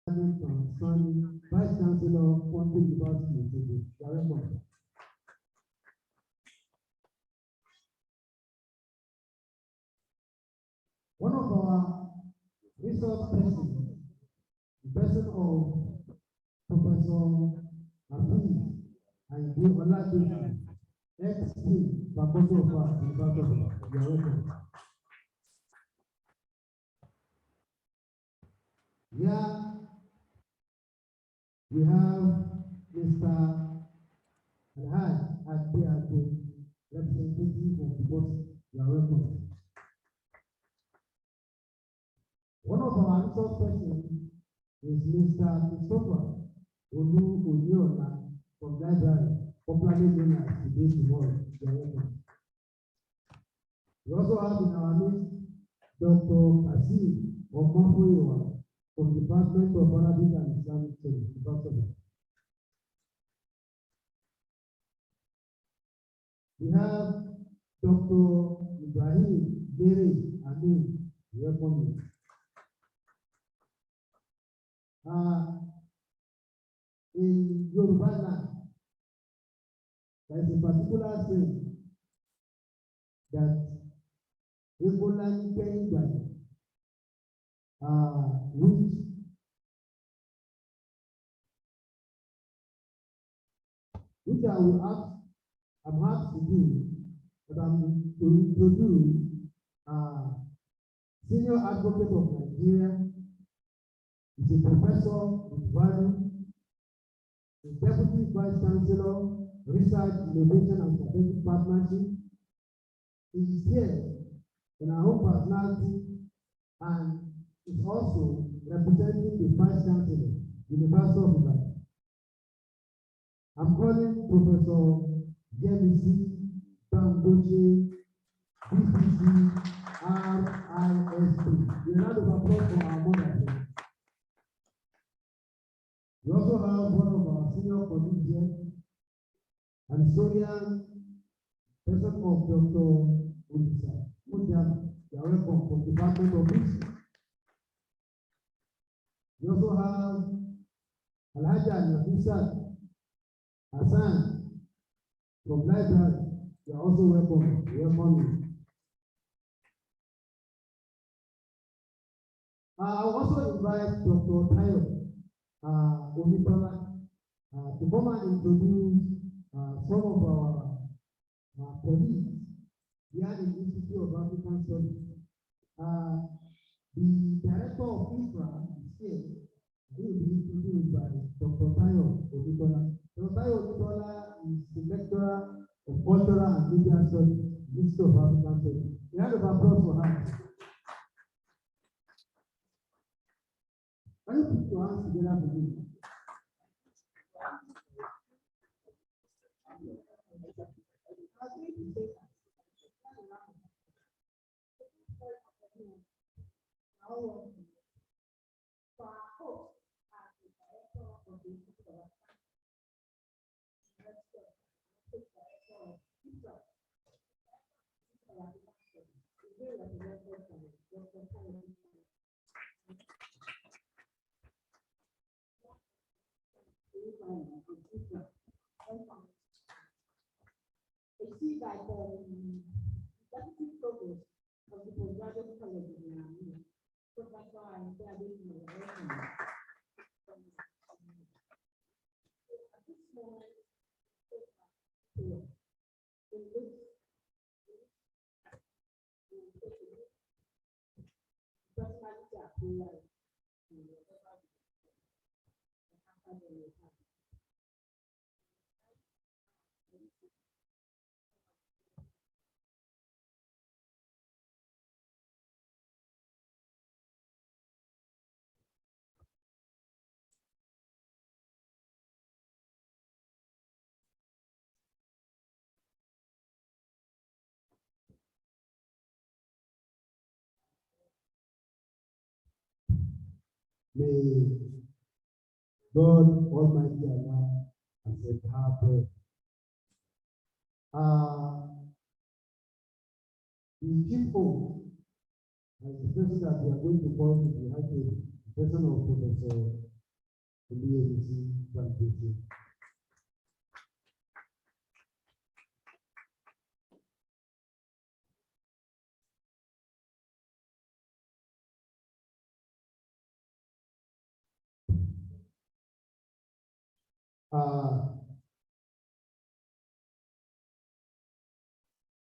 from Sanni, Vice-Chancellor, Ponte University, Osogbo. You are welcome. One of our resource persons, the person of Professor Amidu and Oloyede, ex-Dean, Faculty of Arts, University of Ibadan. You are welcome. Here we have Mr. Al-Haj, representative of the body. You are welcome. One of our resource persons is Mr. Christopher Olu from Library, popularly known as Today Tomorrow. You are welcome. We also have in our midst Dr. Kasim Omofoyewa from the Department of Arabic and Islamic Studies, Department. We have Dr. Ibrahim Dere Amin. Welcome. In Yoruba land, there is a particular saying that Ebola Kenya, which I'm asked to do, but I'm to introduce Senior Advocate of Nigeria. He's a professor with value, a Deputy Vice-Chancellor, Research, Innovation and Strategic Partnership. He is here in our own personality and is also representing the Vice-Chancellor, University of Ibadan. I'm calling Professor JAMB, Bangoche, BPC, RISP. We round of applause for our mother. We also have one of our senior colleagues here, an historian, person of Dr. Ulisa. You are welcome from the Department of History. We also have Alhaja Nafisa Hassan from Library. You are also welcome. Welcome. I also invite Dr. Tayo to come and introduce some of our colleagues here in the Institute of African Studies. The director of IFRA is here. He will be introduced by Dr. Tayo Odutola. Dr. Tayo Odutola is the lecturer of Cultural and Media Studies, Institute of African Studies. We have a applause for her. Can you put your hands together for me? I see that executive progress of the postgraduate college in Amidu, Professor and Amidu. At this moment, in which personality approval to whatever the May God Almighty Allah accept our prayer. The chief host, as the person that we are going to call to the high table, the person of Professor Oloyede validation.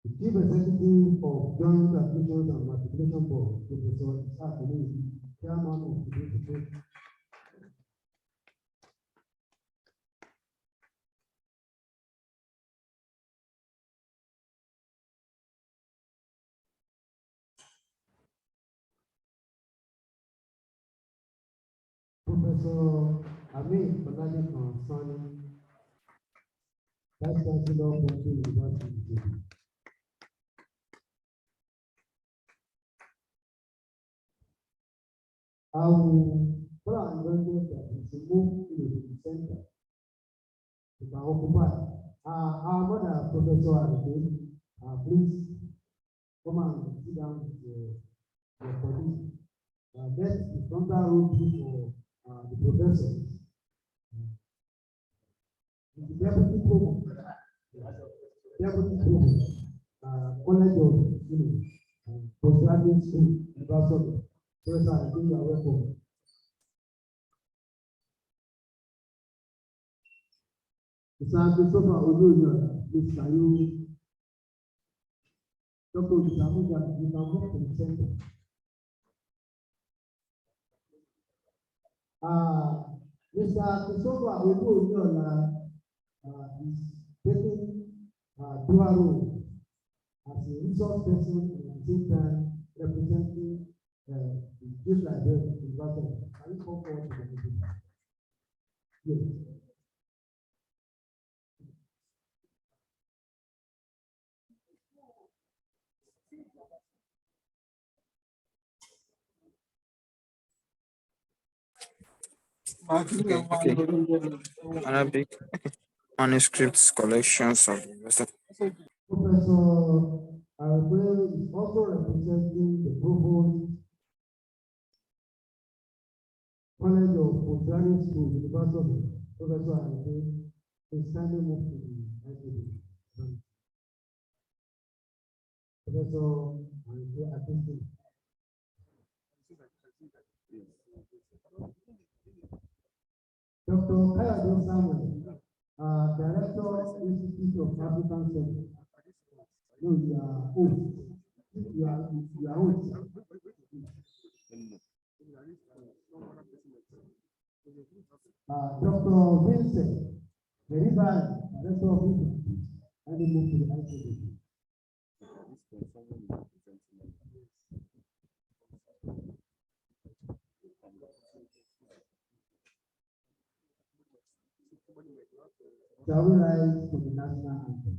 The Chief Executive of Joint Admissions and Matriculation Board, Professor Is-haq, Chairman of the Board. Professor Amidu, Sanni, Vice-Chancellor of the University. I will plan that we should move to the center to occupy. Our mother, Professor Amidu, please come and sit down with your colleagues. That's the frontal row for the professors. The deputy provost, College of Postgraduate School, University. Professor, I think you are welcome. Mr. Christopher Oloyede, please can you, Dr. Disseminate, you can come to the center. Mr. Christopher Oloyede is taking dual role as a resource person and at the same time representing the Youth Library University. Can you come forward to the meeting? Yes. Okay. Arabic manuscripts collections of the university. Professor Arabel is also representing the Provost College of Postgraduate School, University. Professor Arabel is standing up to the IFRA. Professor Arabel, I think. Dr. Kayode Samuel, Director, Institute of African Studies. No, you are old. You are old. Dr. Vincent, the Director of Vice-Chancellor, and the move to the ICD. Shall we rise to the national anthem?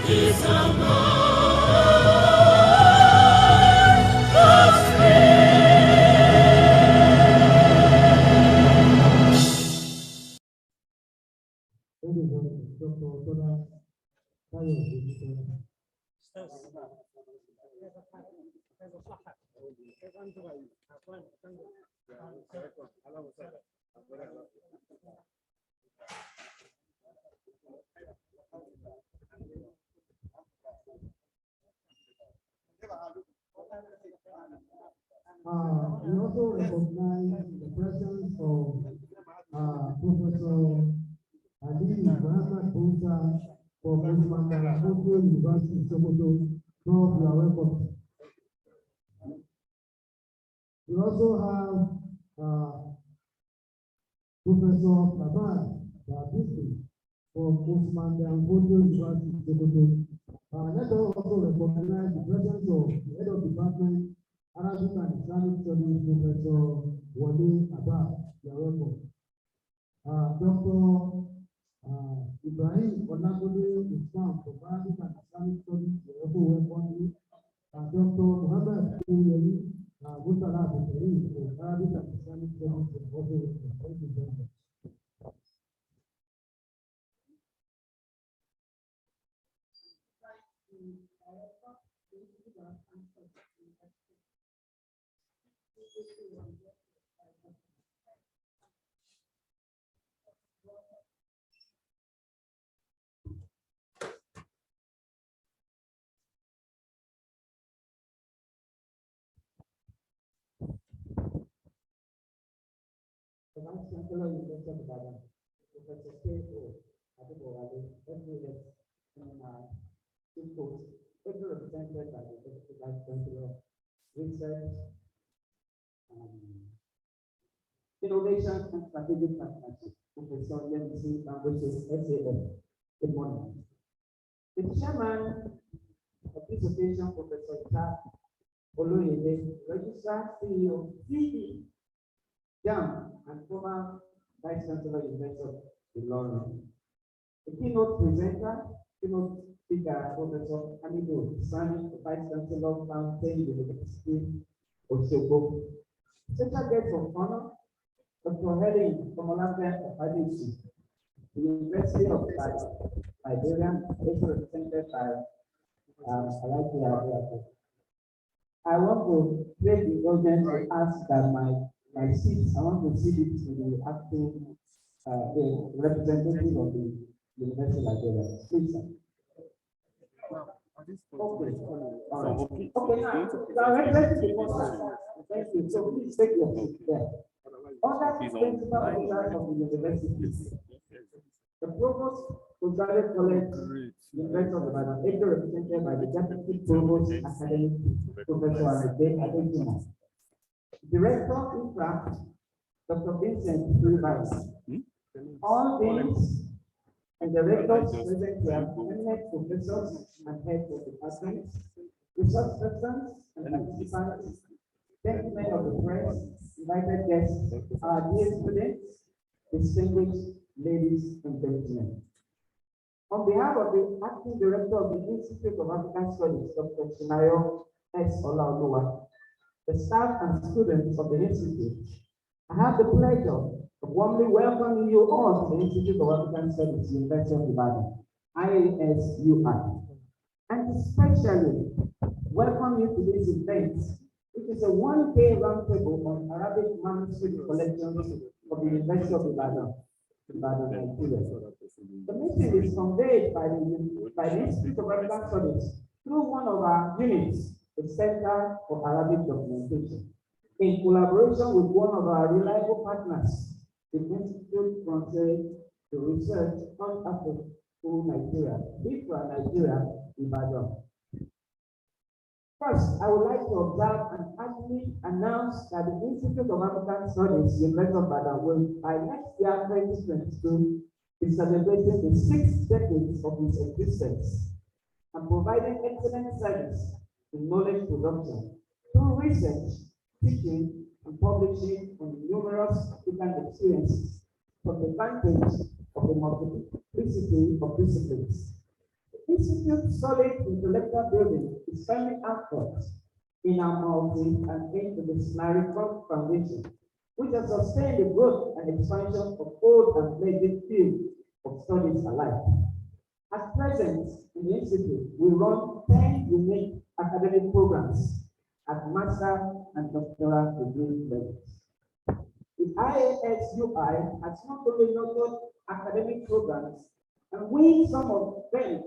We also recognize the presence of Professor Amidu for Osogbo University, Sokoto. Prof, you are welcome. We also have Professor Laban from Osman University, Sokoto. Let us also recognize the presence of the head of department, Arabic and Islamic Studies, Professor Wale Abba. You are welcome. Dr. Ibrahim Olagode Islam from Arabic and Islamic Studies, you are also welcome. Dr. Muhammad Kuyeli Gusala Bukari from Arabic and Islamic Studies, you are also welcome. Thank you very much. The Vice-Chancellor University of Ibadan, Professor K.O. Oloyede, FAS, Keynote, represented by the Vice-Chancellor, Research, Innovation and Strategic Partnership, Professor Yemisi Languages, SAF. Good morning. The chairman of this occasion, Professor Oloyede, Registrar, CEO, JAMB, and former Vice-Chancellor University of Illorin. The keynote presenter, keynote speaker, Professor Amidu, Sanni, Vice-Chancellor, Fountain University, Osogbo. Special guest of honor, Dr. Helen from Amidu, the University of Nigeria, also represented by I want to take the audience to ask that my seats, I want to see it to the acting, the representative of the University of Nigeria. Please, sir. Okay, now, thank you. So please take your seat there. Under the principal officers of the university, the Provost Postgraduate College, University of Ibadan, represented by the Deputy Provost Academic, Professor Amidu. Director IFRA, Dr. Vincent Vice. All deans and directors present here, eminent professors and heads of departments, research persons and participants, gentlemen of the press, invited guests, our dear students, distinguished ladies and gentlemen. On behalf of the acting director of the Institute of African Studies, Dr. Chinayo S. Olaoluwa, the staff and students of the Institute, I have the pleasure of warmly welcoming you all to the Institute of African Studies, University of Ibadan, ISUI, and especially welcome you to this event, which is a one-day roundtable on Arabic manuscript collections of the University of Ibadan, Nigeria. The meeting is conveyed by the Institute of African Studies through one of our units, the Center for Arabic Documentation, in collaboration with one of our reliable partners, the Institute Français de Research on Africa-Nigeria, IFRA-Nigeria, Ibadan. First, I would like to observe and actually announce that the Institute of African Studies, University of Ibadan, will by next year, 2022, be celebrating the 6th decade of its existence and providing excellent service in knowledge production through research, teaching, and publishing on numerous African experiences from the vantage of the multiplicity of disciplines. Institute's solid intellectual building is firmly anchored in our multi and interdisciplinary foundation, which has sustained the growth and expansion of old and emerging fields of studies alike. At present, in the Institute, we run 10 unique academic programs at master and doctoral degree levels. The IASUI has not only nurtured academic programs and win some of them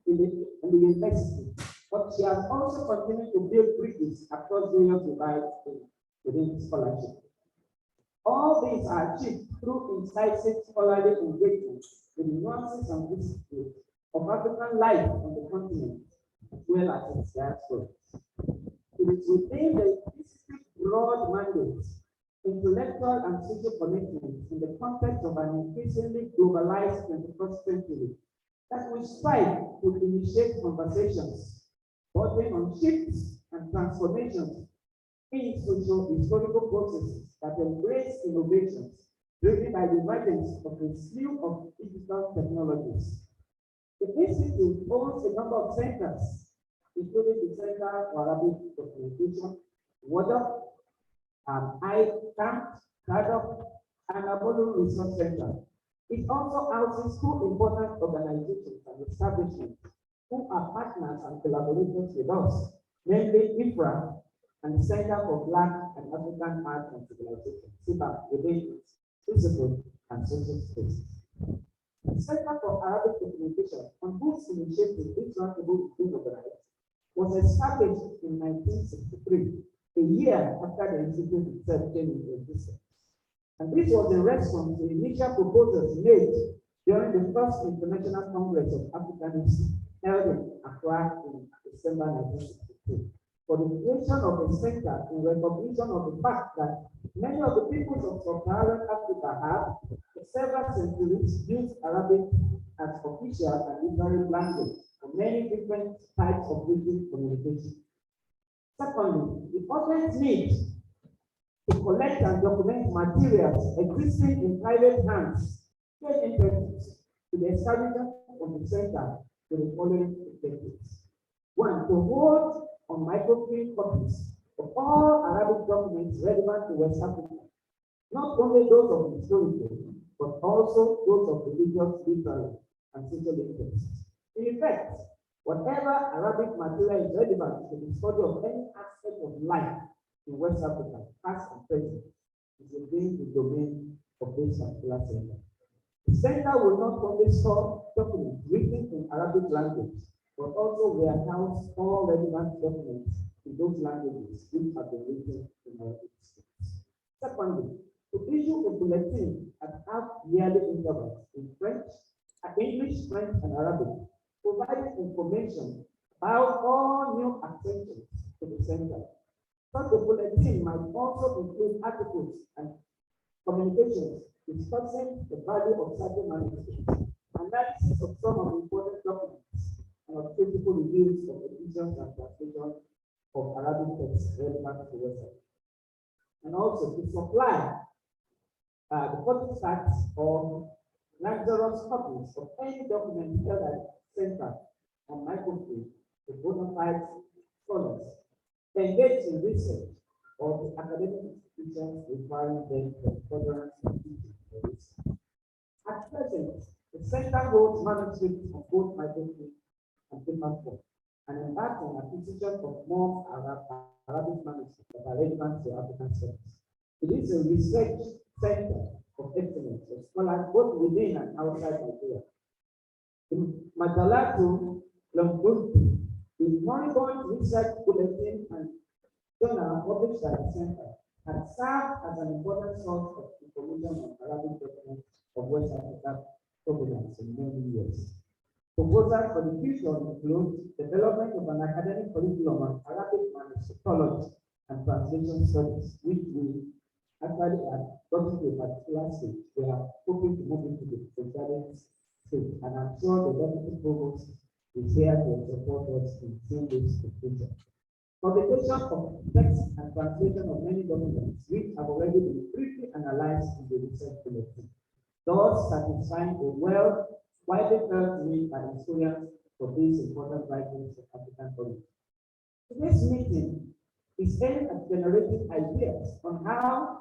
in the university, but she has also continued to build bridges across various divides within scholarship. All these are achieved through incisive scholarly engagement with the nuances and disciplines of African life on the continent, as well as its diaspora. It is within the Institute's broad mandate, intellectual and social commitments in the context of an increasingly globalized 21st century that we strive to initiate conversations bordering on shifts and transformations in social historical processes that embrace innovations driven by the emergence of a slew of digital technologies. The Institute owns a number of centers, including the Center for Arabic Documentation, WADA, ICAMP, CADOC, and Abolu Research Center. It also houses two important organizations and establishments who are partners and collaborators with us, namely IFRA and the Center for Black and African Art and Civilization, CIBA, within its physical and social spaces. The Center for Arabic Documentation, on whose initiative this roundtable is being organized, was established in 1963, a year after the Institute itself came into existence. And this was in response to initial proposals made during the first International Congress of Africanists held in Accra in December 1962, for the creation of a center in recognition of the fact that many of the peoples of sub-Saharan Africa have, for several centuries, used Arabic as official and literary language for many different types of written communication. Secondly, the urgent need to collect and document materials existing in private hands gave impetus to the establishment of the center to the following objectives. One, to hold on microfilm copies of all Arabic documents relevant to West Africa, not only those of historical, but also those of religious, literary, and social interests. In effect, whatever Arabic material is relevant to the study of any aspect of life in West Africa, past and present, is within the domain of this particular center. The center will not only store documents written in Arabic language, but also warehouse all relevant documents in those languages which have been written in Arabic scripts. Secondly, to issue a bulletin at half-yearly intervals in French, English, French, and Arabic, providing information about all new accessions to the center. Such a bulletin might also include articles and communications discussing the value of certain manuscripts, analysis of some of the important documents, and of critical reviews of editions and translations of Arabic texts relevant to West Africa. And also to supply the photostats or Xerox copies of any document held at the center on microfilm to bona fide scholars engaged in research or the academic institutions requiring them for furtherance and teaching for research. At present, the center holds manuscripts of both microfilm and paper form, and embarked on acquisition of more Arabic manuscripts that are relevant to African studies. It is a research center of excellence for scholars both within and outside Nigeria. In Majalatu, Lombuntu, the moribund research bulletin and journal published by the center had served as an important source of information on Arabic documents of West Africa provenance in many years. Proposals for the future include development of an academic curriculum on Arabic manuscriptology and translation studies, which we actually have gotten to a particular stage. We are hoping to move into the specialist stage, and I'm sure the Deputy Provost is here to support us in seeing this to future. Publication of text and translation of many documents, which have already been briefly analyzed in the research bulletin, thus satisfying a widely felt need by historians for these important writings of African origin. Today's meeting is aimed at generating ideas on how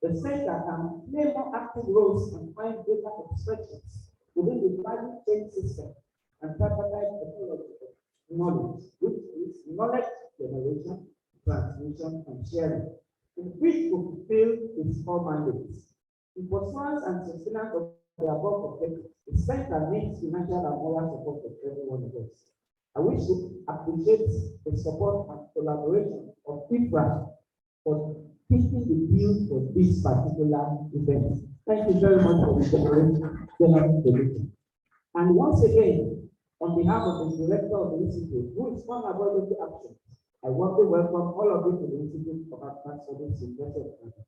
the center can play more active roles and find data expressions within the value chain system and tripartite ecology of knowledge, which is knowledge generation, transmission, and sharing, in which to fulfill its core mandates. In pursuance and sustenance of the above objectives, the center needs financial and moral support of everyone of us. I wish to appreciate the support and collaboration of IFRA for fitting the bill for this particular event. Thank you very much for the generation. And once again, on behalf of the director of the Institute, who is unavoidable action, I want to welcome all of you to the Institute of Advanced Studies University of Ibadan,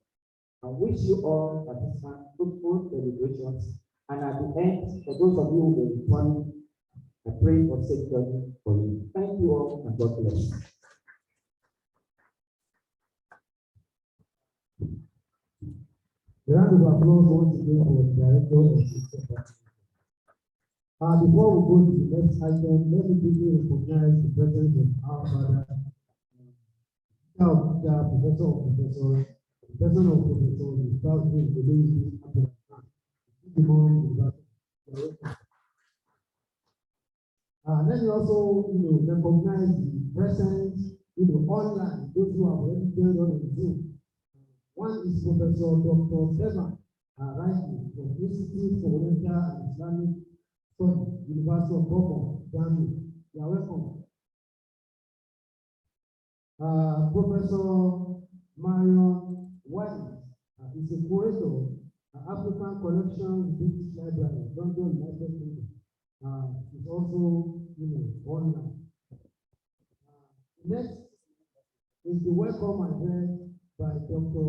and wish you all participants fruitful deliberations. And at the end, for those of you who will return, I pray for safe journey for you. Thank you all, and God bless. The round of applause once again for the director of the center. Before we go to the next item, let me quickly recognize the presence of our father, professor of professors, the person of professors, the staff of the University of Ibadan. Let me also, recognize the presence, online, those who have already joined on Zoom. One is Professor Dr. Seva Raiki from Institute for Oriental and Islamic Studies, University of Prof, JAMB. You are welcome. Professor Marion White is a curator, African Collections, British Library, London, United Kingdom. It's also, online. Next is the welcome address by Dr.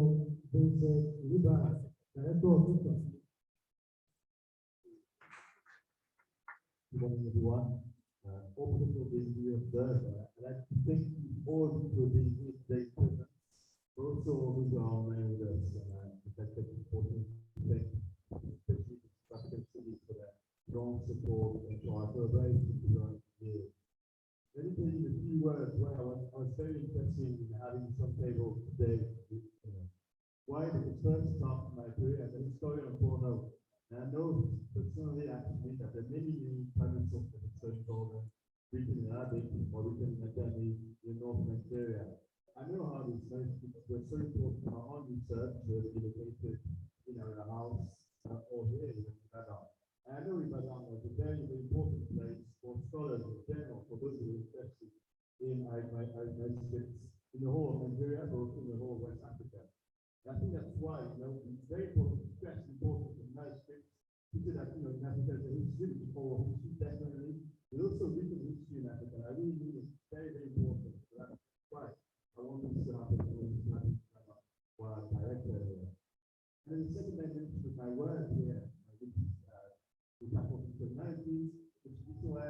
Vice-Chancellor, Director of IFRA. Good morning, everyone. Also for being here observer. I'd like to thank you all for being here today present. Also, who are online with us, that's important to thank, especially the African cities for their strong support and for our collaboration throughout the year. Let me tell you a few words why I was very interested in having some table today. Why did it first start my career as a historian of Borno? And I know personally, actually, that there are many private sources of historian involved written in Arabic or written in ajami in North Nigeria. I know how these manuscripts were so important in our own research, whether they located in our house or here in Ibadan. And I know Ibadan was a very, very important place for scholars in general, for those who are interested in manuscripts in the whole of Nigeria, but also in the whole of West Africa. And I think that's why, it's very important to stress the importance of manuscripts. People that, in Africa, there's a history before history, definitely, but also written history in Africa. I really think it's very, very important. So that's why I want this to happen for our director here. And then the second dimension of my work here, which are for personalities, which is also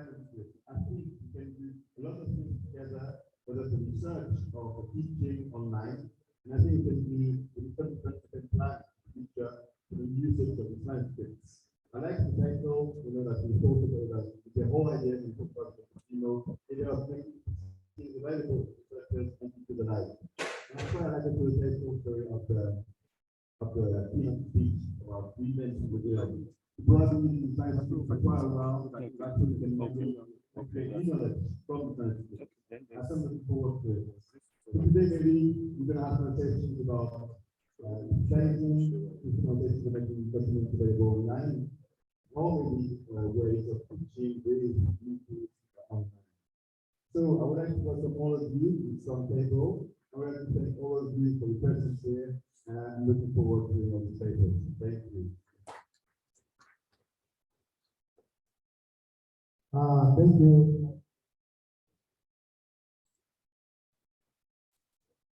I think we can do a lot of things together, whether the research or the teaching online. And I think it can be a different plan in the future for the usage of these manuscripts. I like the title, that we talked about the whole idea we talked about, idea of making things available to researchers and to the light. And that's why I like the title story of the keynote speech about 3 mentions of the idea. People have been using manuscripts for quite a while, that's what we can make knowledge from the manuscript. That's something to look forward to. So today, maybe we're going to have conversations about training, conversations about making documents available online, or maybe ways of teaching with YouTube online. So I would like to welcome all of you to this roundtable. I would like to thank all of you for your presence here, and I'm looking forward to being on the table. Thank you. Thank you.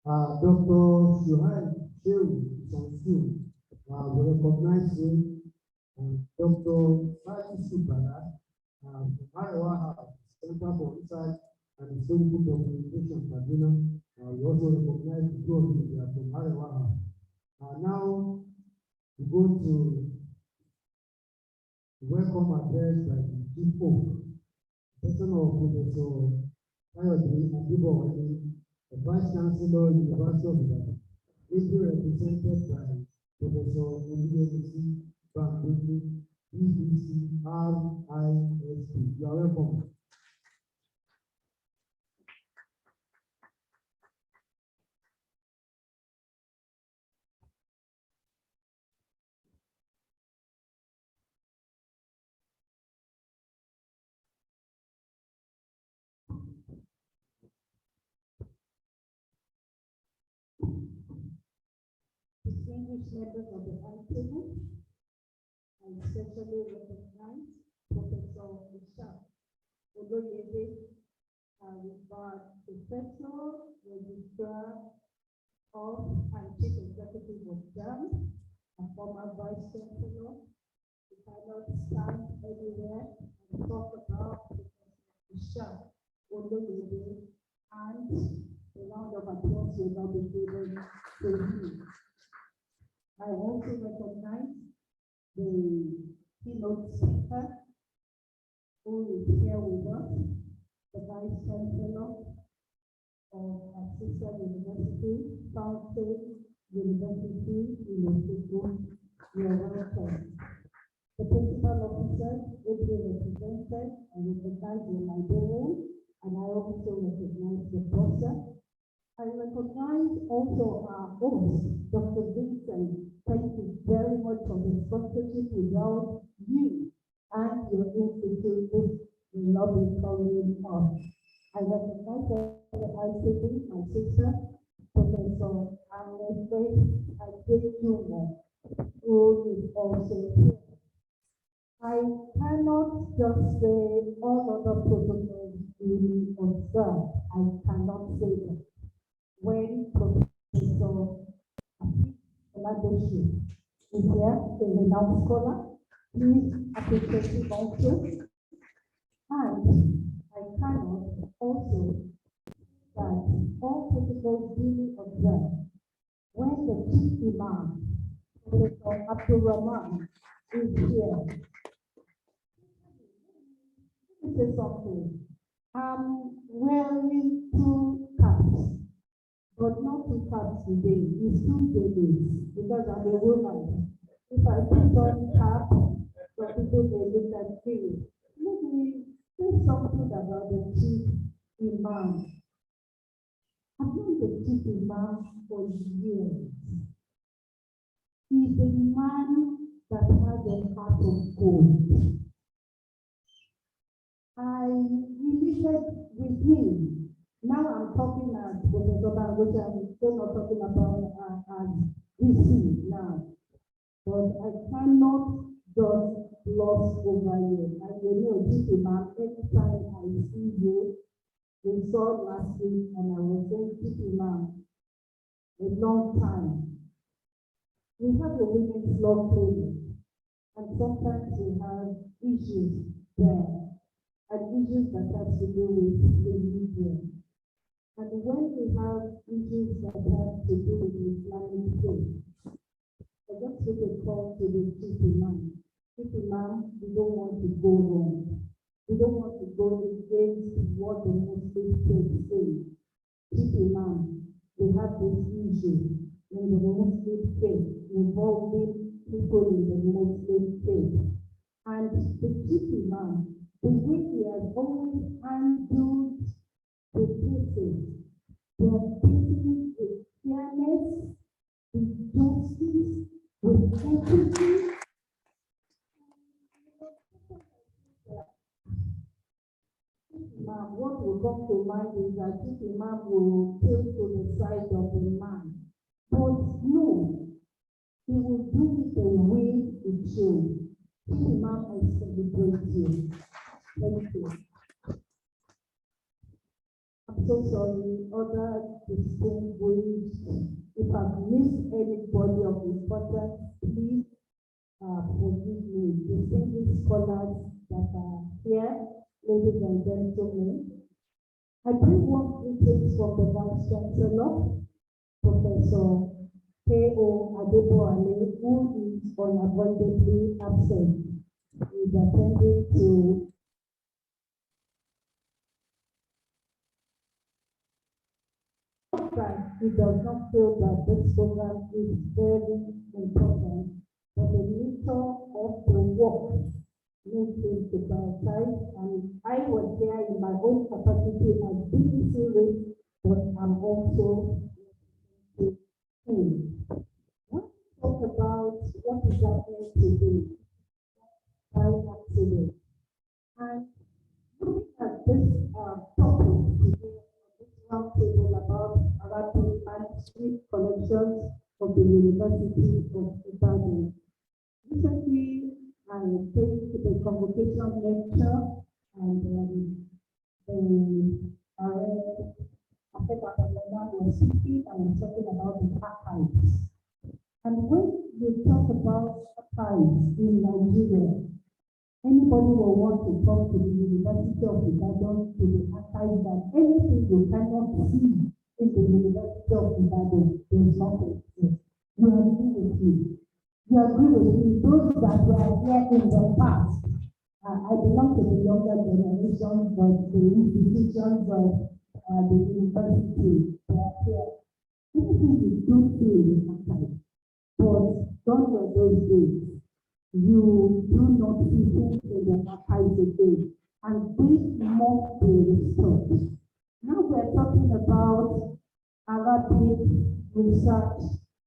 Dr. Shuhai Shehu is on Zoom. We recognize him. Dr. Sadi Subala from Arewa Center for Research and Historical Documentation, Kaduna. We also recognize the two of you that are from Arewa. Now we go to the welcome address by the Chief of person of Professor Oloyede, the Vice-Chancellor, University of Ibadan, ably represented by Professor Oloyede, BBC, RISP. You are welcome. Distinguished members of the roundtable, I especially recognize Professor Is-haq, Oloyede, Professor, Registrar of and Chief Executive of JAMB, a former Vice-Chancellor. We cannot stand anywhere and talk about Professor Is-haq, Oloyede, and a round of applause will now be given to you. I also recognize the keynote speaker who is here with us, the Vice-Chancellor of our sister university, Fountain University in Osogbo. You are welcome. The principal officers will be represented and recognize the librarian, and I also recognize the professor. I recognize also our host, Dr. Vincent. Thank you very much for the sponsorship. Without you and your institute, this will not be coming up. I recognize the ICB, my sister, Professor Amidu, who is also here. I cannot just say all other protocols being observed. I cannot say that. When Professor Amidu is here, a renowned scholar, please appreciate him also. And I cannot also that all protocols being observed. When the chief imam, Professor Abdulrahman, is here, let me say something. I'm wearing two caps. But not two caps today, it's 2 days, because I'm a woman. If I put on cap, some people may look at me. Let me say something about the chief imam. I've known the chief imam for years. He's a man that has a heart of gold. I related with him. Now I'm talking as Professor Bangote, I'm still not talking about as VC now. But I cannot just gloss over you. I will know this man anytime I see you. We saw last week and I was saying this man a long time. We have a women's law clinic and sometimes we have issues there and issues that have to do with the media. And when we have issues that have to do with Islamic faith, I just put a call to the chief imam. Chief imam, we don't want to go wrong. We don't want to go against what the Muslim faith says. Chief imam, we have this issue in the Muslim faith involving people in the Muslim faith. And the chief imam, the way he has always handled the cases, they are dealing with fairness, with justice, with equity. What will come to mind is that if Imam will take to the side of the man. But no, he will do it the way it should. Imam, I celebrate you. Thank you. I'm so sorry, other distinguished, if I've missed anybody of importance, please forgive me. Distinguished scholars that are here, ladies and gentlemen, I bring one greetings from the Vice-Chancellor, Professor K.O. Adeboale, who is unavoidably absent. He is attending to not that he does not feel that this program is very important, but the nature of the work makes him to prioritize. And I was there in my own capacity as BBC rate, but I'm also to him. Let's talk about what is happening today by accident. And looking at this topic today, this roundtable about Arabic manuscript collections of the University of Ibadan. Recently, I came to the convocation lecture and was speaking and was talking about the archives. And when you talk about archives in Nigeria, anybody will want to come to the University of Ibadan to the archives, and anything you cannot see in the University of Ibadan is not exist. You agree with me? You agree with me? Those that were here in the past, I belong to the younger generation, but the institutions of the university were here. Anything you don't see in the archives, but those were those days. You do not see things in the archives again, and this must be restored. Now we're talking about Arabic research,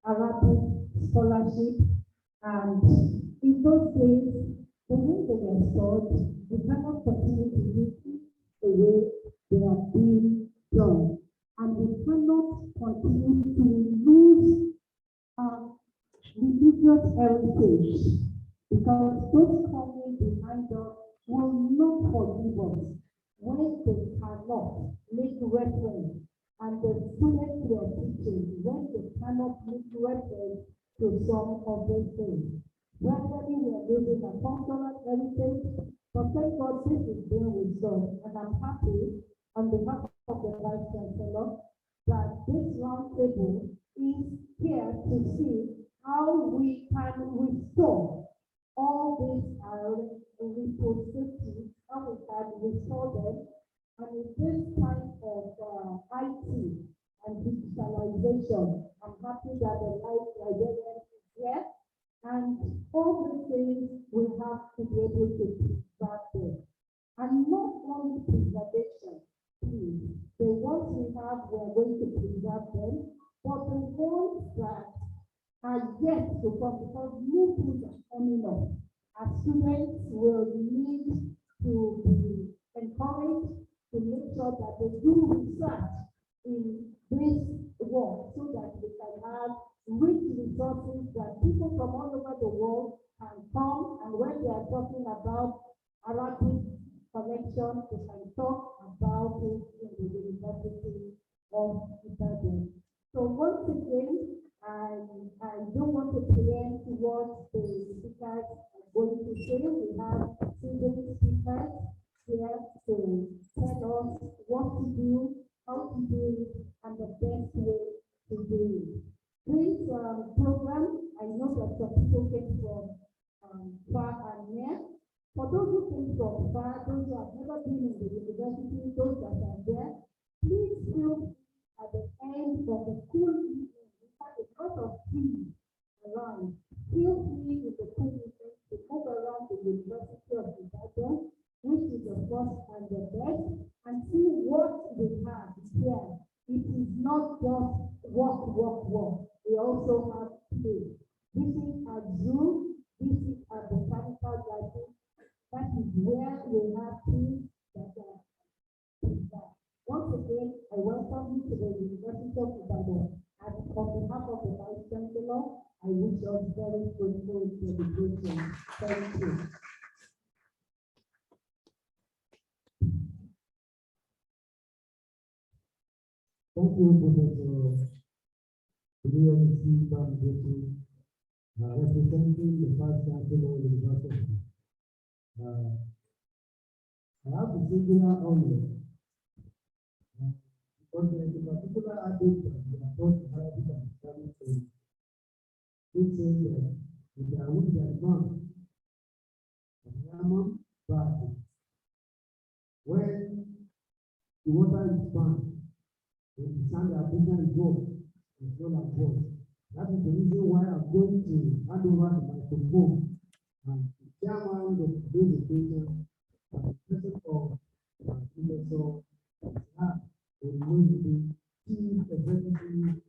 Arabic scholarship, and in those days, the way they were stored, we cannot continue to do it the way they are being done, and we cannot continue to lose religious heritage. Because those coming behind us will not forgive us when they cannot make reference, and the students were teaching when they cannot make reference to some of these things. Gradually, we are losing a cultural heritage, but thank God this is being restored, and I'm happy on behalf of the Vice-Chancellor that this roundtable is here to see how we can restore all these repositories, how we can restore them, and in this kind of IT and digitalization, I'm happy that the Librarian is here, and all the things we have to be able to preserve them. And not only preservation, please, the ones we have, we are going to preserve them, but the ones that are yet to come, because new things are coming up. Our students will need to be encouraged to make sure that they do research in this work so that we can have rich resources that people from all over the world can come, and when they are talking about Arabic collection, they can talk about it in the University of Ibadan. So once again, I don't want to preempt what the speakers are going to say. We have student speakers here to tell us what to do, how to do it, and the best way to do it. This program, I know that some people came from far and near. For those who came from far, those who have never been in the university, those that are there, please feel at the end of the cool evening. A lot of trees around. Feel free with the community to move around the University of Ibadan, which is the first and the best, and see what we have here. It is not just work. We also have play. This is a zoo, this is a botanical garden. That is where we have things that are preserved. Once again, I welcome you to the University of Ibadan. And on behalf of the Vice-Chancellor, I wish us very fruitful celebration. Thank you. Thank you, Professor Oloyede, representing the Vice-Chancellor of the University. I have a singular honor. Because there is a particular adage that we are taught in Arabic and Islamic faith, which says that if there would be a man, when the water is found, understand that Abidjan is what is not as well. That is the reason why I'm going to hand over the microphone and the chairman of today's occasion, and the president of Professor Is-haq, Oloyede, Chief Executive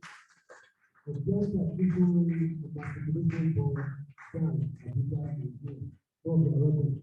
of Joint Admission and Matriculation for JAMB, Abuja, Nigeria. Prof, you are welcome.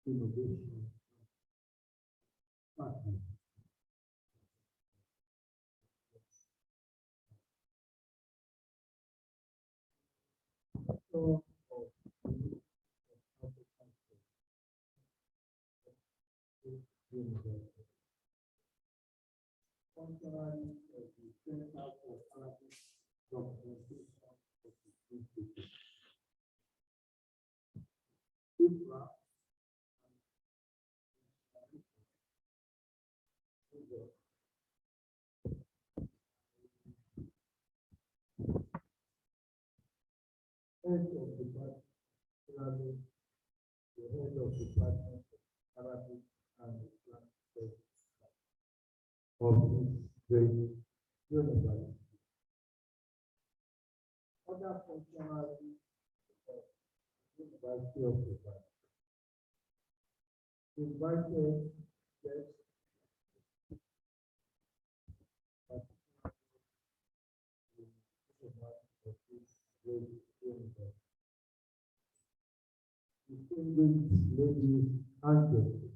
Innovation. Partner. So, contrary to the Center for Arabic Documentation of the Institute. IFRA head of the department, the head of the department of Arabic and Islamic Studies of the university. Other functionaries of the University of Ibadan. Invited guests, distinguished ladies and gentlemen.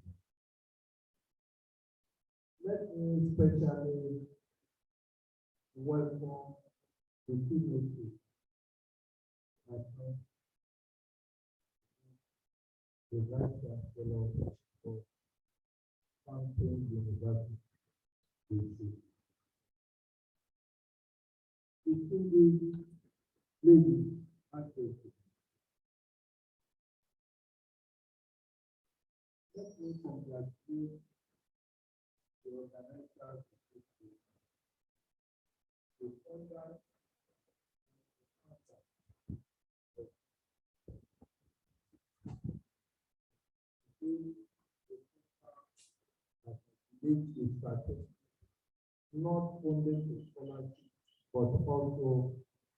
Let me especially welcome the Keynote, my friend, the Vice-Chancellor of Fountain University, DC. Distinguished ladies and gentlemen. Let me congratulate the organizers of this meeting, the founder not only to scholarship, but also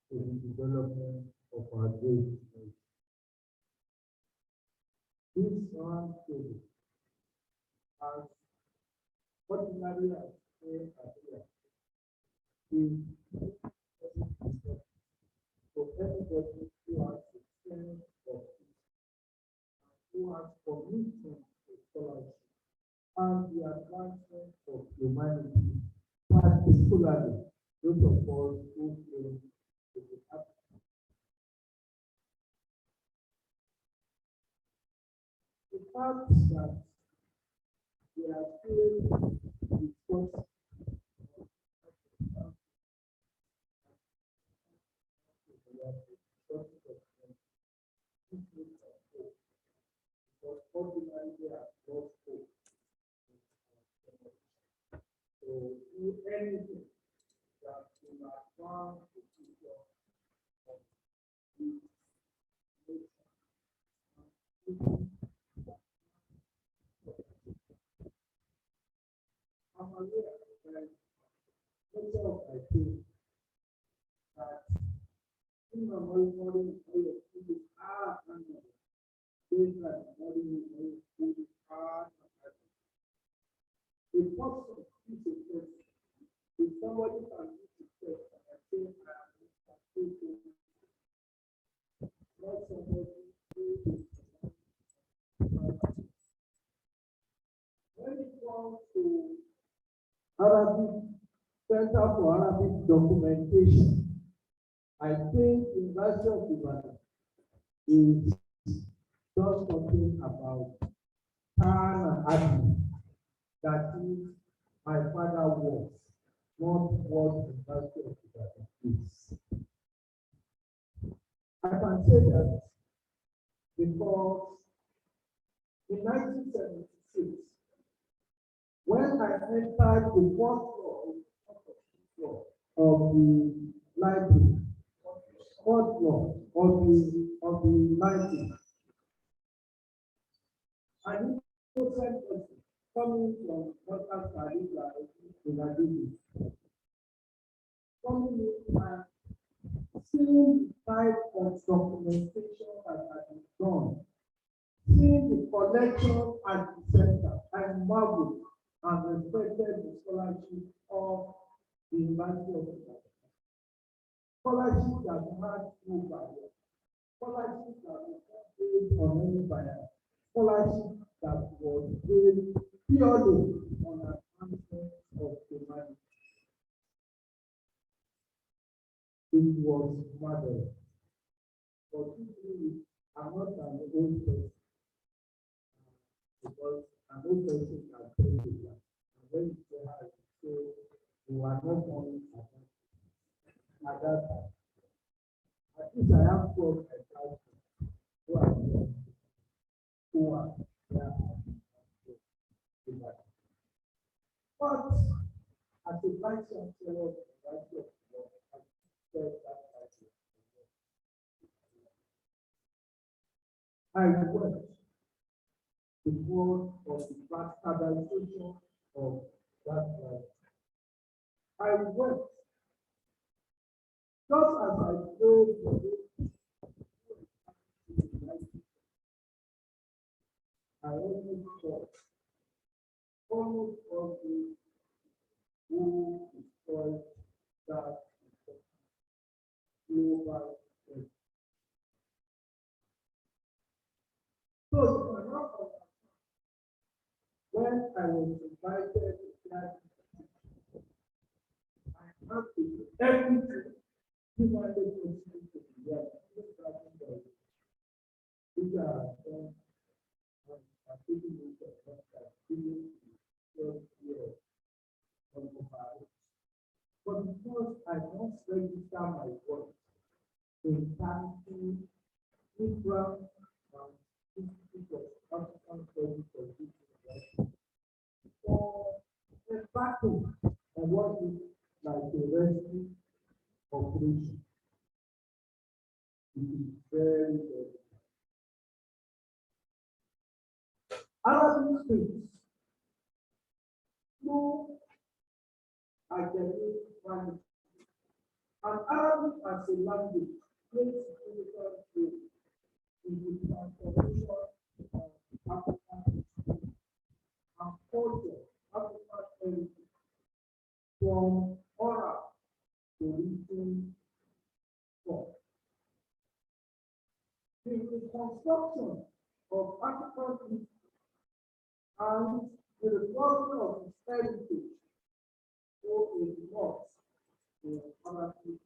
to the development of our great nation. This roundtable has ordinarily as is for everybody who has a sense of peace, who has commitment to scholarship and the advancement of humanity, particularly those of us who claim to be happy. The fact that we are still discussing because ordinarily they are lost hope. So do anything that will advance the future of this nation. I'm aware that myself, I think that in the monitoring of the a person is a person. If somebody can do the test and I say I am not somebody who is when it comes to Arabic Center for Arabic Documentation, I think University of Ibadan is just talking about Tan and Adi, that is my father was. not what the University of Ibadan is. I can say that because in 1976, when I entered the fourth floor of the library, fourth floor of the library, I knew person coming from Northern California in Amidu, coming in and seeing the type of documentation that has been done, seeing the collection at the center, I marveled and respected the scholarship of the University of Ibadan. Scholarship that had no bias, scholarship that was not based on any bias, scholarship that was based purely on advancement of humanity. It was marvelous. But usually, I'm not an old person because an old person can tell you that. And when you say how you say you are not only at that time. At least I have 12 examples who are there. But as a Vice-Chancellor of the University of Ibadan, I said that I worked because of the bastardization of that life. I worked just as I prayed for this. I always thought almost all those who destroyed that global thing. So you cannot understand when I was invited to that, I had to do everything humanly possible to be there. Which are done and taking it of that giving 12 years of the. But because I must register my voice in thanking IFRA and Institute of African Studies for Teaching for embarking on what is like a rescue operation. It is very, very Arabic speaks through ajami manuscript. And Arabic as a language plays a critical role in the transformation of African history and culture, African heritage, from oral to written form. The reconstruction of African history and the recovery of its heritage owe a lot to Arabic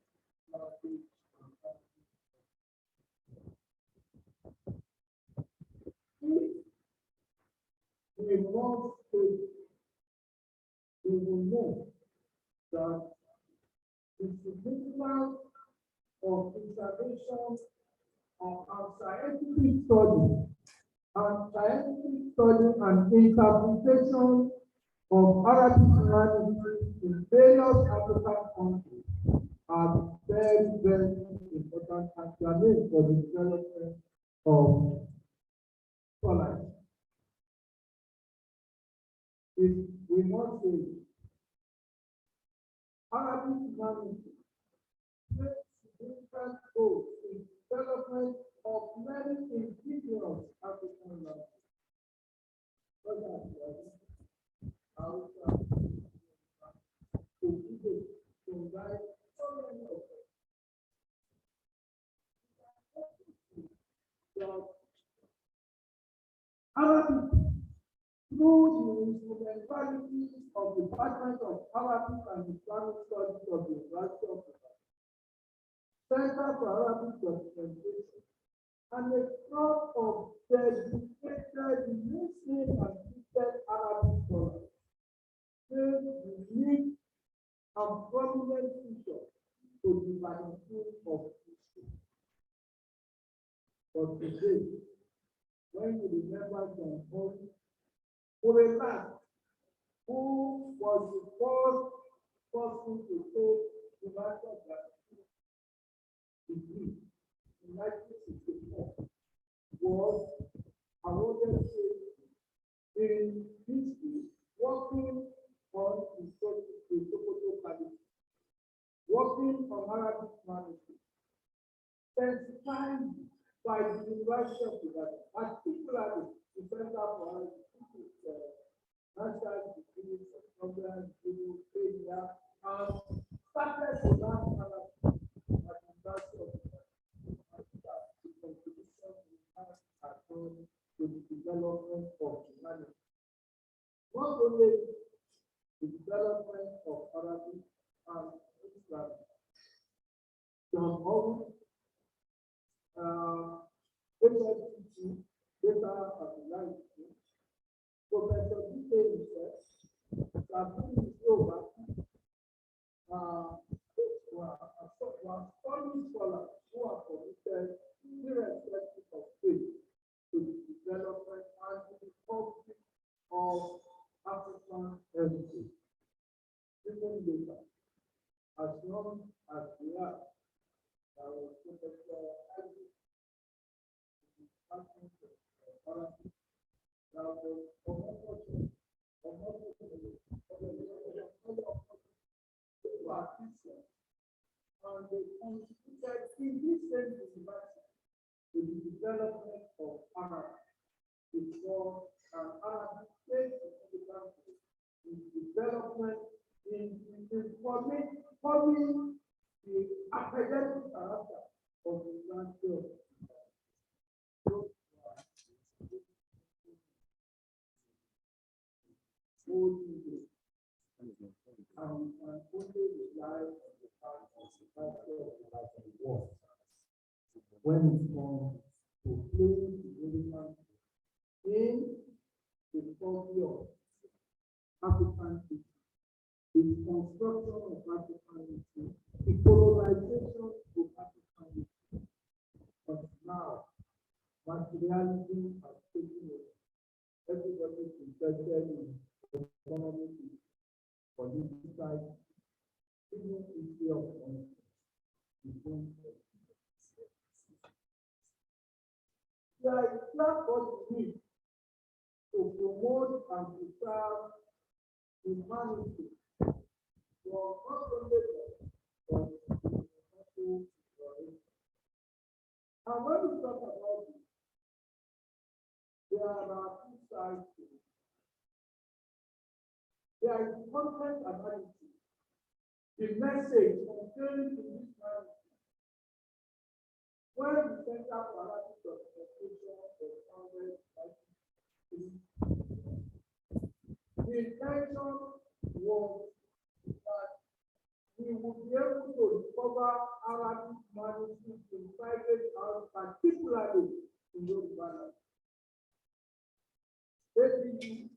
language and Arabic. If we want to, we will know that the significance of preservation of our scientific study and interpretation of Arabic language in various African countries are very, very important and germane for the development of scholars. If we must say Arabic language plays significant role in development of many indigenous African languages. Arabic, through the instrumentalities of the Department of Arabic and Islamic Studies of the University of Ibadan, Center for Arabic Documentation, and a crowd of dedicated Muslim and Christian Arabic scholars, they unique and prominent feature to the magnitude of history. But today, when you remember John Paul, for a man who was the first person to take the master degree in 1964, was awarded in history, working on the Osogbo Palace, working on Arabic manuscript, sensitized by the University of Ibadan, particularly the Center for National Degrees of Program, Area, and started to learn Arabic at the University of Ibadan. The contribution we have at home to the development of humanity. Not only the development of Arabic and Islam. John Paul, HSCT, data and Professor D.K. himself, Sabine Yoba, study scholars who are committed, irrespective of faith, to the development and the recovery of African heritage. Even later, as long as we are, Professor Amidu, and they contributed in this same university to the development of Arabic. It was an Arabic state significant in development in forming the academic character of the country. And only rely on the fact of the culture of the life and war. When it comes to playing the relevant in the recovery of African history, the construction of African history, the colonization of African history. But now, materialism has taken over. Everybody is interested in economic, political, even issue of there is not what we need to promote and preserve humanity for not only but also. And when we talk about it, there are two sides to it. There is content analysis, the message contained in this manuscript. When the Center for Arabic Documentation was founded, the intention was that we would be able to recover Arabic manuscripts in private house, particularly in Yoruba. Basically,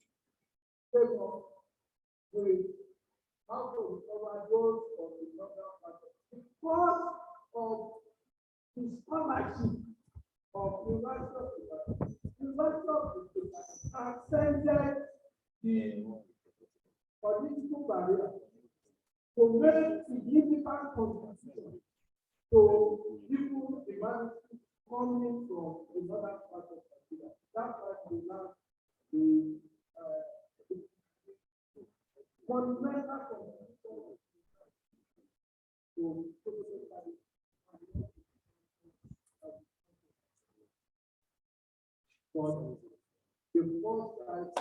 came up with how to recover those of the northern part because of the scholarship of University of Ibadan. University of Ibadan ascended the political barrier to make significant contribution to people the manuscript coming from the northern part of Nigeria. That's why we now the monumental contribution to but the first side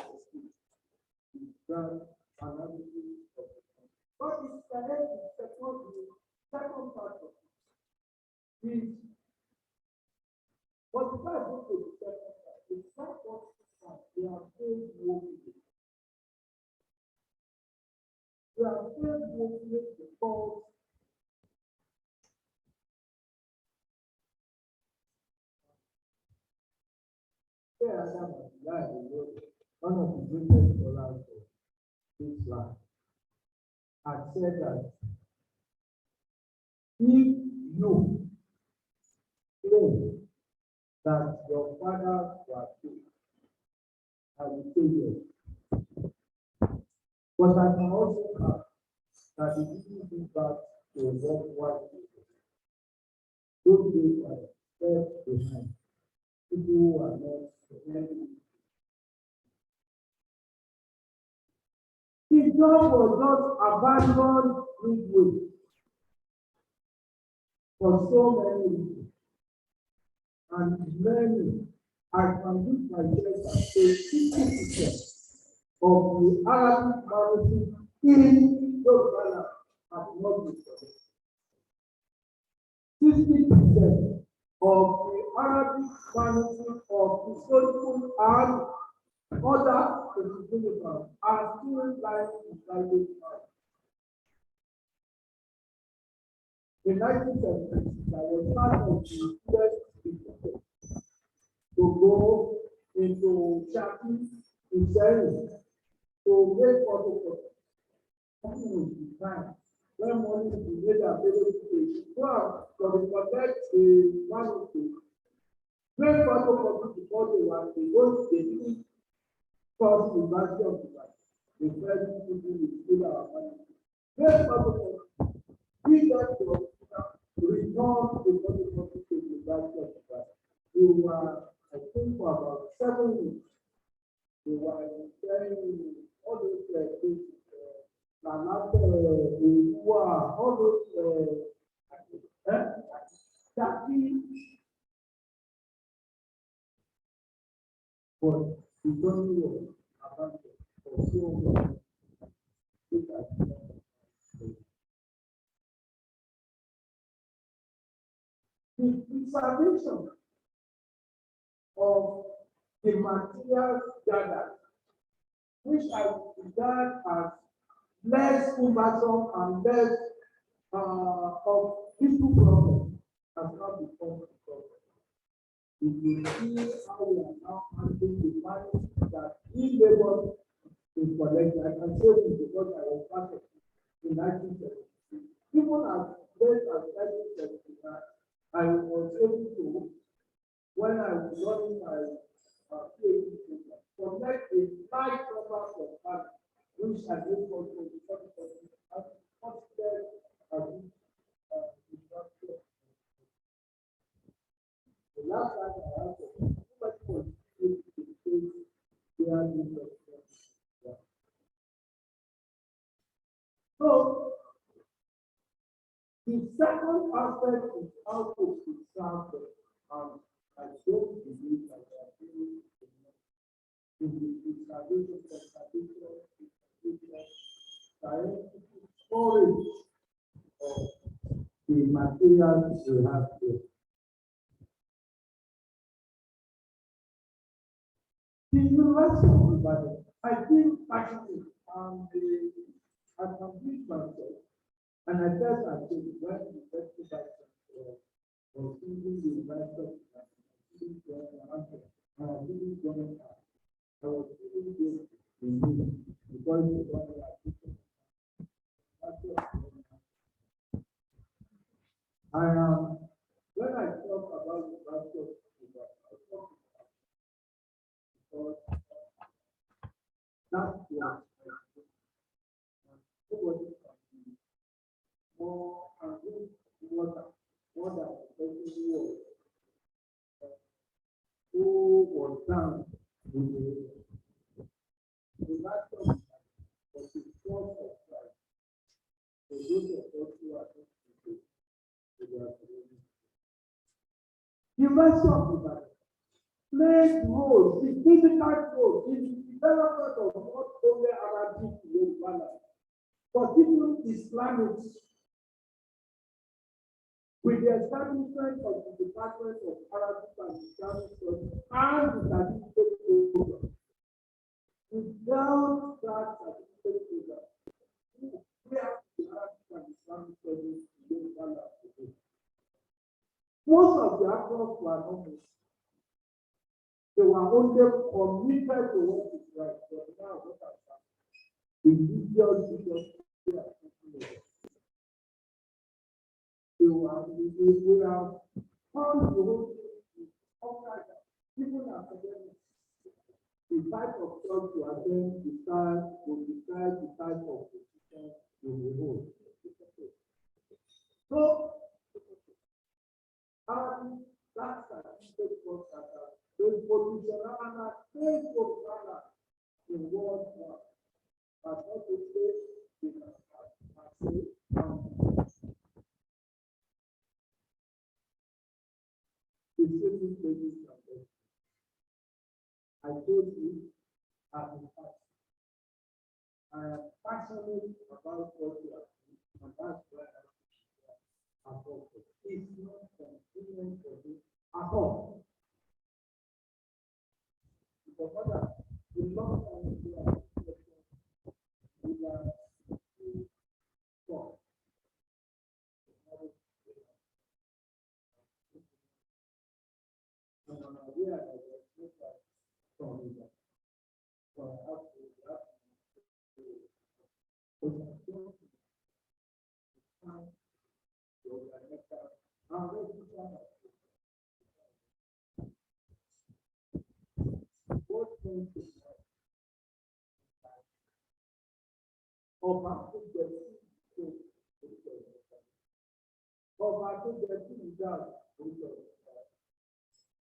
is done analysis of the country. But it's connected to the second part of it is what if I go to the second part? The second part, they are still working. They are still working because one of the greatest scholars of this land. had said that if you claim that your father was sick, I will say yes. But I can also add that the people who back to what white people, those days are left behind. People who are not ready. The job was not abandoned midway for so many reasons. And many, I can use my chest and say 50% of the Arabic manuscripts in Yoruba have not been studied. 60% of the Arabic manuscripts of historical and other institutions are still lying in private hands. In 1976, I was part of the first institution to go into Shaki, in Series, to make photocopies. Something was designed. When money is made available to go and collect the manuscript, make photocopies before they were they didn't cost the value of the life. The first people will steal our money. Make photocopies. We got to return the photocopy to the value of the life. We were, I think, for about 7 weeks. We were sharing all those things. All those but we don't know about it for so long. The preservation of the materials gathered, which I regard as less cumbersome and less of people problem, has not become a problem. If you see how we are now handling the money that we labor is collected, I can say this because I was part of it in 1973. Even as late as 1979, I was able to, when I was running my PhD program, collect a large number of money, which I did for the last time I asked them, how much was it to take their use. So, the second aspect is how to preserve them. I don't believe that they are doing enough in the preservation, scientific storage of the materials we have here. The University of Ibadan, I feel passionate and I complete myself. And I felt I should when the first Vice-Chancellor was thinking the University of Ibadan, and I didn't join her. I was feeling good in me because the one I am when I talk about the University of Ibadan, I talk because that's what nobody can be more and more than the person who was down in the University of Ibadan was the source of Christ. For those of us who are not today, University of Ibadan played roles, significant roles in the development of not only Arabic Yoruba, but even Islamic, with the establishment of the Department of Arabic and Islamic Studies and the certificate program. Without that certificate program, we have the Arabic and Islamic Studies in Yoruba today. Most of the actors were not Muslims. They were only committed to what is right. But now, what has happened? The religious We have found the whole people are academics. The type of job to attend will decide the type of position you will hold. So, that's a big process. The position and a state position in world war, but not to say they can say I told you, I am passionate about what you are doing, and that's why I'm focused. It's not convenient for me at all. Because other, the long time we are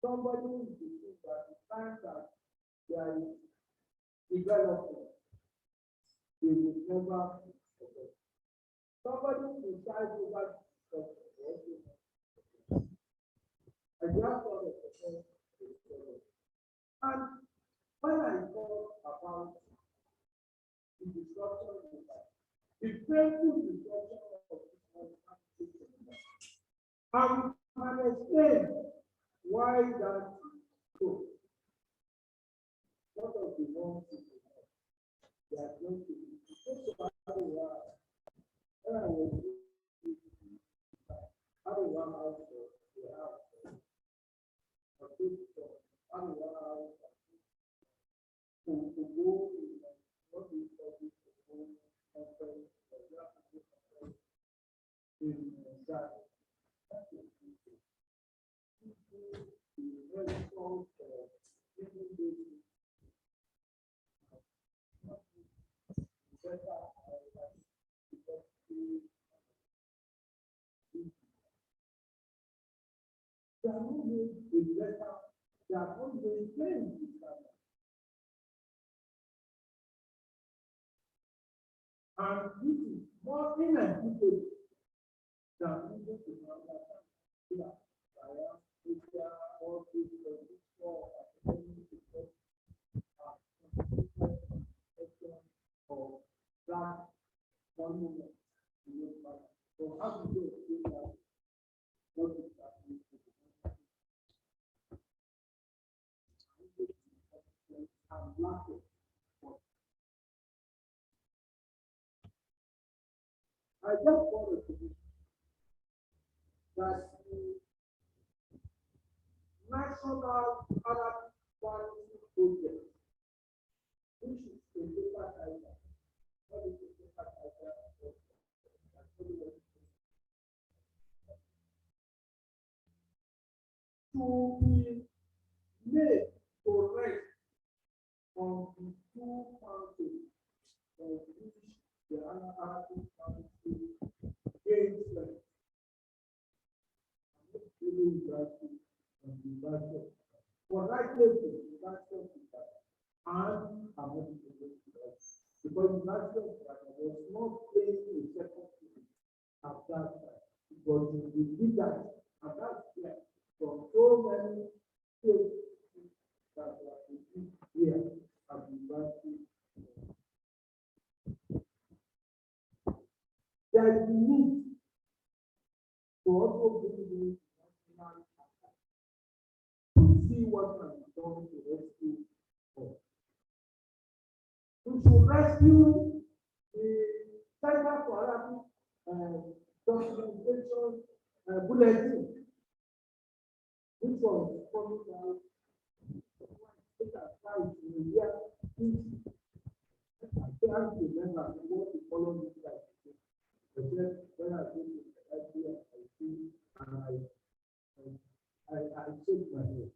somebody who is thinking that the time that there is development, they will never forget. Somebody who decides over I just want to present and when I talk about the disruption the painful disruption of this and explain why that so. What of the ones they are going to be and this is more inefficient than using to understand all these of black monument. So how do you explain that? What is that? And lastly, I just want to say that the National Arabic Policy Project, which is a paper title, what is the paper title? To be made correct on the two countries of which the Arabic Policy gains strength. For right places, and because the national was not playing a second team at that time, because the leaders at that time from so many states that were here at the university. There is a need to also bring in national to see what can be done to rescue us. We should rescue the Center for Arabic Documentation Bulletin, which was coming out in the year 20. I can't remember what the following year. But then when I go to the idea, I see and I shake my head.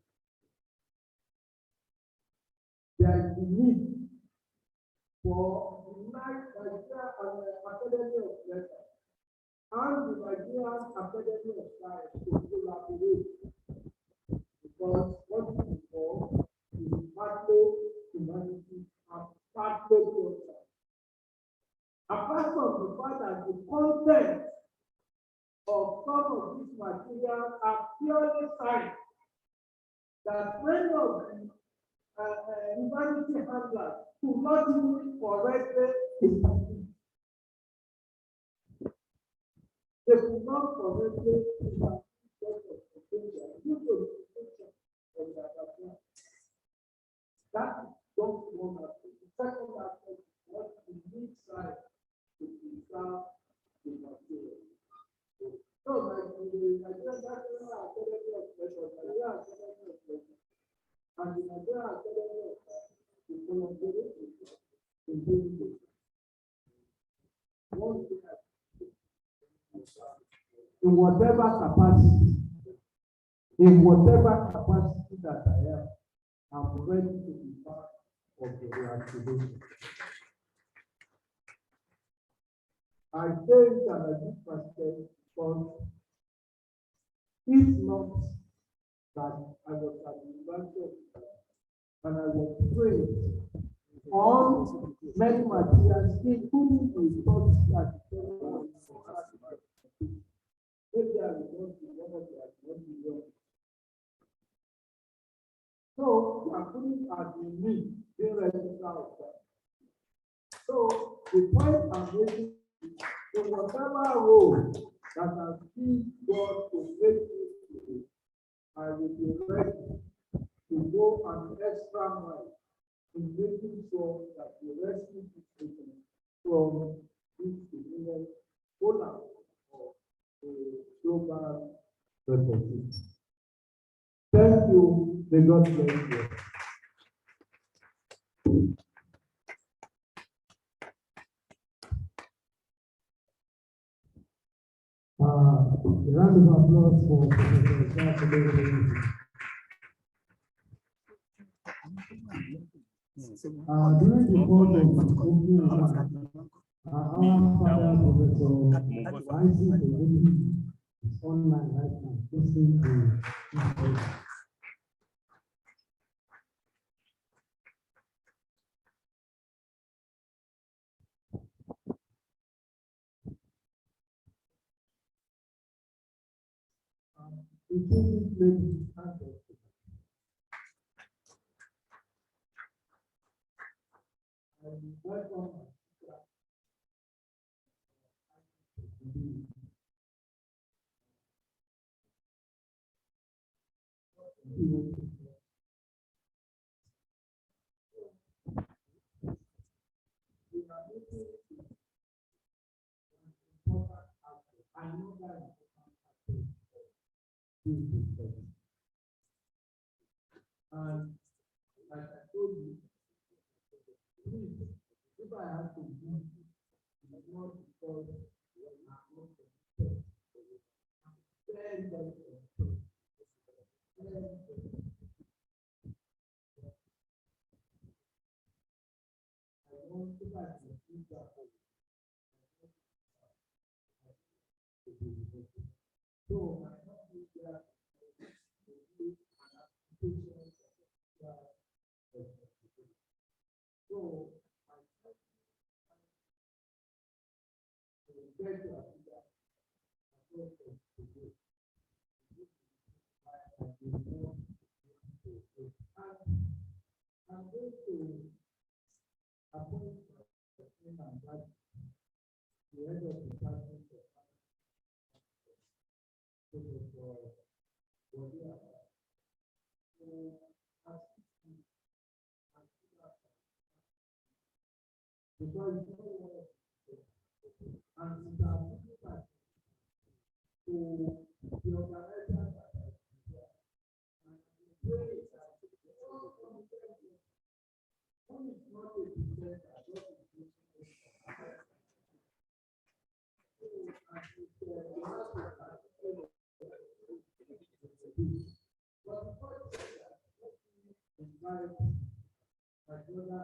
There is the need for the Nigeria Academy of Letters and the Nigerian Academy of Science to collaborate, because what is involved is partly humanity and partly culture. Apart from the fact that the content of some of these materials are purely science, that many of the humanity handlers could not even correctly interpret. They could not correctly interpret the danger due to the restriction of the background. That is just one aspect. The second aspect is what we need science to preserve the material. So, like the Nigerian Academy of Letters, Nigerian Academy of Letters, and the Nigerian Academy of Science, the collaboration in doing this. One thing in whatever capacity that I am, I'm ready to be part of the reactivation. I say it and I give myself because it's not that I was at the University of Ibadan and I was trained on many materials, including the thoughts that maybe I will not be one of the. So we are putting as we need being registrar of that. So the point I'm making is in whatever role that I see God to make me today, I will be ready to go an extra mile in making sure that we rescue this nation from this imminent collapse of the global refugees. Thank you. May God bless you. A round of applause for Professor Sanni. During the course of the opening remarks, our father, Professor Isaac, is online right now, listening to his And like I told you, please, if I have to do it, it's not because I'm not concerned. I'm very, very concerned. I want to like the future. So I know that so I'm going to appoint the head of the department because and to the organizers But before I say that, let me invite my brother,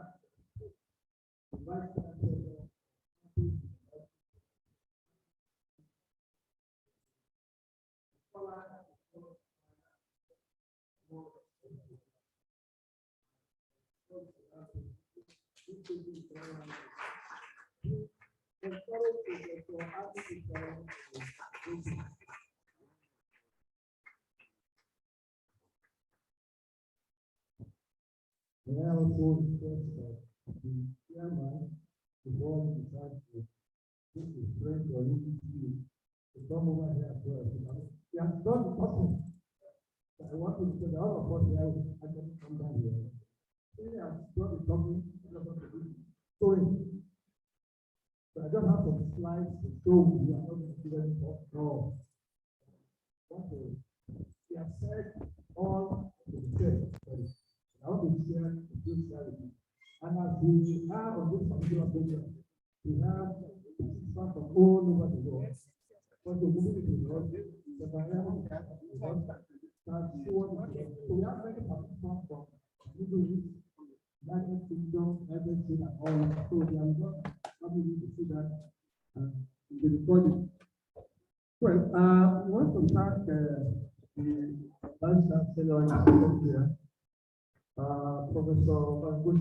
the Vice-Chancellor, May I also request that the chairman, before he decides to take his friend or UPC to come over here as well. He has done the possible. I want to say that all of us here will actually come down here. He has done the talking, showing. So I just have some slides to show you. I'm not going to do any more. No. He has said all to be said. I want to share this reality. And as we are on this particular program, we have participants from all over the world. But the community is not the dynamic is not that. So we have many participants from Middle East, United Kingdom, United States, and all. So they are not able to see that in the recording. Well, we want to thank the Vice-Chancellor here. Professor Osogbo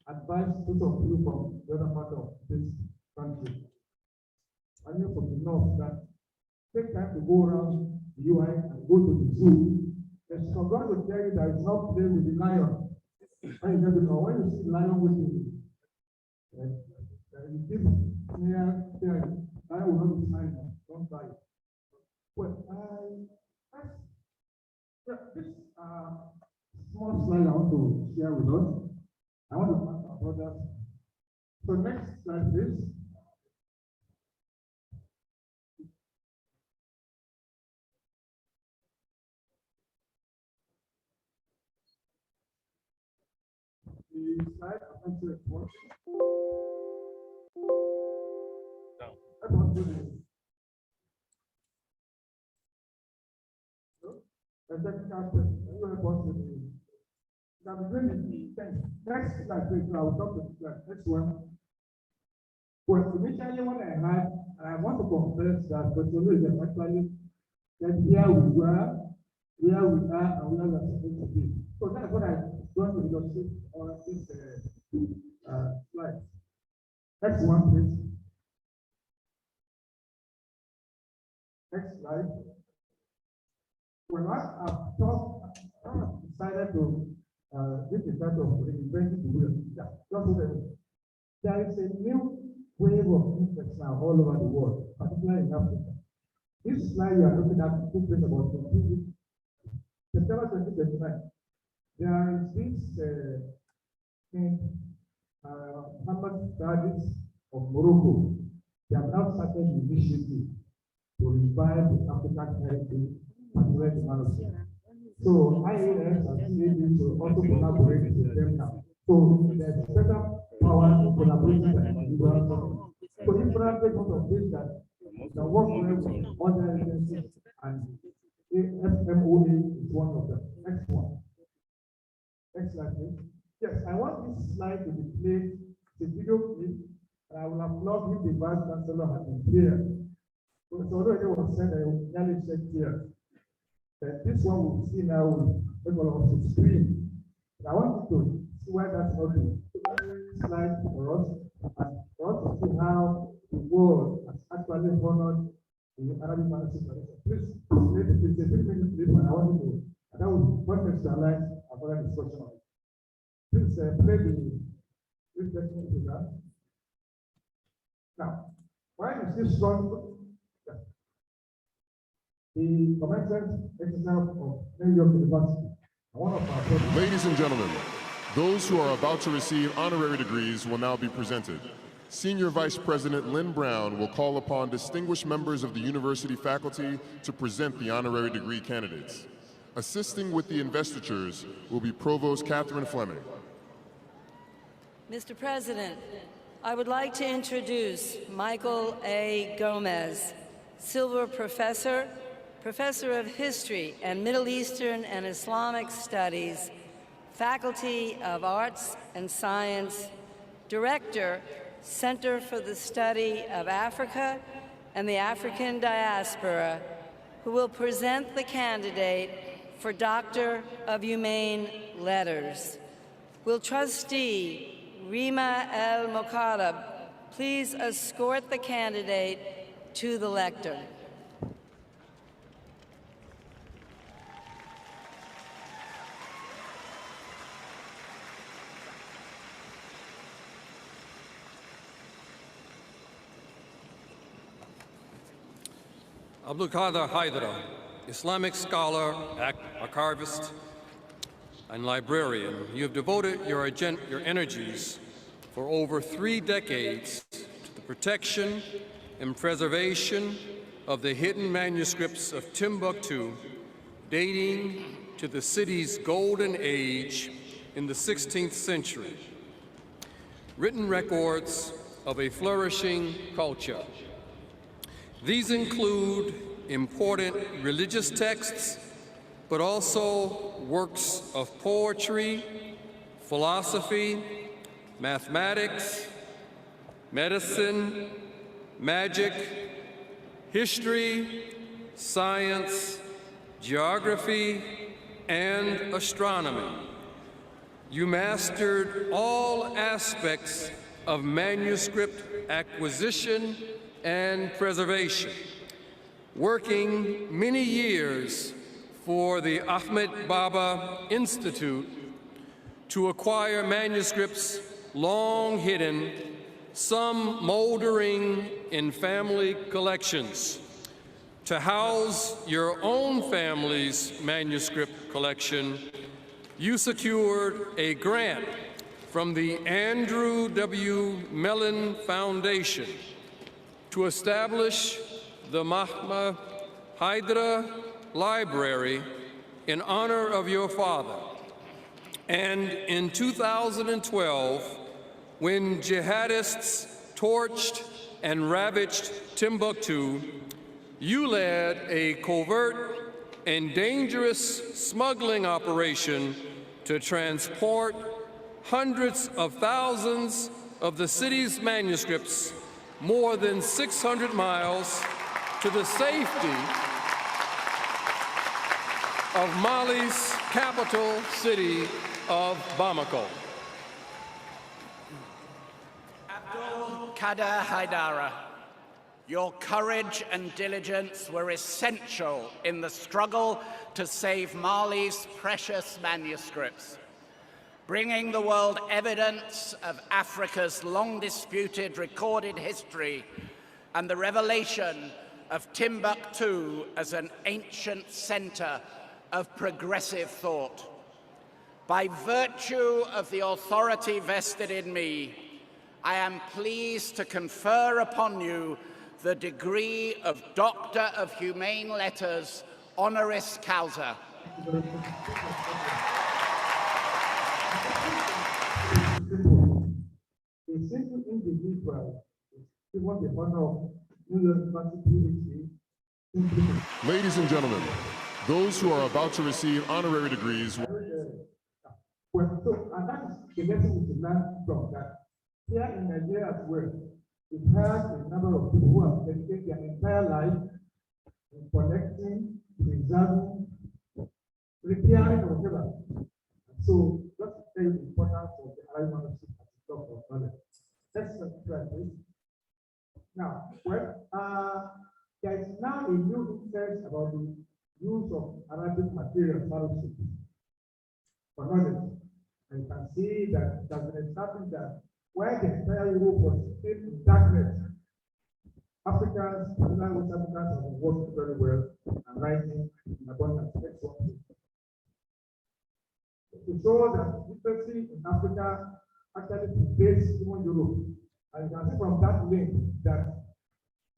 advised those of you from the other part of this country, and you from the north, that take time to go around the UI and go to the zoo. There's some going to tell you that it's not playing with the lion. When you see the lion with you, you keep near there, lion will not be silent, don't die. Well, this small slide I want to share with us. I want to talk about that. So next slide, please. The slide I'm going to report. I want to do this. The second chapter, I'm going to report to the next slide, please. I will talk to the next one. Well, initially when I want to confess that Dr. Oloyede is actually that here we are, and where we are supposed to be. So that's what I want to illustrate on this slide. Next one, please. Next slide. When I decided to this is kind of reinventing the wheel. Yeah, just so that there is a new wave of interest now all over the world, particularly in Africa. This slide you are looking at took place about September 2029. There is this Muhammad studies of Morocco. They have now started an initiative to revive the African heritage, particularly the manuscript. So IAS and CAD will also collaborate with them now. So there's better power in collaboration than individual. So IFRA takes note of this that the work with other agencies and FMOA is one of them. Next one. Next slide, please. Yes, I want this slide to be played. The video clip. I will applaud if the Vice-Chancellor has been here. So already was said, I will nearly check here. That this one we see now will make all of us to screen. I want you to see why that's not the slide for us, and for us to see how the world has actually honored the Arabic manuscript. Please, it's a 3-minute clip, and I want you to, and that will contextualize our further discussion on it. Please play the reflection to that. Now, why is this strong? The commencement exercise of New York University. Ladies and gentlemen, those who are about to receive honorary degrees will now be presented. Senior Vice President Lynn Brown will call upon distinguished members of the university faculty to present the honorary degree candidates. Assisting with the investitures will be Provost Catherine Fleming. Mr. President, I would like to introduce Michael A. Gomez, Silver Professor, Professor of History and Middle Eastern and Islamic Studies, Faculty of Arts and Science, Director, Center for the Study of Africa and the African Diaspora, who will present the candidate for Doctor of Humane Letters. Will Trustee Rima El Mokarab please escort the candidate to the lectern? Abdul Qadir Haidara, Islamic scholar, archivist, and librarian, you have devoted your energies for over 3 decades to the protection and preservation of the hidden manuscripts of Timbuktu, dating to the city's golden age in the 16th century, written records of a flourishing culture. These include important religious texts, but also works of poetry, philosophy, mathematics, medicine, magic, history, science, geography, and astronomy. You mastered all aspects of manuscript acquisition and preservation, working many years for the Ahmed Baba Institute to acquire manuscripts long hidden, some moldering in family collections. To house your own family's manuscript collection, you secured a grant from the Andrew W. Mellon Foundation to establish the Mahma Haidara Library in honor of your father. And in 2012, when jihadists torched and ravaged Timbuktu, you led a covert and dangerous smuggling operation to transport hundreds of thousands of the city's manuscripts more than 600 miles to the safety of Mali's capital city of Bamako. Abdul Qadir Haidara, your courage and diligence were essential in the struggle to save Mali's precious manuscripts, bringing the world evidence of Africa's long-disputed recorded history and the revelation of Timbuktu as an ancient center of progressive thought. By virtue of the authority vested in me, I am pleased to confer upon you the degree of Doctor of Humane Letters, honoris causa. A single individual is given the honor of New University. Ladies and gentlemen, those who are about to receive honorary degrees. Well, so, and that is the lesson we learn from that. Here in Nigeria as well, it has a number of people who have dedicated their entire life in collecting, preserving, repairing, or whatever. And so that's very important for the high manuscript as a talk of knowledge. Let's try this. Now, well, there is now a new interest about the use of Arabic material manuscript for knowledge. And you can see that there's been established that where the entire Europe was still in darkness, Africans, particularly West Africans, have been working very well and writing in abundance. To show that literacy in Africa actually predates even Europe. And you can see from that link that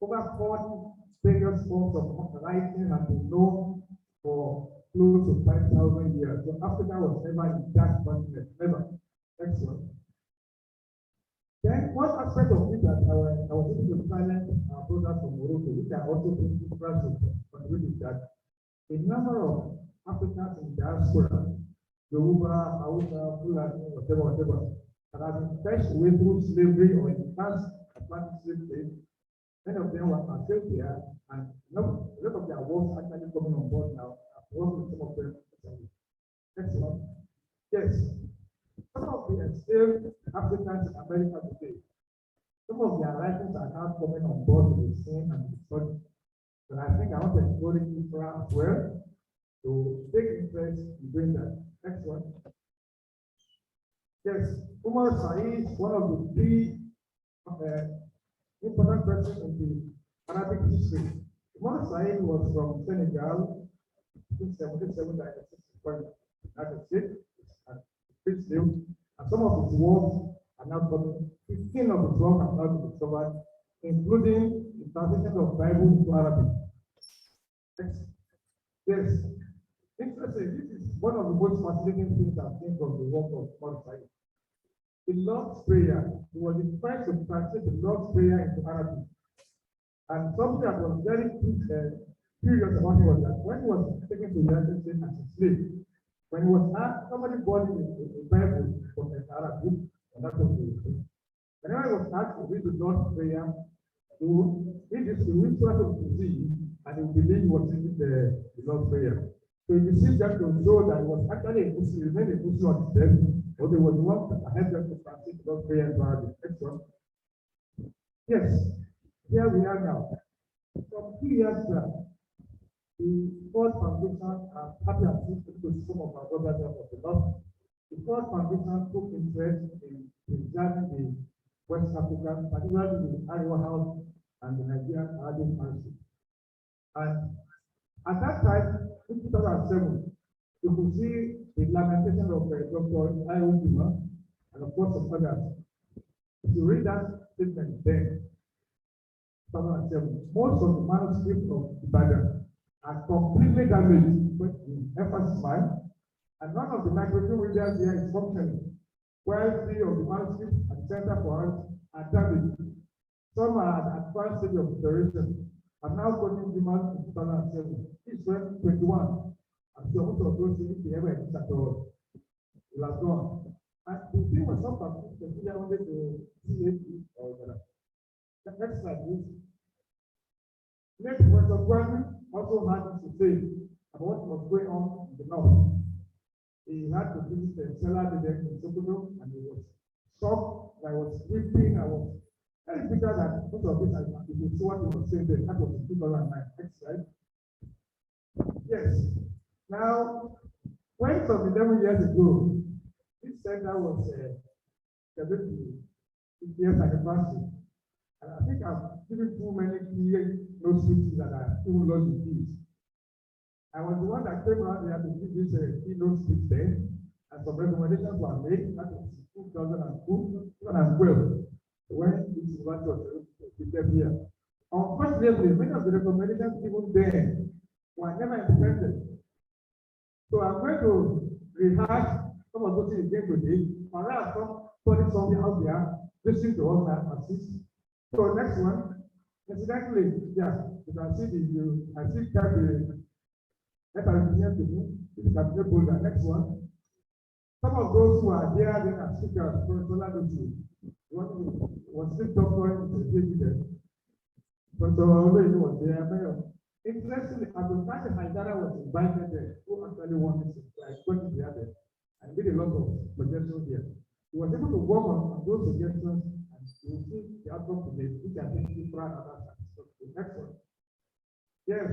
over 40 various forms of writing have been known for close to 5,000 years. So Africa was never in that continent, never. Excellent. Then one aspect of it that I was able to silence our brothers from Morocco, which are also principals of contributing, that a number of Africans in diaspora, Yoruba, Hausa, Fulani, whatever, that have been fetched away through slavery or in past Atlantic slave trade. Many of them were still there, and a lot of their works actually coming on board now. I've worked with some of them. Next one. Yes, some of the enslaved Africans in America today, some of their writings are now coming on board with the same and the study. But I think I want to encourage IFRA as well to take interest in doing that. Next one. Yes, Umar Said, one of the three important persons in the Arabic history. Umar Said was from Senegal in 1777 United States, and some of his works are now coming. 15 of his works have now been discovered, including the translation of Bible into Arabic. Yes, interesting. This is one of the most fascinating things I've seen from the work of Umar Said. The Lord's Prayer, he was the first to translate the Lord's Prayer into Arabic. And something that was very curious about him was that when he was taken to the United States as a slave, when he was asked, somebody bought him a Bible from the Arabic, and that was the thing. Whenever he was asked to read the Lord's Prayer, he would read this, he would try to see, and he would believe he was reading the Lord's Prayer. So he received that to show that he was actually a Muslim, he remained a Muslim on his death, or they were the ones that helped them to translate the Lord's Prayer into Arabic. Next one. Yes, here we are now. From 2 years back, the Ford Foundation, I'm happy and pleased to some of our brothers of the North. The Ford Foundation took interest in preserving the West African, particularly the Iowa House and the Nigerian Arabic Council. And at that time, in 2007, you could see the lamentation of Dr. Oloyede and of course some others. If you read that statement then, 2007, most of the manuscripts of Ibadan are completely damaged, but emphasis mine, and none of the microfilm readers here is functioning. While 3 of the manuscripts at the Center for Art are damaged. Some are at advanced stage of preparation. I'm now quoting the month in 2007. It's 2021. I'm sure most of those things they ever exist at all. It has gone. And the thing was some people consider only to CAP or whatever. Next slide, please. Next, Professor Gwami also had to say about what was going on in the north. He had to visit the cellar in Osogbo, and he was shocked. I was weeping. I was very bitter that most of this, if you see what he was saying there, that was in 2009. Next slide. Yes. Now, when some 11 years ago, this center was celebrating its 50th anniversary. And I think I've given too many clear note speeches that I still lost the keys. I was the one that came around here to give this keynote speech then, and some recommendations were made. That was 2002, 2012, when this university was prepared here. Unfortunately, many of the recommendations given then were never implemented. So I'm going to rehash some of those things again today. Perhaps somebody something out there listening to us and assist. So next one, incidentally, yeah, you can see I see that let us begin to me. This is a folder. Next one. Some of those who are there then are speakers, Professor Amidu, was still talking to the PhD. Professor Oloyede was there. Interestingly, Vice-Chancellor was invited there, who actually wanted to got the other and did a lot of suggestions here. He was able to work on those suggestions. You will see the outcome today, which I think is proud of us. Next one. Yes.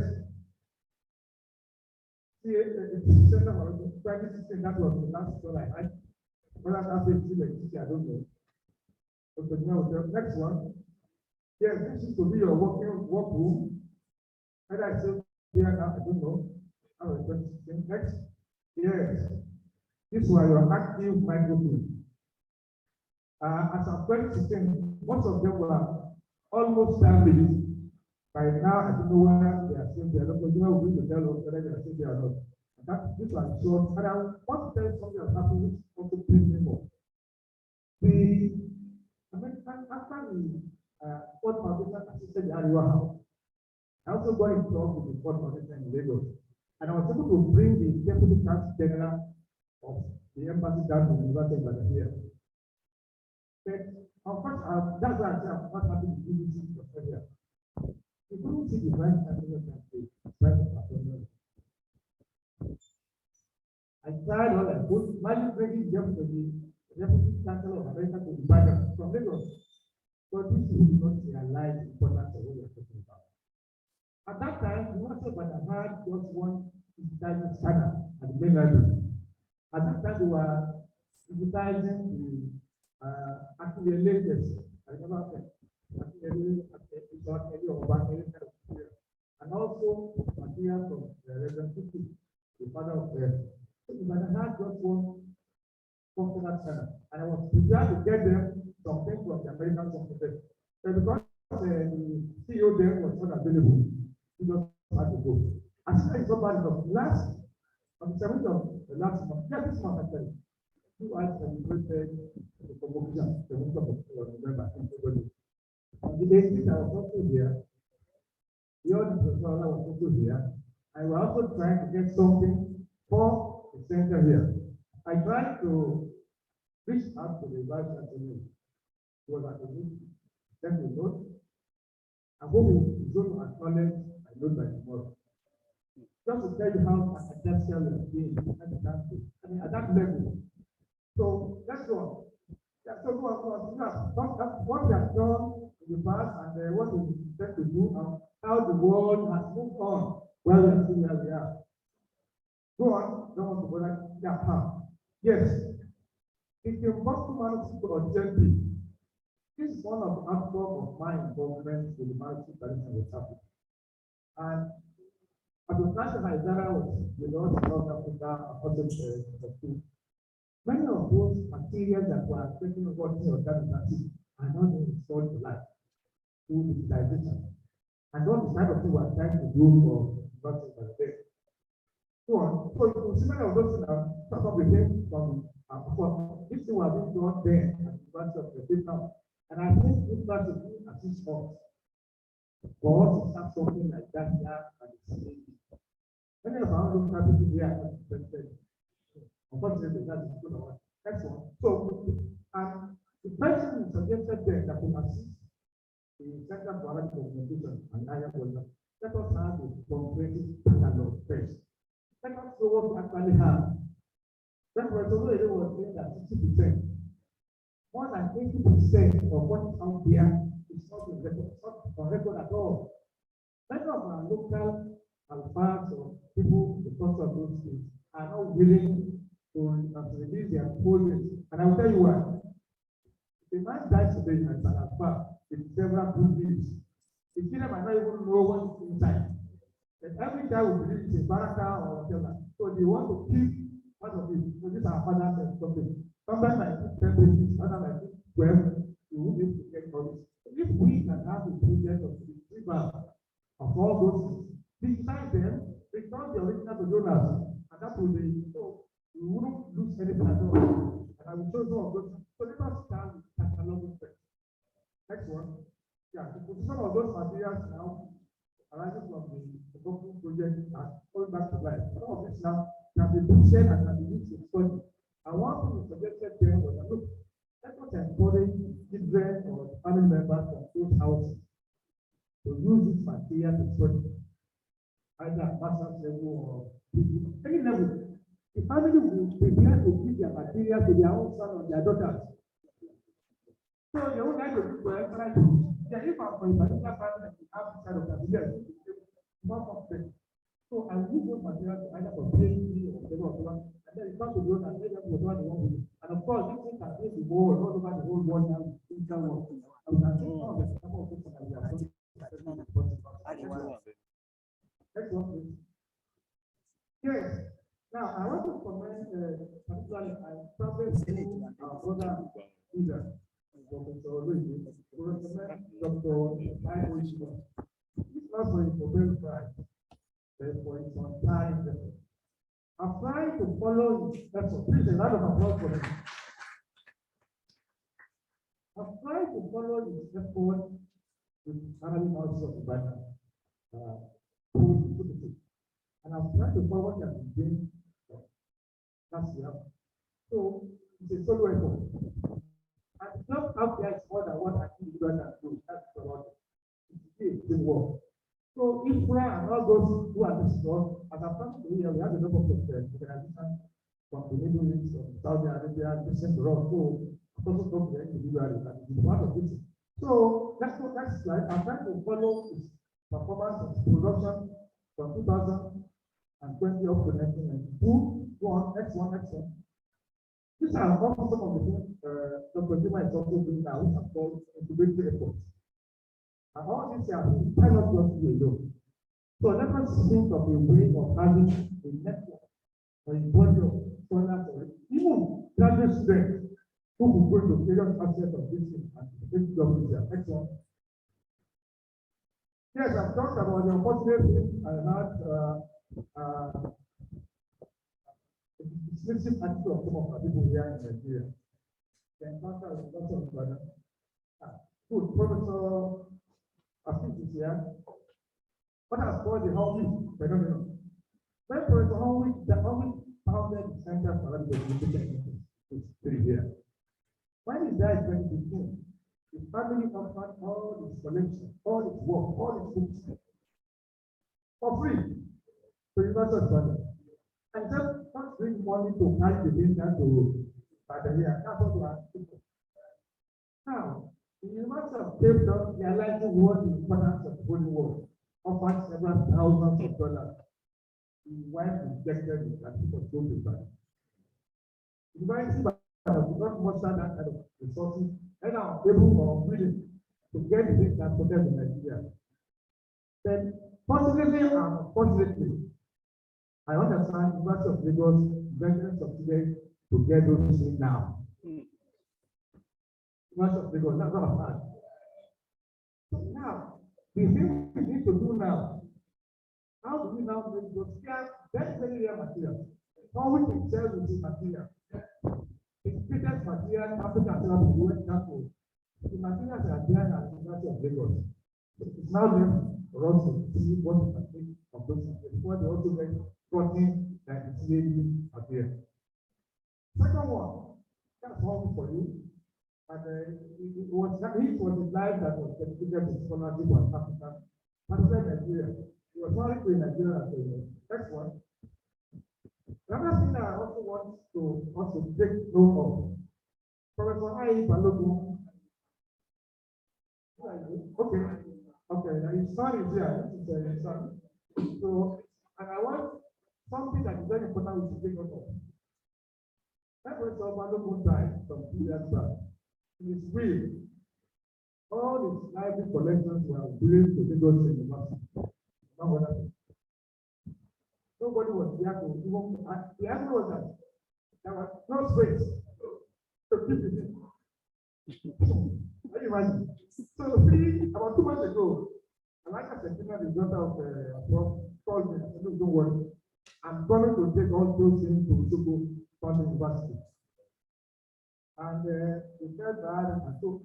See, the center for private system, that was the last one I had. But after I don't know. Okay, now the next one. Yes, this is to be your work room. And I said, here now, I don't know. Next. Yes. This was your active microphone. As of 2016, most of them were almost families. By now, I don't know where they are still there. Because you know, we will tell us whether they are still there or not. This was short. And I want to tell you something that happened, which also pleased me more. After the Ford Foundation assisted the Iowa House, I also got in talk with the Ford Foundation in Lagos. And I was able to bring the Deputy Consul General of the embassy down to the University of Ibadan here. But of course, that's why I say I'm not happy to do this in Australia. You couldn't see the Vice-Chancellor campaign, I tried all I could, bringing the Deputy Chancellor of America to Ibadan from Lagos. But this will not realize the importance of what we are talking about. At that time, we also had just one digitizing scanner at the main library. At that time, they were digitizing the actually latest. I remember that. And also material from Reverend Tutu, the father of the. But I had just one functional scanner, and I was prepared to get them something from the American company. But because the CEO there was not available, he just had to go. As soon as he got back on the 7th of the last month, this month actually, I celebrated the convocation, the month of November in February. On the 18th, I was also here. The other professor was also here. I was also trying to get something for the center here. I tried to reach out to the Vice-Chancellor. He was at the meeting. Send me a note. I hope he's going to acknowledge my note by tomorrow. Just to tell you how essential we have been at the country. I mean, at that level. So let's go on. Yeah, so what we have done in the past and what we intend to do and how the world has moved on where we are still where we are. Go on, don't want to go that how. Yes, if you want to manage or JAMB, this is one of the outcomes of my involvement with the Matriculation in West Africa. And as the Nigeria was the North Africa, many of those materials that were taken over to organizations are not being restored to life through digitization. And what the type of thing we are trying to do for University of Ibadan. So you can see many of those things are some of the things from this thing was being done there at the University of Ibadan. And I think this was to do assist us for us to start something like that here at the city. Many of our own people here are not interested. Unfortunately, that is good one. Next one. So, the person who suggested there that will assist the Center for Arabic Communication and higher quality, let us have a comprehensive catalog first. Let us know what we actually have. That was already was saying that 60%, more than 80% of what is out there is not on record, on record at all. Many of our local alphas or people, the cost of those things, are not willing to release their proposals. And I will tell you why. The man dies today at an alpha with several good deeds. The children might not even know what is inside. And every child will believe it's a baraka or whatever. So they want to keep part of it. So these are fathers and something. Sometimes I think 10 pages, others I think 12, you will be able to get all this. If we can have a project of the retrieval of all those things, digitize them, return the original to donors, and that will be so we wouldn't lose anything at all. And I will show some of those. So let us start with cataloging first. Next one. Yeah, the position of those materials now arising from the government project and going back to life. Some of this now can be shared and can be used to study. And one thing we suggested there was that look, let us encourage children or family members from those houses to use this material to study, either at master's level or any level. The family will prepare to give their material to their own son or their daughters. So they would like to do for extra things. Yeah, if I'm for a particular family, we have this kind of material, more complex. So I use those materials either for PhD or whatever, and then it comes to those and then we want to do. And of course, this thing can be the world, all over the whole world now, interworld. And we can see some of the couple of things that we are doing. Next one, please. Yes. Now, I want to comment particularly on our brother leader, Professor Oloyede, to recommend Dr. Ibadan. It's not for his Nobel Prize, but for his entire effort. I'm trying to follow his effort. Please, a lot of applause for him. I'm trying to follow his effort with Arabic House of Ibadan. And I'm trying to forward that again last year. So it's a solo effort. And it's not out there, it's more than what I think you guys can do. That's about it. It's a work. So IFRA and all those who are this work, as I've come to here, we have a number of organizations from the Middle East, from Saudi Arabia, different around. So I'm also talking to individuals and it's one of this. So let's go next slide. I'm trying to follow his performance and production from 2020 up to 1992. Go on, next one. These are also some of the things Dr. Jima is also doing now, which are called incubatory efforts. And all these are cannot just be alone. So let us think of a way of having a network or a body of scholars or even graduate students who will go to various aspects of this thing and take jobs here. Next one. Yes, I've talked about the unfortunate thing I had the dismissive attitude of some of our people here in Nigeria. The encounter with Dr. Ibadan. Good, Professor Afif is here. What has called the Howey phenomenon? When Professor Howey founded the Center for Arabic Education, which is here. When he died in 2015, his family offered all his collection, all his work, all his books for free to the University of Ibadan. And just not bring money to carry the data to Ibadan. That's what we are doing. Now, the University of Cape Town realizing what the importance of the Holy War offered several thousands of dollars. The wife rejected it and people go to back. The University did not muster that kind of resources and are able or willing to get the things transported in Nigeria. Then, fortunately and unfortunately, I understand the University of Lagos veterans of today to get those things now. University of Lagos, that's not bad. So now, the thing we need to do now, how do we now make those very rare materials? How we can sell this material? It's greatest material African therapy US campus. The materials are there at the University of Lagos. It's now left for us to see what we can take of those materials before they also get protein like the slavery material. Second one, that's one for you. And it was the life that was dedicated to scholarship on Africa, particularly Nigeria. It was not in Nigeria as well. Next one. Another thing that I also want to take note of. Professor I. Balogun. Okay, now his son is here. This is his son. So, and I want something that is very important we should take note of. Professor Balogun died some 2 years back. In his will, all his library collections were willed to Lagos University. Nobody was there to even. The answer was that there was no space to keep it in. Can you imagine? So, about 2 months ago, Alaka Sentinel, the daughter of Prof, called me and said, "Don't worry, I'm coming to take all those things to Osogbo University." And we felt bad, and so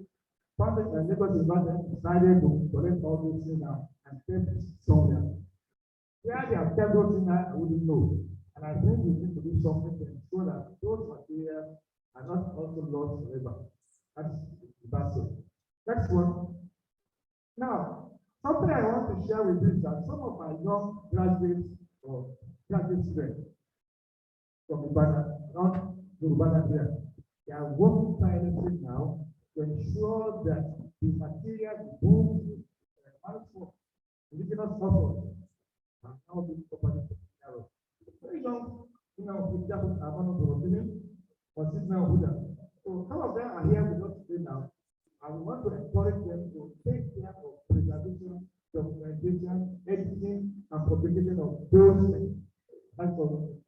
Lagos University decided to collect all those things now and take it somewhere. Where they have kept those things, I wouldn't know. And I think we need to do something to ensure that those materials are not also lost forever. That's the best way. Next one. Now, something I want to share with you is that some of my young graduates or graduate students from Ibadan, not Ibadan here, they are working tirelessly now to ensure that the material both indigenous authors and how this property is carried. Very young, for example, Amano Dorotini or Sidna Huda. So some of them are here with us today now, and we want to encourage them to take care of preservation, documentation, editing, and publication of those things. Excellent.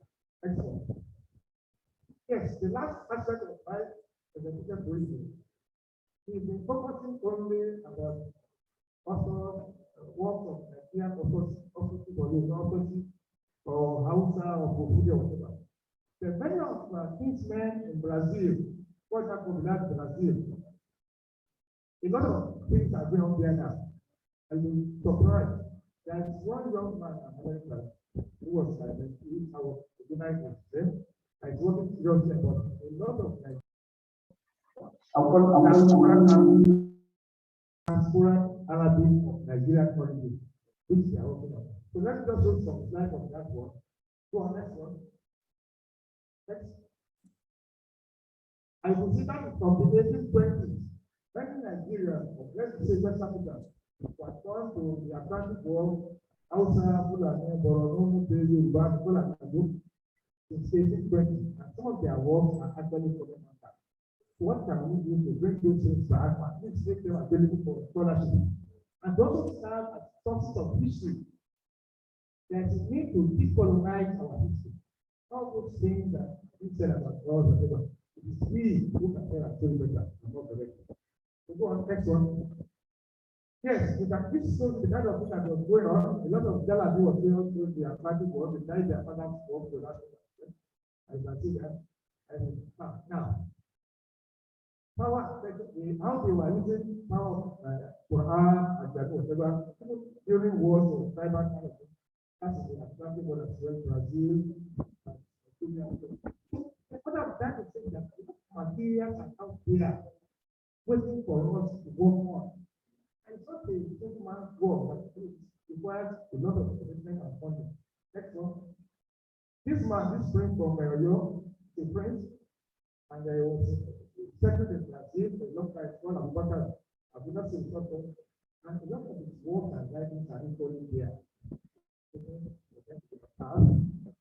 Yes, the last aspect of life is education briefing. We've been focusing only about authors, works of Nigerian authorship or Hausa or Bofudia or whatever. The many of kinsmen in Brazil, for example, Brazil, a lot of things are going on there now. And you're surprised. There is one young man in America who was Arabic of Nigerian origin, which they are working on. So let's just show some slides of that one. Go on, next one. Next. I consider it from the 1820s, many Nigerians, or let's say West Africa, were turned to the Atlantic world, outside Fulani, Borno, Bezi, Uganda, Fulani, since 1820, and some of their works are actually coming on that. So what can we do to bring those things back and at least make them available for scholarship? And also serve as sources of history. There is a need to decolonize our history. All those things that we said about us, whatever. It is we who can tell our story better and more correctly. So go on, next one. Yes, this shows the kind of thing that was going on. A lot of Jalabi was going on through the Atlantic world, they died their father's work to that. I can see that. Now, power, how they were using power Quran and whatever during wars or tribal kind of thing. That's the Atlantic world as well, Brazil, what I'm trying to say is that materials are out there waiting for us to work on. And it's not a simple man's work, but it requires a lot of commitment and funding. Next one. This man, this friend from Oyo, a friend, and I was second in Brazil for a long time, called Abubakar. I've not seen something, and a lot of his work and writings are equally there.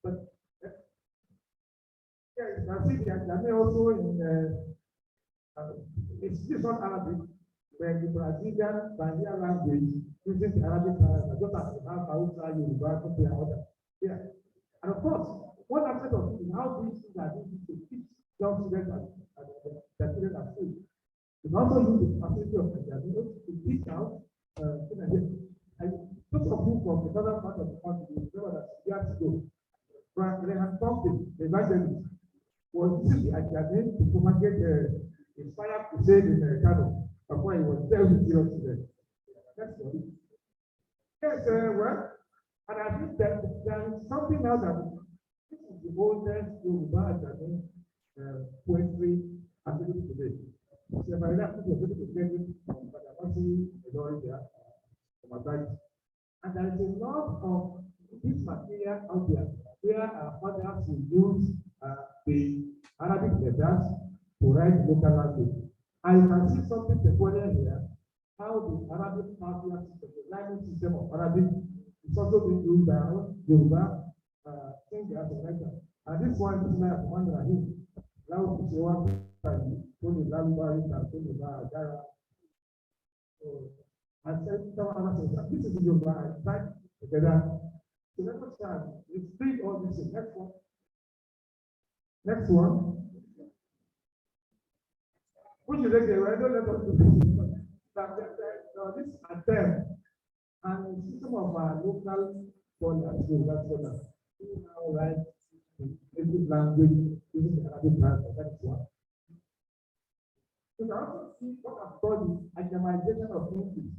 But yeah, you can see that JAMB also in it's this one Arabic, where the Brazilian language uses the Arabic character, just as we have Hausa, Yoruba, something and other. Yeah. And of course, one aspect of it is how these things are used to teach young students at children at school. We also use the facility of JAMB to teach out those of you from the northern part of the country, remember that years ago, they had something, the evangelist, was using the ajami to propagate the fire crusade in Kano, before he was very serious to them. That's what it is. Yes, well, and I think that there is something else that this is the oldest Yoruba ajami poetry activity today. So if I have people going to get it from Badamasi, Illorin there, from Ibadan. And there is a lot of this material out there where others will use the Arabic letters to write local language. And you can see something peculiar here, how the Arabic partial system, the language system of Arabic is also being used by Yoruba singers and writers. And this one is like one Rahim. Now, this is one Tony Lalubari, Tony Bagara. And this is Yoruba, right? Together. So let us start. Let's treat all this in. Next one. Next one. Which is like I don't let us do this. This attempt and some of our local scholars, that's who now write in native language using the Arabic language. That's one. So I also see what I've called the atomization of English.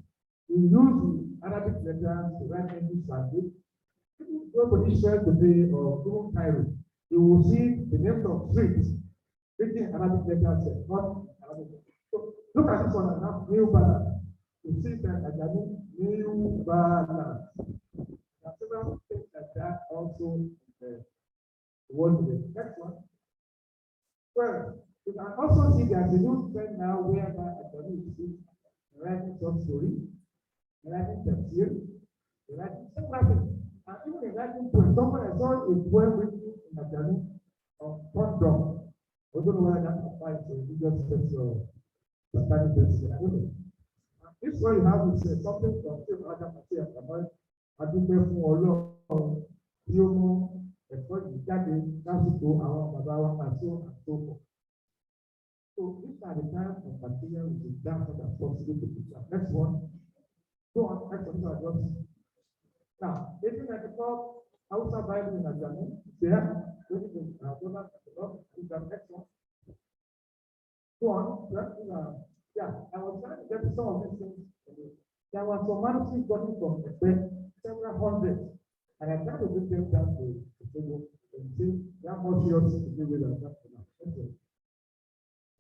We use the Arabic letters to write English language. If you go to Israel today or go to Cairo, you will see the names of streets written Arabic letters, not Arabic. So look at this one and have New Balance. You see that ajami New Balance. There are several things like that also in the world today. Next one. Well, you can also see there's a new trend now whereby ajami is writing short story, writing tafsir, writing several things. And even in writing poems, someone I saw a poem written in ajami on condom. I don't know whether that applies to religious text or satanic text. I don't know. This one you have is something from Chief Ajamati about Adúpẹ́ fún Ọlọ́run tí ó mú ẹ̀kọ́ yìí jáde lásìkò àwọn bàbá wa àti àtòkò. So these are the kind of material which is done for the possible to teach. Next one. Go on, next one. Now, 1894 Hausa Bible in Ajami. There, next one. Go on. Yeah, I was trying to get some of these things. There was some manuscripts gotten from several hundreds, and I tried to bring them down to the table and see they are more serious to do with that.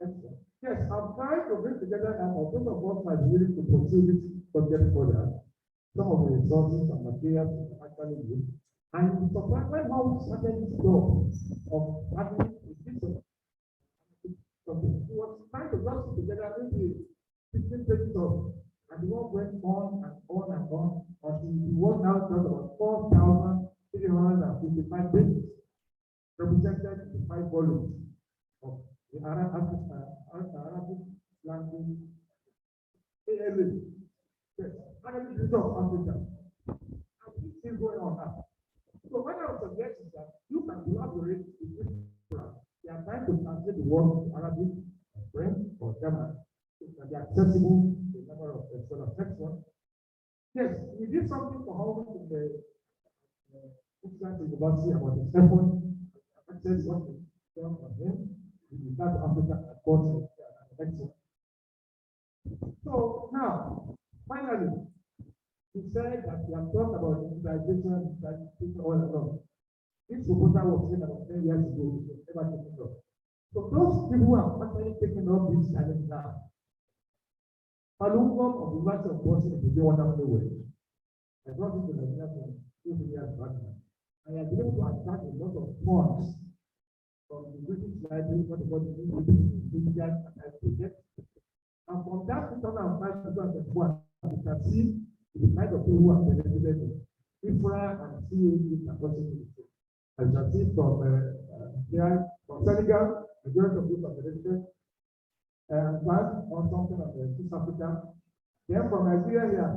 Excellent. Yes, I'm trying to bring together and those of us might be willing to pursue this subject further. Some of the resources and materials we can actually use. And the surprise when how we started this job of having a vision. He was trying to just put together maybe 15 pages of, and the work went on and on and on until the work now got about 4,355 pages, represented in 5 volumes of the Arabic language, ALA, yes, Arabic Literature of Africa. And it's still going on now. So what I would suggest is that you can collaborate with this program. They are trying to translate the word to Arabic, French, or German. It can be accessible to a number of scholars. Next one. Yes, we did something for Howard in the University about his effort. Access what we done for him. We start Africa at course. Next one. So now, finally, he said that we have talked about digitization all along. This proposal was made about 10 years ago. It was never taken up. So those people who have actually taken up this challenge now, alumni of the University of Boston is doing wonderful work. I brought it to Nigeria from 2 years back now. I have been able to attract a lot of funds from the British Library, what they call the Media and Project. And from that 2005 to 2021, you can see the kind of people who have benefited IFRA and CAE and possibility. As you can see from here, from Senegal, majority of people are benefited. One or something of East Africa. Then from Nigeria here,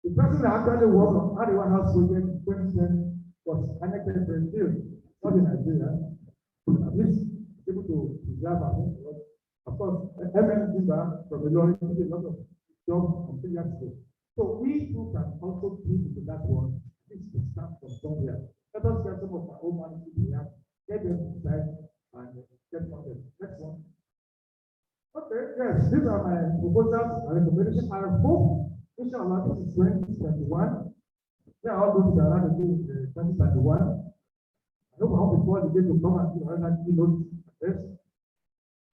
the person that actually worked on Ariwa House project in 2010 was connected to a field, not in Nigeria. At least able to preserve our home. Of course, MN from Illorin did a lot of jobs from 3 years ago. So we too can also give into that one. This is start from somewhere. Let us get some of our own manuscripts we have, get them inside and get from them. Next one. Okay, yes, these are my proposals and recommendations. I hope, inshallah, this is 2021. Yeah, all those that are around the 2021. I hope before the day to come and do another keynote address.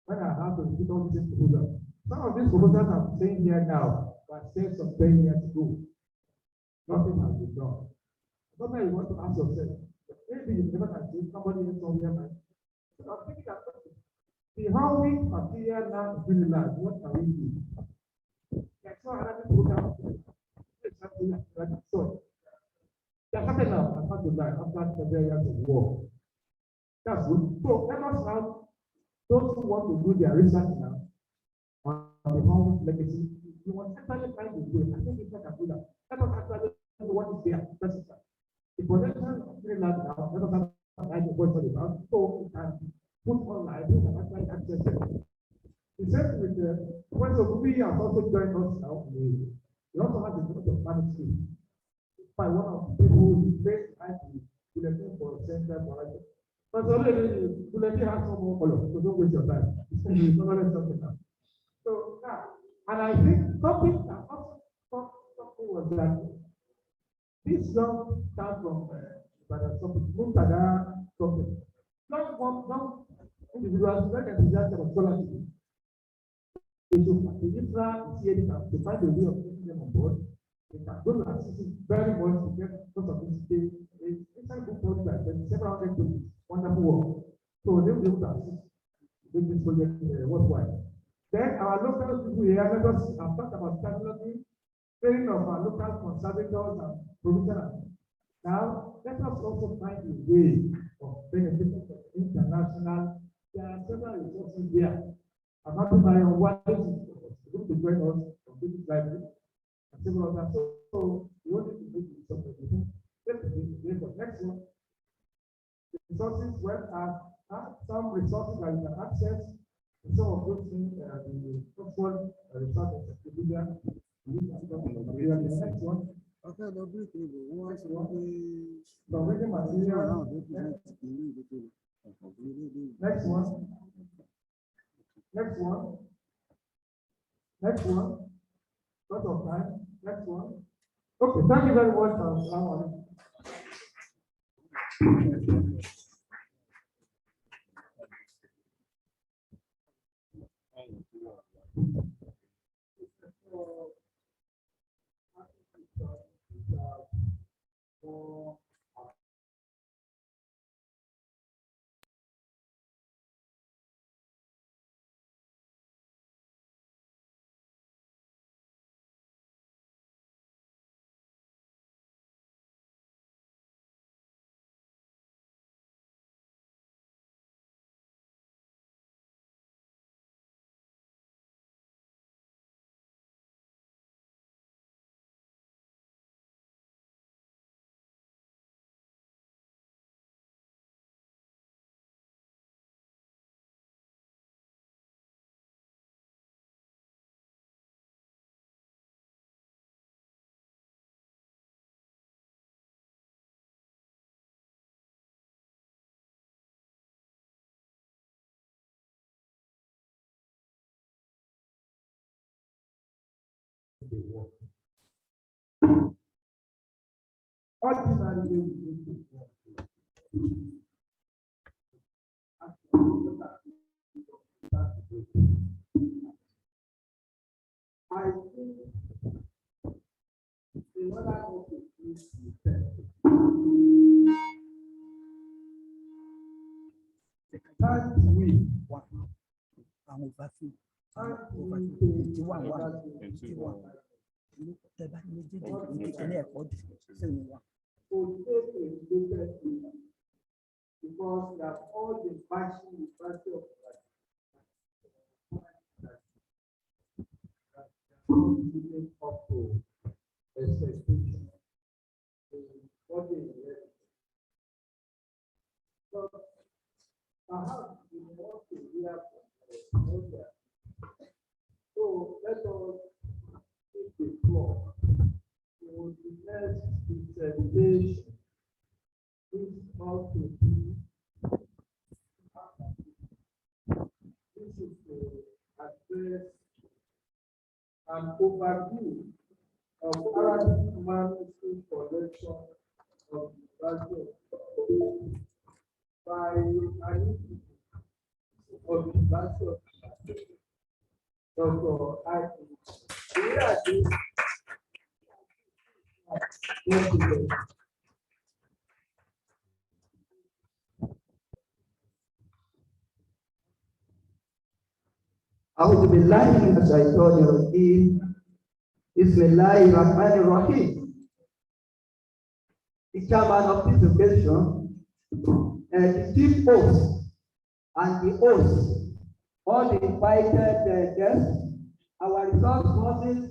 When I have to repeat all these proposals. Some of these proposals I'm saying here now were said some 10 years ago. Nothing has been done. Sometimes you want to ask yourself, maybe you never can see somebody in somewhere. So I'm thinking that the housing material now is really large. What can we do? Like so Arabic program. So that happened now, I have to die after 7 years of war. That's good. So let us now, those who want to do their research now on the home legacy, you want actually find a way. I think people can do that. Let us actually know what is there. The potential is very large now. Let us have a voice for about so we can put online, we can actually access it. The same with the Professor Gubi has also joined us now. He also has a lot of manuscript by one of the people who is based at the Bulletin for Central Foundation. But already Bulletin has some more color, so don't waste your time. It's not really something now. So now, and I think something that also something was that this job starts from something, something. Not individuals, like enthusiastic of scholarship. They should the IFRA see it to find a way of taking them on board. They can go to assist very much to get most of this day. It's a good project, several hundred pages, wonderful work. So they will be able to assist make this project worthwhile. Then our local people here, let us talk about technology, training of our local conservators and provisionals. Now, let us also find a way of benefiting from international. There are several resources here. I'm happy by your wife is going to join us from British Library and several others. So we want to do something. Let's begin the next one. The resources, well, some resources that you can access. Some of those things, the first one, resources, the next one. Okay, the brief once the reading material. Next one. Next one. Next one. Lot of time. Next one. Okay, thank you very much. for the work. Ordinarily, we need to work. I think in order to use the can't we àwọn òfàfin can't we tí wà wà tí wà tẹ́bá ní méjèèjì ní kékeré ẹ̀kọ́ jù sínú wa. because we have all the passion university of life. Living up to expectation. What is it? So perhaps we want to hear from others. So let us take the floor to the next presentation. This ought to be this is to address an overview of Arabic manuscript collection of the Bible by Amidu of the Bible. Dr. أعوذ بالله من الشيطان الرجيم بسم الله الرحمن الرحيم. The chairman of this occasion, the chief host and the host, all the invited guests, our resource persons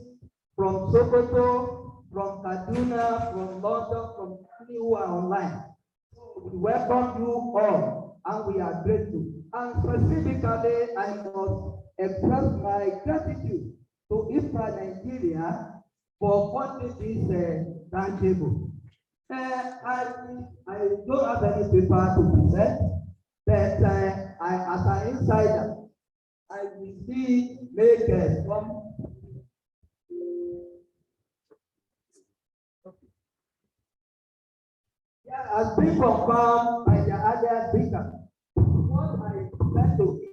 from Sokoto, from Kaduna, from London, from Sanni who are online. We welcome you all and we are grateful. And specifically, I must express my gratitude to IFRA-Nigeria for funding this roundtable. I don't have any paper to present, but as an insider, I will still make some. Yeah, as been confirmed by the earlier speaker, what I intend to do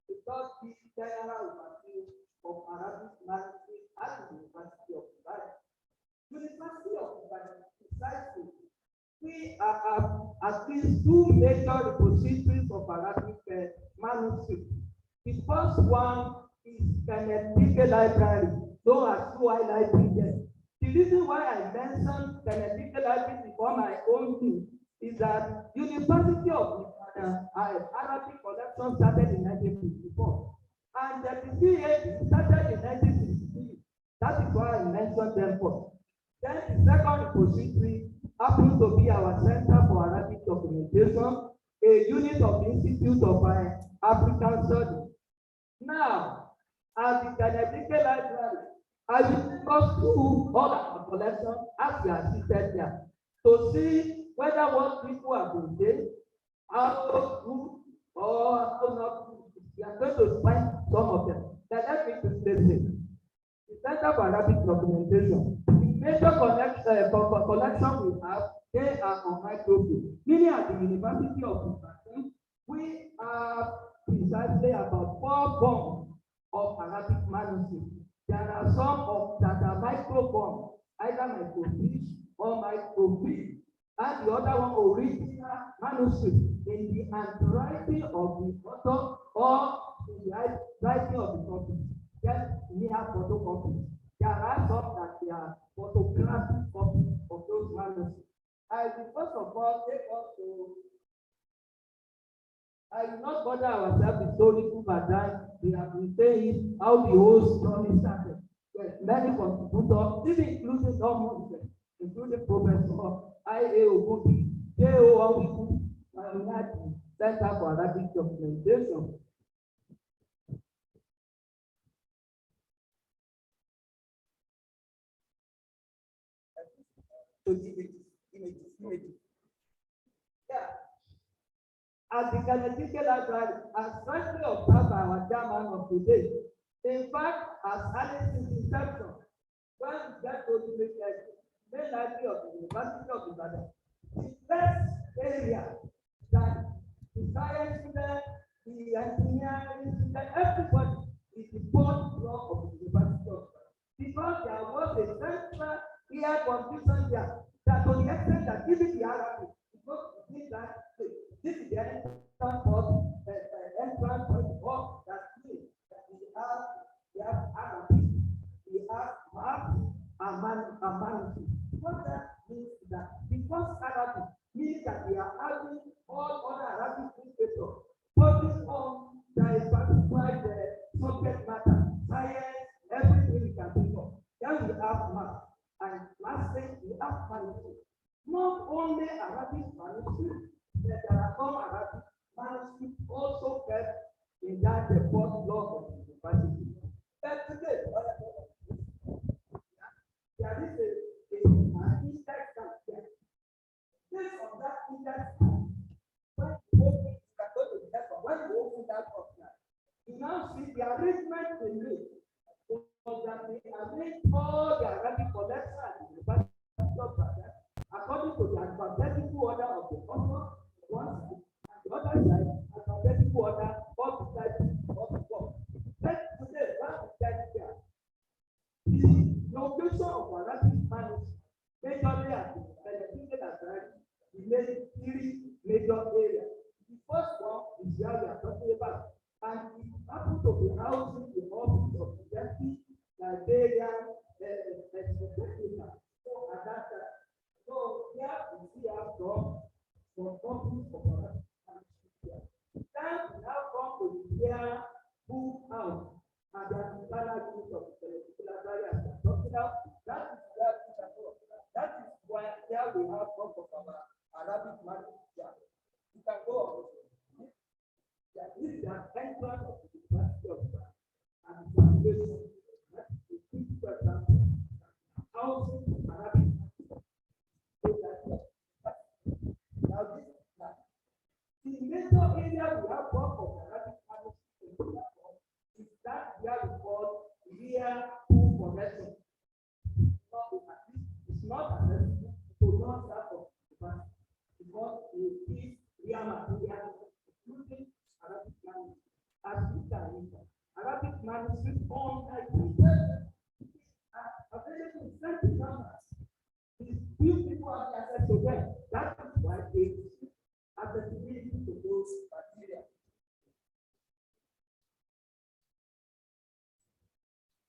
is not the general overview of Arabic language at the University of Ibadan. University of Ibadan, precisely, we have at least two major repositories of Arabic manuscripts. The first one is Keynote Library, known as UI Library there. The reason why I mentioned Keynote Library before my own view is that University of Arabic collection started in 1954, and the CAD started in 1963. That is why I mentioned them first. Then the second repository happens to be our Center for Arabic Documentation, a unit of the Institute of African Studies. Now, as the Keynote Library, I will discuss through all our collection as we are seated there to see whether what people have been saying are good or not good. We are going to find some of them. Then let me just say this. The Center for Arabic Documentation, the major collection we have, they are on microfilm. Meaning at the University of Ibadan, we have precisely about 4 forms of Arabic manuscripts. There are some that are microform, either microfiche or microfilm, and the other one original manuscript in the handwriting of the author or in the writing of the copy. Just near photocopy. There are some that they are photographic copies of those manuscripts. I will first of all take us to. I will not bother ourselves with historical background. We have been saying how the whole story started. Yes, many contributors, even including almost, including Professor I.A. Ogunbi, J.O. Owiku, and Center for Arabic Documentation. Yeah. As the Canadian Library, as rightly observed by our chairman of today, in fact, as early since inception, when we get to the main library of the University of Ibadan, the first area that the science student, the engineering student, everybody is the fourth floor of the University of Ibadan. Because there was a central air condition there that to the extent that even the Arabic, because we did that, this is the entrance for that means that we have Arabic, we have math, and manuscript. What that means is that because Arabic means that we are having all other Arabic newspapers focus on the particular subject matter, science, everything we can think of. Then we have math, and lastly we have manuscript. Not only Arabic manuscript, but there are some Arabic manuscripts also kept in that the fourth law of the university. But today, there is an index that based on that index, when you open that up, you now see the arrangement they made. So that they arrange all the Arabic collection at the University of Ibadan according to the alphabetical order of the author, one side, and the other side, alphabetical order of the title of the book. Let's today, what is that here? The location of Arabic manuscript, majorly at the Benediction Library, we made three major areas. The first one is where we are talking about, and it happens to be housing the office of the deputy librarian, etc. So at that time, so here we see our from copies of Arabic manuscript. Then we now come to the year book out, and the internal use of the library as we are talking about. That is where we can go. That is why here we have one of our Arabic manuscript. You can go on. That is the entrance of the University of Ibadan and the translation. That is the key example. Housing Arabic manuscript. Now this is that. The major area we have work of Arabic manuscript is that where we call real book correction. It's not accessible to non-staff of the class because it is real material, including Arabic manuscript. As we can read, Arabic manuscript on available in 20 numbers. Few people have access to them. That is why they accessibility to those materials.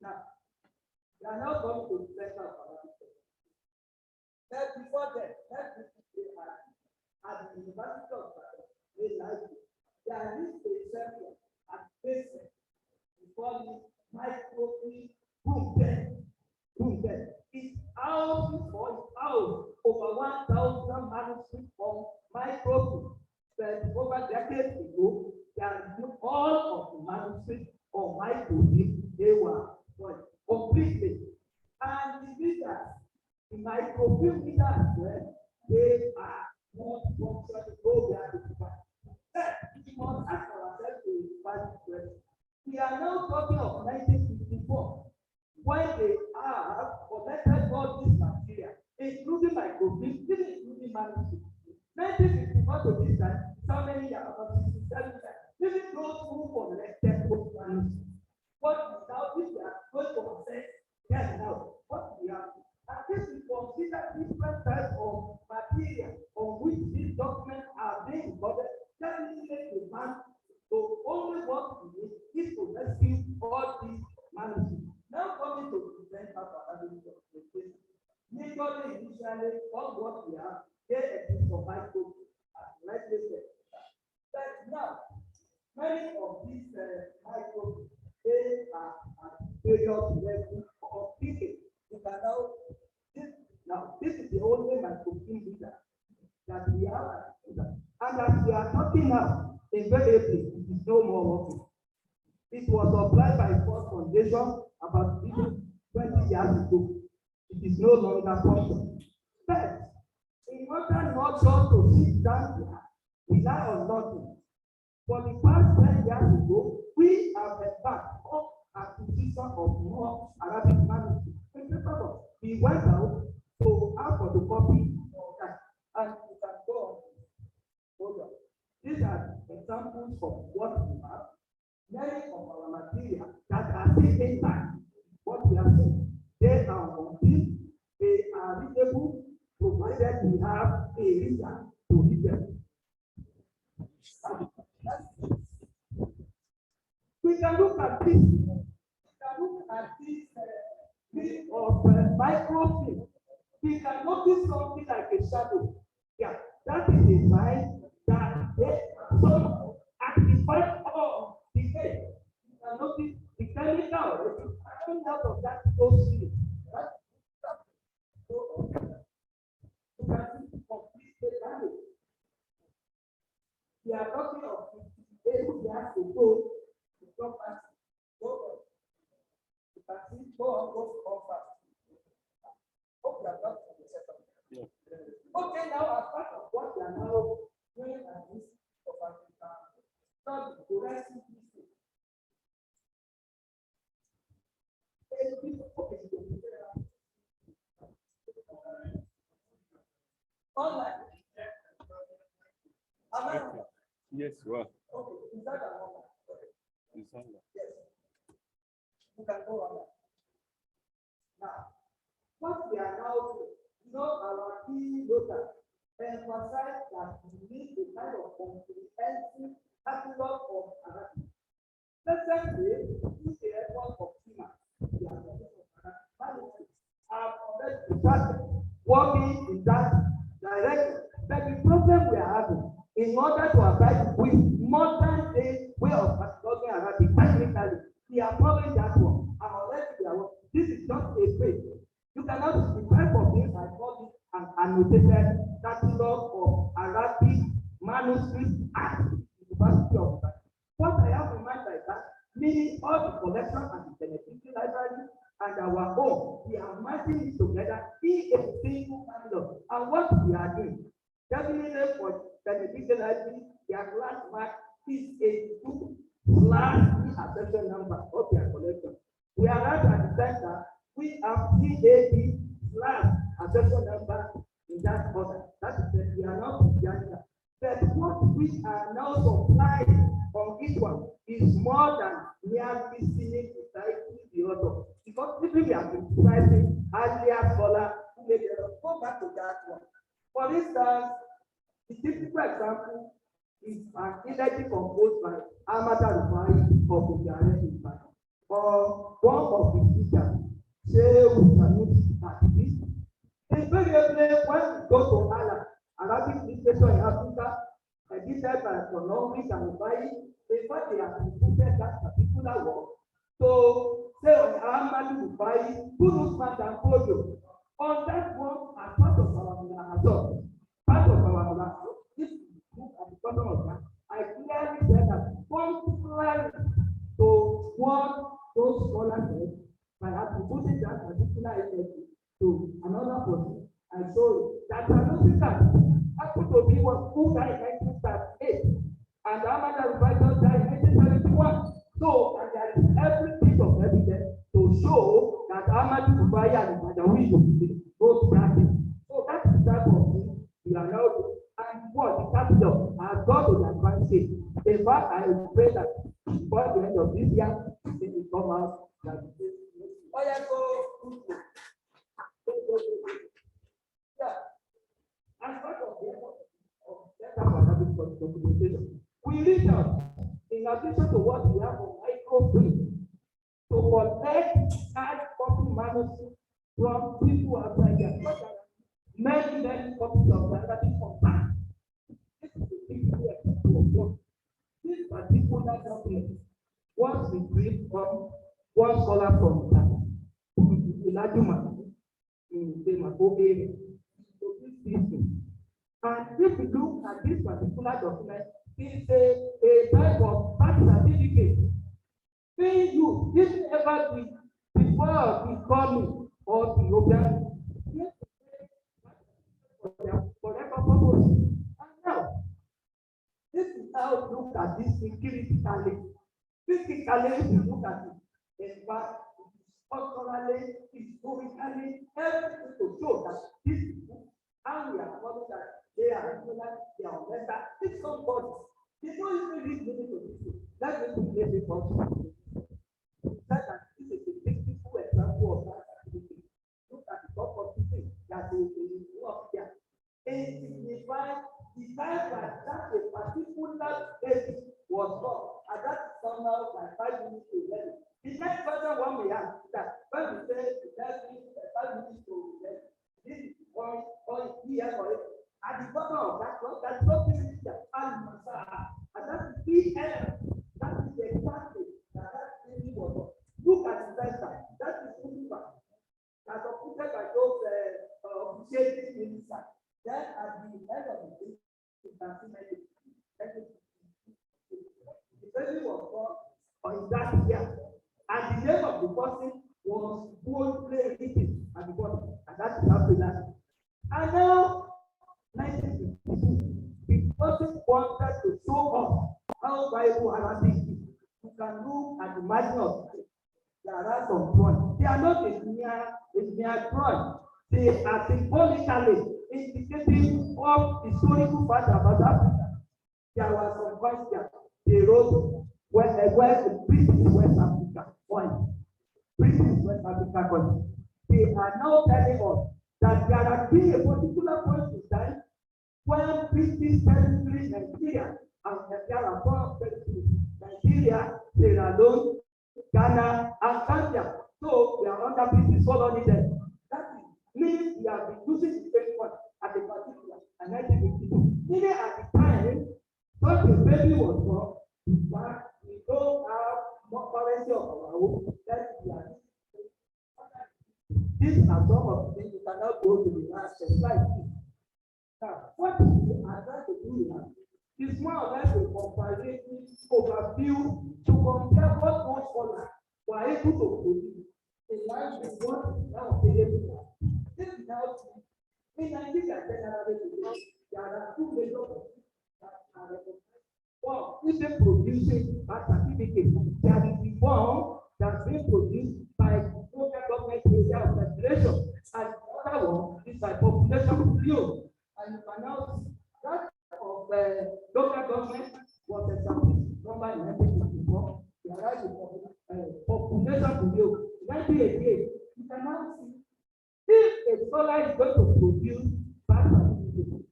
Now, we are now going to the center of Arabic. But before that, let's say at the University of Ibadan, there is a center at basic. We call it microfilm boom bed. It houses over 1,000 manuscripts from microfilm. But over decades ago, there is all of the manuscripts or microfilm, they were completely. And the readers, the microfilm readers as well, they are not functioning go where they are. We must ask ourselves a valid question. We are now talking of 1954, when they have collected all this material, including microfilm, including manuscript. 1954 to this time, so many years, about 67 years, even those who collected those manuscripts. What now if they are going to access them now? What we have, and this we consider different many of these micro they are at various levels of thinking. You can now this is the only microfilm leader that we have, and as we are talking now, invariably it is no more working. It was applied by First Foundation about 20 years ago. It is no longer functional. But in order not just to sit down here, rely on nothing. For the past 10 years ago, we have embarked on acquisition of more Arabic manuscripts. We went out to ask for the copy of that, and you can go on. Hold on. These are examples of what we have. Many of our material that are still intact, what we have seen, they are complete, they are readable, provided we have a reader to read them. We can look at this. We can look at this film of microfilm. We can notice something like a shadow. Yeah, that is a sign that they are so at the point of decay. You can notice the chemical coming out of that those things. You can see complete damage. We are talking of 58 years ago. You can see go on fast. Hope you are not in the second. Yeah. Okay, now as part of what we are now doing at this of Africa, not the rest of this. Online. Yes, well. Okay, is that an online? It's online. Yes. You can go on that. Now, what we are now doing, our key data emphasize that we need a kind of comprehensive catalog of Arabic. Secondly, through the effort of humans, the manuscripts have already started working in that direction. But the problem we are having, in order to abide with modern day way of talking Arabic, technically, we are following that one. And already we are working. This is just a phase. You cannot describe for me, I call it an annotated catalog of Arabic manuscripts at the University of Ibadan. What I have in mind by that, meaning all the collection and the beneficial library and our own, we are matching it together in a single catalog. And what we are doing, definitely for beneficial library, their class mark is a 2/assessment number of their collection. We are at the center, we have CAD/assessment number in that order. That is that we are not together. But what we are now supplying on each one is more than merely seeing precisely the other. Because if we are criticizing earlier scholar who made it, go back to that one. For instance, the typical example is an elegy composed by Amidu of Oloyede, or one of his teachers, invariably, when we go to Allah, Arabic literature in Africa, edited by economics and before they have included that particular work. So, say Amidu who knows man and Kojo, on that one, as part of our this book at the bottom of that, I clearly said that contrary to what those scholars said, by attributing that particular entity to another person, I show you that Manuscript happened to be who died in 1938, and Amidu died in 1971. So, and there is every piece of evidence to show that Amidu and Badawi both practice. So that is that of thing we are now doing. And what the capital has got to the advantage. In fact, I pray that before the end of this year, it will come out that yeah. As part of the effort of documentation, we reach out in addition to what we have on microfilm to collect hard copy manuscripts from people outside there. Many copies of the Arabic compact. This is the big example of what. this particular document was retrieved from one scholar from Ibadan in the Mako area. So this system. And if you look at this particular document, it's a type of birth certificate being used, if ever before we call me or the European for whatever purpose. And now, this is how we look at this critically. Critically, if you look at it, in fact, culturally, historically, everything to show that these people, and we are following that they are regular, they are better. It's somebody. They don't even read meaning to this. Let me place it also. That this is a beautiful example of that activity. Look at the top of the thing that is up there. It signifies the time that a particular basis was born. And that is somehow like 5 minutes to 11. The next question one may ask is that when we say the 5 minutes to 11, this is one here for it. At the bottom of that one, that's something that and that's the key element. That is exactly that really was on. Look at the center. That is Uber. That's operated by those officiating inside. Then at the end of the day, you can see many. The person was born on that year. And the name of the person was boldly written at the bottom. And that is after that. And now, 1952, the person wanted to show us how Bible Arabic is. You can look at the margin of it. There are some points. They are not a mere drawing. They are symbolically indicating of historical facts about Africa. There were some points there. They wrote where the British West Africa point. British West Africa point. They are now telling us that there has been a particular point in time when British territory Nigeria and there are four territories Nigeria, Sierra Leone, Ghana, and Zambia. So they are under British colony there. That means we have been using the same one at a particular and 1952. Even at the time, such a baby was born, but we don't have more currency of our own. That we are. These are some of the things you cannot go to the last slide. Now, what we are trying to do now is more or less a comparative overview to compare what most scholars were able to produce in line with what is now available. This is how in Nigeria generally there are two major things that are recognized. One is the producing a certificate that is the one that's being produced by local government area of Matriculation, and the other one is by population review. And you can now see that of local government was established number in 1954. The arrival of population review 1988. You can now see if a scholar is going to produce that certificate,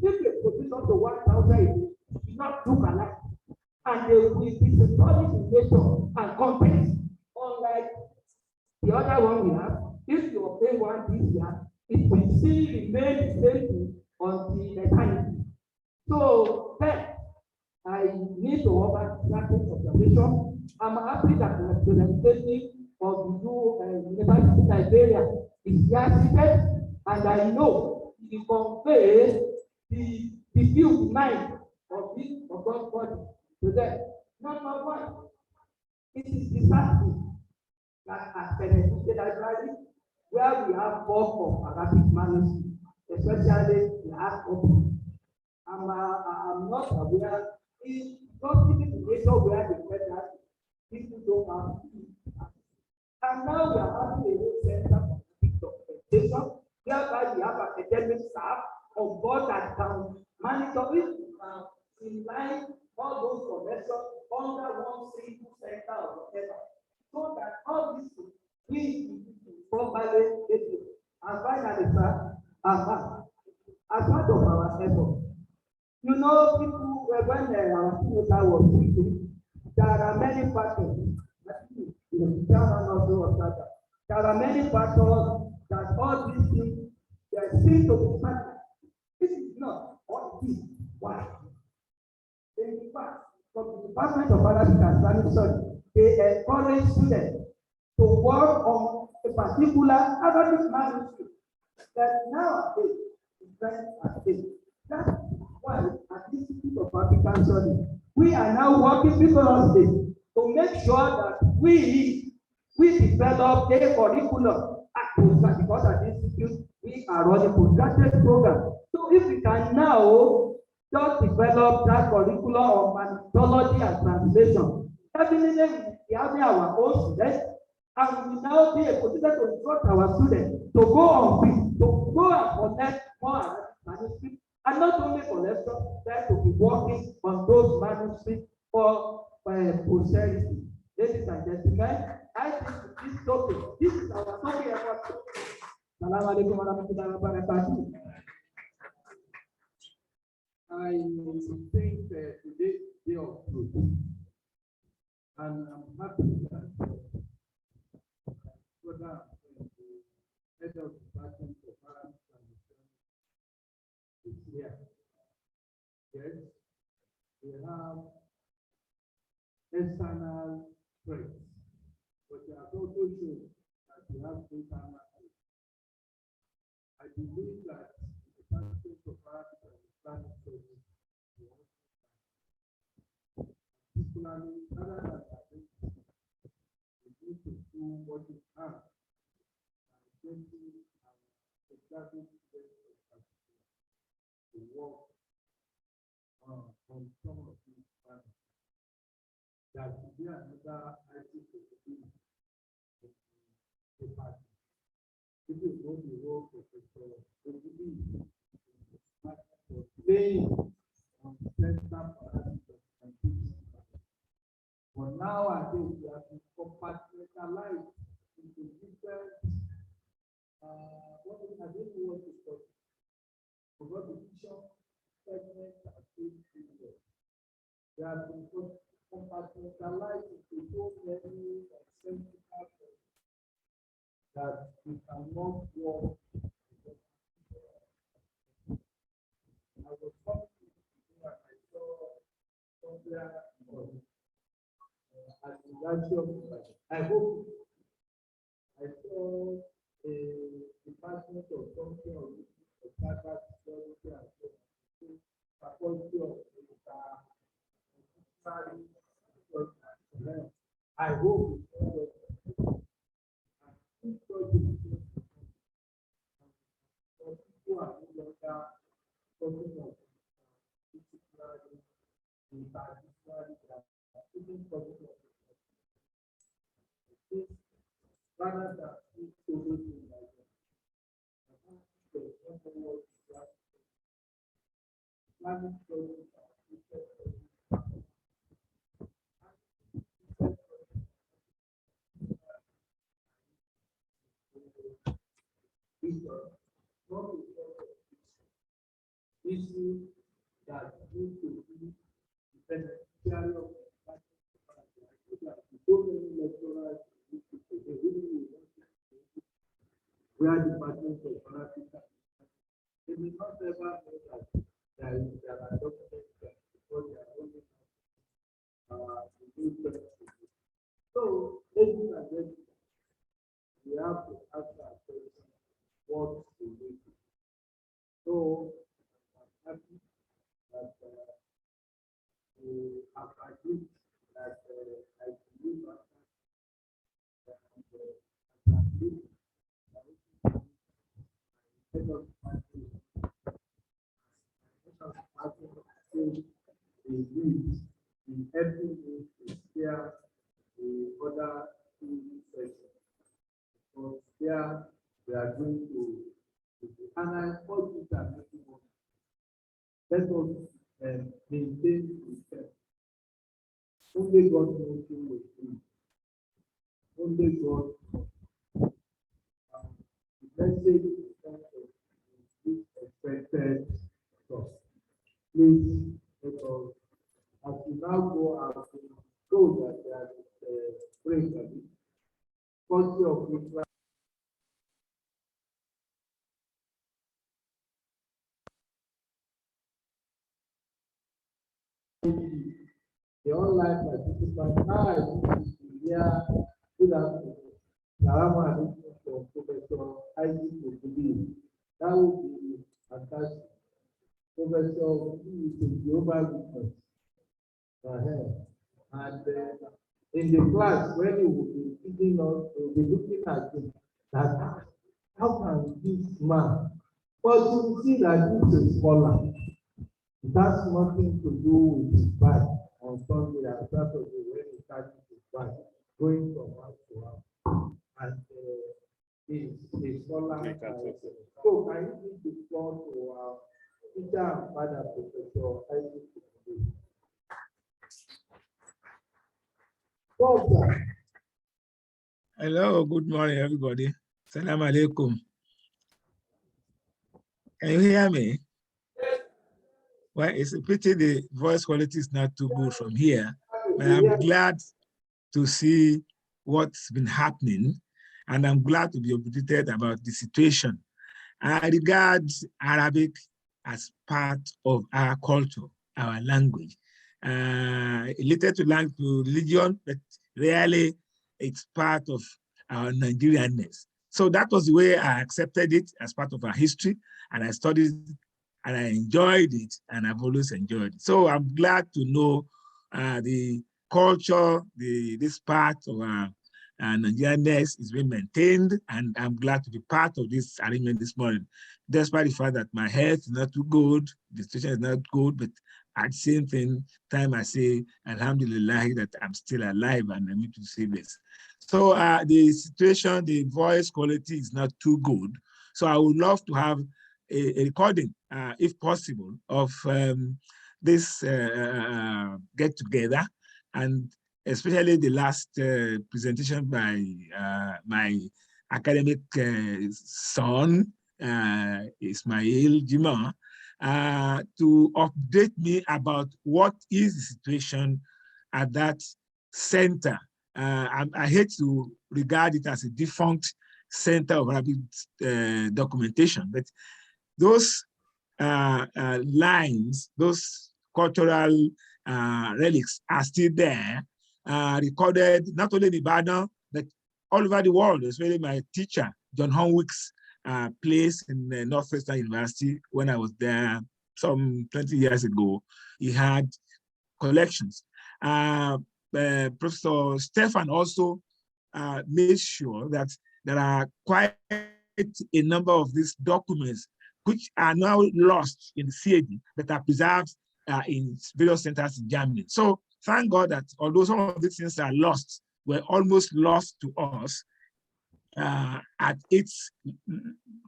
if they produce up to 1,000, it does not look alike. And they will be studied in nature and context. Unlike the other one we have, if you obtain one this year, it will still remain the same thing until eternity. So then, I need to offer that observation. I'm happy that the representative of the new University of Nigeria is here seated, and I know he conveys the view, the mind of this of God's body to them. Number one, it is disheartening that as Benedict Library, where we have bulk of Arabic manuscripts, especially the hard copy. I'm not aware, it's not even the nature where the federal people don't have. And now we are having a whole center for documentation, whereby we have academic staff on board that can monitor it, in line all those connections under one single center or whatever, so that all this we properly get it. And finally, sir, as part of our effort, you know, people when our teenager was speaking, there are many factors. There are many factors that all these things they seem to be factors. This is not what it is. Why? Department of Arabic and Islamic Studies, they encourage students to work on a particular Arabic manuscript that nowadays is very active. That's why at the Institute of African Studies, we are now working vigorously to make sure that we develop a curriculum at postgraduate, because at the institute we are running postgraduate program. So if we can now just develop that curriculum of methodology and translation, definitely we will be having our own students, and we will now be a position to instruct our students to go on field, to go and connect more manuscripts, and not only collectors, but to be working on those manuscripts for posterity. Ladies and gentlemen, I think this topic, this is our topic about. Assalamu alaikum warahmatullahi wabarakatuh. I think today's day of truth, and I'm happy that brother, head of department of Arabic is here. Yes, we have external threats, but they have also shown that we have internal threats. I believe that the Department of Arabic and Islamic Studies, particularly other than that, we need to do what we can and gently and exactly to work on some of these plans. There should be another IT capability in the party. If you know the role of Professor Oloyede for playing on the center for and teaching. But nowadays, we have been compartmentalized into different, what is the division segments and fields. They have been compartmentalized into so many central aspects that we cannot work. I was talking to and I saw somewhere at the University. I hope I saw a department of something of cyber security and faculty of I hope people are no longer talking of particularly rather than solution like that. Issue that need to be beneficiary of so many lecturers where departments of Arabic, they may not ever know that there are documents that because they are only the new text. So, ladies and gentlemen, we have to ask ourselves what to do. So, I'm happy that we have agreed that I believe in every way to share the other two sections. So here we are going to and I urge you that let us maintain respect. Only God knows who will do. Only God knows. The message is expected trust. Please let us, as we now go out, show that there is a break of it. Quality of Israel. the online participants. Hi, this is Julia. Good afternoon. Salaam alaikum for Professor Isaac Okuli. That would be fantastic. Professor Okuli is a global witness. And in the class, when you will be teaching us, you will be looking at it, that how can this man, but you will see that this is scholar. It has nothing to do with his bike on Sunday and Saturday when he started his bike, going from house to house. And he's a scholar. So I need to floor to our teacher and father, Professor Isaac. Hello, good morning, everybody. Salam alaikum. Can you hear me? Well, it's a pity the voice quality is not too good from here, but I'm glad to see what's been happening, and I'm glad to be updated about the situation. I regard Arabic as part of our culture, our language. Related to religion, but really it's part of our Nigerianness. So that was the way I accepted it as part of our history, and I studied and I enjoyed it, and I've always enjoyed it. So I'm glad to know the culture, this part of our Nigerianness is being maintained, and I'm glad to be part of this arrangement this morning, despite the fact that my health is not too good, the situation is not good, but at the same time I say, alhamdulillah, that I'm still alive and I need to say this. So the situation, the voice quality is not too good. So I would love to have a recording, if possible, of this get together, and especially the last presentation by my academic son, Ismail Jima, to update me about what is the situation at that center. I hate to regard it as a defunct center of Arabic documentation, but those lines, those cultural relics are still there, recorded not only in Ibadan, but all over the world, especially my teacher, John Honwick's place in Northwestern University when I was there some 20 years ago. He had collections. Professor Stefan also made sure that there are quite a number of these documents which are now lost in the CAD, but are preserved in various centers in Germany. So thank God that although some of these things are lost, were almost lost to us at its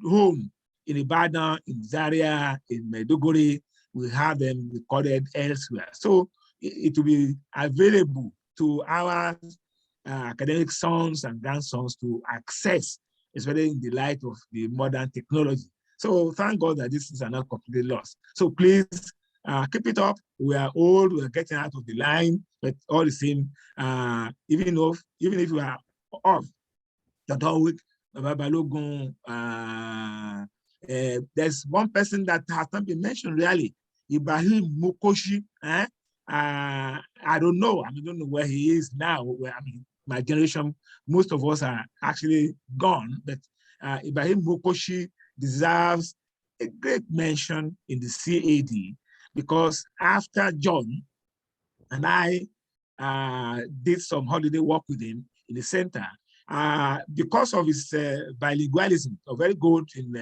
home in Ibadan, in Zaria, in Maiduguri, we have them recorded elsewhere. So it will be available to our academic sons and grandsons to access, especially in the light of the modern technology. So thank God that these things are not completely lost. So please keep it up. We are old, we are getting out of the line, but all the same, even if we are off, there's one person that has not been mentioned really, Ibrahim Mukoshi. I don't know. I don't know where he is now. My generation, most of us are actually gone, but Ibrahim Mukoshi deserves a great mention in the CAD, because after John and I did some holiday work with him in the center, because of his bilingualism, very good in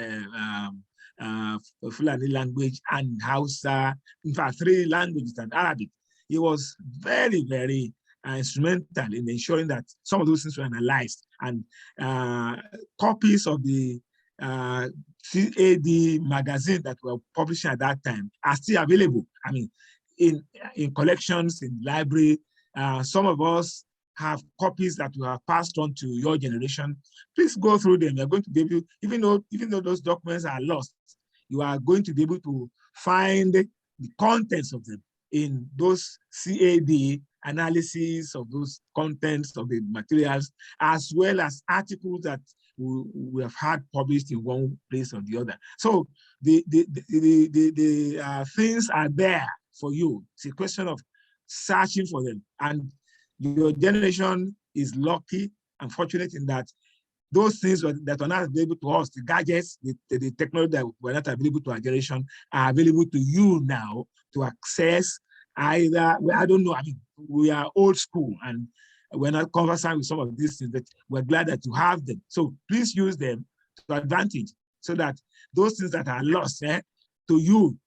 Fulani language and Hausa, in fact, 3 languages and Arabic. He was very, very instrumental in ensuring that some of those things were analyzed, and copies of the CAD magazine that were publishing at that time are still available. I mean, in collections, in library. Some of us have copies that we have passed on to your generation. Please go through them. You're going to be able, even though those documents are lost, you are going to be able to find the contents of them in those CAD analysis of those contents of the materials, as well as articles that we have had published in one place or the other. So the things are there for you. It's a question of searching for them. And your generation is lucky and fortunate in that those things that are not available to us, the gadgets, the technology that were not available to our generation, are available to you now to access either, well, I don't know, I mean, we are old school and we're not conversant with some of these things, but we're glad that you have them. So please use them to advantage so that those things that are lost to you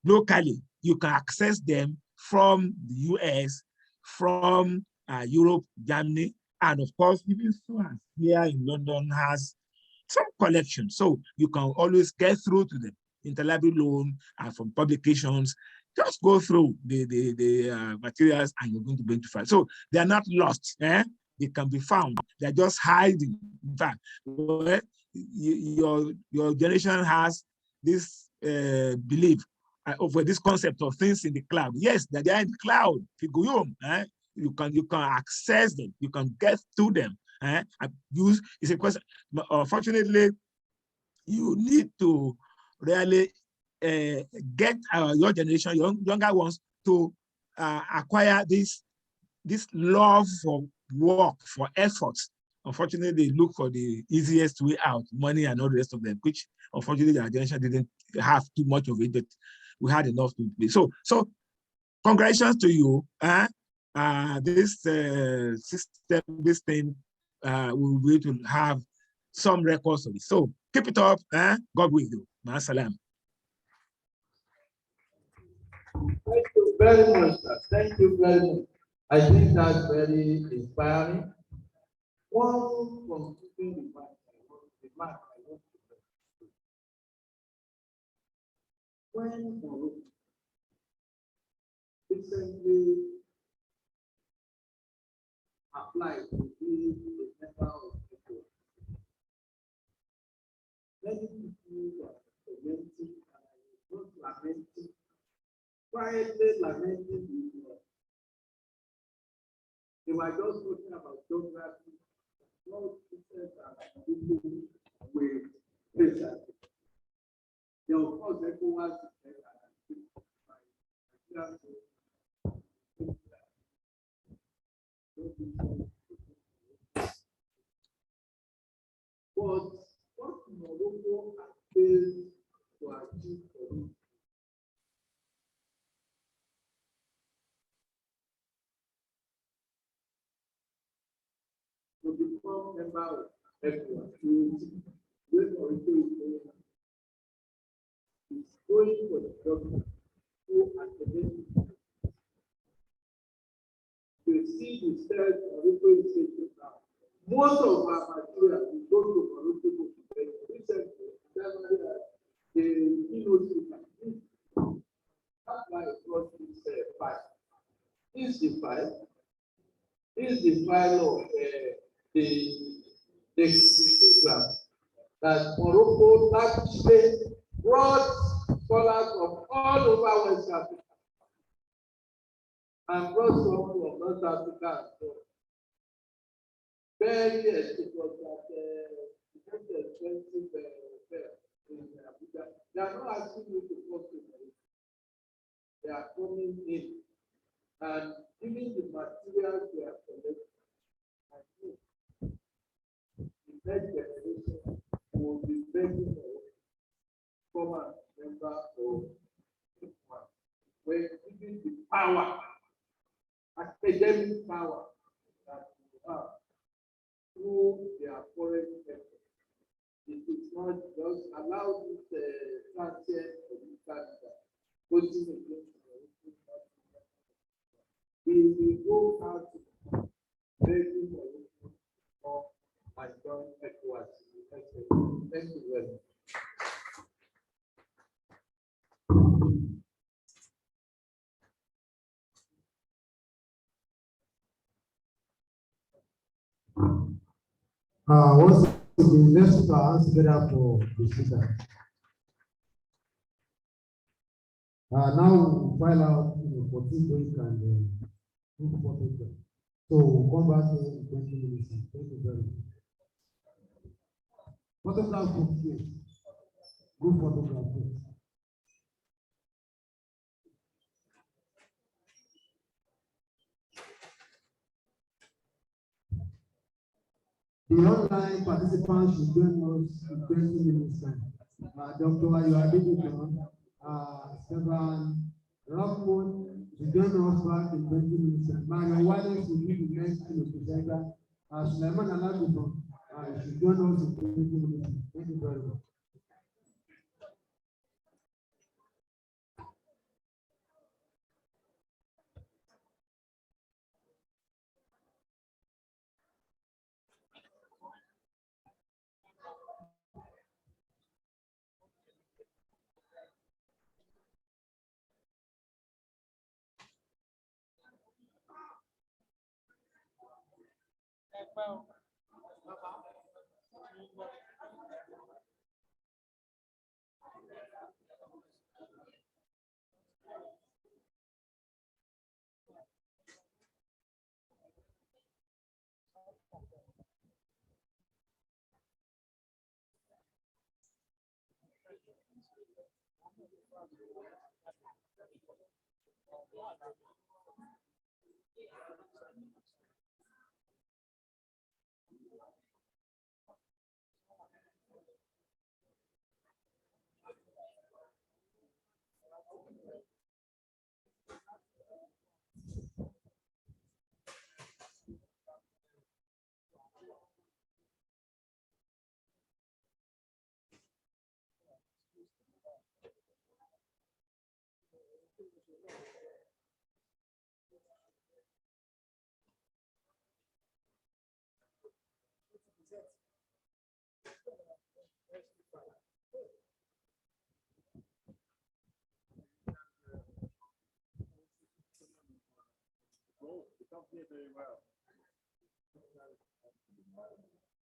locally, you can access them from the US, from Europe, Germany, and of course, even France here in London has some collection. So you can always get through to them. Interlibrary loan from publications. Just go through the materials and you're going to be able to find. So they are not lost. They can be found. They're just hiding. In fact, your generation has this belief over this concept of things in the cloud. Yes, they are in the cloud. You can access them. You can get to them. It's a question. Unfortunately, you need to really get your generation, younger ones, to acquire this love for work, for efforts. Unfortunately, they look for the easiest way out, money and all the rest of them, which unfortunately our generation didn't have too much of it, but we had enough to play. So congratulations to you. This system, this thing, we'll be able to have some records of it. So keep it up. God with you. Ma'asalam. Thank you very much, sir. Thank you very much. I think that's very inspiring. One concluding remark I want to make. When recently applied to be a member of people, many people are lamenting, and I was not lamenting, quietly lamenting the they were just talking about geography, not different and people with pleasure. They of course everyone but what Morocco has failed to achieve for it to become member of everyone. When Morocco is going for the government who academic. You see the steps Morocco is taking now. Most of our material we go to Morocco to get recently. The Keynote. That's why I brought this file. This is the file. This is the file of the program that Morocco actually brought scholars from all over West Africa and brought some from North Africa. Very it was that expensive in Abuja. They are not asking you to post it. They are coming in and giving the materials they are collecting. The next generation will be begging for former member of one. We're giving the power, academic power that we have through their foreign effort. It is not just allow this transient voting against we will go out to begging for my joint ECOWAS. Thank you very much. What's the next answer for the speaker? Now we file out 14 days and 24 papers. So we'll come back in 20 minutes. Thank you very much. Photograph book, yes. Good photograph book. The online participants should join us in 20 minutes time. Dr. Oloyede, Stephen Rockwood should join us back in 20 minutes time. Mario Wallace will be the next presenter. Suleiman Alagoban should join us in 20 minutes. Thank you very much. Very well.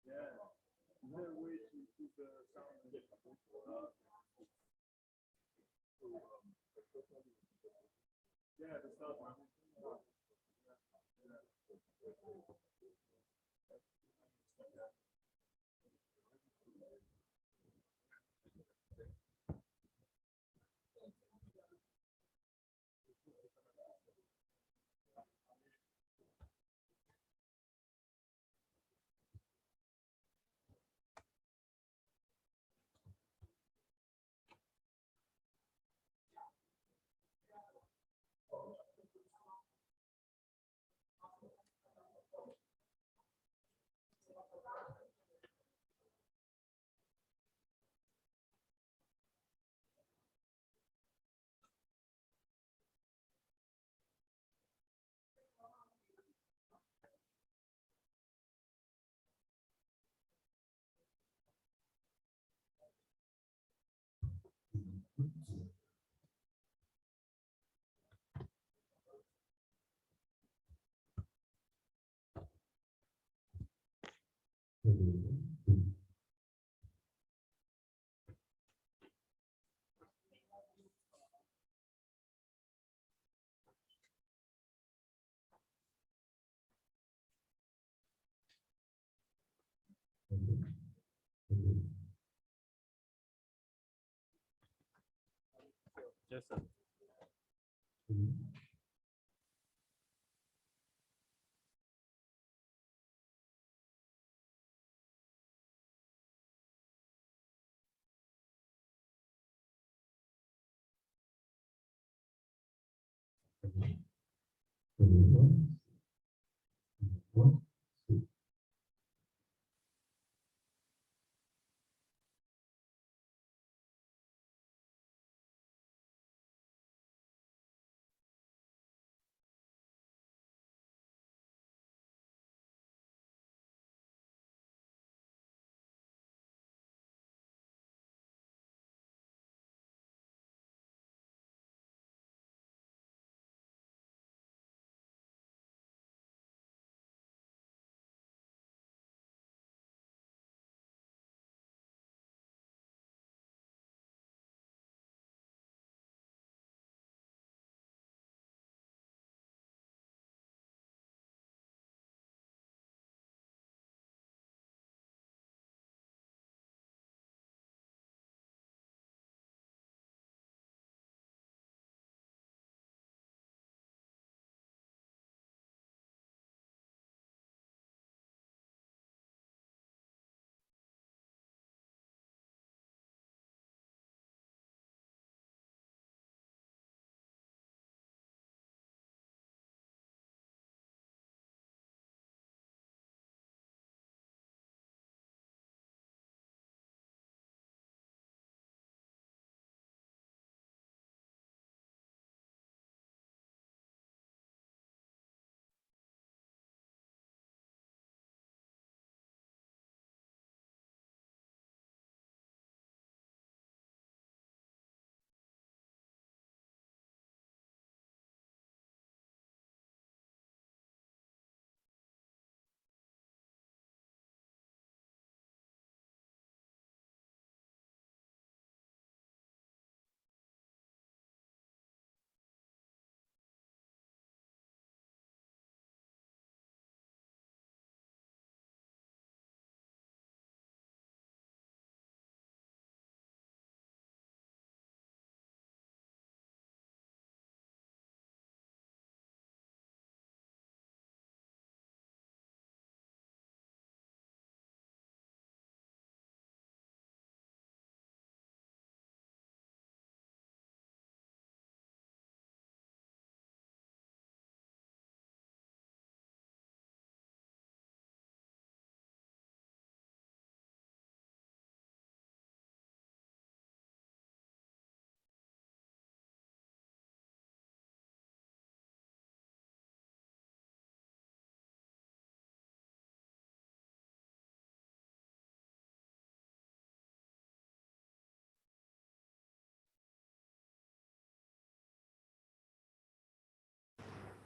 Yeah. Is there a way to keep the sound? Yeah, the start one. Yes, sir.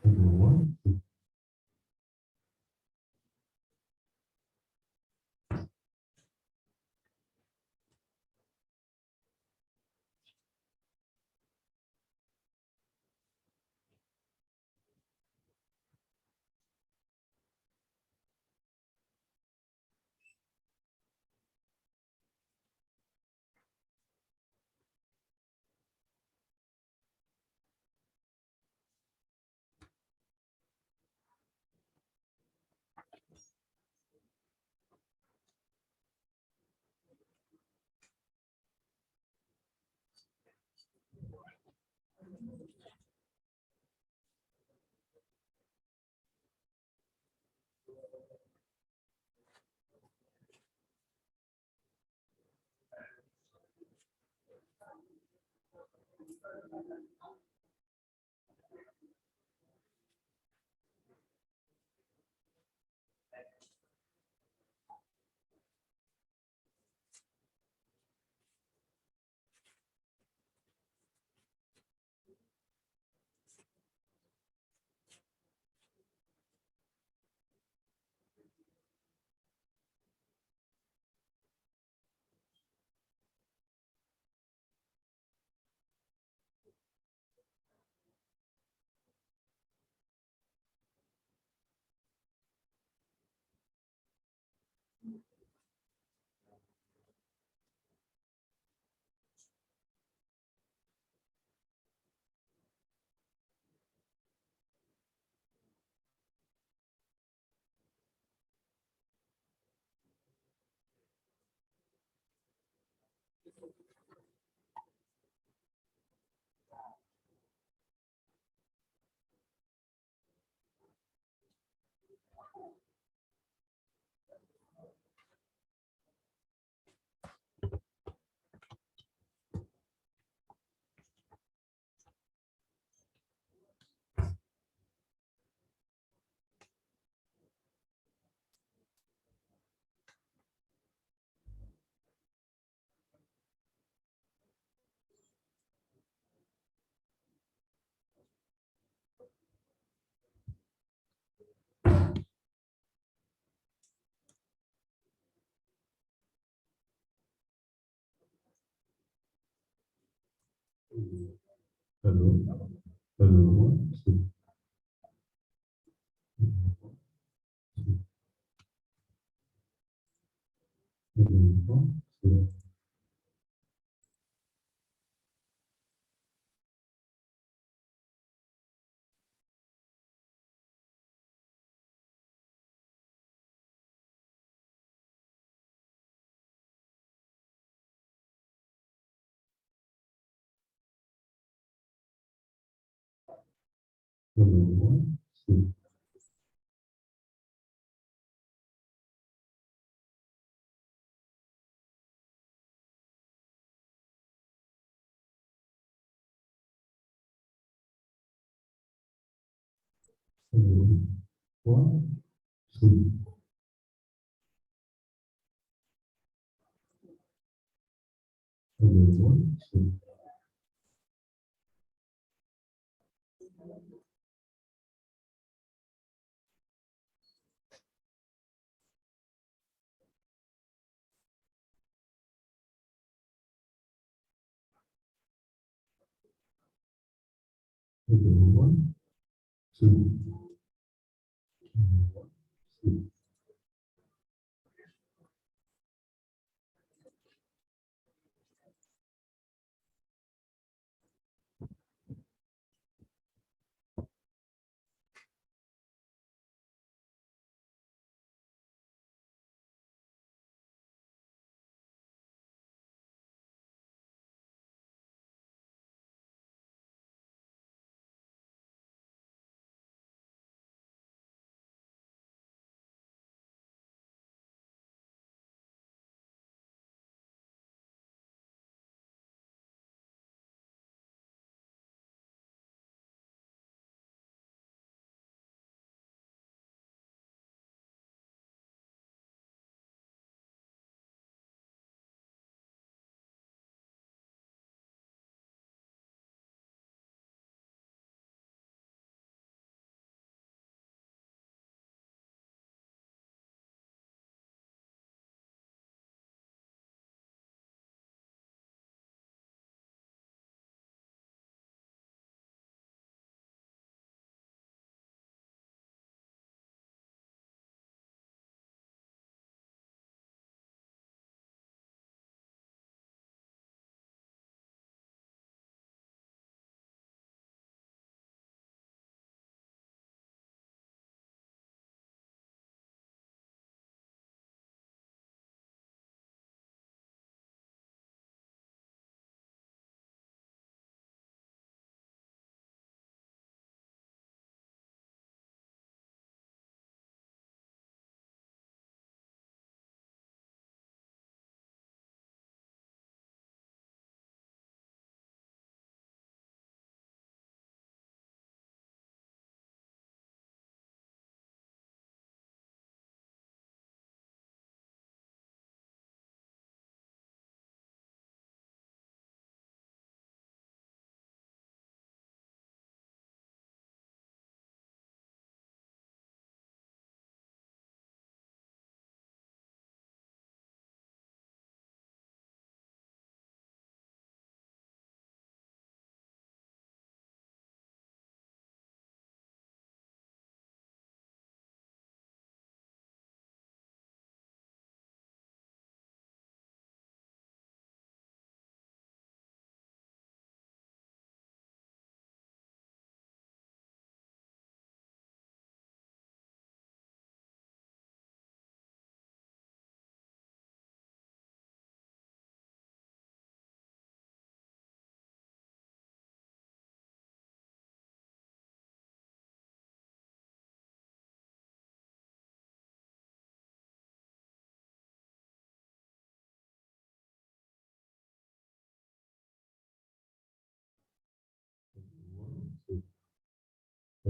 Hello. Hello. Hello. Hello. Hello. 1, 2. Hello. 1, 2. Hello. 1, 2. Hello. 1, 2.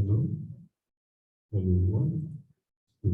Hello? Hello, 1, 2.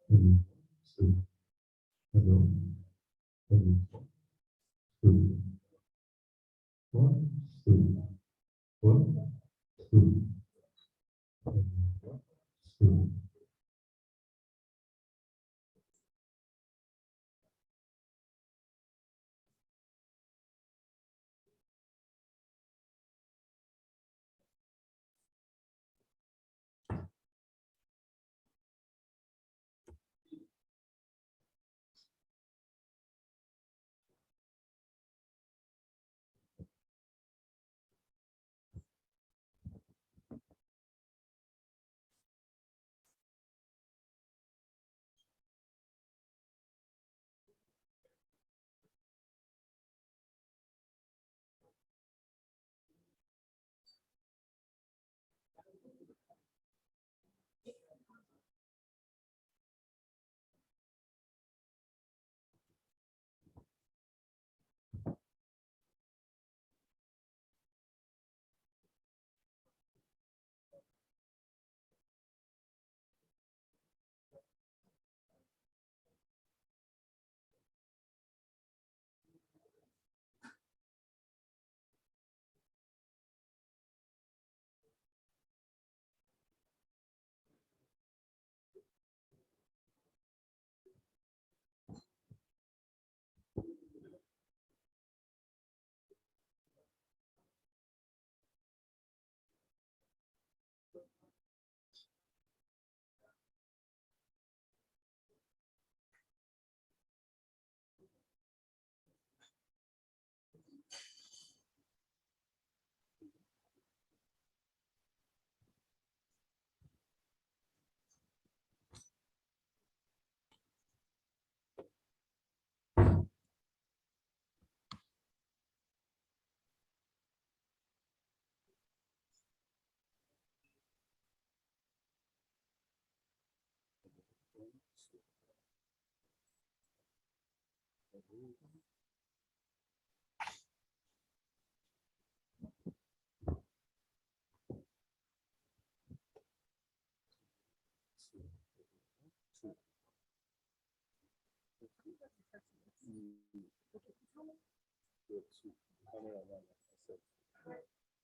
Hello, 2. Hello? Hello, 2. 1, 2. 1, 2. 2.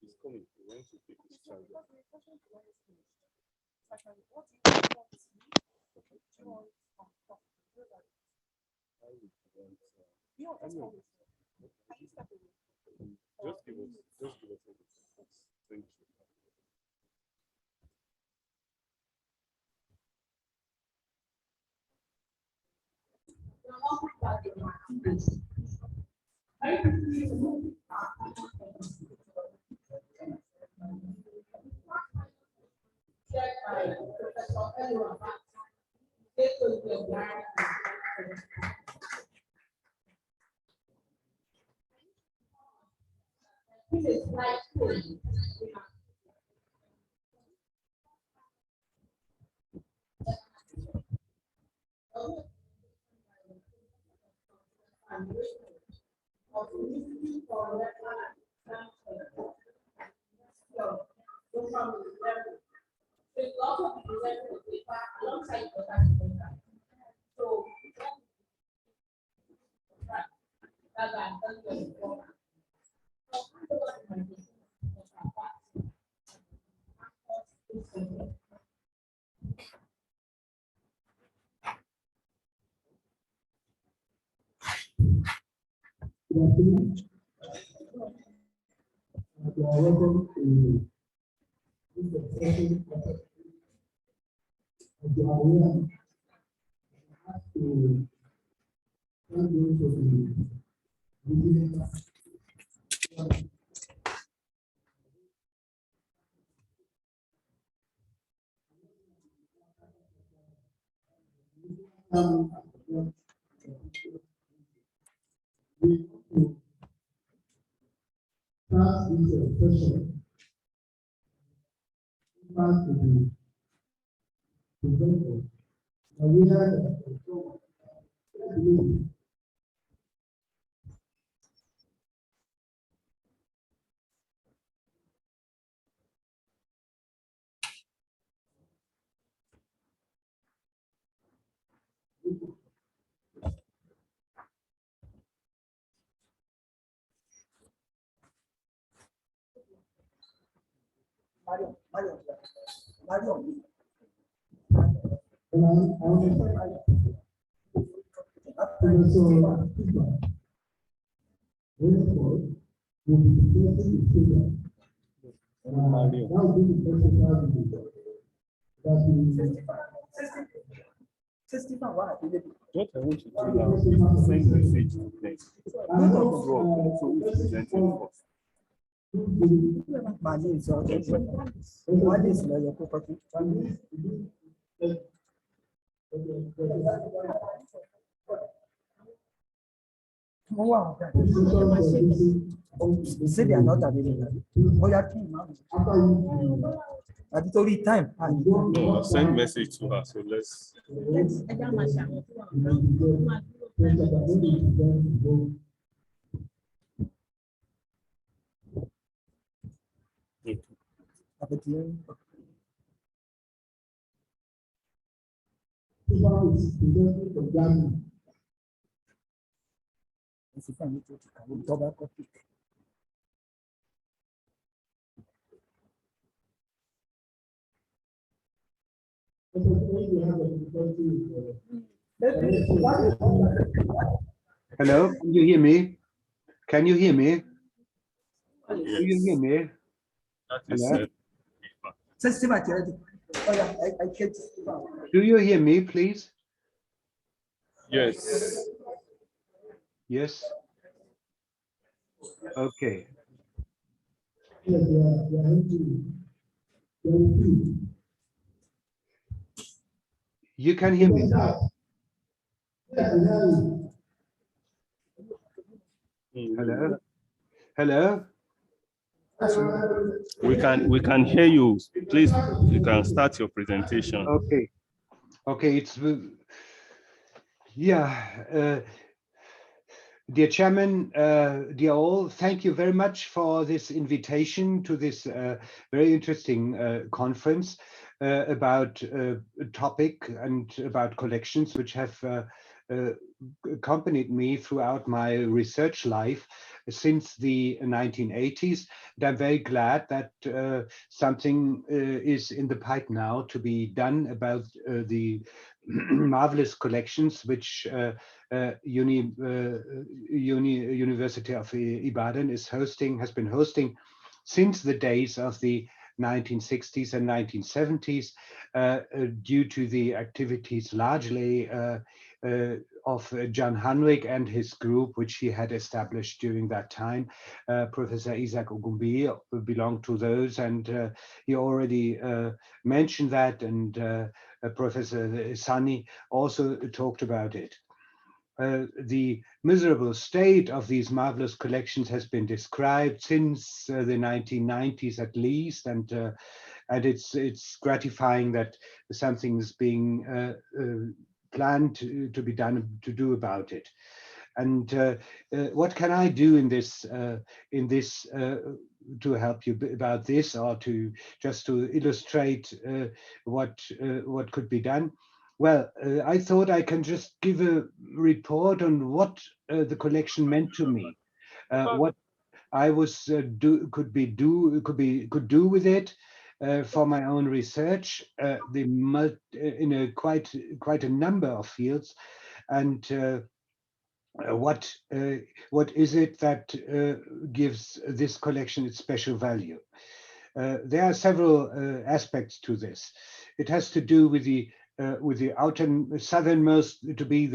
He's coming. He wants to take his charger. Just give us a thank you. Welcome to this session of Start this session. Start to be presented. And we had What I want you to do now is send message to them. So who's presenting first? Say they are not available. Oh, yeah, at the only time. No, send message to her. So let's. Hello, can you hear me? Can you hear me? Yes. Do you hear me? That is Hello? It. Do you hear me, please? Yes. Yes. Okay. You can hear me now. Hello? Hello? We can hear you. Please, you can start your presentation. Okay. Okay, it's yeah. Dear Chairman, dear all, thank you very much for this invitation to this very interesting conference about a topic and about collections which have accompanied me throughout my research life since the 1980s. And I'm very glad that something is in the pipe now to be done about the marvelous collections which University of Ibadan has been hosting since the days of the 1960s and 1970s due to the activities largely of Jan Hanwig and his group, which he had established during that time. Professor Is-haq belonged to those, and he already mentioned that, and Professor Sanni also talked about it. The miserable state of these marvelous collections has been described since the 1990s at least, and it's gratifying that something is being planned to be done to do about it. And what can I do in this to help you about this, or to just to illustrate what could be done? Well, I thought I can just give a report on what the collection meant to me, what I was could do with it for my own research, in a quite a number of fields, and what is it that gives this collection its special value? There are several aspects to this. It has to do with the with the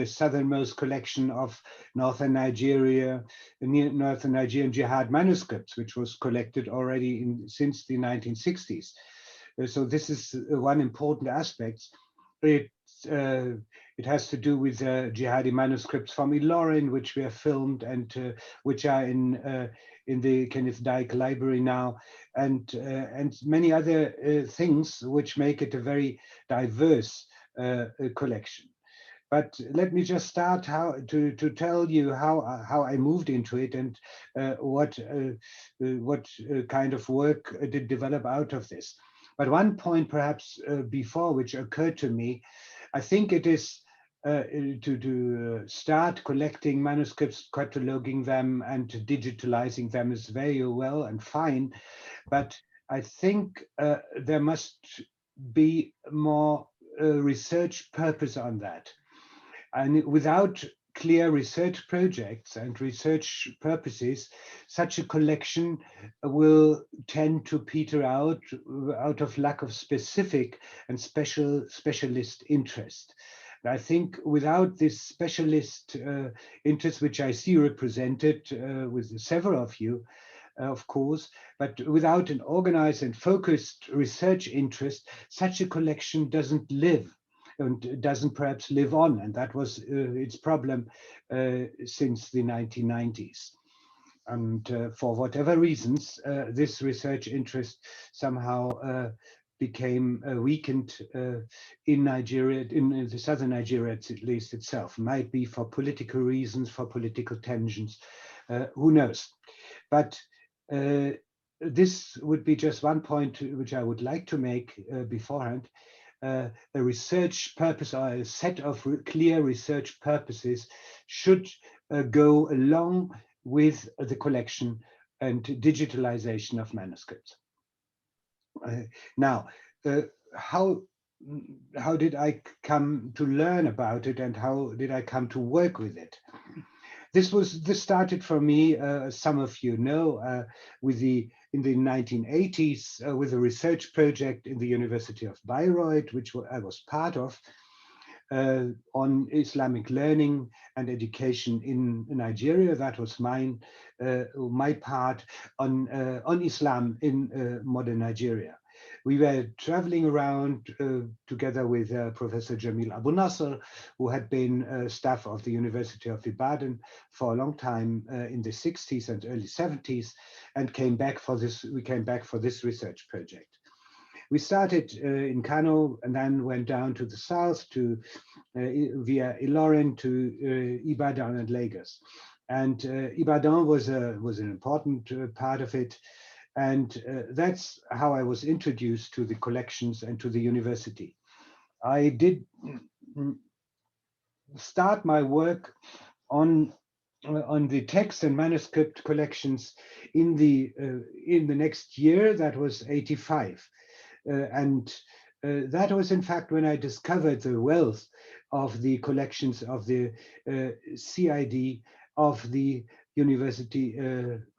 southernmost collection of northern Nigerian jihad manuscripts, which was collected already since the 1960s. So this is one important aspect. It has to do with jihadi manuscripts from Illorin, which were filmed and which are in the Kenneth Dyke Library now, and many other things which make it a very diverse collection. But let me just start to tell you how I moved into it and what kind of work did develop out of this. But one point perhaps before which occurred to me, I think it is to start collecting manuscripts, cataloging them and digitalizing them is very well and fine. But I think there must be more research purpose on that. And without clear research projects and research purposes, such a collection will tend to peter out of lack of specific and specialist interest. And I think without this specialist interest, which I see represented with several of you, of course, but without an organized and focused research interest, such a collection doesn't live and doesn't perhaps live on. And that was its problem since the 1990s. And for whatever reasons, this research interest somehow became weakened in Nigeria, in the southern Nigeria at least itself. Might be for political reasons, for political tensions, who knows. But this would be just one point which I would like to make beforehand. A research purpose or a set of clear research purposes should go along with the collection and digitalization of manuscripts. Now, how did I come to learn about it and how did I come to work with it? This started for me, some of you know, in the 1980s with a research project in the University of Bayreuth, which I was part of, on Islamic learning and education in Nigeria. That was my part on Islam in modern Nigeria. We were traveling around together with Professor Jamil Abu Nasser, who had been staff of the University of Ibadan for a long time in the 60s and early 70s, and we came back for this research project. We started in Kano and then went down to the south via Illorin to Ibadan and Lagos. And Ibadan was an important part of it. And that's how I was introduced to the collections and to the university. I did start my work on the text and manuscript collections in the next year. That was 85. And that was in fact when I discovered the wealth of the collections of the CID, of the University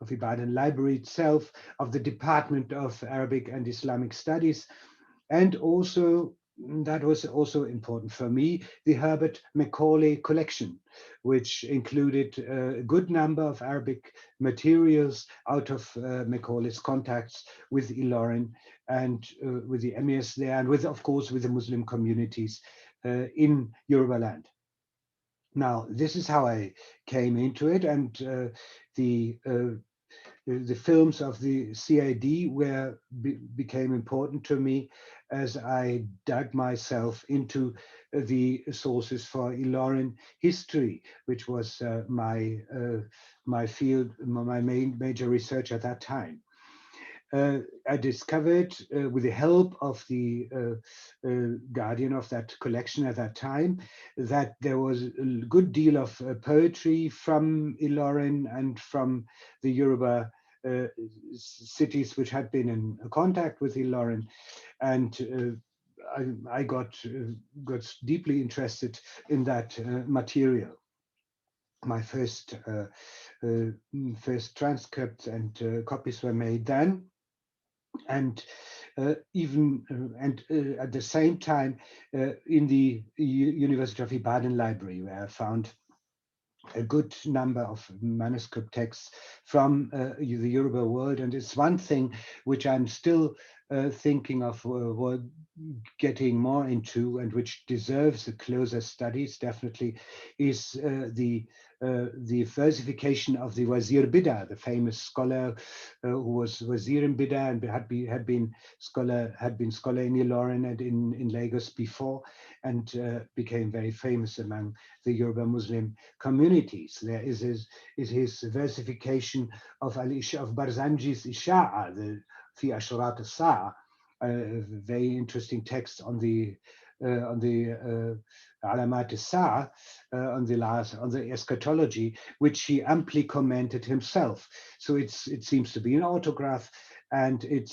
of Ibadan Library itself, of the Department of Arabic and Islamic Studies, and also, that was also important for me, the Herbert Macaulay collection, which included a good number of Arabic materials out of Macaulay's contacts with Illorin and with the emirs there, and of course, with the Muslim communities in Yoruba land. Now, this is how I came into it, and the films of the CID became important to me as I dug myself into the sources for Illorin history, which was my field, my main major research at that time. I discovered with the help of the guardian of that collection at that time that there was a good deal of poetry from Illorin and from the Yoruba cities which had been in contact with Illorin, and I got deeply interested in that material. My first transcripts and copies were made then. And at the same time, in the University of Ibadan library, where I found a good number of manuscript texts from the Yoruba world. And it's one thing which I'm still thinking of getting more into, and which deserves a closer studies definitely, is the versification of the Wazir Bida, the famous scholar who was Wazir in Bida and had been scholar in Illorin and in Lagos before, and became very famous among the Yoruba Muslim communities. There is his versification of Barzanji's Isha'a, the Fi Asharat as-Sa'a, a very interesting text on the Alamat as-Sa'a, on the eschatology, which he amply commented himself. So it seems to be an autograph, and it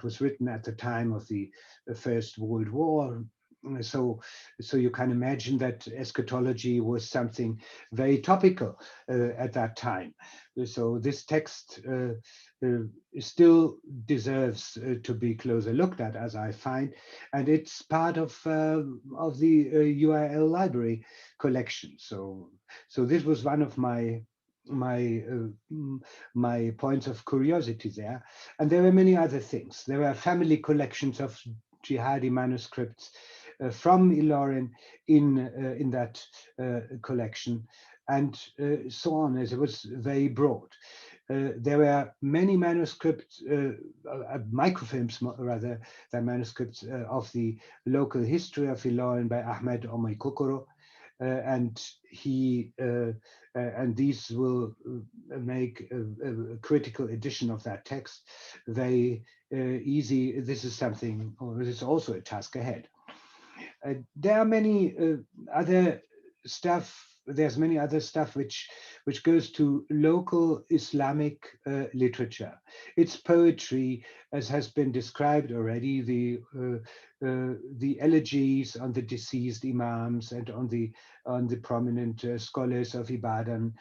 was written at the time of the First World War. So you can imagine that eschatology was something very topical at that time. So this text still deserves to be closer looked at, as I find, and it's part of the UIL library collection. So this was one of my points of curiosity there. And there were many other things. There were family collections of jihadi manuscripts from Illorin in that collection, and so on, as it was very broad. There were many manuscripts, microfilms rather than manuscripts, of the local history of Illorin by Ahmed Omaikokoro, and these will make a critical edition of that text very easy. This is something, or this is also a task ahead. There are many other stuff. There's many other stuff which goes to local Islamic literature. It's poetry, as has been described already. The elegies on the deceased imams and on the prominent scholars of Ibadan,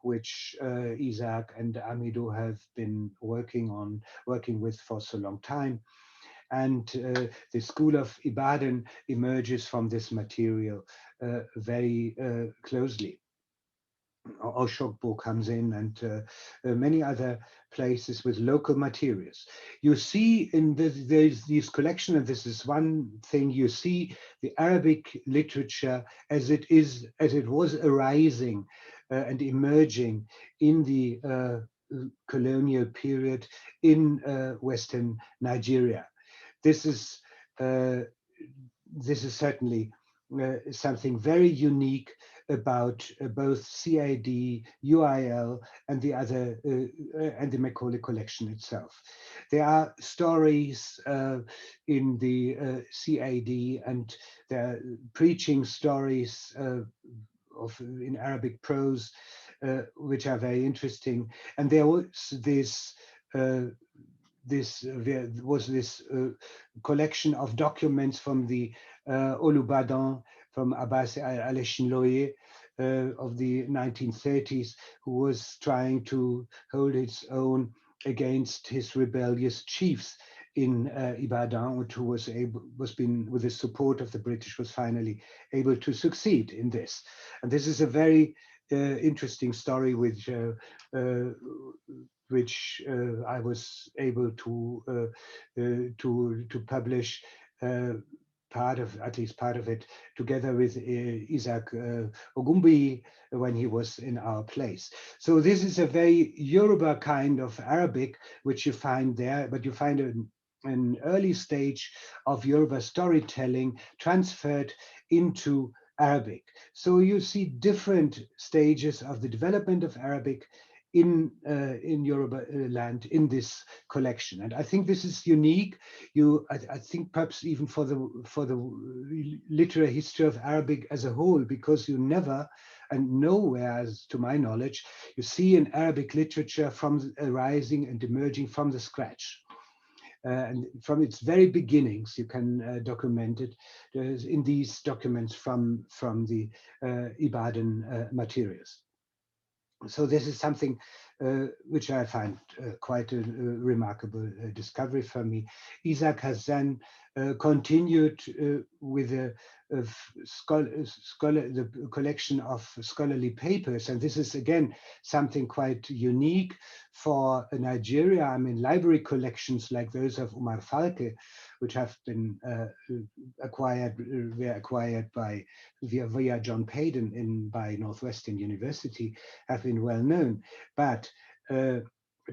which Is-haq and Amidu have been working with for so long time. And the school of Ibadan emerges from this material very closely. Osogbo comes in, and many other places with local materials. You see in these collections, and this is one thing, you see the Arabic literature as it was arising and emerging in the colonial period in Western Nigeria. This is certainly something very unique about both CID, UIL, and the other and the Macaulay collection itself. There are stories in the CID, and there are preaching stories in Arabic prose, which are very interesting. And there was this collection of documents from the Olubadan, from Abbas al-Shinloye of the 1930s, who was trying to hold its own against his rebellious chiefs in Ibadan, who was with the support of the British, was finally able to succeed in this. And this is a very interesting story, which I was able to publish at least part of it, together with Is-haq Ogumbi when he was in our place. So this is a very Yoruba kind of Arabic, which you find there, but you find an early stage of Yoruba storytelling transferred into Arabic. So you see different stages of the development of Arabic in Yoruba land in this collection, and I think this is unique. I think perhaps even for the literary history of Arabic as a whole, because you never and nowhere, as to my knowledge, you see an Arabic literature from arising and emerging from the scratch. And from its very beginnings, you can document it in these documents from the Ibadan materials. So this is something which I find quite a remarkable discovery for me. Is-haq has then continued with the collection of scholarly papers, and this is again something quite unique for Nigeria. I mean, library collections like those of Umar Falke, which have been were acquired by via John Payden by Northwestern University, have been well known, but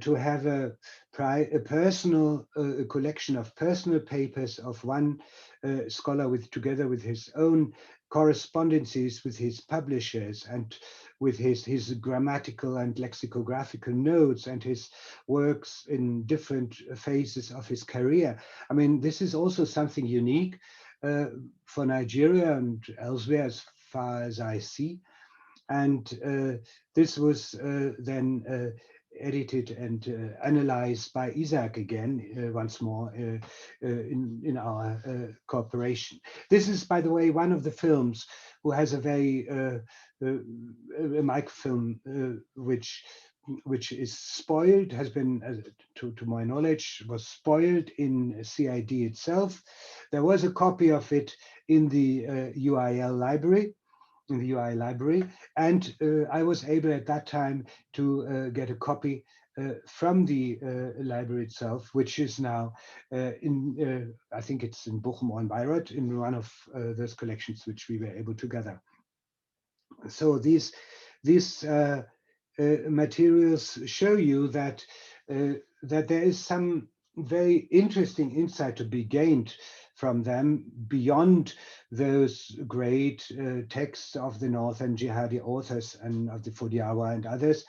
to have a personal collection of personal papers of one scholar together with his own correspondences with his publishers and with his grammatical and lexicographical notes and his works in different phases of his career. I mean, this is also something unique for Nigeria and elsewhere as far as I see. And this was then edited and analyzed by Is-haq again, once more in our cooperation. This is, by the way, one of the films who has a very a microfilm which is spoiled, has been, to my knowledge, was spoiled in CID itself. There was a copy of it in the UIL library, and I was able at that time to get a copy from the library itself, which is now in, I think it's in Bochum or in Bayreuth, in one of those collections which we were able to gather. So these materials show you that that there is some very interesting insight to be gained from them beyond those great texts of the Northern Jihadi authors and of the Fodiawa and others.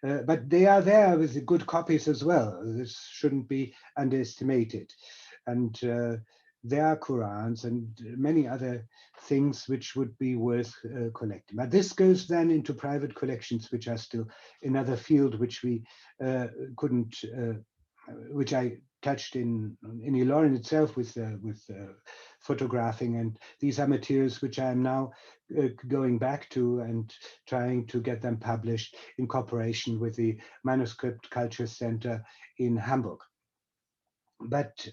But they are there with the good copies as well. This shouldn't be underestimated. And there are Qurans and many other things which would be worth collecting. But this goes then into private collections, which are still another field which we couldn't, which I touched in Illorin itself with photographing, and these are materials which I am now going back to and trying to get them published in cooperation with the Manuscript Culture Center in Hamburg. But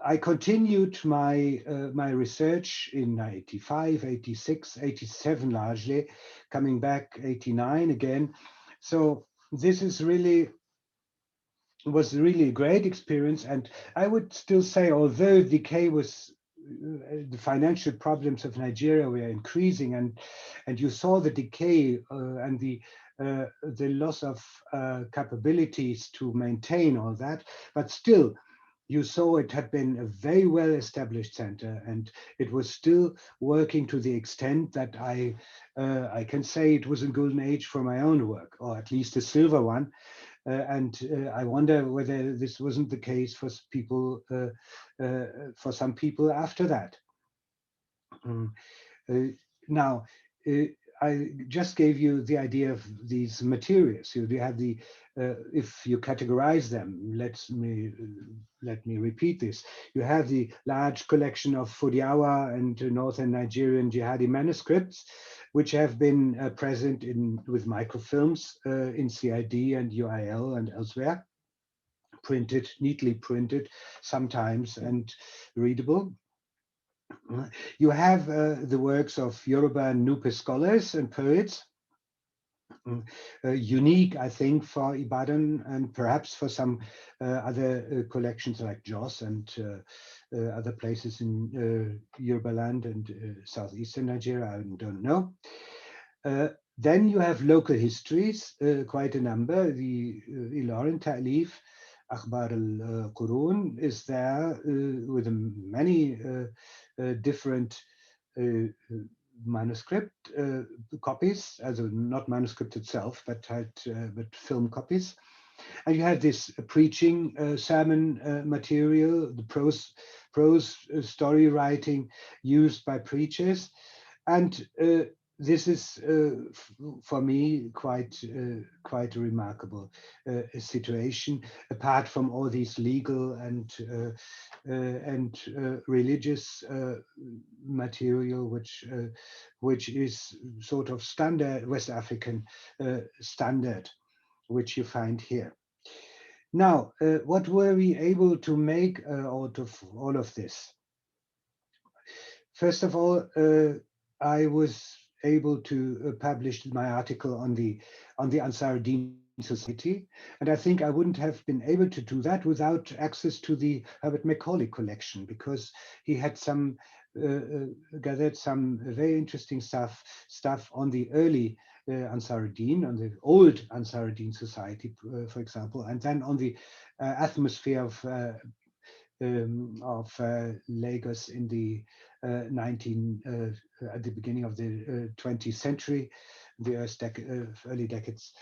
I continued my my research in 85, 86, 87 largely, coming back 89 again. So this is was really a great experience, and I would still say, although decay was the financial problems of Nigeria were increasing, and you saw the decay and the loss of capabilities to maintain all that, but still you saw it had been a very well established center, and it was still working to the extent that I can say it was a golden age for my own work, or at least a silver one. And I wonder whether this wasn't the case for people, for some people after that. Now, I just gave you the idea of these materials. You have the, if you categorize them, let me repeat this. You have the large collection of Fodiawa and Northern Nigerian Jihadi manuscripts, which have been present with microfilms in CID and UIL and elsewhere, printed, neatly printed sometimes and readable. You have the works of Yoruba and Nupe scholars and poets, unique, I think, for Ibadan and perhaps for some other collections like Jos and other places in Yoruba land and southeastern Nigeria, I don't know. Then you have local histories, quite a number. The Illorin Ta'lif, Akhbar al-Qurun is there with many different manuscript copies, also not manuscript itself, but film copies. And you have this preaching sermon material, the prose story writing used by preachers. And this is for me quite a remarkable situation. Apart from all these legal and religious material, which is sort of standard West African standard, which you find here. Now, what were we able to make out of all of this? First of all, I was able to publish my article on the Ansar-Din Society, and I think I wouldn't have been able to do that without access to the Herbert Macaulay collection, because he had some gathered some very interesting stuff on the early Ansar-Din, on the old Ansar-Din Society, for example, and then on the atmosphere of Lagos in the at the beginning of the 20th century, the early decades.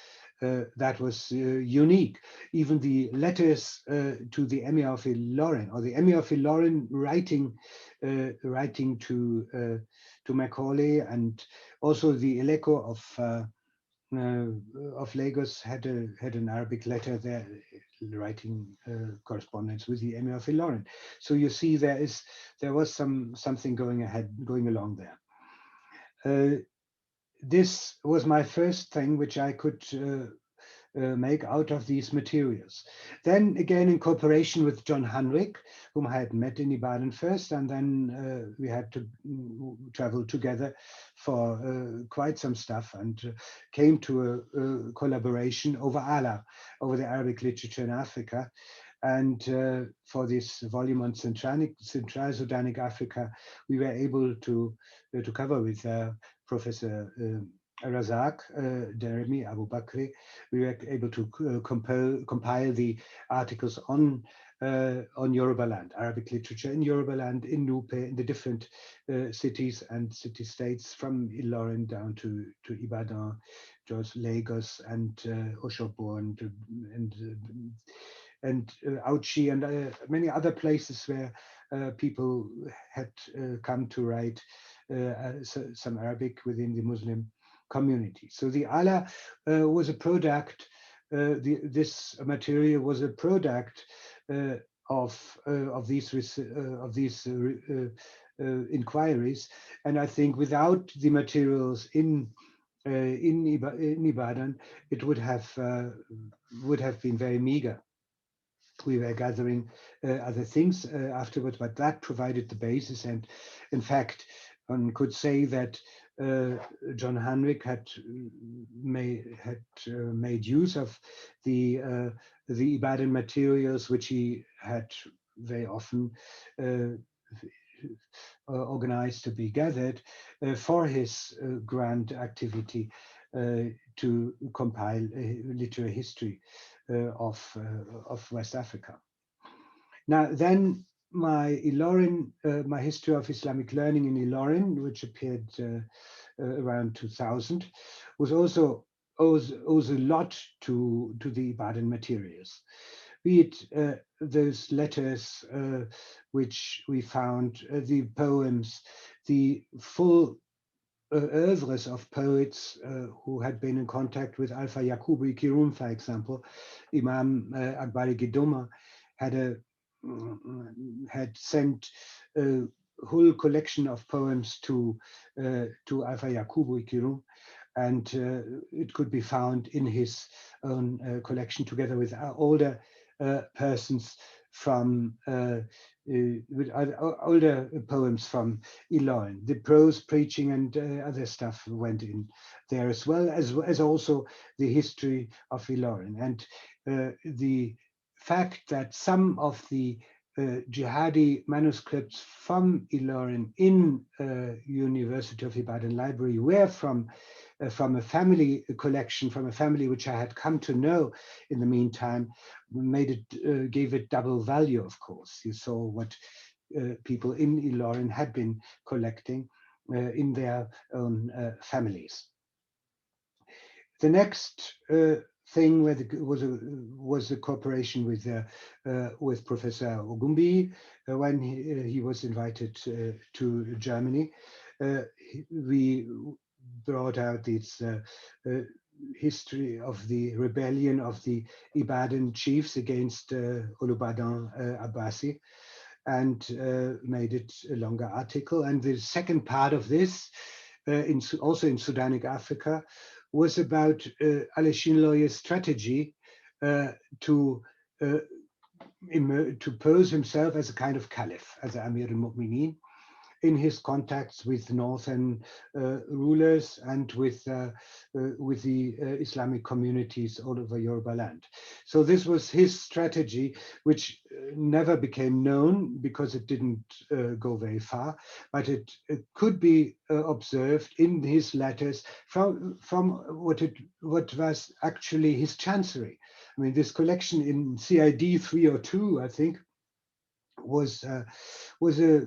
That was unique. Even the letters to the Emir of Illorin, or the Emir of Illorin writing to Macaulay, and also the Eleko of Lagos had an Arabic letter there, writing correspondence with the Emir of Illorin. So you see, there was something going along there. This was my first thing which I could make out of these materials. Then again, in cooperation with John Hanwick, whom I had met in Ibadan first, and then we had to travel together for quite some stuff, and came to a collaboration over ALA, over the Arabic literature in Africa. And for this volume on Central Sudanic Africa, we were able to cover with Professor Razak, Jeremy Abu Bakri. We were able to compile the articles on Yoruba land, Arabic literature in Yoruba land, in Nupe, in the different cities and city-states, from Illorin down to Ibadan, Lagos, and Osogbo, and Auchi, and many other places where people had come to write some Arabic within the Muslim community. So the ALA was a product, this material was a product of these inquiries, and I think without the materials in Ibadan, it would have been very meager. We were gathering other things afterwards, but that provided the basis. And in fact, one could say that John Hanwick had made use of the Ibadan materials, which he had very often organized to be gathered for his grand activity to compile a literary history of West Africa. Now then, my history of Islamic learning in Illorin, which appeared around 2000, was also owes a lot to the Ibadan materials, be it those letters which we found, the poems, the full oeuvres of poets who had been in contact with Alpha Yakubu Ikirun, for example. Imam Akbari Gidoma had sent a whole collection of poems to Alpha Yakubu Ikirun, and it could be found in his own collection, together with older persons from with older poems from Illorin. The prose, preaching, and other stuff went in there, as well as also the history of Illorin. And the fact that some of the jihadi manuscripts from Illorin in University of Ibadan Library were from a family collection, from a family which I had come to know in the meantime, gave it double value, of course. You saw what people in Illorin had been collecting in their own families. The next thing was a cooperation with Professor Ogumbi when he was invited to Germany. We brought out its history of the rebellion of the Ibadan chiefs against Olubadan Abbasi, and made it a longer article. And the second part of this, also in Sudanic Africa, was about Ali Shinloye's strategy to pose himself as a kind of caliph, as Amir al-Mu'minin, in his contacts with northern rulers and with the Islamic communities all over Yoruba land. So this was his strategy, which never became known because it didn't go very far, but it could be observed in his letters from what was actually his chancery. I mean, this collection in CID 302, I think, was a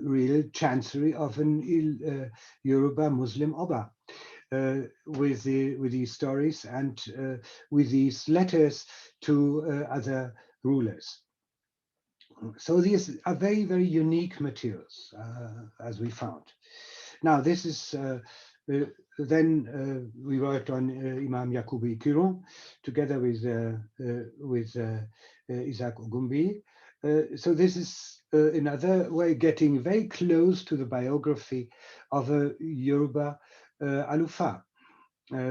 real chancery of an Yoruba Muslim Oba, with these stories and with these letters to other rulers. So these are very, very unique materials, as we found. Now, this is then we worked on Imam Yakubu Ikiron together with Is-haq Ogumbi. So this is another way getting very close to the biography of a Yoruba Alufa,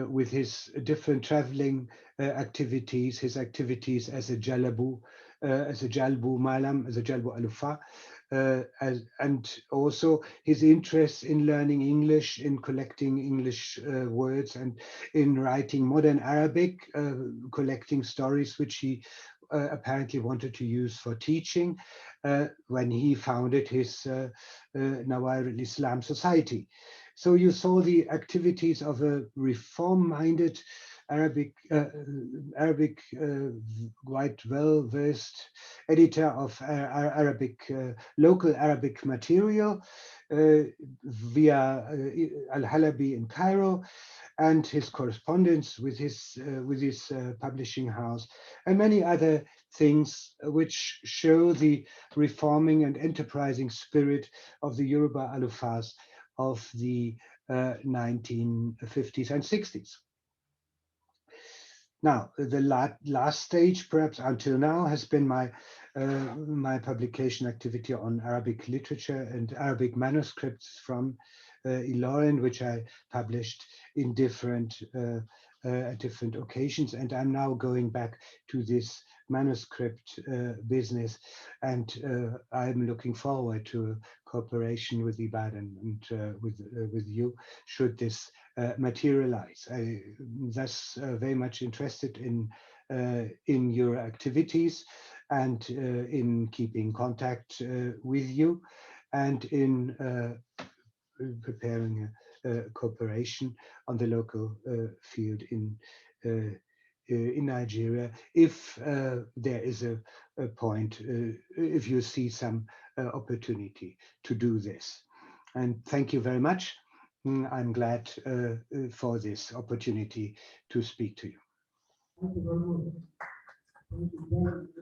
with his different traveling activities, his activities as a Jalbu Malam, as a Jalbu Alufa, and also his interest in learning English, in collecting English words, and in writing modern Arabic, collecting stories which he apparently wanted to use for teaching when he founded his Nawar al-Islam Society. So you saw the activities of a reform-minded Arabic, quite well-versed editor of Arabic, local Arabic material via Al-Halabi in Cairo, and his correspondence with his publishing house, and many other things which show the reforming and enterprising spirit of the Yoruba Alufas of the 1950s and 60s. Now, the last stage, perhaps until now, has been my publication activity on Arabic literature and Arabic manuscripts from Illorin, which I published in different occasions. And I'm now going back to this manuscript business, and I'm looking forward to cooperation with Ibadan and with you, should this materialize. I'm thus very much interested in your activities and in keeping contact with you, and in preparing a cooperation on the local field in Nigeria, if there is a point, if you see some opportunity to do this. And thank you very much. I'm glad for this opportunity to speak to you. Thank you very much. Thank you very much.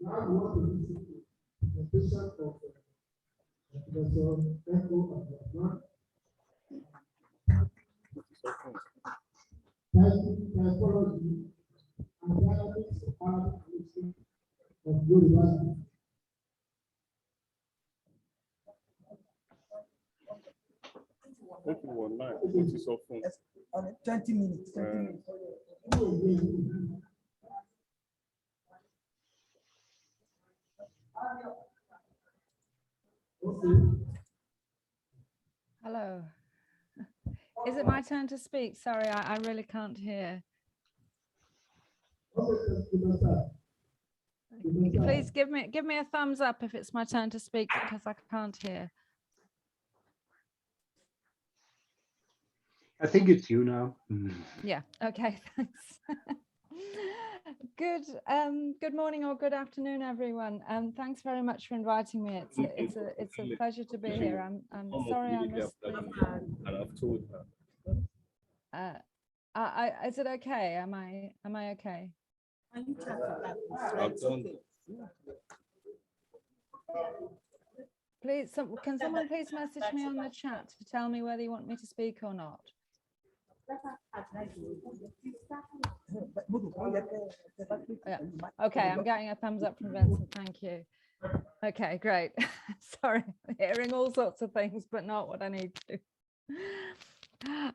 Now we want to listen to the presentation of Professor Eko Abdulrahman, Typology and Dynamics of Arabic Literature of Yoruba. Okay, one line. What is so fun? 20 minutes. 20 minutes. Okay. Hello. Is it my turn to speak? Sorry, I really can't hear. Please give me a thumbs up if it's my turn to speak, because I can't hear. I think it's you now. Yeah, okay, thanks. Good morning or good afternoon, everyone. Thanks very much for inviting me. It's a pleasure to be here. I'm sorry I missed the. And I've told her. Is it okay? Am I okay? I've done it. Please, can someone please message me on the chat to tell me whether you want me to speak or not? Yeah. Okay, I'm getting a thumbs up from Vincent. Thank you. Okay, great. Sorry, I'm hearing all sorts of things, but not what I need to.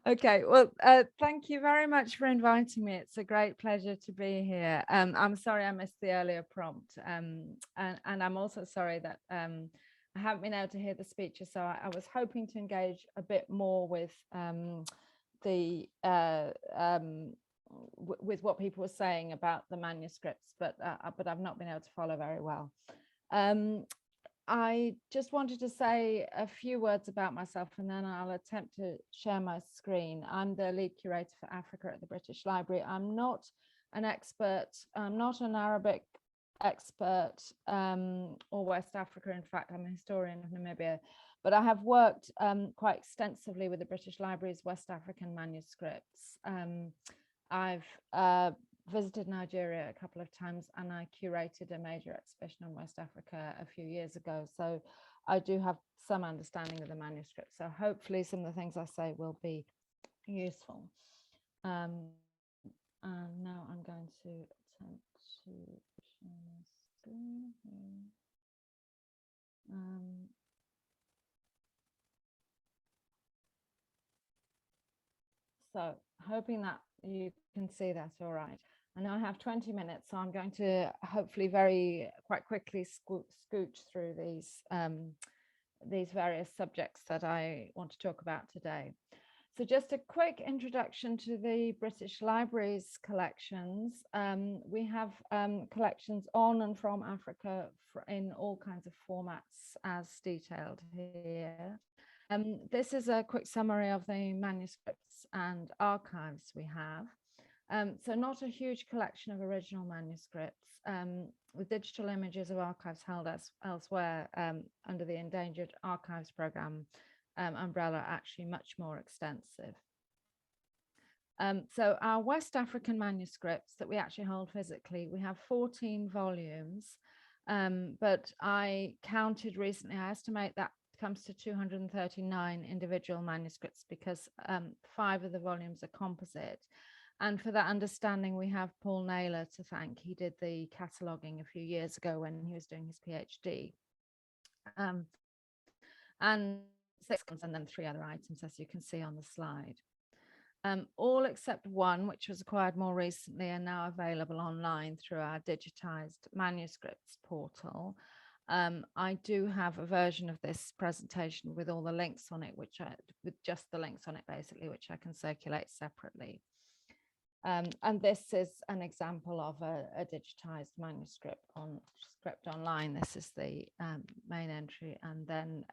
Okay, well, thank you very much for inviting me. It's a great pleasure to be here. I'm sorry I missed the earlier prompt, and I'm also sorry that I haven't been able to hear the speeches. So I was hoping to engage a bit more with with what people were saying about the manuscripts, but I've not been able to follow very well. I just wanted to say a few words about myself, and then I'll attempt to share my screen. I'm the lead curator for Africa at the British Library. I'm not an expert, I'm not an Arabic expert or West Africa. In fact, I'm a historian of Namibia, but I have worked quite extensively with the British Library's West African manuscripts. I've visited Nigeria a couple of times, and I curated a major exhibition on West Africa a few years ago. So I do have some understanding of the manuscript. So hopefully some of the things I say will be useful. And now I'm going to attempt to share my screen here. So hoping that you can see that all right. And I have 20 minutes, so I'm going to hopefully quite quickly scooch through these various subjects that I want to talk about today. So just a quick introduction to the British Library's collections. We have collections on and from Africa in all kinds of formats as detailed here. This is a quick summary of the manuscripts and archives we have. So not a huge collection of original manuscripts, with digital images of archives held elsewhere under the Endangered Archives Programme umbrella, actually much more extensive. So our West African manuscripts that we actually hold physically, we have 14 volumes, but I counted recently, I estimate that comes to 239 individual manuscripts, because 5 of the volumes are composite. And for that understanding, we have Paul Naylor to thank. He did the cataloguing a few years ago when he was doing his PhD. And 6, and then 3 other items, as you can see on the slide. All except one, which was acquired more recently and now available online through our digitized manuscripts portal. I do have a version of this presentation with all the links on it, with just the links on it basically, which I can circulate separately. And this is an example of a digitized manuscript online. This is the main entry, and then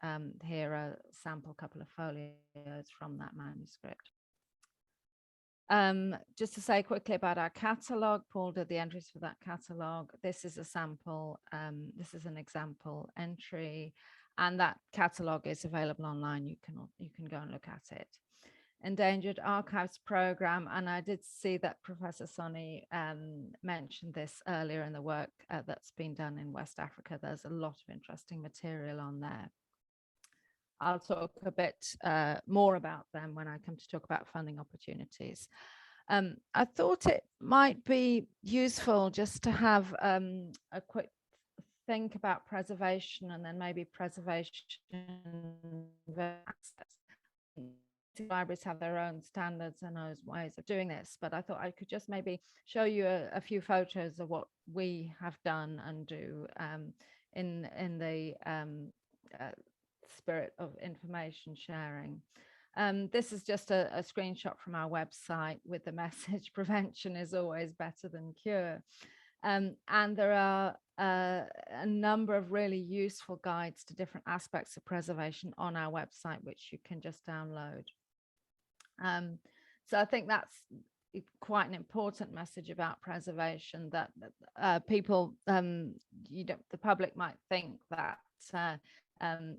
here are a sample couple of folios from that manuscript. Just to say quickly about our catalogue, Paul did the entries for that catalogue. This is a sample, this is an example entry, and that catalogue is available online. You can go and look at it. Endangered Archives Programme, and I did see that Professor Sanni mentioned this earlier in the work that's been done in West Africa. There's a lot of interesting material on there. I'll talk a bit more about them when I come to talk about funding opportunities. I thought it might be useful just to have a quick think about preservation, and then maybe preservation access. Libraries have their own standards and those ways of doing this, but I thought I could just maybe show you a few photos of what we have done and do in the spirit of information sharing. This is just a screenshot from our website with the message, prevention is always better than cure. And there are a number of really useful guides to different aspects of preservation on our website, which you can just download. So I think that's quite an important message about preservation, that people, the public might think that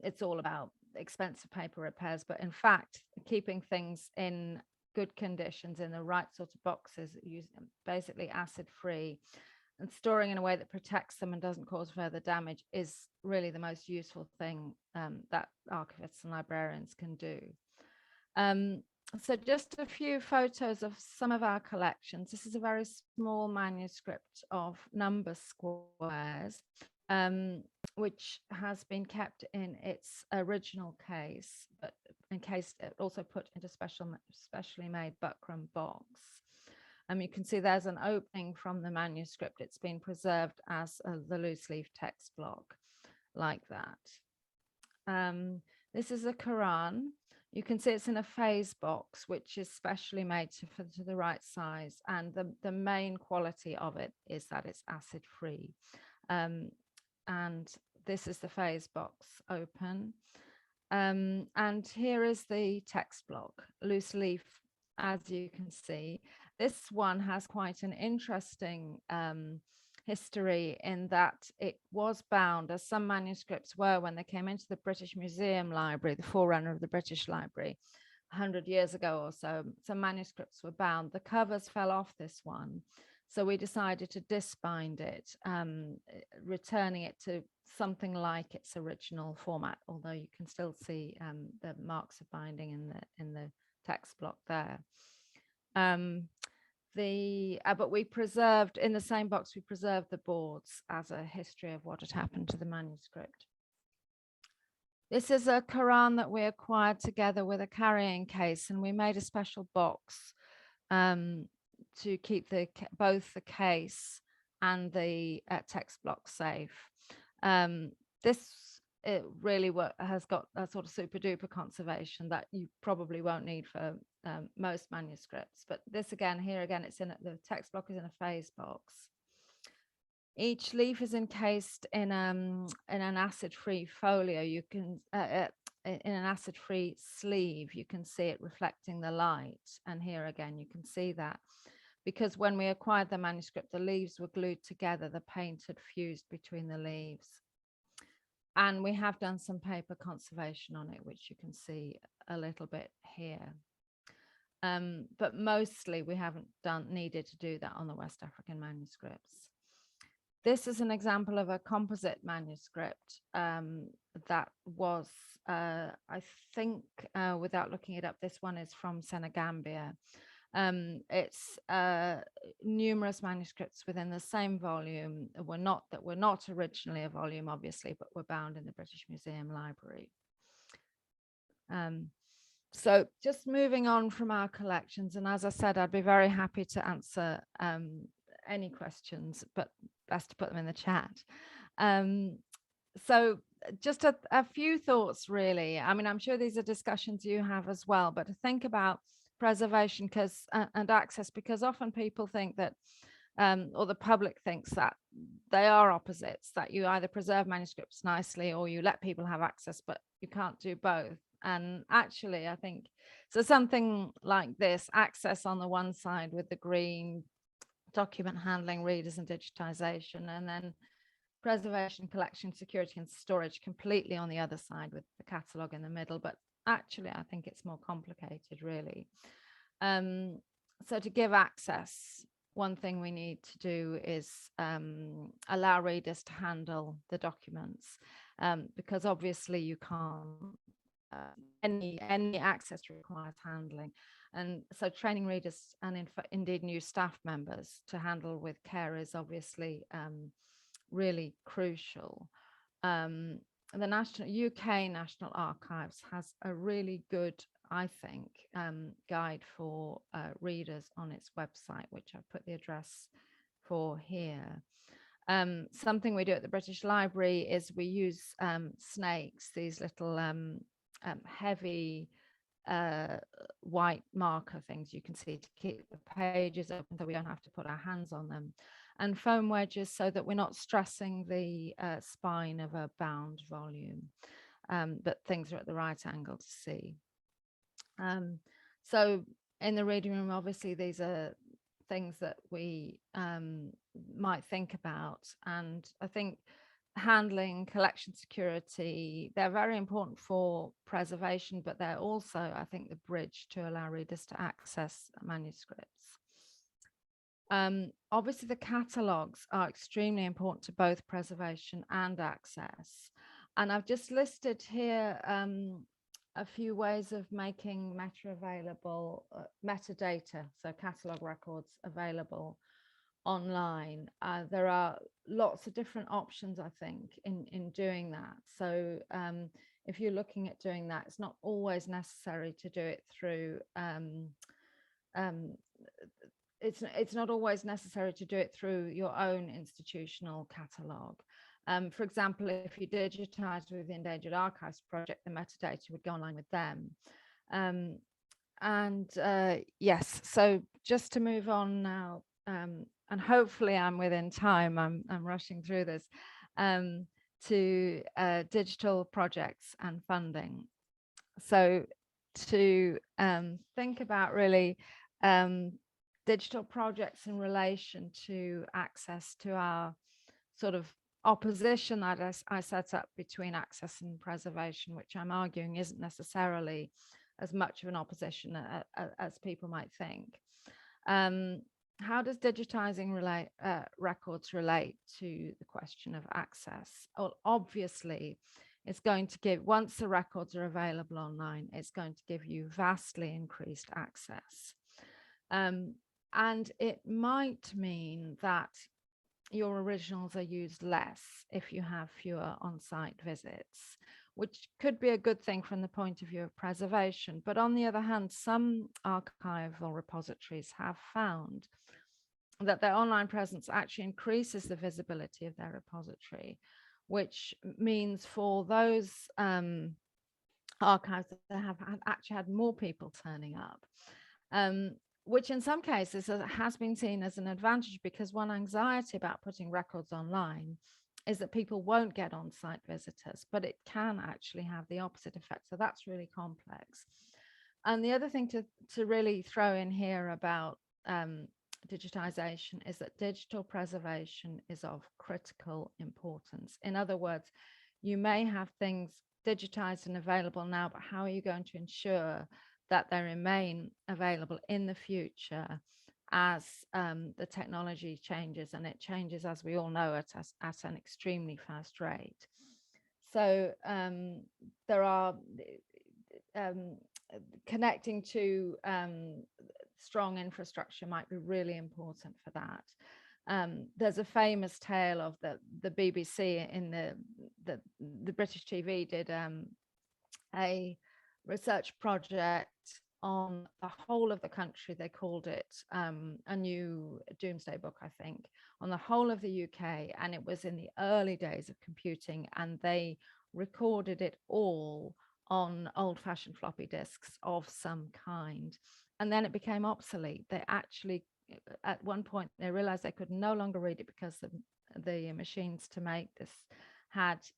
it's all about expensive paper repairs, but in fact, keeping things in good conditions in the right sort of boxes, basically acid-free, and storing in a way that protects them and doesn't cause further damage is really the most useful thing that archivists and librarians can do. So just a few photos of some of our collections. This is a very small manuscript of number squares, which has been kept in its original case, but encased, also put into specially made buckram box. You can see there's an opening from the manuscript. It's been preserved as the loose leaf text block, like that. This is a Quran. You can see it's in a phase box, which is specially made to the right size. And the main quality of it is that it's acid free. And this is the phase box open. And here is the text block, loose leaf, as you can see. This one has quite an interesting history in that it was bound, as some manuscripts were when they came into the British Museum Library, the forerunner of the British Library, 100 years ago or so. Some manuscripts were bound. The covers fell off this one, so we decided to disbind it, returning it to something like its original format, although you can still see the marks of binding in the text block there. But we preserved, in the same box, we preserved the boards as a history of what had happened to the manuscript. This is a Quran that we acquired together with a carrying case, and we made a special box to keep both the case and the text block safe. It really has got a sort of super duper conservation that you probably won't need for most manuscripts. But this again, here again, it's in the text block is in a phase box. Each leaf is encased in an acid-free folio. You can in an acid-free sleeve. You can see it reflecting the light, and here again you can see that, because when we acquired the manuscript, the leaves were glued together. The paint had fused between the leaves. And we have done some paper conservation on it, which you can see a little bit here. But mostly we haven't needed to do that on the West African manuscripts. This is an example of a composite manuscript that was, I think, without looking it up, this one is from Senegambia. It's numerous manuscripts within the same volume that were not originally a volume, obviously, but were bound in the British Museum Library. So just moving on from our collections, and as I said, I'd be very happy to answer any questions, but best to put them in the chat. So just a few thoughts, really. I mean, I'm sure these are discussions you have as well, but to think about preservation and access, because often people think that, or the public thinks that they are opposites, that you either preserve manuscripts nicely or you let people have access, but you can't do both. And actually, I think, so something like this, access on the one side with the green, document handling, readers and digitization, and then preservation, collection, security and storage completely on the other side with the catalogue in the middle. But actually, I think it's more complicated, really. So to give access, one thing we need to do is allow readers to handle the documents, because obviously you can't, any access requires handling. And so training readers and indeed new staff members to handle with care is obviously really crucial. The UK National Archives has a really good, I think, guide for readers on its website, which I've put the address for here. Something we do at the British Library is we use snakes, these little heavy white marker things you can see to keep the pages open so we don't have to put our hands on them, and foam wedges so that we're not stressing the spine of a bound volume, but things are at the right angle to see. So in the reading room, obviously these are things that we might think about, and I think handling collection security, they're very important for preservation, but they're also, I think, the bridge to allow readers to access manuscripts. Obviously, the catalogues are extremely important to both preservation and access. And I've just listed here a few ways of making metadata, so catalogue records available online. There are lots of different options, I think, in doing that. So if you're looking at doing that, it's not always necessary to do it through it's not always necessary to do it through your own institutional catalogue. For example, if you digitize with the Endangered Archives Project, the metadata would go online with them. Yes, so just to move on now, and hopefully I'm within time, I'm rushing through this, to digital projects and funding. So to think about really digital projects in relation to access to our sort of opposition that I set up between access and preservation, which I'm arguing isn't necessarily as much of an opposition as people might think. How does digitizing records relate to the question of access? Well, obviously, it's going to give, once the records are available online, it's going to give you vastly increased access. And it might mean that your originals are used less if you have fewer on-site visits, which could be a good thing from the point of view of preservation. But on the other hand, some archival repositories have found that their online presence actually increases the visibility of their repository, which means for those archives that have actually had more people turning up, which in some cases has been seen as an advantage, because one anxiety about putting records online is that people won't get on-site visitors, but it can actually have the opposite effect. So that's really complex. And the other thing to really throw in here about digitization is that digital preservation is of critical importance. In other words, you may have things digitized and available now, but how are you going to ensure that they remain available in the future as the technology changes, and it changes, as we all know, at an extremely fast rate. So there are connecting to strong infrastructure might be really important for that. There's a famous tale of the BBC in the British TV did a research project on the whole of the country. They called it a new doomsday book, I think, on the whole of the UK, and it was in the early days of computing, and they recorded it all on old-fashioned floppy disks of some kind, and then it became obsolete. They actually, at one point, they realized they could no longer read it because the machines to make this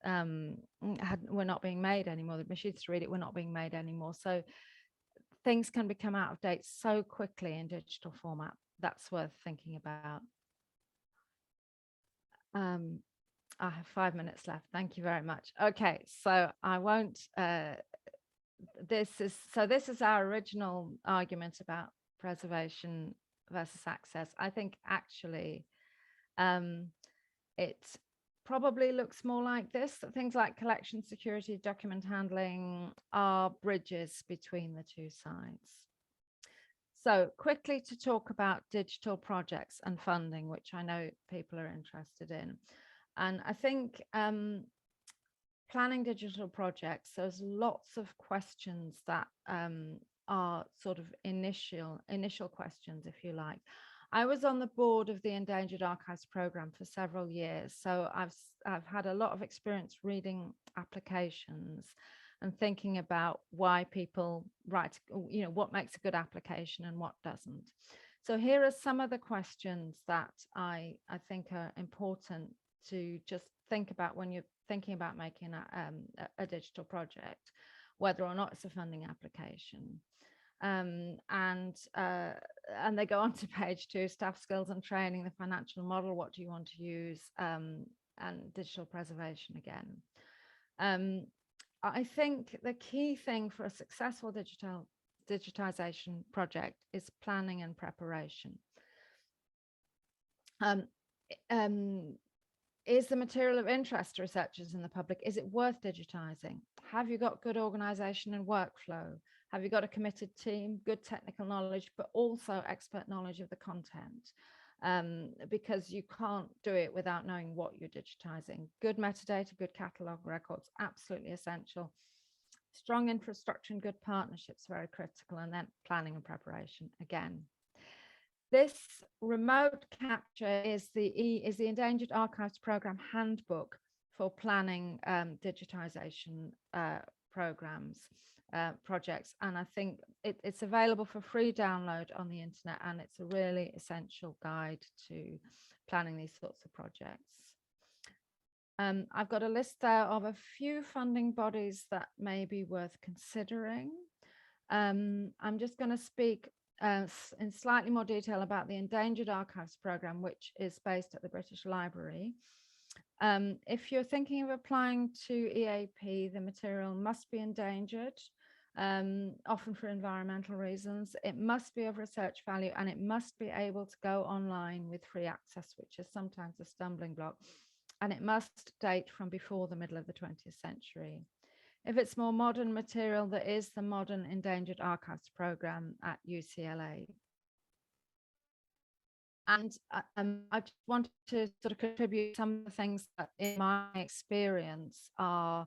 were not being made anymore. The machines to read it were not being made anymore. So things can become out of date so quickly in digital format. That's worth thinking about. I have 5 minutes left. Thank you very much. Okay, so I won't. This is our original argument about preservation versus access. I think actually it probably looks more like this. Things like collection security, document handling are bridges between the two sides. So quickly to talk about digital projects and funding, which I know people are interested in. And I think planning digital projects, there's lots of questions that are sort of initial questions, if you like. I was on the board of the Endangered Archives program for several years, so I've had a lot of experience reading applications and thinking about why people write, you know, what makes a good application and what doesn't. So here are some of the questions that I think are important to just think about when you're thinking about making a digital project, whether or not it's a funding application. And they go on to page 2, staff skills and training, the financial model, what do you want to use, and digital preservation again. I think the key thing for a successful digitization project is planning and preparation. Is the material of interest to researchers and the public? Is it worth digitizing? Have you got good organization and workflow? Have you got a committed team, good technical knowledge, but also expert knowledge of the content? Because you can't do it without knowing what you're digitizing. Good metadata, good catalog records, absolutely essential. Strong infrastructure and good partnerships, very critical. And then planning and preparation again. This remote capture is the Endangered Archives Program handbook for planning digitization programs, projects. And I think it's available for free download on the internet, and it's a really essential guide to planning these sorts of projects. I've got a list there of a few funding bodies that may be worth considering. I'm just going to speak in slightly more detail about the Endangered Archives Programme, which is based at the British Library. If you're thinking of applying to EAP, the material must be endangered, often for environmental reasons. It must be of research value, and it must be able to go online with free access, which is sometimes a stumbling block. And it must date from before the middle of the 20th century. If it's more modern material, there is the Modern Endangered Archives Programme at UCLA. And I just wanted to sort of contribute some of the things that in my experience are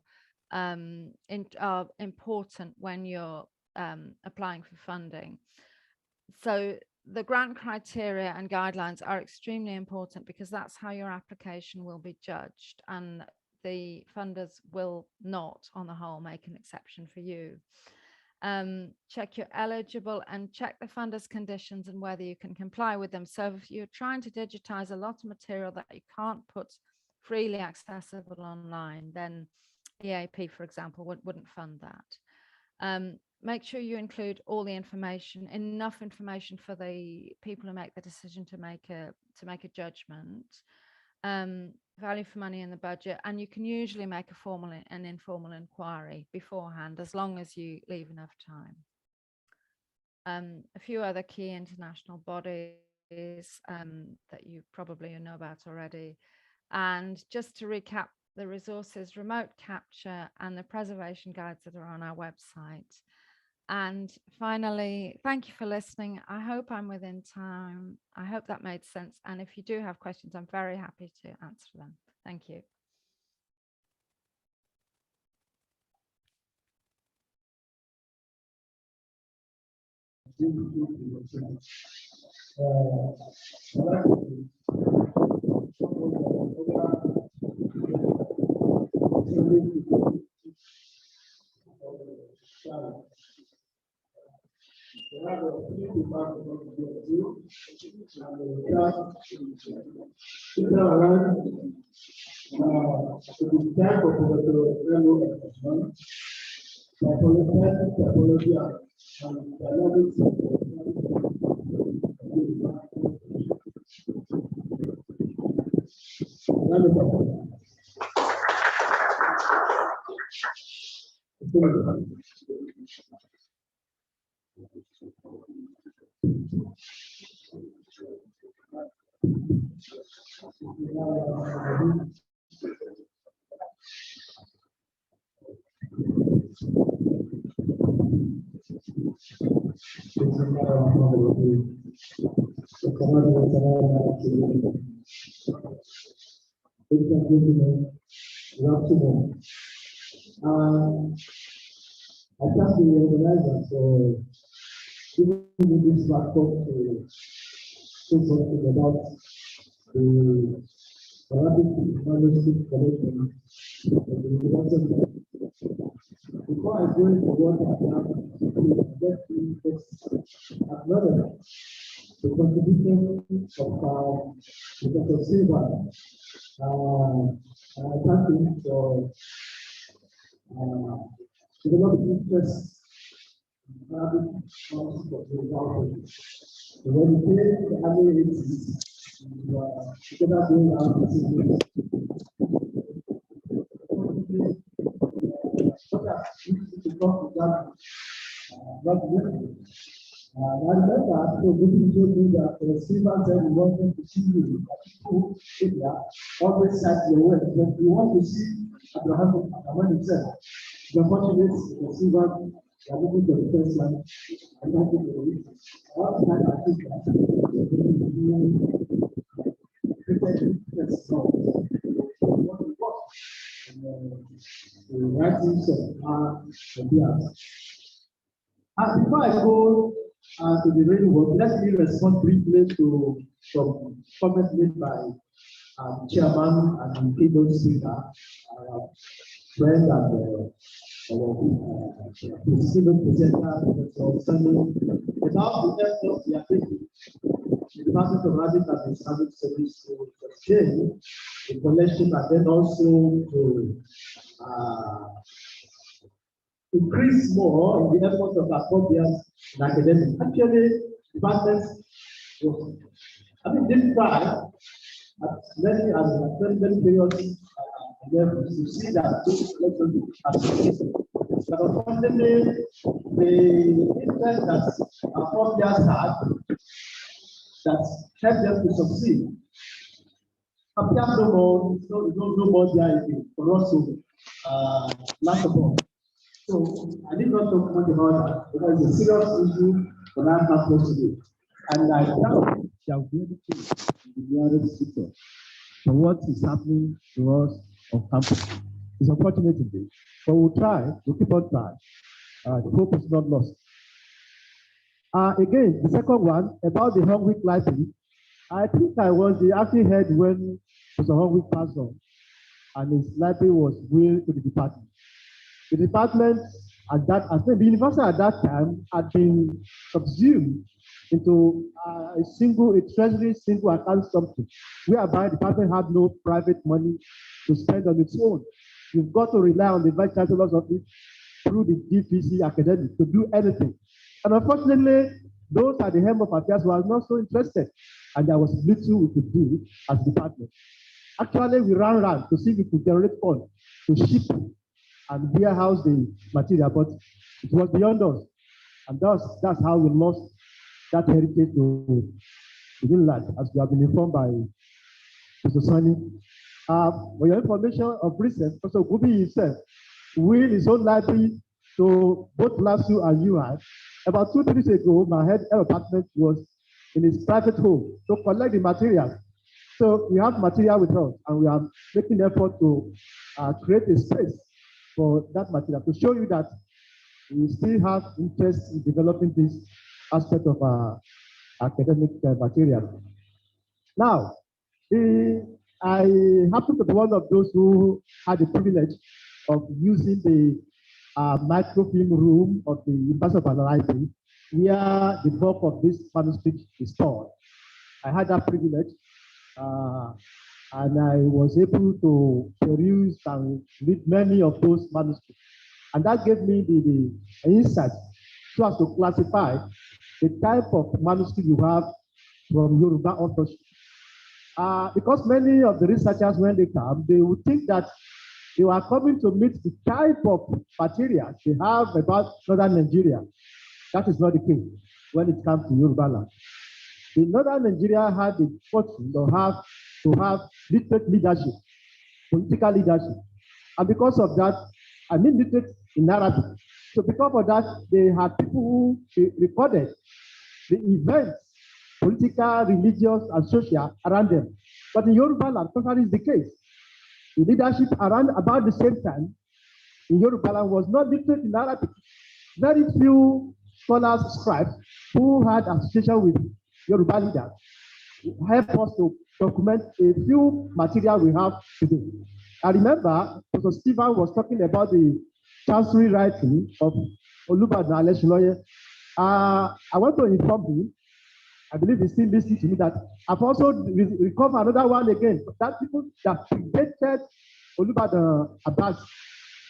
important when you're applying for funding. So the grant criteria and guidelines are extremely important, because that's how your application will be judged, and the funders will not, on the whole, make an exception for you. Check you're eligible and check the funders' conditions and whether you can comply with them. So if you're trying to digitize a lot of material that you can't put freely accessible online, then EAP, for example, wouldn't fund that. Make sure you include all the information, enough information for the people who make the decision to make a judgment. Value for money in the budget, and you can usually make a formal and informal inquiry beforehand, as long as you leave enough time. A few other key international bodies that you probably know about already. And just to recap, the resources, remote capture, and the preservation guides that are on our website. And finally, thank you for listening. I hope I'm within time. I hope that made sense. And if you do have questions, I'm very happy to answer them. Thank you. I thank the organizer for giving me this platform to say something about the Arabic manuscript collection of the university. Before I go into what I have, let me just acknowledge the contribution of Professor Silva. I thank him for developing interest in Arabic manuscript of the university. When he came to the early 80s, together doing our business. I remember so good told me that Silva said he wanted to see you. People always said your way, but we want to see Abraham himself. The unfortunate Silva, they are moving to the first line. I don't think they will reach. All the time I think that writings of ideas. And before I go to the real work, let me respond briefly to some comments made by Chairman and Keynote speaker, friend and Keynote presenter, Professor Sanni, about the efforts we are taking. The Department of Arabic and Islamic Studies to sustain the collection and then also to increase more in the efforts of our copiers in academics. Actually, departments, did try at many periods levels to see that those collections are successful. But unfortunately, the interest that our copiers had that helped them to succeed appears no more, no more there for us to laugh upon. So I did not talk much about that because it's a serious issue for our campus today. And I doubt shall be able to in the nearest future for what is happening to us on campus. It's unfortunate today, but we'll try, we'll keep on trying. The hope is not lost. Again, the second one about the Hungry Library. I think I was the acting head when Professor Hungry passed on, and his library was willed to the department. The department at that, I think the university at that time had been subsumed into a treasury single account something, whereby the department had no private money to spend on its own. You've got to rely on the Vice-Chancellor's office through the DPC academic to do anything. And unfortunately, those at the helm of affairs were not so interested, and there was little we could do as a department. Actually, we ran around to see if we could generate funds to ship and warehouse the material, but it was beyond us. And that's how we lost that heritage to the inland, as we have been informed by Mr. Sanni. For your information of recent, Professor Gubi himself will his own library to both LASU and UI. About 2 days ago, my head of department was in his private home to collect the materials. So we have material with us, and we are making effort to create a space for that material to show you that we still have interest in developing this aspect of our academic material. Now, I happen to be one of those who had the privilege of using the microfilm room of the University of Ibadan Library, where the bulk of this manuscript is stored. I had that privilege, and I was able to peruse and read many of those manuscripts. And that gave me the insight so as to classify the type of manuscript you have from Yoruba authorship. Because many of the researchers, when they come, they would think that they were coming to meet the type of material they have about northern Nigeria. That is not the case when it comes to Yoruba land. The northern Nigeria had the fortune to have literate leadership, political leadership. And because of that, I mean literate in Arabic. So because of that, they had people who recorded the events, political, religious, and social around them. But in Yoruba land, contrary is the case. The leadership around about the same time in Yoruba land was not literate in Arabic. Very few scholars, scribes, who had association with Yoruba leaders. help us to document a few material we have today. I remember Professor Stephen was talking about the chancery writing of Oloyede. I want to inform him, I believe he's still listening to me, that I've also recovered another one again. That people that predated Oloyede Abbas.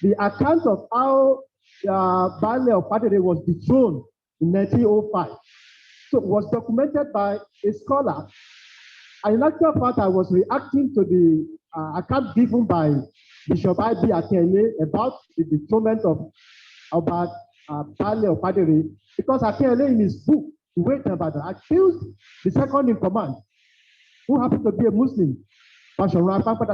The account of how Baale of Padere was dethroned in 1905. So it was documented by a scholar. And in actual fact, I was reacting to the account given by Bishop I.B. Akele about the dethronement of Baale of Padere, because Akele in his book, The Way to Ibadan, accused the second in command, who happened to be a Muslim, that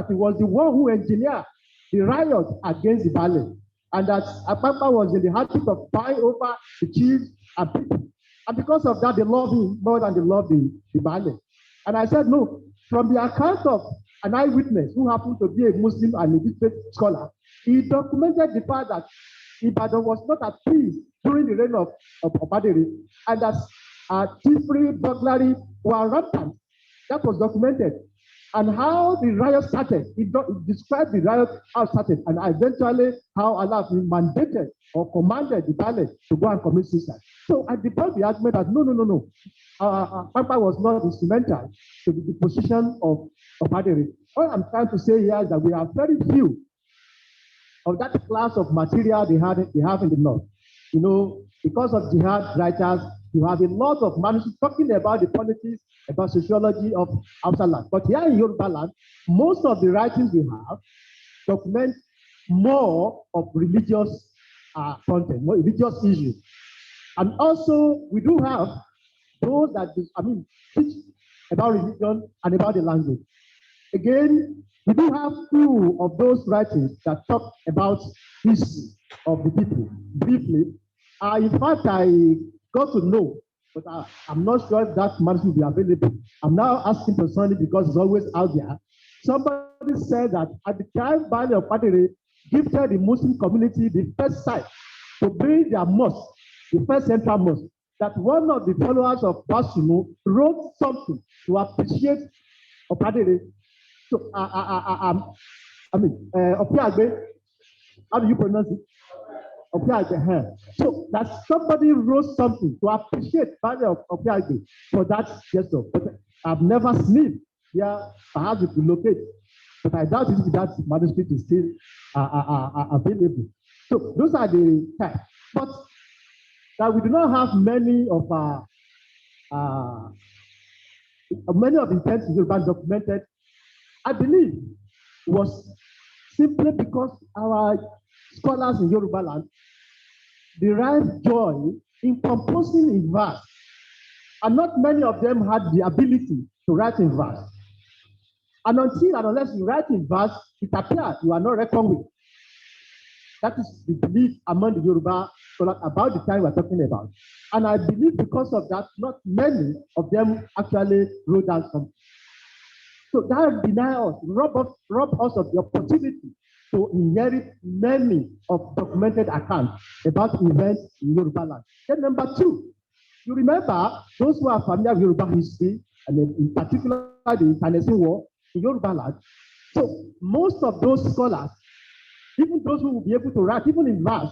he was the one who engineered the riot against the Baale, and that Apapa was in the habit of buying over the chiefs and people. And because of that, they love him more than they love the Baale. And I said, no, from the account of an eyewitness who happened to be a Muslim and a literate scholar, he documented the fact that Ibadan was not at peace during the reign of Padere, and that thievery, burglary were rampant. That was documented. And how the riot started, it described the riot, how it started, and eventually how Allah mandated or commanded the Baale to go and commit suicide. So I debunked the argument that no. Papa was not instrumental to the position of Padere. All I'm trying to say here is that we have very few of that class of material they have in the north. You know, because of jihad writers, you have a lot of manuscripts talking about the politics, about sociology of Hausa land. But here in Yoruba land, most of the writings we have document more of religious content, more religious issues. And also, we do have those that, teach about religion and about the language. Again, we do have two of those writings that talk about history of the people briefly. In fact, I got to know, but I'm not sure if that manuscript will be available. I'm now asking for Sanni because it's always out there. Somebody said that at the time Baale of Padere gifted the Muslim community the first site to build their mosque, the first central mosque, that one of the followers of Basuno wrote something to appreciate Padere. So, Opiagbe, how do you pronounce it? Opiagbe. So that somebody wrote something to appreciate Baale of Opiagbe for that gesture. But I've never seen it. Yeah, perhaps it will locate. But I doubt if that manuscript is still available. So those are the types. But that we do not have many of the texts in Yoruba documented, I believe, was simply because our scholars in Yoruba land derived joy in composing in verse, and not many of them had the ability to write in verse. And until and unless you write in verse, it appears you are not reckoned with. That is the belief among the Yoruba scholars about the time we're talking about. And I believe because of that, not many of them actually wrote down something. So that denies us, rob us of the opportunity to inherit many of documented accounts about events in Yoruba land. Then number two, you remember those who are familiar with Yoruba history, and in particular the Internecine War in Yoruba land. So most of those scholars, even those who will be able to write, even in verse,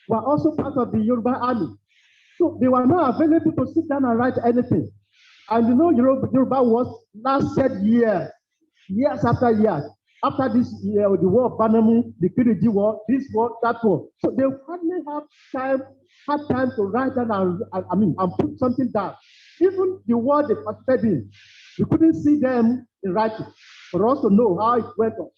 were also part of the Yoruba army. So they were not available to sit down and write anything. And you know, Yoruba was lasted years after years. After this year, the war of Banamu, the Kiriji war, this war, that war. So they hardly had time to write down and put something down. Even the war they participated in, we couldn't see them in writing for us to know how it went on.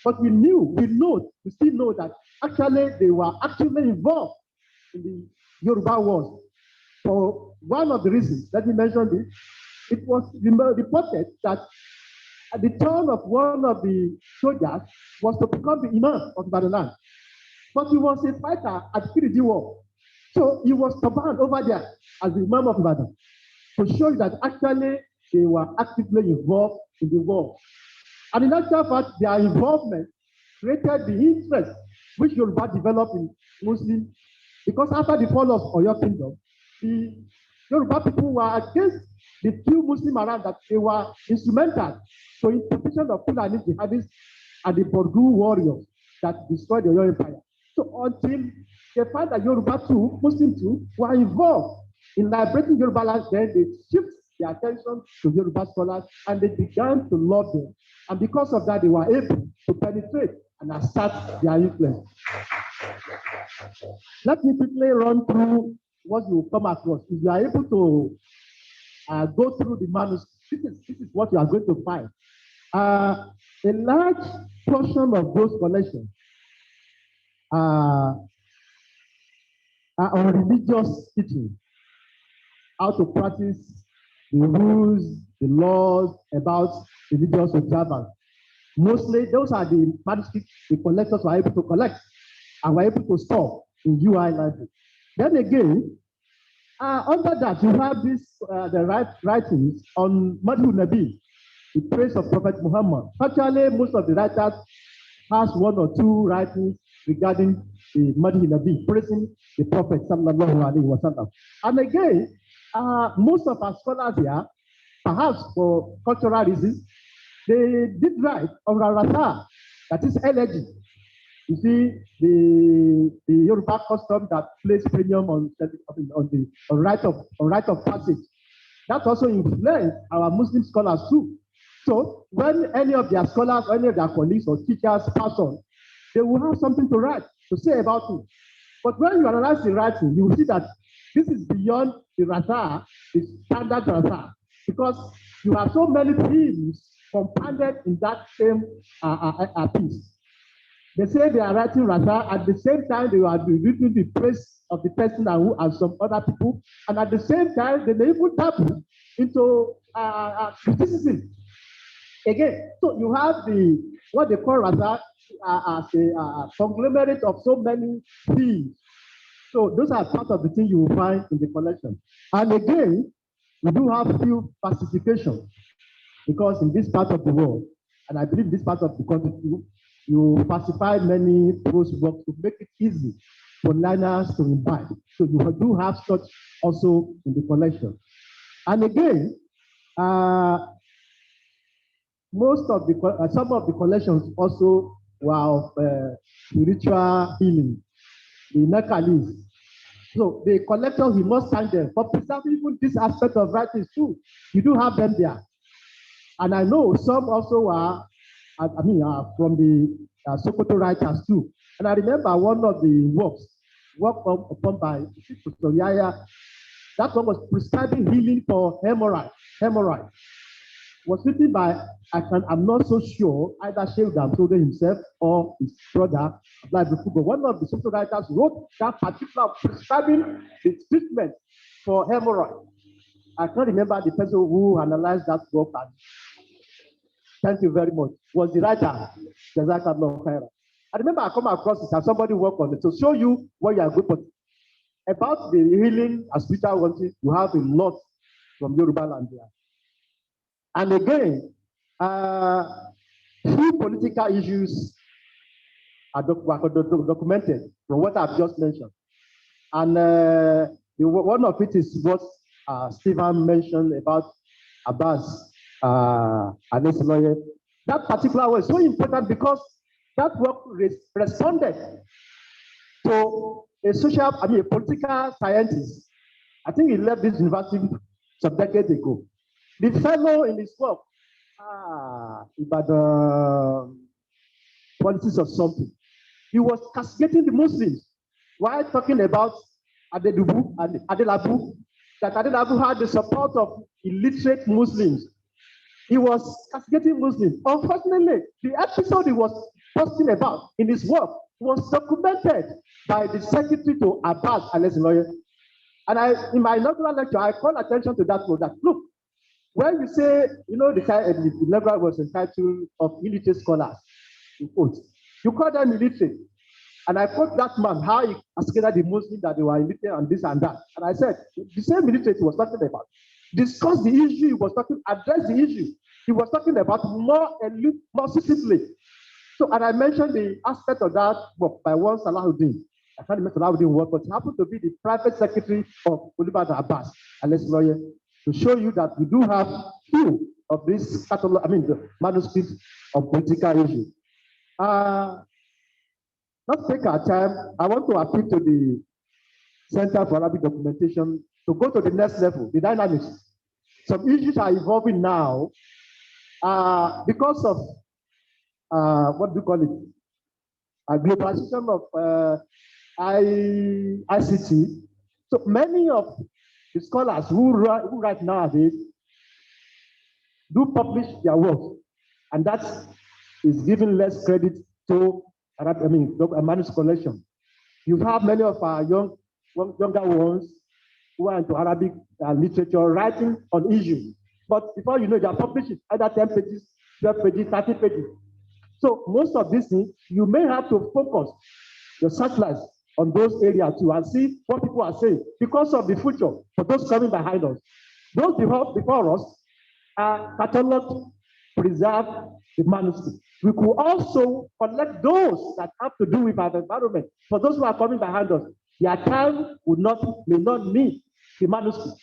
But we still know that actually they were actually involved in the Yoruba wars. For one of the reasons, let me mention this, it was reported that at the turn of one of the soldiers was to become the Imam of Ibadan. But he was a fighter at Kiriji War. So he was commanded over there as the Imam of Ibadan to show you that actually they were actively involved in the war. And in actual fact, their involvement created the interest which Yoruba developed in Muslim, because after the fall of Oyo Kingdom, the Yoruba people were against the few Muslims around that they were instrumental to interpretation of Fulani jihadists and the Borgu warriors that destroyed the Yoruba Empire. So until they find that Yoruba too, Muslim too, were involved in liberating Yoruba land, then they shift their attention to Yoruba scholars and they began to love them. And because of that, they were able to penetrate and assert their influence. Let me quickly run through what you come across. If you are able to go through the manuscript, this is what you are going to find. A large portion of those collections are on religious teaching, how to practice the rules, the laws about religious observance. Mostly, those are the manuscripts the collectors were able to collect and were able to store in UI library. Then again, under that, you have this the writings on Madhu Nabi, the praise of Prophet Muhammad. Actually, most of the writers has one or two writings regarding the Madhu Nabi, praising the Prophet sallallahu alaihi wasallam. And again, most of our scholars here, perhaps for cultural reasons, they did write on Rasa, that is elegy. You see, the Yoruba custom that places premium on the rite of passage. That also influenced our Muslim scholars too. So when any of their scholars, any of their colleagues or teachers pass on, they will have something to write, to say about it. But when you analyze the writing, you will see that this is beyond the Rasa, the standard Rasa, because you have so many themes compounded in that same piece. They say they are writing Rasa, at the same time they are reading the praise of the person and some other people, and at the same time they may even tap into criticism. Again, so you have what they call Rasa as a conglomerate of so many themes. So those are part of the things you will find in the collection. And again, we do have few falsifications, because in this part of the world, and I believe this part of the country too, you falsify many prose works to make it easy for learners to imbibe. So you do have such also in the collection. And again, some of the collections also were of spiritual healing, the Nakalis. So the collectors, we must thank them for preserving even this aspect of writings too. You do have them there. And I know some also are, from the Sokoto writers too. And I remember one of the work upon by Oloyede, that one was prescribing healing for hemorrhoid. Was written by, I'm not so sure, either Sheikh Damsode himself or his brother, but one of the Sokoto writers wrote that particular prescribing the treatment for hemorrhoid. I can't remember the person who analyzed that work. And thank you very much. Was the writer, Jazakallah Khairan. I remember I come across it and somebody worked on it to show you what you are good for. About the healing and spiritual wanting, you have a lot from Yoruba land there. And again, few political issues are documented from what I've just mentioned. And one of it is what Stephen mentioned about Abbas and Oloyede. That particular was so important because that work responded to a political scientist. I think he left this university some decades ago. The fellow in his work, Ibadan, politics of something, he was castigating the Muslims while talking about Adelabu, that Adelabu had the support of illiterate Muslims. He was castigating Muslims. Unfortunately, the episode he was posting about in his work was documented by the secretary to Abbas and Oloyede. And in my inaugural lecture, I call attention to that product. Look, when you say, the lecturer was entitled of illiterate scholars, you call them illiterate. And I quote that man, how he castigated the Muslims that they were illiterate and this and that. And I said, the same illiterate he was talking about. Discuss the issue, he was talking, address the issue. He was talking about more succinctly. So, and I mentioned the aspect of that book by one Salahuddin. I can't remember Salahuddin work, but he happened to be the private secretary of Olubadan Abbas and Oloyede. to show you that we do have few of these catalog, the manuscripts of political issues. Not take our time. I want to appeal to the Center for Arabic Documentation to go to the next level, the dynamics. Some issues are evolving now because of what do you call it? A globalization of ICT. So many of the scholars who write nowadays do publish their work, and that is giving less credit to manuscript collection. You have many of our younger ones who are into Arabic literature writing on issues, but before you know, they are publishing either 10 pages, 12 pages, 30 pages. So most of these things, you may have to focus your searchlights on those areas too and see what people are saying because of the future for those coming behind us. Those before us are cataloged, preserved the manuscript. We could also collect those that have to do with our environment. For those who are coming behind us, their time may not need the manuscript.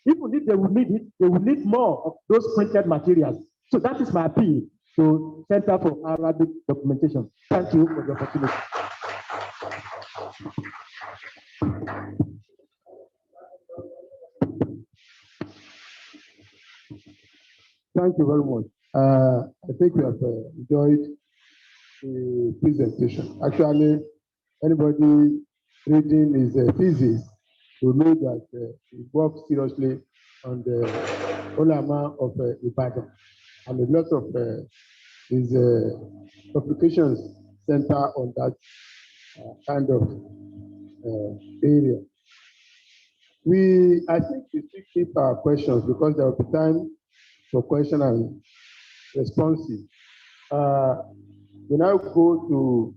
If they will need it, they will need more of those printed materials. So that is my appeal to Center for Arabic Documentation. Thank you for the opportunity. Thank you very much. I think we have enjoyed the presentation. Actually, anybody reading his thesis will know that he works seriously on the ulama of Ibadan, and a lot of his publications center on that kind of area. I think we should keep our questions because there will be time for question and responses. We now go to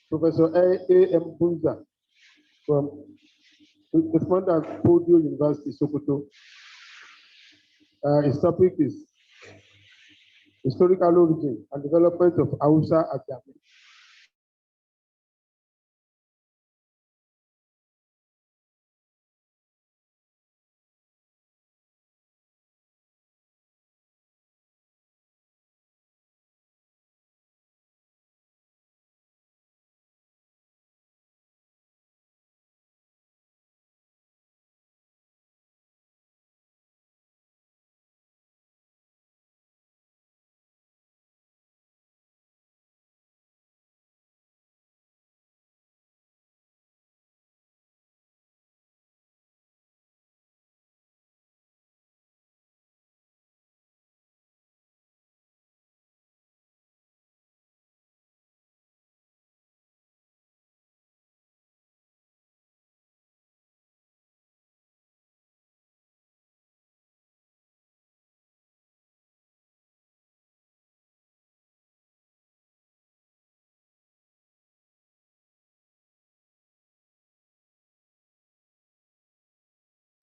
Professor A.M. Bunza from respondent Podio University, Sokoto. His topic is historical origin and development of Hausa ajami.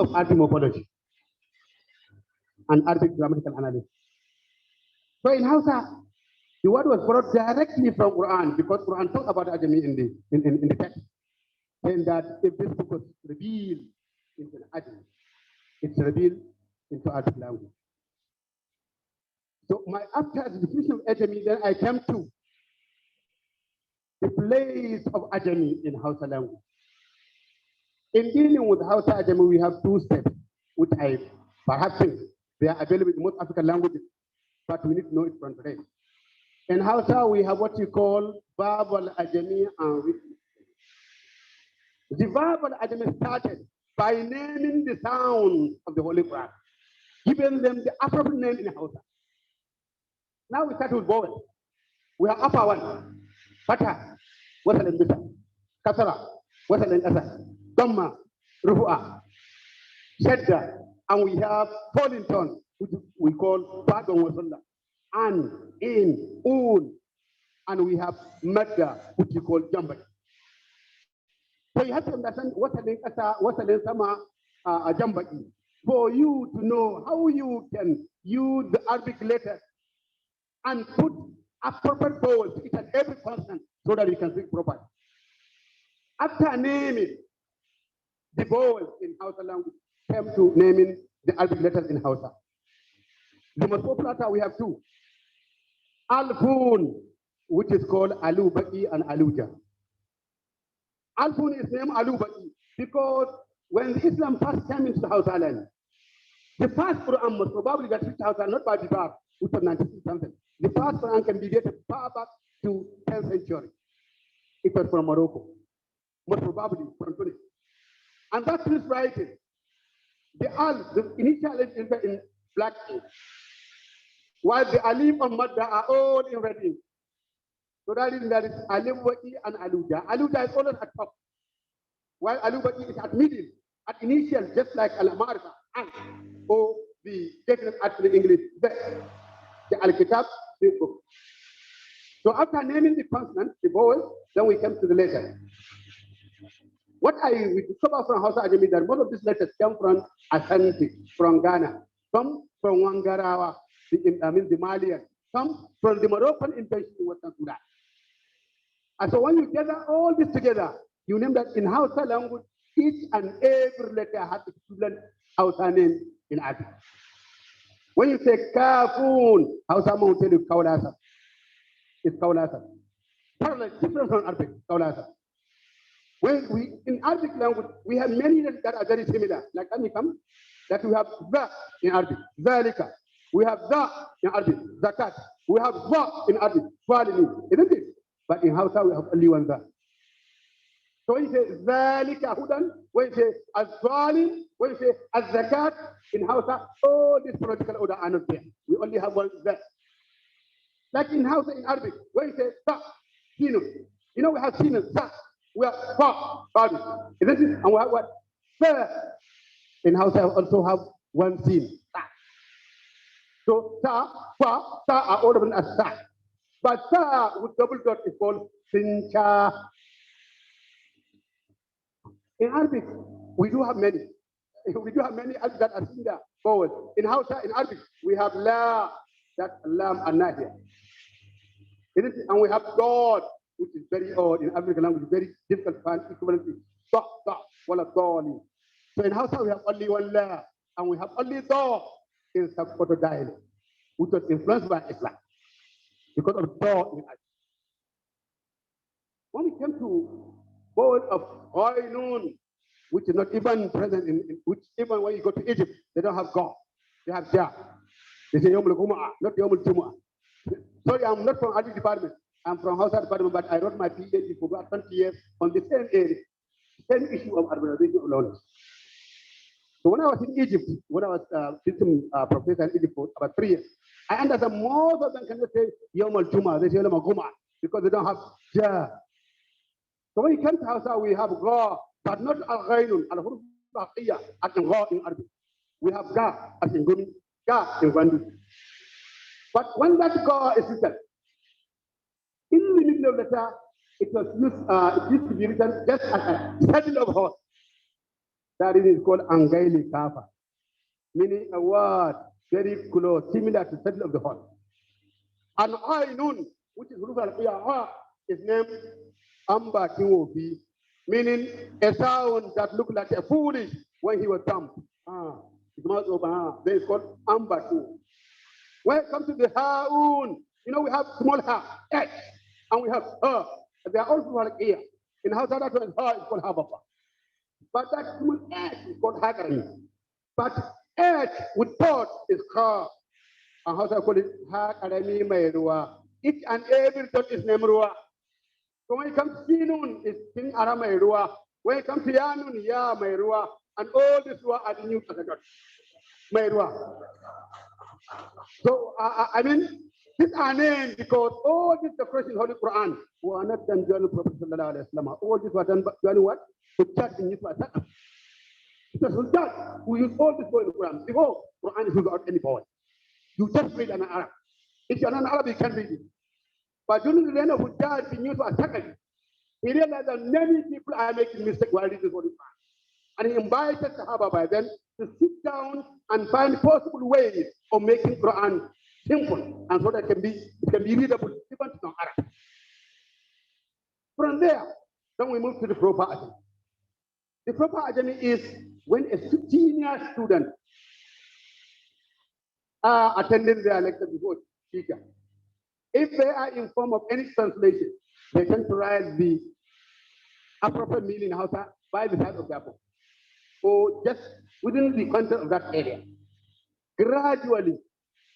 Of etymology and Arabic grammatical analysis. So in Hausa, the word was brought directly from Quran because Quran talks about ajami in the text, saying that if this book was revealed into an ajami, it's revealed into Arabic language. So after the definition of ajami, then I came to the place of ajami in Hausa language. In dealing with Hausa ajami, we have two steps, which I perhaps think they are available in most African languages, but we need to know it from today. In Hausa, we have what you call verb al-ajami and written. The verb al-ajami started by naming the sounds of the Holy Quran, giving them the appropriate name in Hausa. Now we start with vowel. We have upper one, fatha, wasal and bisa, kasara, wasal and asa, dhamma, rufu'a, shadda, and we have falling tone, which we call pardon wasalla, and in, un, and we have madda, which we call jamba. So you have to understand wasal and asa, wasal and sama, jamba, for you to know how you can use the Arabic letters and put appropriate vowels to each and every consonant so that you can speak properly. After naming the vowels in Hausa language came to naming the Arabic letters in Hausa. The most popular we have two. Alfun, which is called Alubaki and Aluja. Alfun is named Alubaki because when Islam first came into the Hausa land, the first Quran was probably that reached Hausa, not by the Bab, which was 96 something. The first Quran can be dated far back to 10th century. It was from Morocco, most probably from Tunis. And that's his writing. The Al, the initial is in black ink, while the Alif and Madda are all in red ink. So that is Alif Waki and Aluja. Aluja is always at top, while Alubaki is at middle, at initial, just like Al-Marfa, and or the definite article in English, the Al-Kitab, the book. So after naming the consonant, the vowel, then we come to the letter. What I discovered from Hausa Ajami that most of these letters come from Ashanti, from Ghana, some from Wangarawa, the Malian, some from the Moroccan invasion in Western Sudan. And so when you gather all this together, you name that in Hausa language, each and every letter has its equivalent Hausa name in Arabic. When you say Kafun, Hausa will tell you Kaulasa. It's Kaulasa. Parallel, different from Arabic, Kaulasa. When in Arabic language, we have many that are very similar, like Amikam, that we have the in Arabic, Zalika. We have the in Arabic, Zakat. We have the in Arabic, Falini, isn't it? But in Hausa, we have only one the. So when you say Zalika Hudan, when you say Az-Zalim, when you say Az-Zakat, in Hausa, all this political order are not there. We only have one the. Like in Hausa, in Arabic, when you say Ta, Sinu, you know we have Sinu, Ta. We have Fa, Badu, isn't it? And we have what? Fa. In Hausa, we also have one sin, Ta. So Ta, Fa, Ta are all of them as Ta. But Ta with double dot is called Sincha. In Arabic, we do have many. We do have many that are seen there forward. In Hausa, in Arabic, we have La, that Lam and Nahia. And we have God, which is very odd in African language, very difficult to find equivalent to Da, Da, wala Dali. So in Hausa, we have only one La, and we have only Da in Sokoto dialect, which was influenced by Islam because of Da in Arabic. When we came to word of Ghainun, which is not even present in which even when you go to Egypt, they don't have God. They have Jah. They say Yom al-Jumu'ah, not Yom al-Jumu'ah. Sorry, I'm not from Arabic department. I'm from Hausa department, but I wrote my PhD for about 20 years on the same area, same issue of urbanization of knowledge. So when I was in Egypt, when I was system professor in Egypt for about 3 years, I understand most of them can just say Yom al-Jumu'ah, they say Yom al-Jumu'ah, because they don't have Jah. So when you come to Hausa, we have Ga, but not Al-Ghainun, Al-Huruf Baqiyya, as in Ga in Arabic. We have Ga, as in Gumi, Ga in Gwandu. But when that Ga is written, in the middle of the letter, it used to be written just as a saddle of horse. That is called Angaili Kafa, meaning a word very close, similar to saddle of the horse. And Ainun, which is Huruf al-Qiyya, is named Amba Kiwofi, meaning a sound that looked like a foolish when he was dumb. His mouth open. Then it's called Amba Kiwofi. When it comes to the Ha'un, you know we have small Ha, H, and we have Ha. They are also like ear. In Hausa, that one Ha is called Hababa. But that small H is called Hagari. But H with thought is Ka. And Hausa call it Hagarami Mairua. Each and every thought is named Rua. So when it comes to Sinun, it's Sin Ara Mairua. When it comes to Yanun, Ya Mairua. And all this Rua are the new category. Mairua. So, I mean, these are named because all this decoration in the Holy Quran were not done during the Prophet Sallallahu Alaihi Wasallam. All this was done during what? Hujjat in Yusuf. It was Hujjat who used all this in the Quran. Before, Quran is without any power. You just read an Arab. If you're not Arab, you can't read it. But during the reign of Hujjat in Yusuf, he realized that many people are making mistakes while reading the Holy Quran. And he invited Sahaba by then to sit down and find possible ways of making Quran simple and so that it can be readable even to non-Arab. From there, then we move to the proper. The proper ajami is when a senior student are attending their lecture before teacher. If they are informed of any translation, they can write the appropriate meaning in Hausa by the side of their book, or just within the content of that area. Gradually,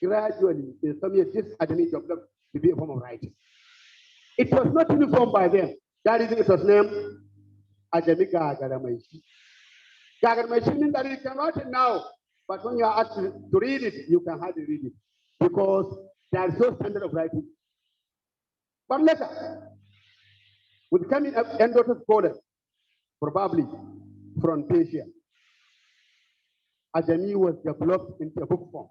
in some years, this ajami developed to be a form of writing. It was not uniform by them. That is, it was named ajami Gagaramashi. Gagaramashi means that you can write it now, but when you are asked to read it, you can hardly read it because there is no standard of writing. But later, with coming up endorsed scholars, probably from Persia, ajami was developed into a book form.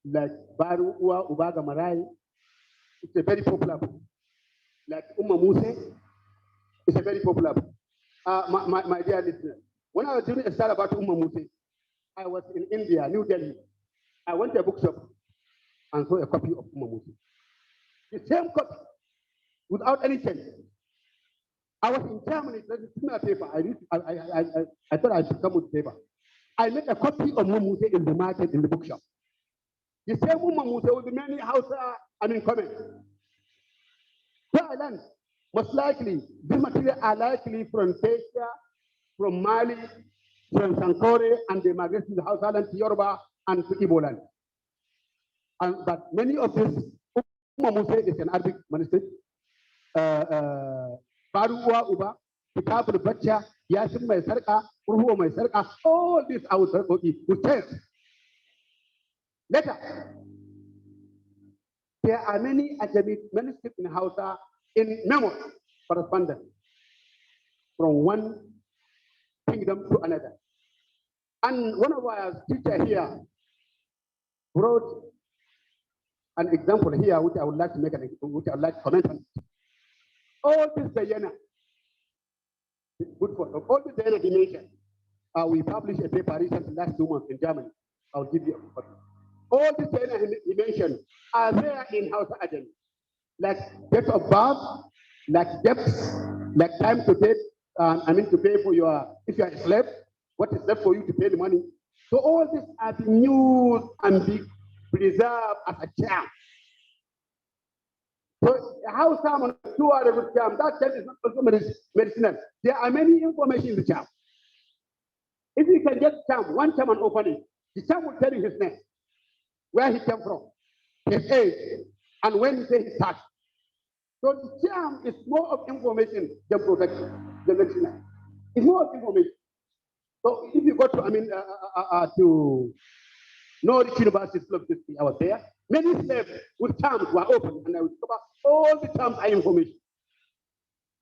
Like Baru Ua Ubaga Marai, it's a very popular book. Like Muse, it's a very popular book. My dear listeners, when I was doing a study about Muse, I was in India, New Delhi. I went to a bookshop and saw a copy of Muse. The same copy, without any change. I was in Germany, there's a similar paper. I thought I should come with paper. I made a copy of Muse in the market in the bookshop. The same Muse with many Hausa, comments. So I learned, most likely, these materials are likely from Persia, from Mali, from Sankore, and they migrated to the Hausa land, to Yoruba, and to Igbo land. But many of these, Muse is an Arabic manuscript. Baruwa Uba, Kitabul Bacha, Yasin Mai Sarka, Urhu Mai Sarka, all these are with text. Later, there are many ajami manuscripts in Hausa in memo correspondence from one kingdom to another. And one of our teachers here brought an example here, which I would like to make which I would like to comment on. All this Diana, good for all this Diana he mentioned. We published a paper recently last 2 months in Germany. I'll give you a copy. All these Diana he mentioned are there in Hausa ajami, like date of birth, like debts, like time to pay. To pay for your, if you are a slave, what is left for you to pay the money. So all these are being used and be preserved as a charm. So how someone two are a good charm, that charm is not also medicinal. There are many information in the charm. If you can get charm, one charm and open it, the charm will tell you his name, where he came from, his age, and when he say his tax. So the charm is more of information than protection, the medicinal. It's more of information. So if you go to to Norwich University School of History, I was there. Many slaves with terms were open, and I would cover all the terms are information.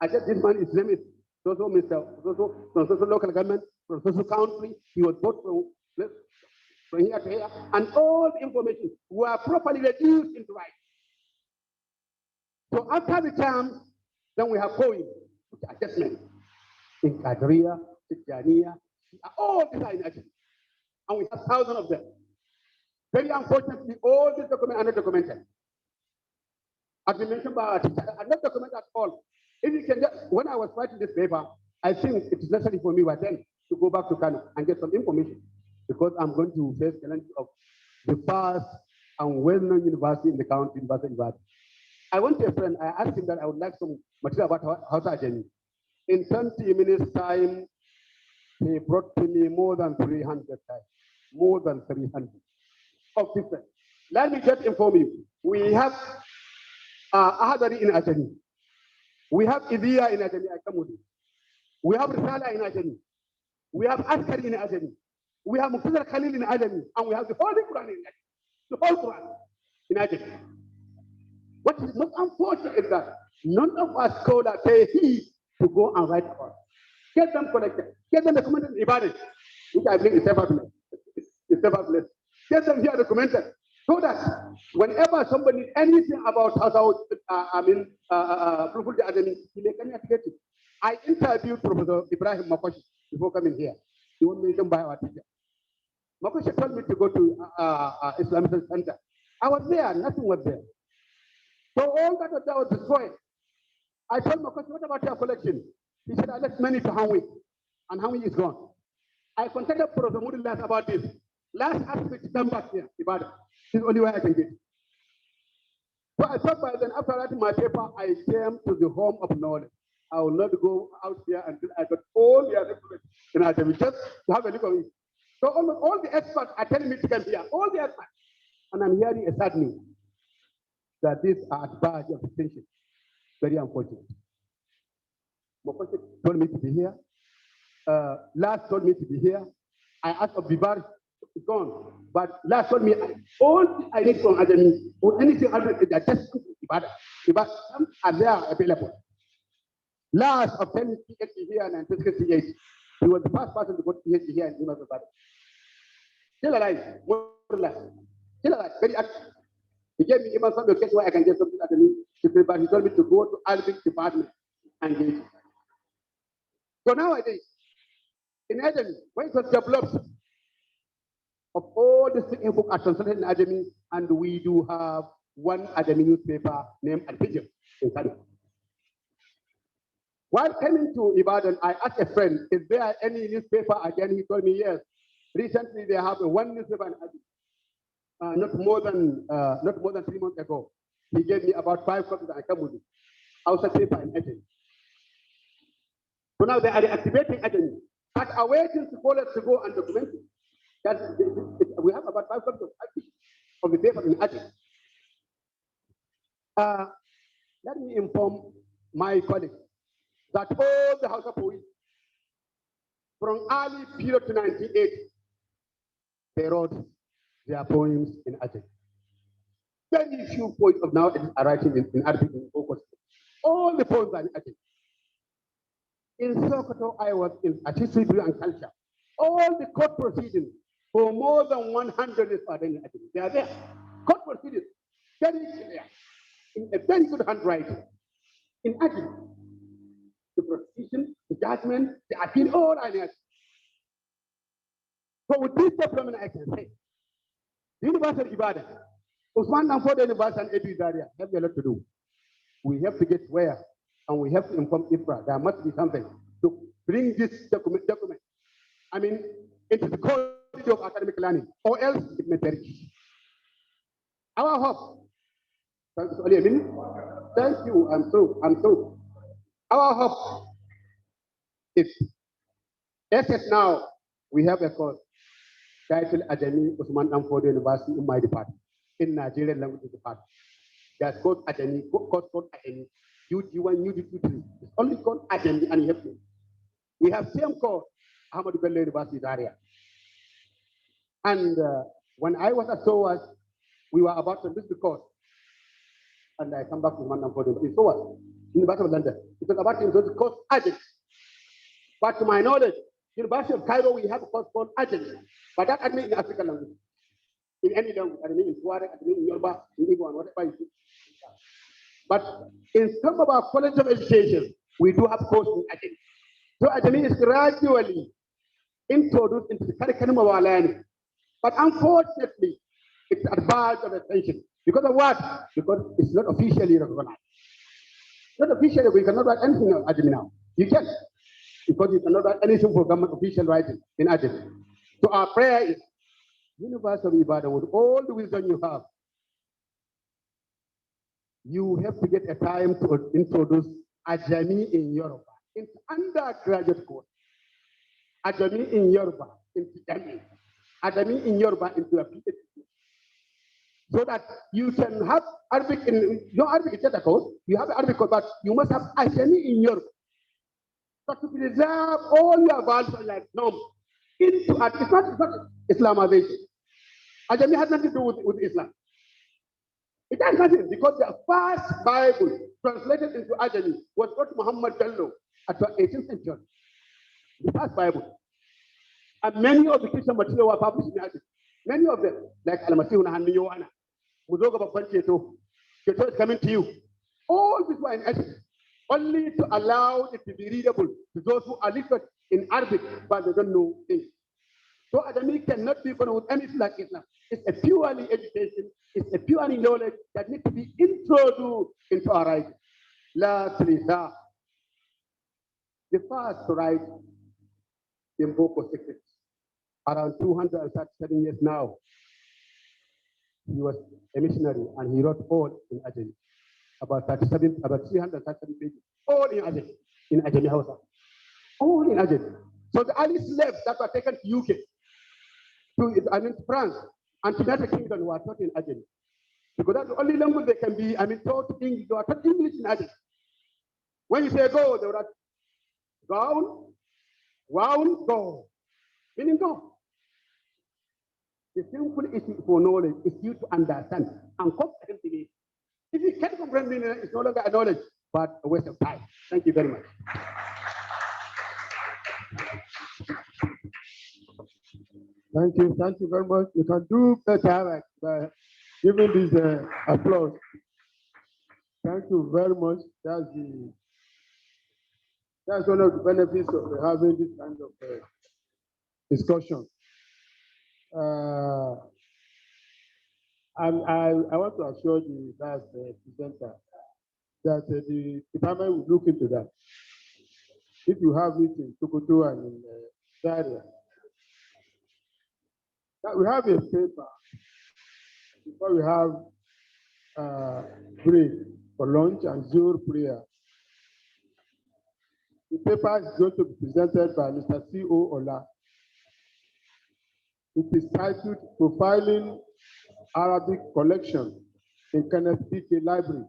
I said, this man, his name is so Mr. So from social local government, from social country. He was brought from here to here, and all the information were properly reduced into writing. So after the terms, then we have poems, which are adjustments in Kadria, Tijaniya, all these are in action. And we have thousands of them. Very unfortunately, all these documents are not documented. As we mentioned by our teacher, are not documented at all. If you can just, when I was writing this paper, I think it is necessary for me then to go back to Kano and get some information, because I'm going to face the challenge of the first and well-known university in the country, University of Ibadan. I went to a friend, I asked him that I would like some material about Hausa ajami. In 20 minutes time, he brought to me more than 300 times, more than 300 of different. Let me just inform you. We have Ahadari in ajami. We have Idiya in ajami, I come with you. We have Risala in ajami. We have Askari in ajami. We have Muqtadar Khalil in ajami. And we have the Holy Quran in ajami. The whole Quran in ajami. What is most unfortunate is that none of us scholars pay heed to go and write about it. Get them collected. Get them documented in Ibadan, which I believe is ever blessed. It's ever blessed. Get them here documented, so that whenever somebody needs anything about how he can get it. I interviewed Professor Ibrahim Makoshi before coming here. He was mentioned by our teacher. Makoshi told me to go to Islamic Center. I was there, nothing was there. So all that was destroyed. I told Makoshi, what about your collection? He said, I left money to Hanwi, and Hanwi is gone. I contacted Prof. last about this. Last asked me to come back here, Ibadan. This is the only way I can get. So I thought by then, after writing my paper, I came to the home of knowledge. I will not go out here until I got all the other documents in Ajami, just to have a look at it. So almost all the experts are telling me to come here, all the experts. And I'm hearing a sad news that these are at badge of distinction. Very unfortunate. Mokoche told me to be here. Last told me to be here. I asked of Bibar, it's gone. But last told me, all I need from Ajami, or anything other than just Ibadan. Ibadan are there available. Last of 10 PhD here and 1968, he was the first person to go to PhD here in University of Ibadan. Still alive, more or less. Still alive, very active. He gave me even some location where I can get something at the but he told me to go to Arabic department and get it. So nowadays, in Ajami, when it was developed, of all the sick info are translated in Ajami, and we do have one Ajami newspaper named Al-Fijr in Sanni. While coming to Ibadan, I asked a friend, is there any newspaper again? He told me yes. Recently, they have one newspaper in Ajami. Not more than 3 months ago. He gave me about 5 copies and I come with it. Outside paper in Ajami. So now they are reactivating Ajami, but awaiting scholars to go and document it. We have about 5 copies of the paper in Ajami. Let me inform my colleagues that all the Hausa poets from early period to 98, they wrote their poems in Ajami. Very few poets of now are writing in Arabic in focus. All the poems are in Ajami. In Sokoto, I was in history and culture. All the court proceedings for more than 100 years are in Ajami. They are there. Court proceedings, very clear, in a very good handwriting. In Ajami, the prosecution, the judgment, the appeal, all are there. So with this development, I can say, the University of Ibadan, Usman Namfode University and Edu Zaria have a lot to do. We have to get where, and we have to inform IFRA. There must be something to bring this document. I mean, into the quality of academic learning, or else it may perish. Our hope. Only a minute. Thank you. I'm through. Our hope is, as now, we have a course titled Ajami Usman Namfode University in my department, in Nigerian language department. That's called Ajami, called Ajami. UG1, UG2, it's only called Ajami, and you have to. We have same course, Ahmadu Bello University area. And when I was at SOAS, we were about to miss the course. And I come back to Usman Namfode in SOAS, University of London. It was about to introduce the course Ajami. But to my knowledge, University of Cairo, we have a course called Ajami. But that admits in African language. In any language, I mean in Tuareg, I mean in Yoruba, in Igbo, and whatever you do. But in some of our college of education, we do have course in Ajami. So Ajami is gradually introduced into the curriculum of our learning. But unfortunately, it's at badge of attention. Because of what? Because it's not officially recognized. Not officially, we cannot write anything on Ajami now. You can, because you cannot write anything for government official writing in Ajami. So our prayer is, University of Ibadan, with all the wisdom you have to get a time to introduce Ajami in Yoruba, into undergraduate course. Ajami in Yoruba, into JAMB. Ajami in Yoruba, into a PhD. So that you can have Arabic in, no Arabic is just a course, you have Arabic course, but you must have Ajami in Yoruba. So to preserve all your values and like norms into, it's not Islamization. Ajami has nothing to do with Islam. It has nothing, because the first Bible translated into Ajami was what Muhammad Bello at the 18th century. The first Bible. And many of the Christian material were published in Ajami. Many of them, like Al-Masih Nahan Yohana, Muzoga Bapancheto, Keto is coming to you. All these were in Ajami, only to allow it to be readable to those who are literate in Arabic, but they don't know things. So Ajami cannot be found with anything like Islam. It's a purely education, it's a purely knowledge that needs to be introduced into our writing. La Trisa. the first to write in Boko secret, around 237 years now. He was a missionary and he wrote all in ajami, about 337 pages, all in ajami Hausa, all in ajami. So the early slaves that were taken to UK, to France, and to the United Kingdom were taught in ajami. Because that's the only language they can be, taught English. They are taught English in ajami. When you say go, they were like, gown, wound, go, meaning go. The simple issue for knowledge is you to understand and comprehend it. If you can't comprehend it, it's no longer a knowledge, but a waste of time. Thank you very much. Thank you very much. You can do better by giving this applause. Thank you very much. That's one of the benefits of having this kind of discussion. And I want to assure the last presenter that the department will look into that. If you have it in Sokoto and in Zaria, that we have a paper before we have break for lunch and Zuhr prayer. The paper is going to be presented by Mr. C.O. Ola. It is titled Profiling Arabic Collection in Kenneth P.K. Library,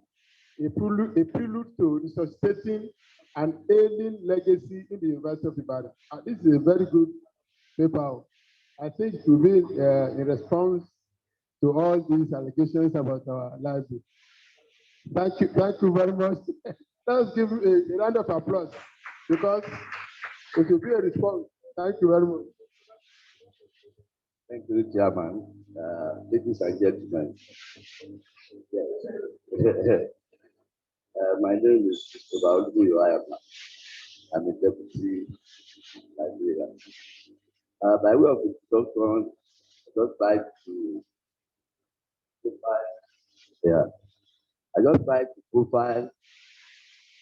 a prelude to resuscitating an ailing legacy in the University of Ibadan. This is a very good paper. I think it will be in response to all these allegations about our library. Thank you very much. Let's give a round of applause because it will be a response. Thank you very much. Thank you, Chairman. Ladies and gentlemen. My name is Oloyede. I'm a deputy librarian. By way of introduction, I just like to profile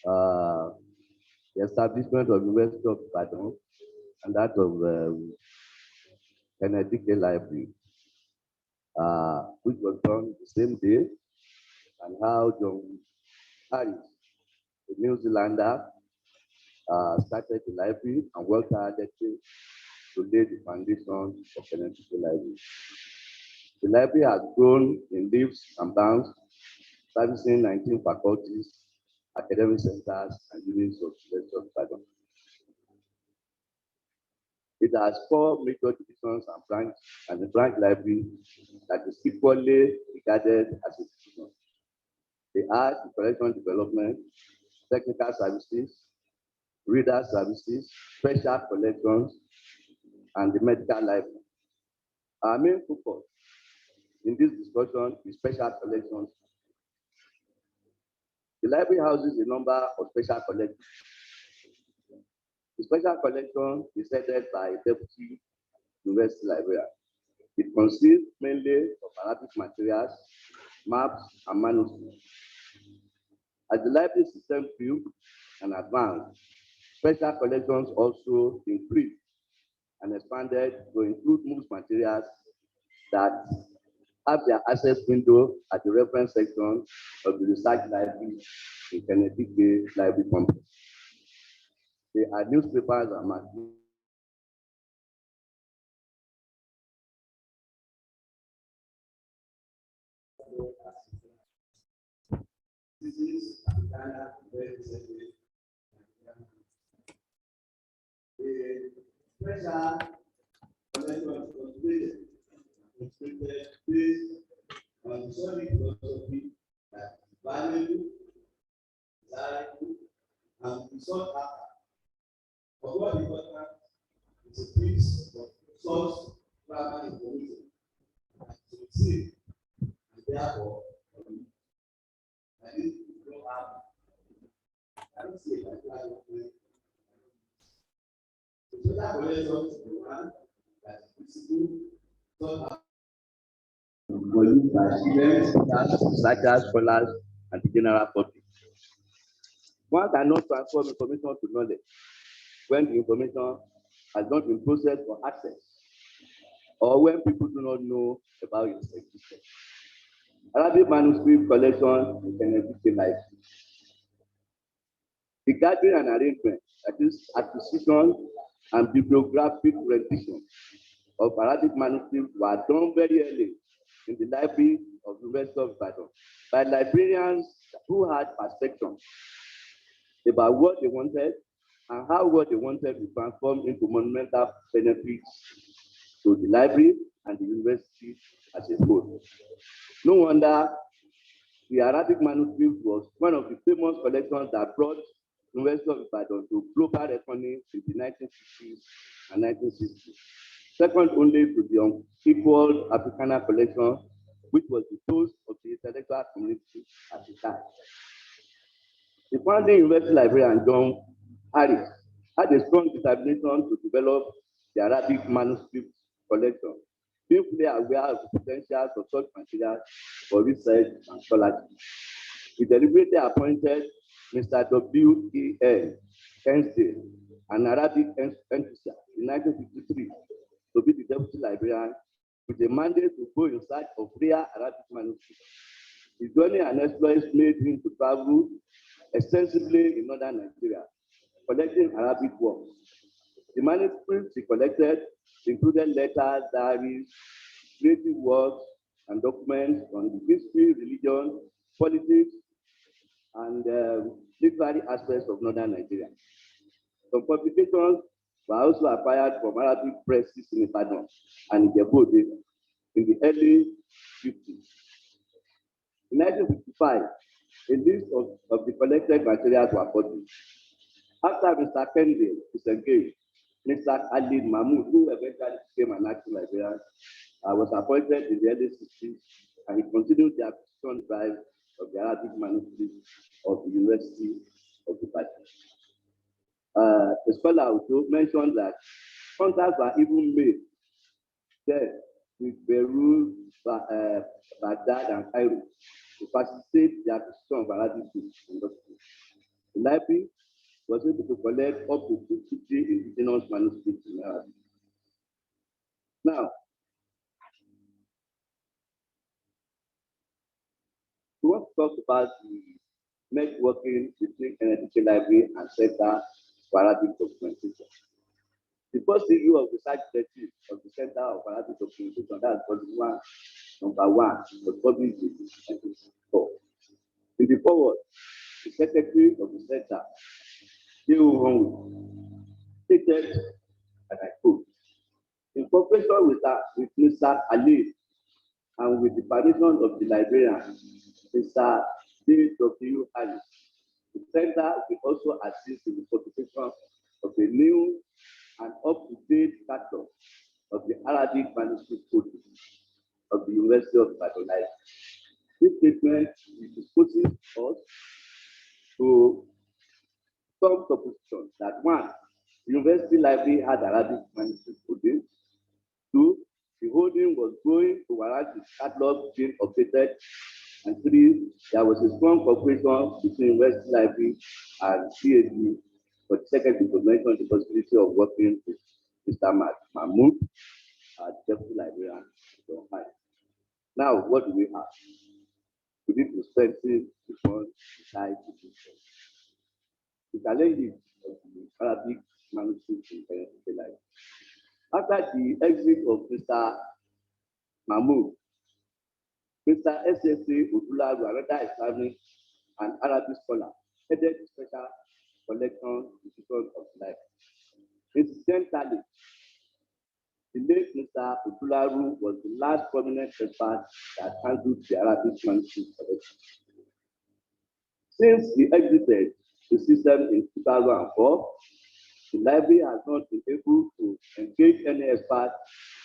the establishment of the University of Ibadan and that of Kenneth P.K. Library, which was done the same day, and how John Harris, a New Zealander, started the library and worked hard to lay the foundation of Kenneth P.K. Library. The library has grown in leaps and bounds, servicing 19 faculties, academic centers, and units of the University of Ibadan. It has 4 major divisions and a branch library that is equally regarded as a division. They are the collection development, technical services, reader services, special collections, and the medical library. Our main focus in this discussion is special collections. The library houses a number of special collections. The special collection is headed by a deputy university librarian. It consists mainly of Arabic materials, maps, and manuscripts. As the library system grew and advanced, special collections also increased and expanded to include most materials that have their access window at the reference section of the research library in Kenneth P.K. Library Complex. They are newspapers and magazines. Based on solid philosophy that is valuable, desirable, and sought after. But what important is a piece of source primary information to receive, and therefore, I need to go out. I don't see it like that. So that collection is the one that is visible, sought after. For you by students, researchers, scholars, and the general public. One cannot transform information to knowledge when the information has not been processed for access, or when people do not know about its existence. Arabic manuscript collection is an everyday life. The gathering and arrangement, that is acquisition and bibliographic rendition of Arabic manuscripts were done very early in the library of the University of Ibadan by librarians who had perspective about what they wanted and how what they wanted to transform into monumental benefits to the library and the university as a whole. No wonder the Arabic manuscript was one of the famous collections that brought the University of Ibadan to global reckoning in the 1950s and 1960s. Second only to the unequaled Africana collection, which was the toast of the intellectual community at the time. The founding university librarian, John Harris, had a strong determination to develop the Arabic manuscript collection, being fully aware of the potentials of such materials for research and scholarship. He deliberately appointed Mr. W.E.N. Kensdale, an Arabic enthusiast, in 1953 to be the deputy librarian with a mandate to go in search of rare Arabic manuscripts. His journey and exploits made him to travel extensively in northern Nigeria, collecting Arabic works. The manuscripts he collected included letters, diaries, creative works, and documents on the history, religion, politics, and literary aspects of northern Nigeria. Some publications were also acquired from Arabic presses in Ibadan and Ijebu-Ode in the early 50s. In 1955, a list of the collected materials were published. After Mr. Kendall disengaged, Mr. Khalid Mahmoud, who eventually became an active librarian, was appointed in the early 60s, and he continued the acquisition drive of the Arabic manuscripts of the University of Ibadan. The scholar also mentioned that contacts were even made there with Beirut, Baghdad, and Cairo to facilitate the acquisition of Arabic books. The library was able to collect up to 250 indigenous manuscripts in Arabic. Now, we want to talk about the networking between NNDK Library and Center for Arabic Documentation. The first review of research directive of the Center of Arabic Documentation, that's volume 1, number 1, was published in 1964. In the forward, the Secretary of the Center, stated, and I quote, in cooperation with Mr. Ali and with the permission of the librarian, Mr. D.W. Harris, the Center will also assist in the publication of a new and up-to-date catalog of the Arabic manuscript code of the University of Ibadan. This statement disposes us to some suppositions that 1, the university library had Arabic manuscript coding. 2, the holding was growing to warrant the catalog being updated. And 3, there was a strong cooperation between university library and CAD for the second to mention the possibility of working with Mr. Mahmoud, deputy librarian. Now, what do we have? We need to strengthen the bond beside the system. The challenges of the Arabic manuscript in NNDK Library. After the exit of Mr. Mahmoud, Mr. S.S.A. Odularu, another Islamic and Arabic scholar, headed the special collection institution of life. Incidentally, the late Mr. Odularu was the last prominent expert that handled the Arabic manuscript collection. Since he exited the system in 2004, the library has not been able to engage any expert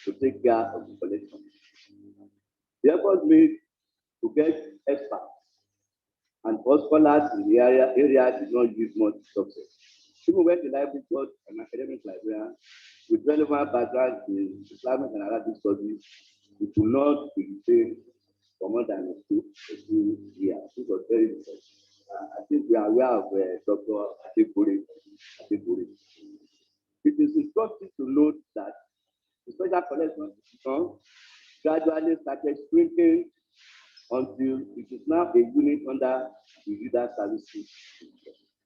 to take care of the collection. The effort made to get experts and scholars in the area did not give much success. Even when the library got an academic librarian with relevant background in Islamic and Arabic studies, it could not be retained for more than a few years. This was very difficult. I think we are aware of Dr. Adebori. It is instructive to note that the special collection institution gradually started shrinking until it is now a unit under the reader services.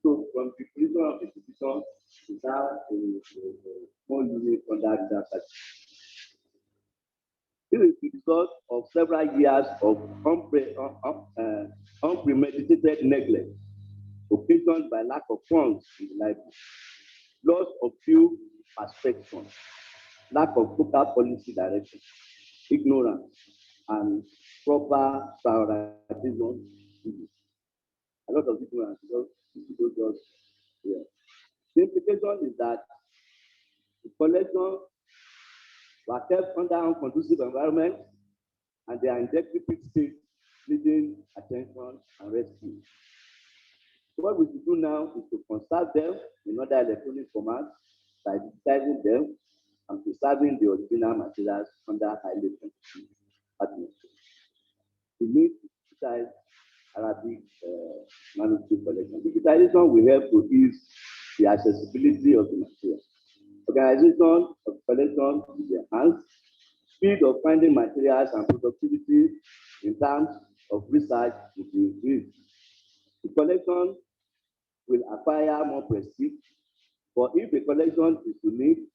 So from the creation of the institution, it's now a small unit under reader services. This is the result of several years of unpremeditated neglect, occasioned by lack of funds in the library, loss of due perspective, lack of local policy direction, ignorance, and proper prioritization. A lot of ignorance, because people just, yeah. The implication is that the collection were kept under unconducive environment and they are in decrepit state, needing attention and rescue. What we should do now is to conserve them in other electronic formats by digitizing them and preserving the original materials under highly sensitive atmosphere. We need to digitize Arabic manuscript collection. Digitalization will help to ease the accessibility of the material. Organization of collection will be enhanced, speed of finding materials and productivity in terms of research will be increased. The collection will acquire more prestige, but if a collection is unique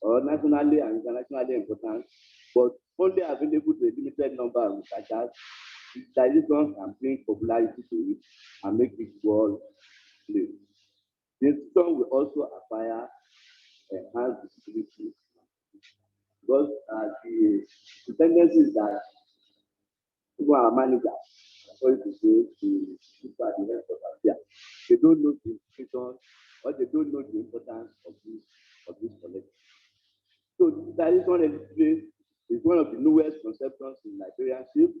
or nationally and internationally important, but only available to a limited number of researchers, digitalization can bring popularity to it and make it world famous. The institution will also acquire enhanced visibility, because the tendency is that people are managers, sorry to say, the people at the head of affairs, they don't know the implication or they don't know the importance of this collection. So digitalization is one of the newest conceptions in librarianship.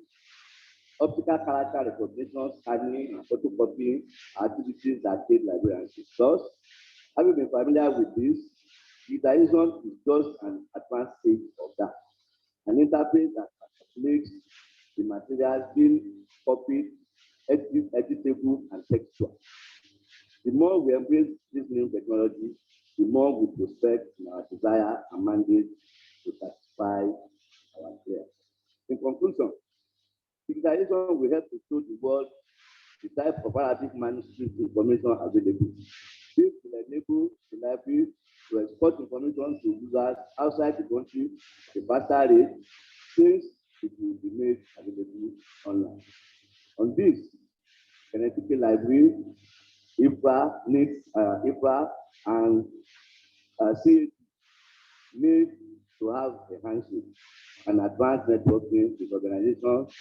Optical character recognition, scanning, and photocopying are activities that aid librarianship. Thus, having been familiar with this, digitalization is just an advanced stage of that. An interface that makes the materials being copied, editable, and textual. The more we embrace this new technology, the more we prospect in our desire and mandate to satisfy our players. In conclusion, digitalization will help to show the world the type of Arabic manuscript information available. This will enable the library to export information to users outside the country at a faster rate, since it will be made available online. On this, Connecticut Library, IFRA, IFRA, and CAT need to have a handshake and advanced networking with organizations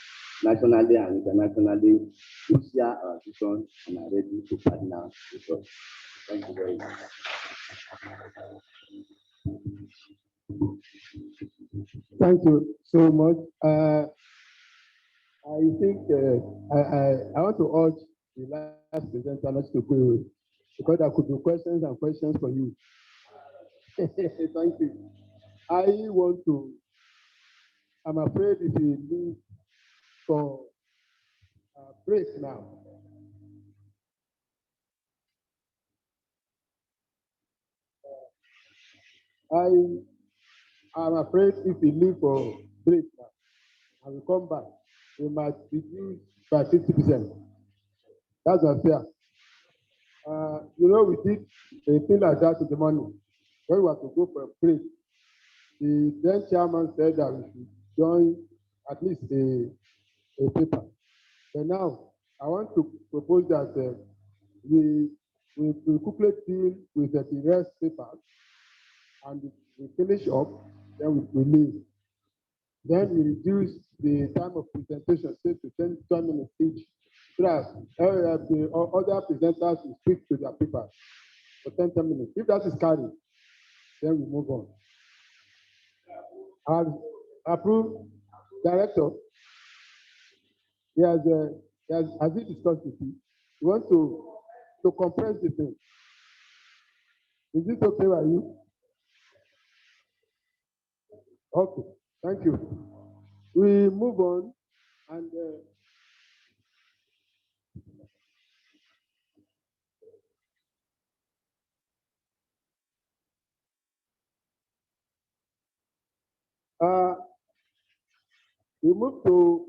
nationally and internationally who share our vision and are ready to partner with us. Thank you very much. Thank you so much. I think I want to urge the last presenter not to go, because there could be questions and questions for you. Thank you. I'm afraid if you leave for a break now. I'm afraid if we leave for break now and we come back, we might reduce by 50%. That's unfair. We did a thing like that in the morning. When we were to go for a break, the then chairman said that we should join at least a paper. But now, I want to propose that we quickly deal with the rest papers and we finish up, then we leave. Then we reduce the time of presentation, say to 10 minutes each, so that the other presenters will speak to their papers for 10 minutes. If that is carried, then we move on. As approved, Director, as we discussed with you, we want to compress the thing. Is this okay by you? Okay, thank you. We move on and We move to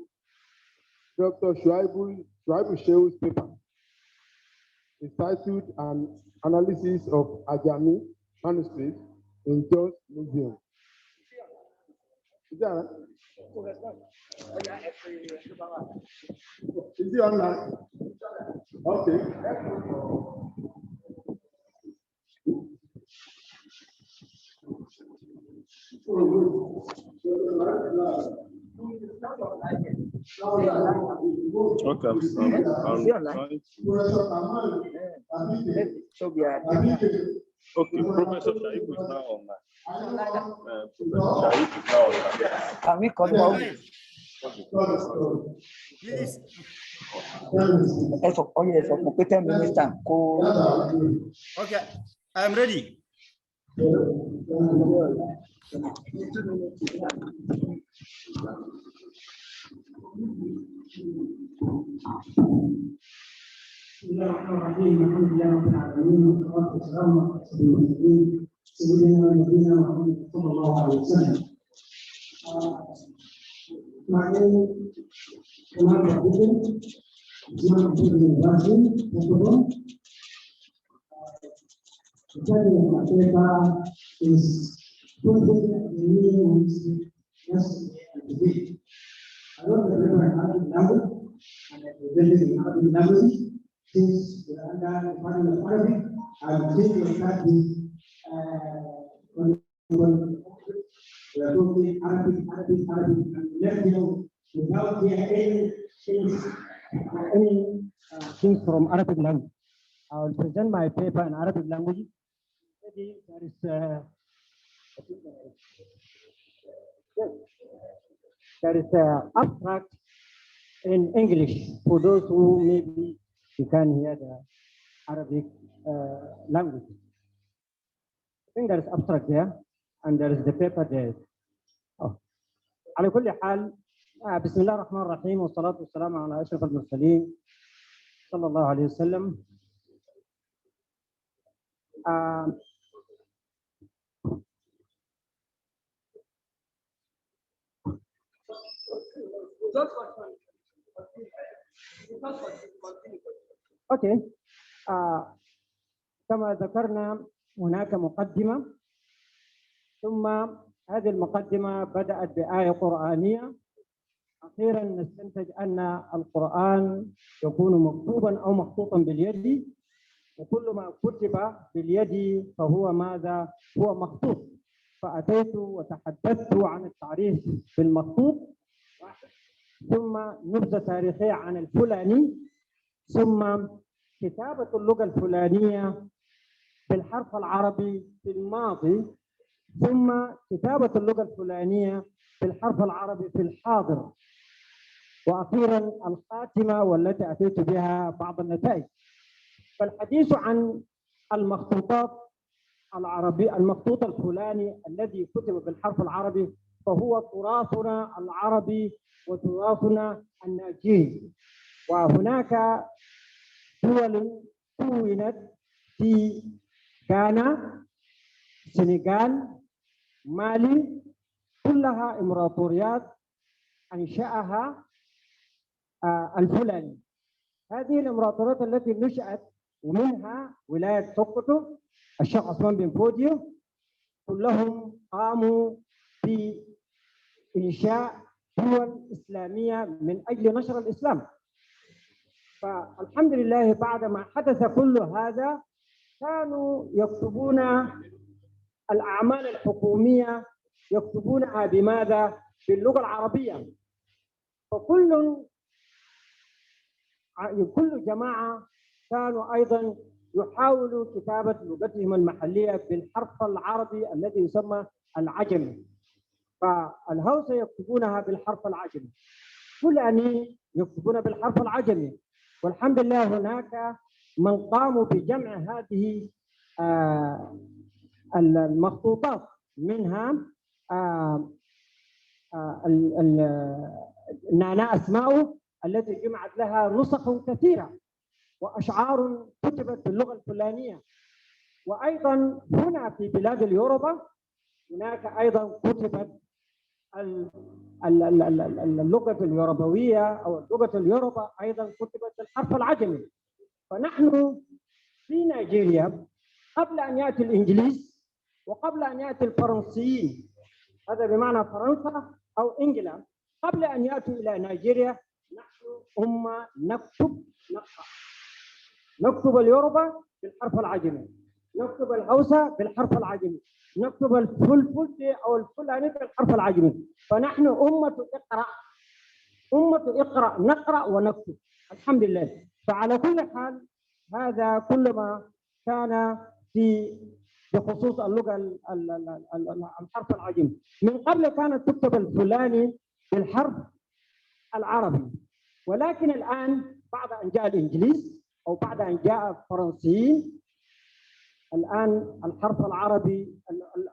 Dr. Shuaibu Sheu's paper. It's titled An Analysis of Ajami Manuscript in Jones Museum. Is that right? Is it online? Okay. Okay, okay, Professor Shaib is now online. Professor Shaib is now online. Can we call him? Please. Okay, I'm ready. Since we are under the Department of Arabic, I will take your start with we are talking Arabic, and let me know without hearing any things from Arabic language. I will present my paper in Arabic language. There is abstract in English for those who maybe you can hear the Arabic language. I think there is abstract there, and there is the paper there. على كل حال بسم الله الرحمن الرحيم والصلاة والسلام على أشرف المرسلين صلى الله عليه وسلم. اوكي كما ذكرنا هناك مقدمة، ثم هذه المقدمة بدأت بآية قرآنية. أخيرا نستنتج أن القرآن يكون مكتوبا أو مخطوطا باليد، وكل ما كتب باليد فهو ماذا؟ هو مخطوط. فأتيت وتحدثت عن التعريف بالمخطوط، ثم نبذة تاريخية عن الفلاني، ثم كتابة اللغة الفلانية بالحرف العربي في الماضي، ثم كتابة اللغة الفلانية بالحرف العربي في الحاضر، وأخيرا الخاتمة والتي أتيت بها بعض النتائج. فالحديث عن المخطوطات العربية، المخطوط الفلاني الذي كتب بالحرف العربي فهو تراثنا العربي وتراثنا الناجي. وهناك دول كونت في غانا، السنغال، مالي، كلها امبراطوريات انشاها الفلاني. هذه الامبراطوريات التي نشأت ومنها ولاية سقطة الشيخ عثمان بن فوديو، كلهم قاموا بإنشاء دول إسلامية من أجل نشر الإسلام. فالحمد لله بعد ما حدث كل هذا كانوا يكتبون الأعمال الحكومية، يكتبونها بماذا؟ باللغة العربية. فكل جماعة كانوا أيضا يحاولوا كتابة لغتهم المحلية بالحرف العربي الذي يسمى العجمي. فالهوسة يكتبونها بالحرف العجمي، فلاني يكتبون بالحرف العجمي. والحمد لله هناك من قاموا بجمع هذه المخطوطات، منها نانا أسماء التي جمعت لها نسخ كثيرة وأشعار كتبت باللغة الفلانية. وأيضا هنا في بلاد اليوروبا هناك أيضا كتبت اللغة اليوروبية أو اللغة اليوروبا أيضا كتبت بالحرف العجمي. فنحن في نيجيريا قبل أن يأتي الإنجليز وقبل أن يأتي الفرنسيين، هذا بمعنى فرنسا أو إنجلند، قبل أن يأتوا إلى نيجيريا نحن نكتب نقرأ. نكتب اليوروبا بالحرف العجمي، نكتب الهوسة بالحرف العجمي، نكتب الفلفل أو الفلاني بالحرف العجمي. فنحن أمة اقرأ، أمة اقرأ، نقرأ ونكتب الحمد لله. فعلى كل حال هذا كل ما كان بخصوص اللغة الحرف العجمي. من قبل كانت تكتب الفلاني بالحرف العربي، ولكن الآن بعد أن جاء الإنجليز أو بعد أن جاء الفرنسيين الآن الحرف العربي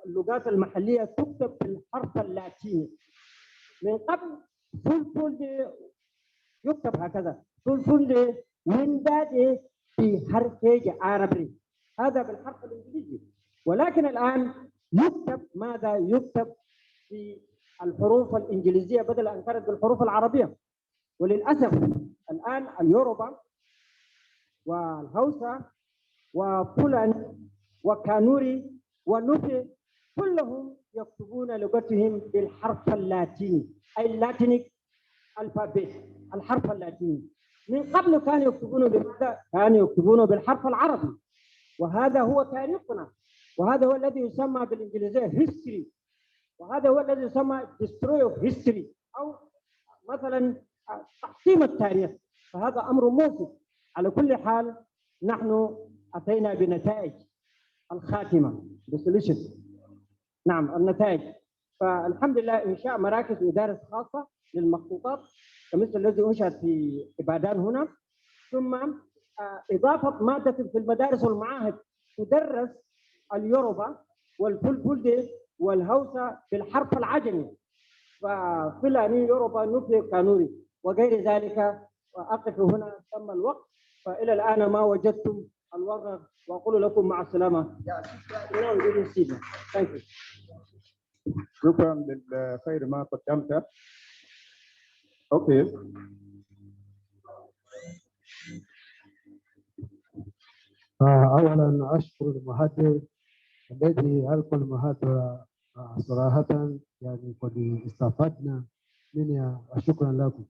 اللغات المحلية تكتب بالحرف اللاتيني. من قبل فلفل يكتب هكذا، فلفل وينداد بحرف عربي، هذا بالحرف الإنجليزي. ولكن الآن يكتب ماذا؟ يكتب في الحروف الإنجليزية بدل أن كانت بالحروف العربية. وللأسف الآن اليوروبا والهوسة وفلان وكانوري ونوفي كلهم يكتبون لغتهم بالحرف اللاتيني، أي اللاتينيك الفابيت، الحرف اللاتيني. من قبل كانوا يكتبون بماذا؟ كانوا يكتبون بالحرف العربي، وهذا هو تاريخنا، وهذا هو الذي يسمى بالإنجليزية history، وهذا هو الذي يسمى destroy of history أو مثلا تحطيم التاريخ. فهذا أمر مؤسف. على كل حال نحن أتينا بنتائج الخاتمة resolution. نعم النتائج. فالحمد لله إنشاء مراكز مدارس خاصة للمخطوطات كمثل الذي أنشأت في إبادان هنا، ثم إضافة مادة في المدارس والمعاهد تدرس اليوروبا والفلفل والهوسة بالحرف العجمي، ففلاني يوروبا نوفي كانوري وغير ذلك. وأقف هنا تم الوقت، فإلى الآن ما وجدتم الورق، وأقول لكم مع السلامة. شكرا للخير ما قدمته. اوكي. اولا اشكر المحاضر الذي ألقى المحاضرة صراحة يعني قد استفدنا منها، وشكرا لكم.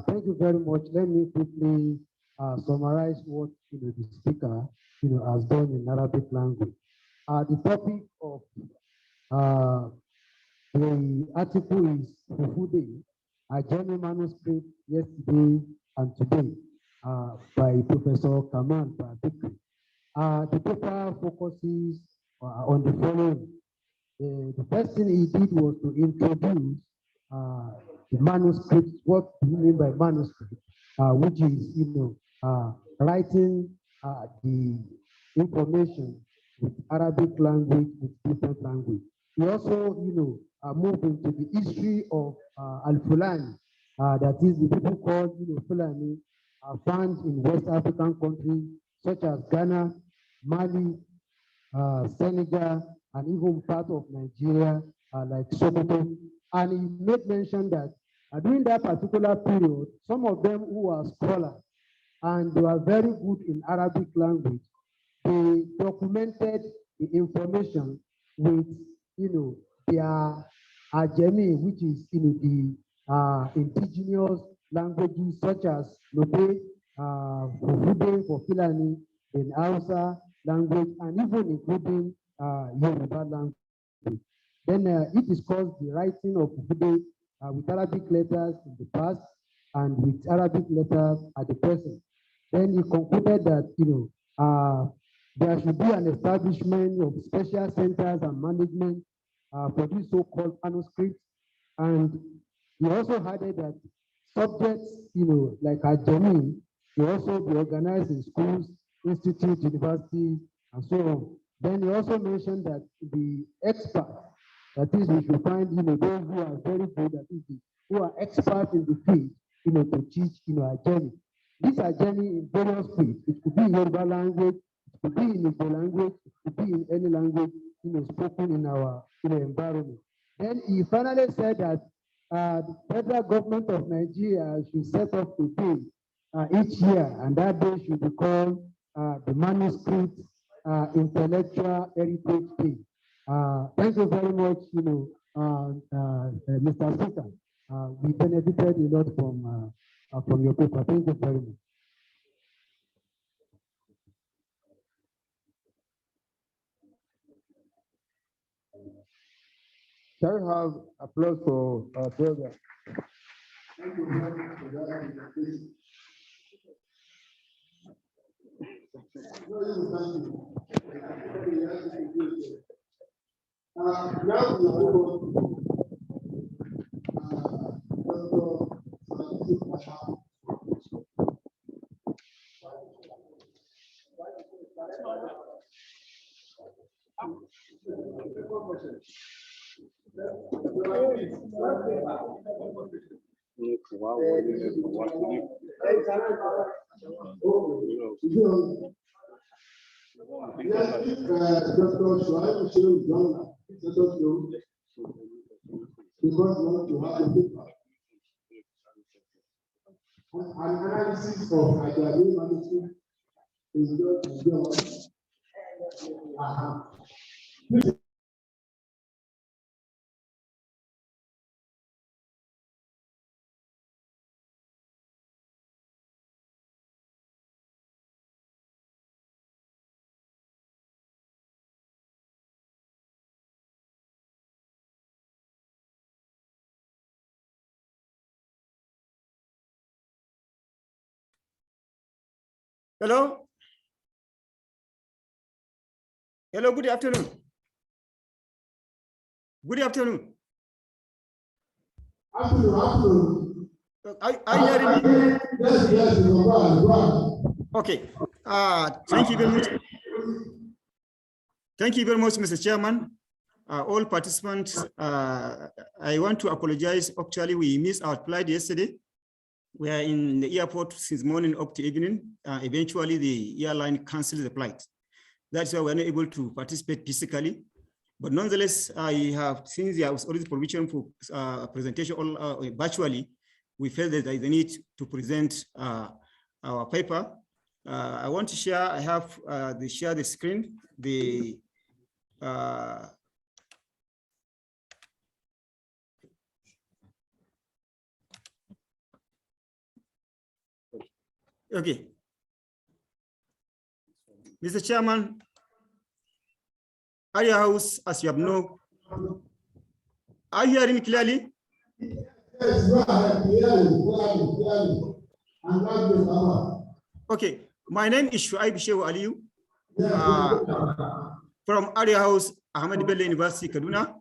Thank you very much. Let me quickly summarize what the speaker has done in Arabic language. The topic of the article is Fufude, Ajami manuscript yesterday and today by Professor Kamal Badikri. The paper focuses on the following. The first thing he did was to introduce the manuscript. What do you mean by manuscript? Which is, writing the information with Arabic language, with different language. He also, moved into the history of Al-Fulani, that is the people called, Fulani, found in West African countries such as Ghana, Mali, Senegal, and even part of Nigeria, like Osogbo. And he made mention that during that particular period, some of them who were scholars and they were very good in Arabic language, they documented the information with, their ajami, which is, the indigenous languages such as Lobe, Fufude for Fulani, in Hausa language, and even including Yoruba language. Then he discussed the writing of Fufude with Arabic letters in the past and with Arabic letters at the present. Then he concluded that, there should be an establishment of special centers and management for these so-called manuscripts. And he also added that subjects, like ajami, they also be organized in schools, institutes, universities, and so on. Then he also mentioned that the experts, that is, we should find, those who are very good, that is, who are experts in the field, to teach, ajami. These ajami in various fields. It could be in Yoruba language, it could be in Igbo language, it could be in any language, spoken in our environment. Then he finally said that the federal government of Nigeria should set up a day each year, and that day should be called the Manuscript Intellectual Heritage Day. Thank you very much, Mr. Speaker. We benefited a lot from your paper. Thank you very much. Shall we have applause for our brother? Thank you very much for that. Now we will an analysis of ajami manuscript is just Hello. Hello, good afternoon. Good afternoon. Afternoon. Are you hearing me? Yes. Okay. Thank you very much. Thank you very much, Mr. Chairman. All participants, I want to apologize. Actually, we missed our flight yesterday. We are in the airport since morning up to evening. Eventually, the airline canceled the flight. That's why we're not able to participate physically. But nonetheless, I have, since there was already provision for presentation all virtually, we felt that there is a need to present our paper. I want to share, I have share the screen, okay. Mr. Chairman, Area House, as you have known, are you hearing me clearly? Yes, go ahead. Clearly. Okay, my name is Shuaib Shehu Aliyu from Area House, Ahmed Bello University, Kaduna.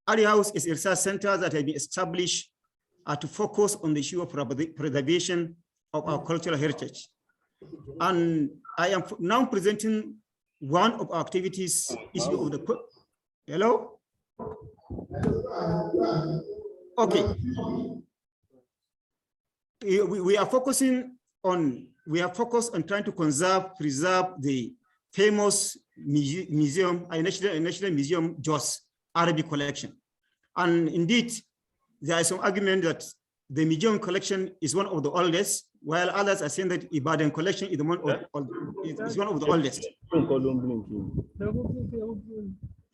Area House is a research center that has been established to focus on the issue of preservation of our cultural heritage. And I am now presenting one of our activities, issue of the, hello? Okay. We are focused on trying to preserve the famous museum, National Museum Jos Arabic collection. And indeed, there is some argument that the museum collection is one of the oldest, while others are saying that Ibadan collection is one of the oldest.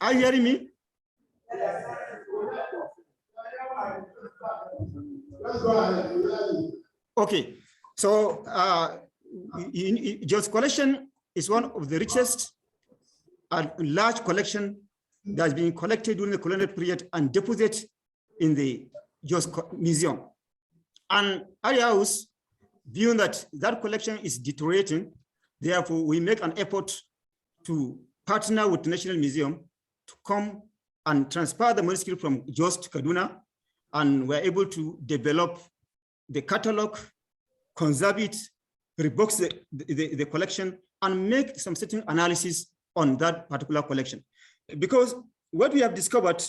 Are you hearing me? Okay, so Jos collection is one of the richest and large collection that has been collected during the colonial period and deposited in the Jos Museum. And Area House, viewing that collection is deteriorating, therefore we make an effort to partner with the National Museum to come and transfer the manuscript from Jos to Kaduna, and we're able to develop the catalog, conserve it, rebox the collection, and make some certain analysis on that particular collection. Because what we have discovered,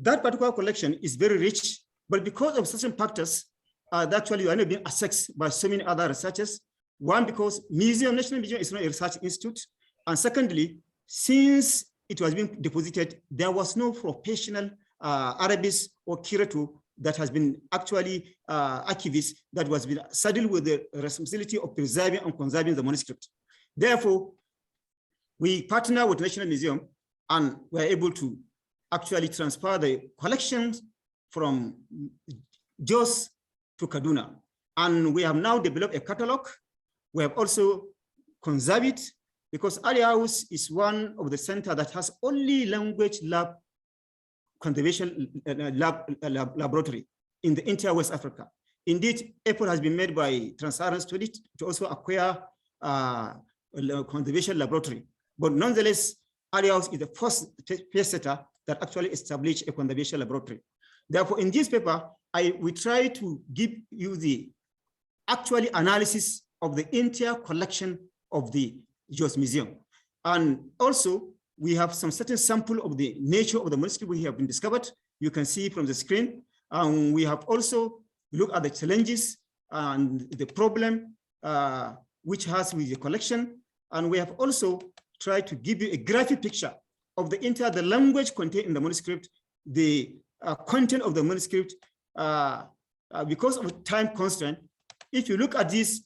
that particular collection is very rich, but because of certain factors, that actually are not being assessed by so many other researchers. One, because National Museum is not a research institute. And secondly, since it was being deposited, there was no professional Arabis or Kiratu that has been actually archivists that was been saddled with the responsibility of preserving and conserving the manuscript. Therefore, we partner with National Museum and we're able to actually transfer the collections from Jos to Kaduna. And we have now developed a catalog. We have also conserved it because Ali House is one of the centers that has only language lab conservation laboratory in the entire West Africa. Indeed, effort has been made by Trans-Saharan Studies to also acquire a conservation laboratory. But nonetheless, Ali House is the first setter that actually established a conservation laboratory. Therefore, in this paper, we try to give you the actual analysis of the entire collection of the Jos Museum. And also, we have some certain sample of the nature of the manuscript we have been discovered. You can see from the screen. We have also looked at the challenges and the problem which has with the collection. And we have also tried to give you a graphic picture of the entire the language contained in the manuscript, the content of the manuscript. Because of time constraint, if you look at this,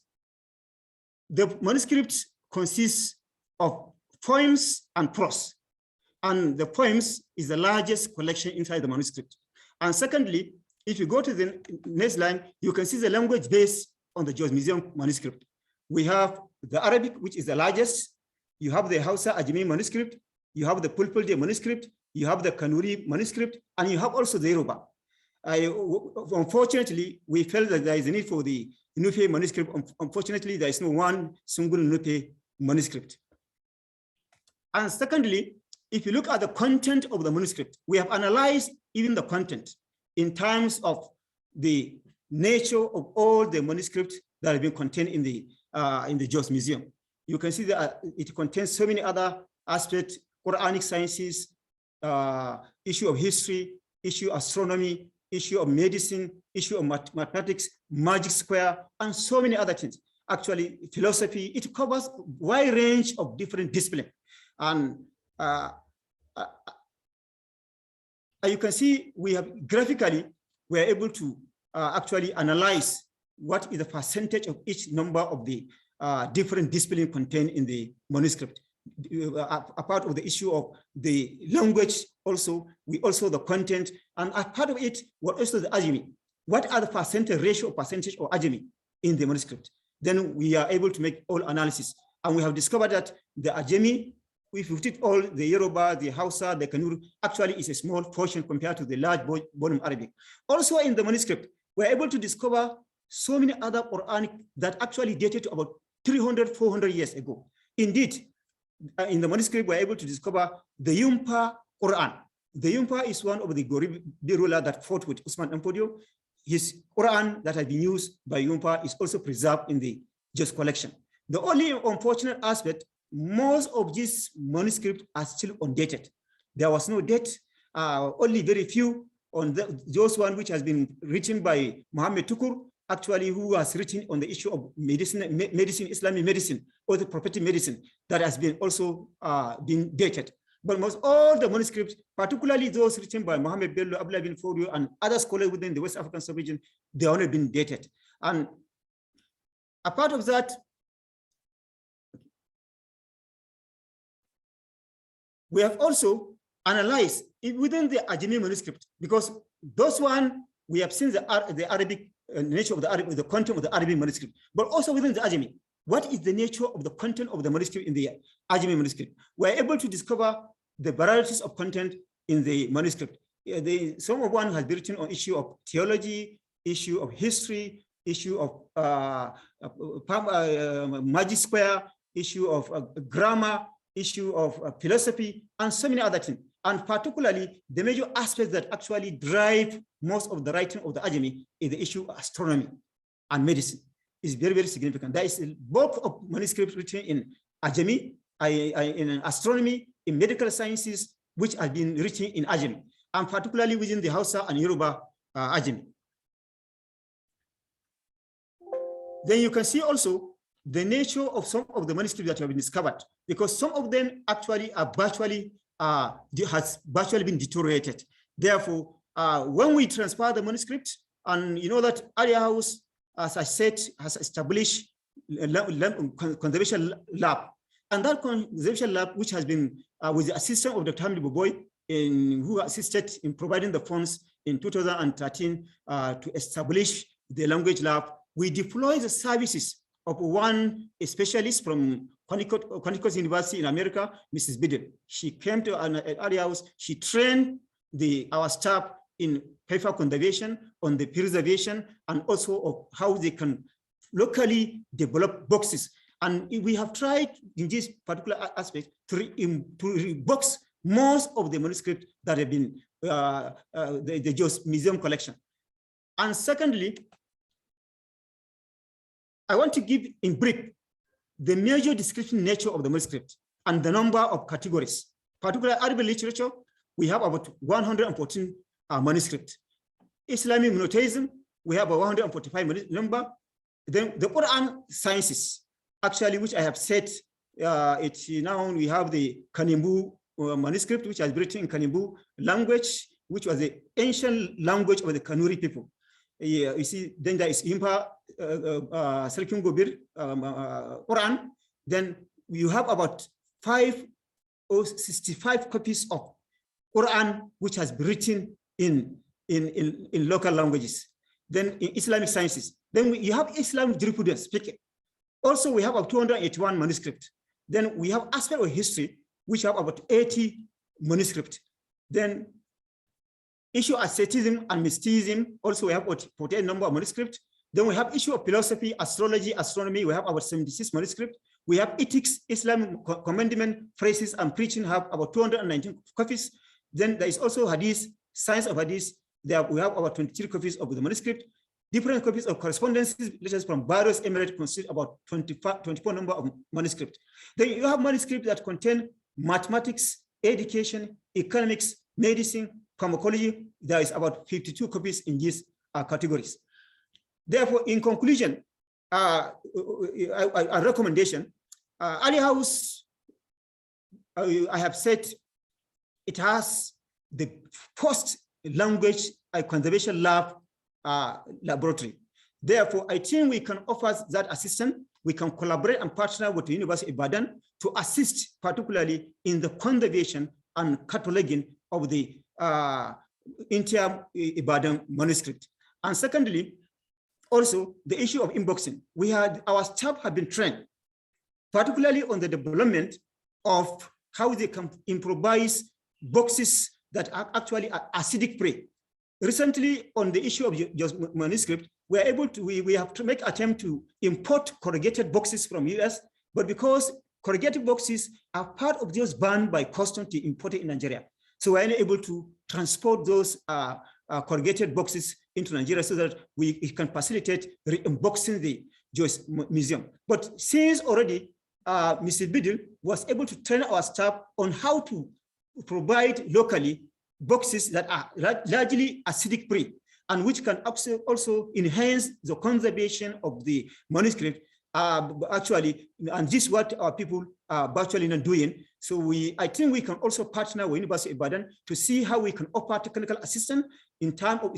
the manuscript consists of poems and prose. And the poems is the largest collection inside the manuscript. And secondly, if you go to the next line, you can see the language based on the Jos Museum manuscript. We have the Arabic, which is the largest. You have the Hausa Ajami manuscript. You have the Pulpulde manuscript. You have the Kanuri manuscript. And you have also the Yoruba. Unfortunately, we felt that there is a need for the Nupe manuscript. Unfortunately, there is no one single Nupe manuscript. And secondly, if you look at the content of the manuscript, we have analyzed even the content in terms of the nature of all the manuscripts that have been contained in the Jos Museum. You can see that it contains so many other aspects: Quranic sciences, issue of history, issue of astronomy, issue of medicine, issue of mathematics, magic square, and so many other things. Actually, philosophy, it covers a wide range of different disciplines. And you can see we have graphically, we are able to actually analyze what is the percentage of each number of the different disciplines contained in the manuscript. A part of the issue of the language also, the content, and a part of it was also the ajami. What are the percentage of ajami in the manuscript? Then we are able to make all analysis. And we have discovered that the ajami, if you take all the Yoruba, the Hausa, the Kanuri, actually is a small portion compared to the large volume Arabic. Also in the manuscript, we're able to discover so many other Quranic that actually dated to about 300, 400 years ago. Indeed, in the manuscript, we're able to discover the Yumpa Quran. The Yumpa is one of the Goribi ruler that fought with Usman Ampodio. His Quran that has been used by Yumpa is also preserved in the Jos collection. The only unfortunate aspect, most of these manuscripts are still undated. There was no date, only very few on those one which has been written by Muhammad Tukur, actually who was written on the issue of medicine, Islamic medicine, or the prophetic medicine that has been also been dated. But most all the manuscripts, particularly those written by Muhammad Bello, Abdullah bin Fodio, and other scholars within the West African sub-region, they only been dated. And a part of that, we have also analyzed within the Ajami manuscript, because those one, we have seen the Arabic nature of the Arabic, the content of the Arabic manuscript, but also within the Ajami. What is the nature of the content of the manuscript in the Ajami manuscript? We're able to discover the varieties of content in the manuscript. Some of one has been written on issue of theology, issue of history, issue of magic square, issue of grammar, issue of philosophy, and so many other things. And particularly, the major aspects that actually drive most of the writing of the Ajami is the issue of astronomy and medicine. Is very, very significant. There is a bulk of manuscripts written in Ajami, in astronomy, in medical sciences, which have been written in Ajami, and particularly within the Hausa and Yoruba Ajami. Then you can see also the nature of some of the manuscripts that have been discovered, because some of them actually are virtually has virtually been deteriorated. Therefore, when we transfer the manuscript, and you know that Area House, as I said, has established a conservation lab, and that conservation lab, which has been with the assistance of Dr. Amidu Boy, who assisted in providing the funds in 2013 to establish the language lab, we deploy the services of one specialist from Connecticut University in America, Mrs. Biddle. She came to an Area House. She trained our staff in paper conservation, on the preservation, and also of how they can locally develop boxes. And we have tried in this particular aspect to rebox most of the manuscripts that have been the just museum collection. And secondly, I want to give in brief the major description nature of the manuscript and the number of categories. Particularly Arabic literature, we have about 114 manuscripts. Islamic monotheism, we have a 145 number. Then the Quran sciences, actually, which I have said, now we have the Kanimbu manuscript, which has written in Kanimbu language, which was the ancient language of the Kanuri people. You see, then there is Impa Selkim Gobir Quran. Then you have about 5 or 65 copies of Quran, which has been written in local languages. Then in Islamic sciences, then you have Islamic jurisprudence speaking. Also, we have about 281 manuscripts. Then we have aspect of history, which have about 80 manuscripts. Then issue of asceticism and mysticism, also we have about 48 number of manuscripts. Then we have issue of philosophy, astrology, astronomy, we have about 76 manuscripts. We have ethics, Islam commandment, phrases, and preaching have about 219 copies. Then there is also hadith, science of hadith. There we have about 23 copies of the manuscript. Different copies of correspondences, letters from various emirates constitute about 24 number of manuscripts. Then you have manuscripts that contain mathematics, education, economics, medicine, pharmacology. There is about 52 copies in these categories. Therefore, in conclusion, a recommendation, Ali House, I have said, it has the first language conservation lab laboratory. Therefore, I think we can offer that assistance. We can collaborate and partner with the University of Ibadan to assist particularly in the conservation and cataloging of the entire Ibadan manuscript. And secondly, also the issue of inboxing. Our staff have been trained, particularly on the development of how they can improvise boxes that are actually acidic prey. Recently, on the issue of just manuscript, we are able to, we have to make attempt to import corrugated boxes from US, but because corrugated boxes are part of those banned by custom to import it in Nigeria. So we're able to transport those corrugated boxes into Nigeria so that we can facilitate re-unboxing the Jewish museum. But since already Mr. Biddle was able to train our staff on how to provide locally boxes that are largely acidic free and which can also enhance the conservation of the manuscript actually, and this is what our people are virtually not doing. So I think we can also partner with University of Ibadan to see how we can offer technical assistance in terms of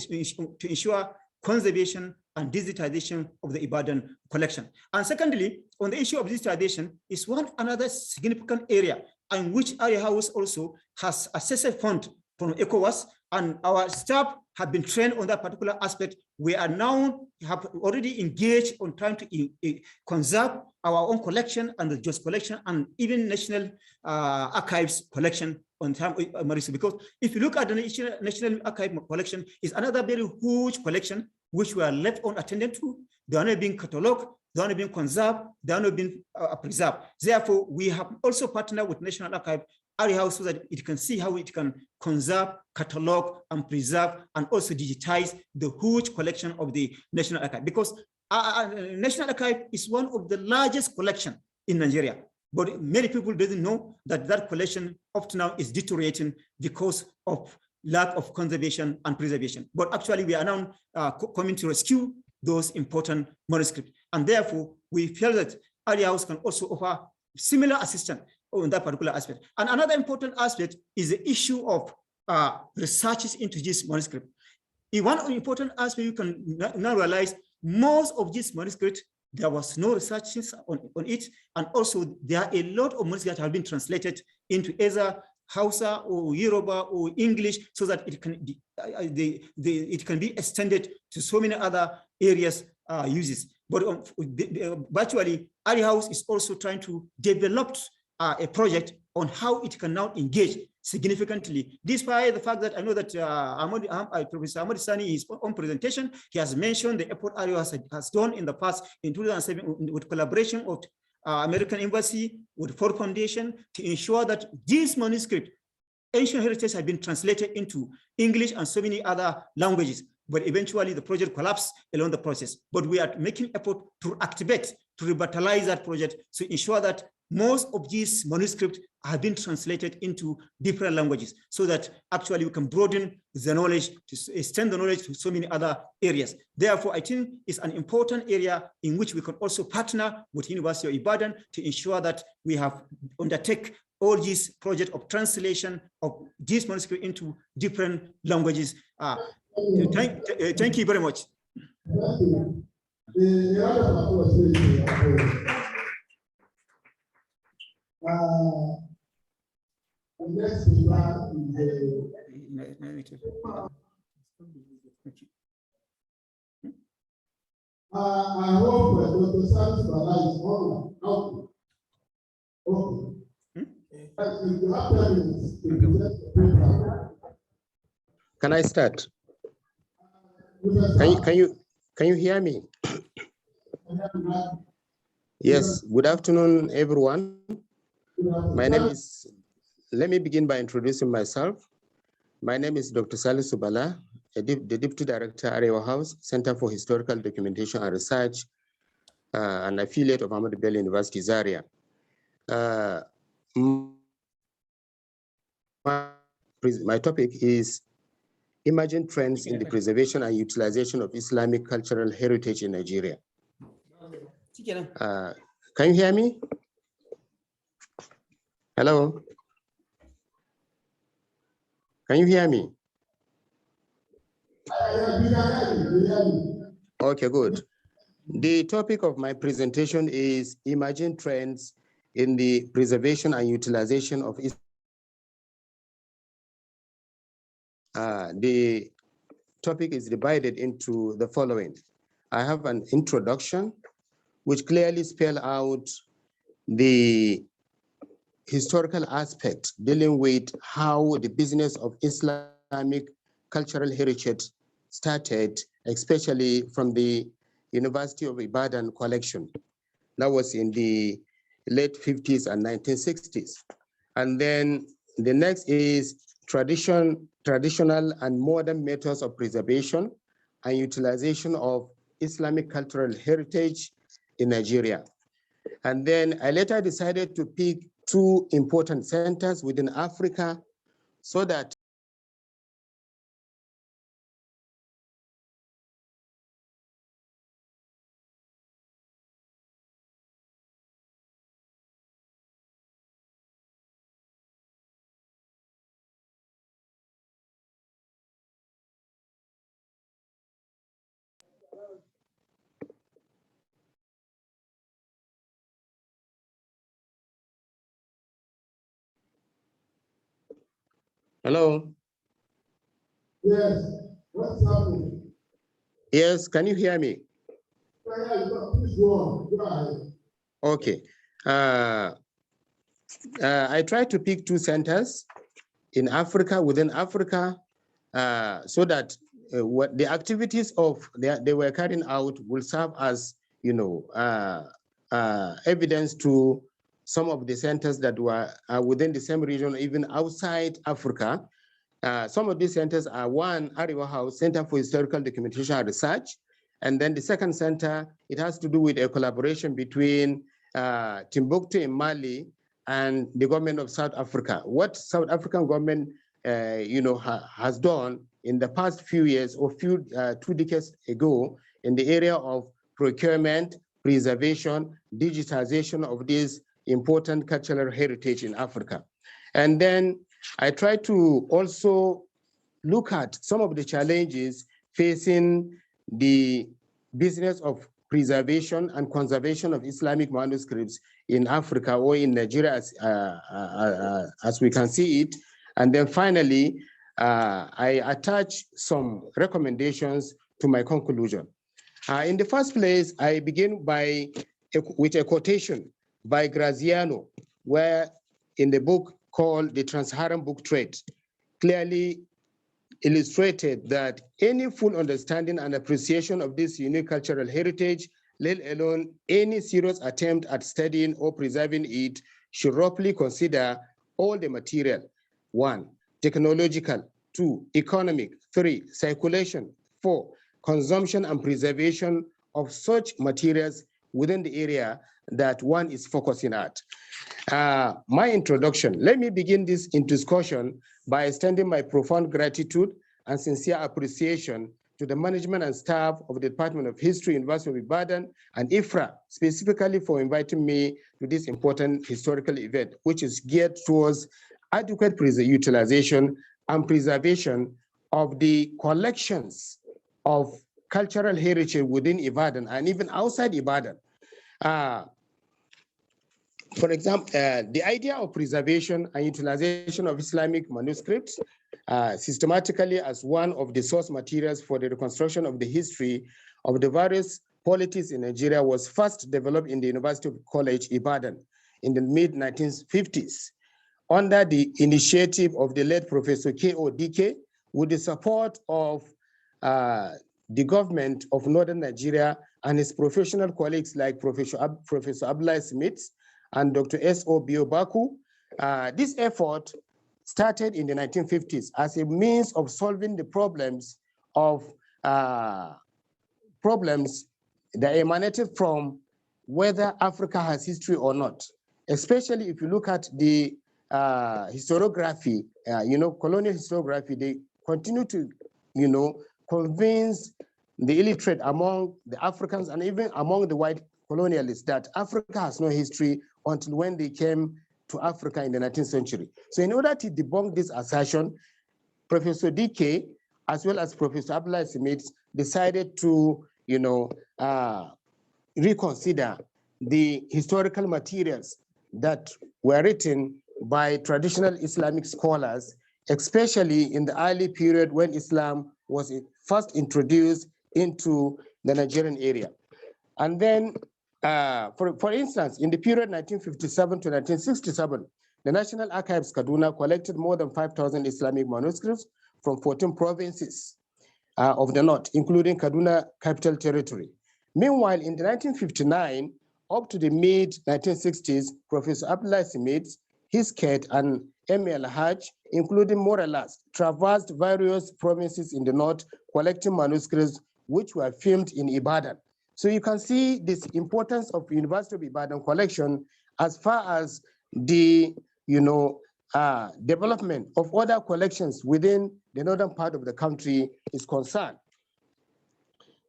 to ensure conservation and digitization of the Ibadan collection. And secondly, on the issue of digitization is another significant area in which Area House also has accessed fund from ECOWAS, and our staff have been trained on that particular aspect. We are now have already engaged on trying to conserve our own collection and the JOS collection and even National Archives collection on time, because if you look at the National Archive collection, is another very huge collection which we are left unattended to. They are not being catalogued, they are not being conserved, they are not being preserved. Therefore, we have also partnered with National Archive Area House so that it can see how it can conserve, catalog, and preserve, and also digitize the huge collection of the National Archive. Because National Archive is one of the largest collection in Nigeria, but many people doesn't know that that collection up to now is deteriorating because of lack of conservation and preservation. But actually, we are now coming to rescue those important manuscripts, and therefore we feel that Area House can also offer similar assistance on that particular aspect. And another important aspect is the issue of researches into this manuscript. One important aspect you can now realize, most of this manuscript, there was no researches on it, and also there are a lot of manuscripts that have been translated into either Hausa or Yoruba or English, so that it can be it can be extended to so many other areas uses. But virtually, Ali House is also trying to develop a project on how it can now engage significantly, despite the fact that I know that Professor Ahmad Sanni, his own presentation, he has mentioned the effort Ario has done in the past in 2007 with collaboration of American Embassy, with Ford Foundation, to ensure that this manuscript, ancient heritage, has been translated into English and so many other languages. But eventually the project collapsed along the process. But we are making effort to activate, to revitalize that project, to ensure that most of these manuscripts have been translated into different languages, so that actually we can broaden the knowledge, to extend the knowledge to so many other areas. Therefore, I think it's an important area in which we can also partner with University of Ibadan to ensure that we have undertake all these projects of translation of this manuscript into different languages. Thank you very much. The next speaker is I hope Dr. Sanni is online. Okay. You have 10 minutes to present the paper. Can I start? Can you hear me? Yes. Good afternoon, everyone. My name is. Let me begin by introducing myself. My name is Dr. Salisu Bala, the Deputy Director, Arewa House, Center for Historical Documentation and Research, an affiliate of Ahmadu Bello University, Zaria. My topic is emerging trends in the preservation and utilization of Islamic cultural heritage in Nigeria. Can you hear me? Hello? Can you hear me? Okay, good. The topic of my presentation is emerging trends in the preservation and utilization of Islam. The topic is divided into the following. I have an introduction which clearly spells out the historical aspect dealing with how the business of Islamic cultural heritage started, especially from the University of Ibadan collection. That was in the late 50s and 1960s. And then the next is traditional and modern methods of preservation and utilization of Islamic cultural heritage in Nigeria. And then I later decided to pick two important centers within Africa so that Hello? Yes, what's happening? Yes, can you hear me? Please go on. Go ahead. Okay. I tried to pick two centers in Africa, within Africa, so that what the activities of they were carrying out will serve as, evidence to some of the centers that were within the same region, even outside Africa. Some of these centers are one, Arewa House, Center for Historical Documentation and Research. And then the second center, it has to do with a collaboration between Timbuktu in Mali and the government of South Africa. What South African government, has done in the past few years or 2 decades ago in the area of procurement, preservation, digitization of these important cultural heritage in Africa. And then I try to also look at some of the challenges facing the business of preservation and conservation of Islamic manuscripts in Africa or in Nigeria as we can see it. And then finally, I attach some recommendations to my conclusion. In the first place, I begin with a quotation by Graziano, where in the book called The Trans-Saharan Book Trade, clearly illustrated that any full understanding and appreciation of this unique cultural heritage, let alone any serious attempt at studying or preserving it, should roughly consider all the material. 1, technological. 2, economic. 3, circulation. 4, consumption and preservation of such materials within the area that one is focusing at. My introduction, let me begin this discussion by extending my profound gratitude and sincere appreciation to the management and staff of the Department of History, University of Ibadan, and IFRA, specifically for inviting me to this important historical event, which is geared towards adequate utilization and preservation of the collections of cultural heritage within Ibadan and even outside Ibadan. For example, the idea of preservation and utilization of Islamic manuscripts systematically as one of the source materials for the reconstruction of the history of the various polities in Nigeria was first developed in the University College Ibadan in the mid-1950s under the initiative of the late Professor K.O.D.K. with the support of the government of Northern Nigeria and his professional colleagues like Professor Abdullah Smith and Dr. S.O. Biobaku. This effort started in the 1950s as a means of solving the problems that emanated from whether Africa has history or not, especially if you look at the historiography, colonial historiography, they continue to, convince the illiterate among the Africans and even among the white colonialists that Africa has no history until when they came to Africa in the 19th century. So in order to debunk this assertion, Professor DK, as well as Professor Abdullah Smith, decided to, reconsider the historical materials that were written by traditional Islamic scholars, especially in the early period when Islam was first introduced into the Nigerian area. And then, for instance, in the period 1957 to 1967, the National Archives Kaduna collected more than 5,000 Islamic manuscripts from 14 provinces of the north, including Kaduna Capital Territory. Meanwhile, in the 1959, up to the mid-1960s, Professor Abdullah Smith, Hisket, and M.L. Hajj, including Morelas, traversed various provinces in the north, collecting manuscripts which were filmed in Ibadan. So you can see this importance of University of Ibadan collection as far as the development of other collections within the northern part of the country is concerned.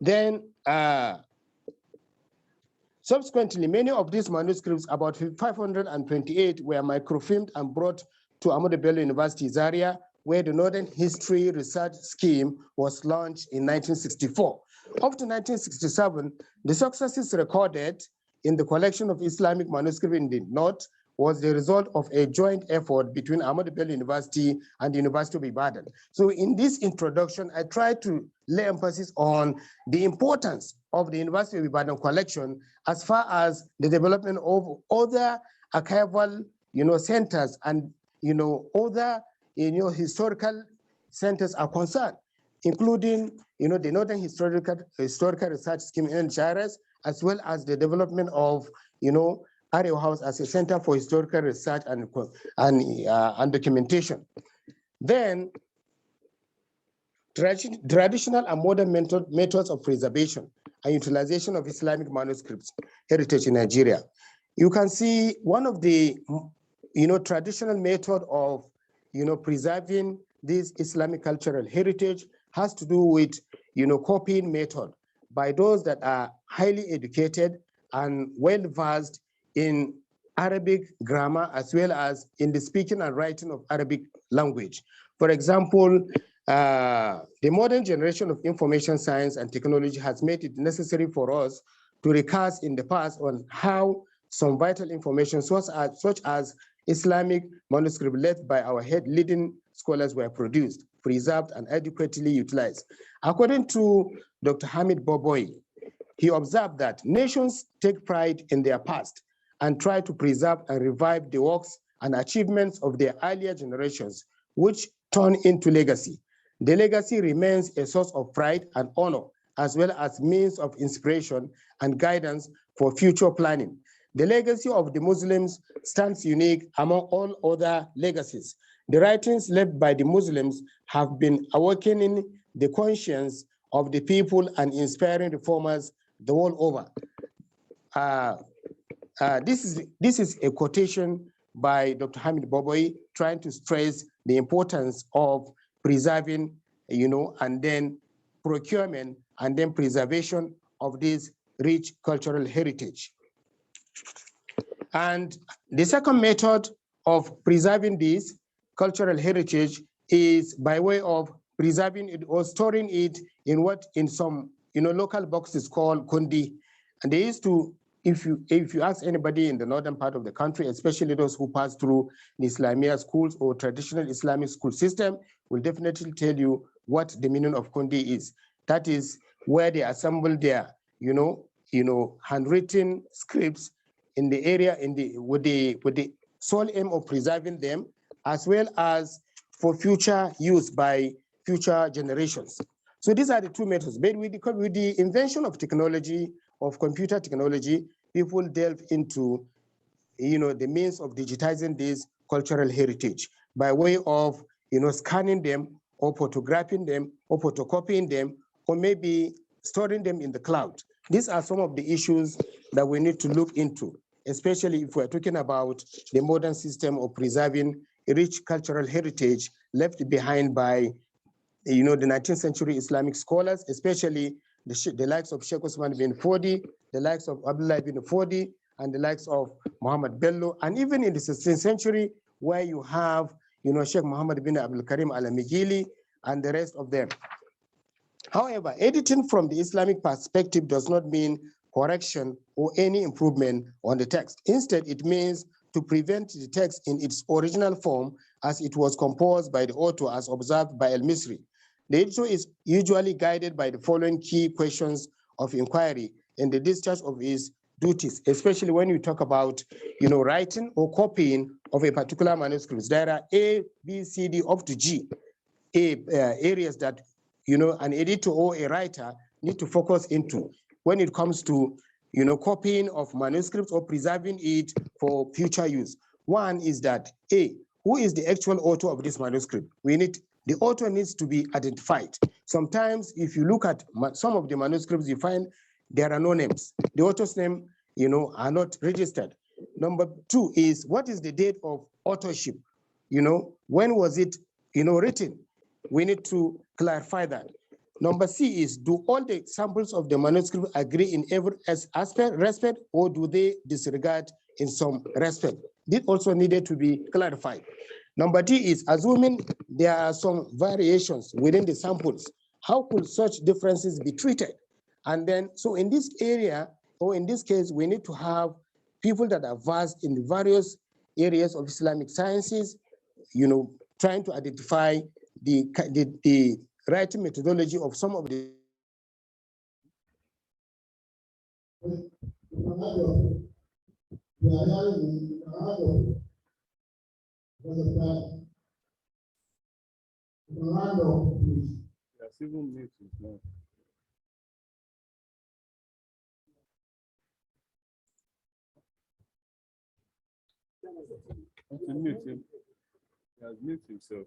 Then subsequently, many of these manuscripts, about 528, were microfilmed and brought to Amidu Bello University, Zaria, where the Northern History Research Scheme was launched in 1964. Up to 1967, the successes recorded in the collection of Islamic manuscripts in the North was the result of a joint effort between Amidu Bello University and the University of Ibadan. So in this introduction, I try to lay emphasis on the importance of the University of Ibadan collection as far as the development of other archival, centers and, other, historical centers are concerned, including, the Northern Historical Research Scheme in Charas, as well as the development of, Arewa House as a center for historical research and documentation. Then, traditional and modern methods of preservation and utilization of Islamic manuscripts heritage in Nigeria. You can see one of the, traditional method of, preserving this Islamic cultural heritage has to do with, copying method by those that are highly educated and well-versed in Arabic grammar, as well as in the speaking and writing of Arabic language. For example, the modern generation of information science and technology has made it necessary for us to recast in the past on how some vital information such as Islamic manuscripts left by our leading scholars were produced, preserved, and adequately utilized. According to Dr. Hamid Boboy, he observed that nations take pride in their past and try to preserve and revive the works and achievements of their earlier generations, which turn into legacy. The legacy remains a source of pride and honor, as well as means of inspiration and guidance for future planning. The legacy of the Muslims stands unique among all other legacies. The writings left by the Muslims have been awakening the conscience of the people and inspiring reformers the world over. This is a quotation by Dr. Hamid Boboy trying to stress the importance of preserving, and then procurement and then preservation of this rich cultural heritage. And the second method of preserving this cultural heritage is by way of preserving it or storing it in some local boxes called kundi. And they used to, if you ask anybody in the northern part of the country, especially those who pass through the Islamia schools or traditional Islamic school system, will definitely tell you what the meaning of kundi is. That is where they assemble their, handwritten scripts in the area with the sole aim of preserving them, as well as for future use by future generations. So these are the two methods. But with the invention of technology, of computer technology, people delve into the means of digitizing this cultural heritage by way of scanning them or photographing them or photocopying them or maybe storing them in the cloud. These are some of the issues that we need to look into, especially if we're talking about the modern system of preserving a rich cultural heritage left behind by the 19th century Islamic scholars, especially the likes of Sheikh Osman bin Fodi, the likes of Abdullah bin Fodi, and the likes of Muhammad Bello, and even in the 16th century, where you have Sheikh Muhammad bin Abdul Karim al-Migili and the rest of them. However, editing from the Islamic perspective does not mean correction or any improvement on the text. Instead, it means to prevent the text in its original form as it was composed by the author as observed by El-Misri. The editor is usually guided by the following key questions of inquiry in the discharge of his duties, especially when you talk about writing or copying of a particular manuscript. There are A, B, C, D, up to G areas that an editor or a writer need to focus into when it comes to copying of manuscripts or preserving it for future use. One is that A, who is the actual author of this manuscript? The author needs to be identified. Sometimes if you look at some of the manuscripts, you find there are no names. The author's name are not registered. Number two is, what is the date of authorship? When was it written? We need to clarify that. Number C is, do all the samples of the manuscript agree in every respect, or do they disregard in some respect? This also needed to be clarified. Number D is, assuming there are some variations within the samples, how could such differences be treated? And then, so in this area, or in this case, we need to have people that are versed in the various areas of Islamic sciences, trying to identify the writing methodology of some of the Mute him. He has muted himself.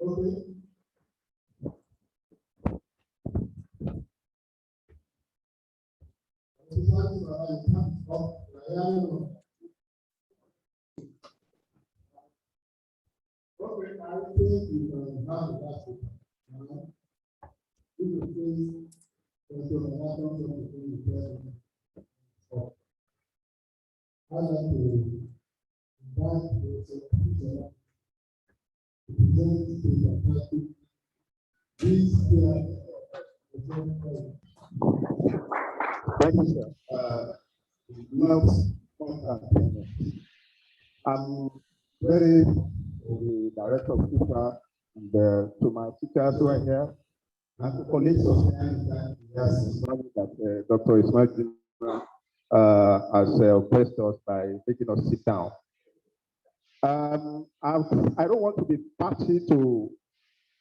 Okay. Okay, I think you can have that. This is the I'd like to invite the secretary to present the perspective. Please, Thank you, sir. I'm very the director of IFRA and to my teachers who are here and to colleagues of that Dr. Ismail has oppressed us by making us sit down. I don't want to be party to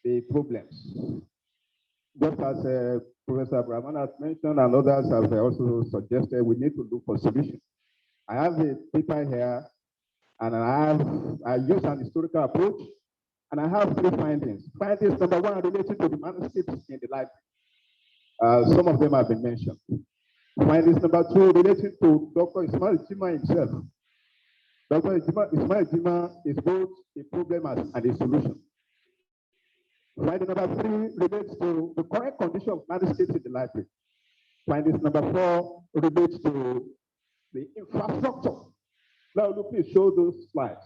the problems. Just as Professor Brahman has mentioned and others have also suggested, we need to look for solutions. I have a paper here, and I use an historical approach, and I have 3 findings. Findings number 1 related to the manuscripts in the library. Some of them have been mentioned. Findings number 2 related to Dr. Ismail Jima himself. Dr. Ismail Jima is both a problem and a solution. Finding number 3 relates to the current condition of manuscripts in the library. Findings number 4 relates to the infrastructure. Now, look, please show those slides.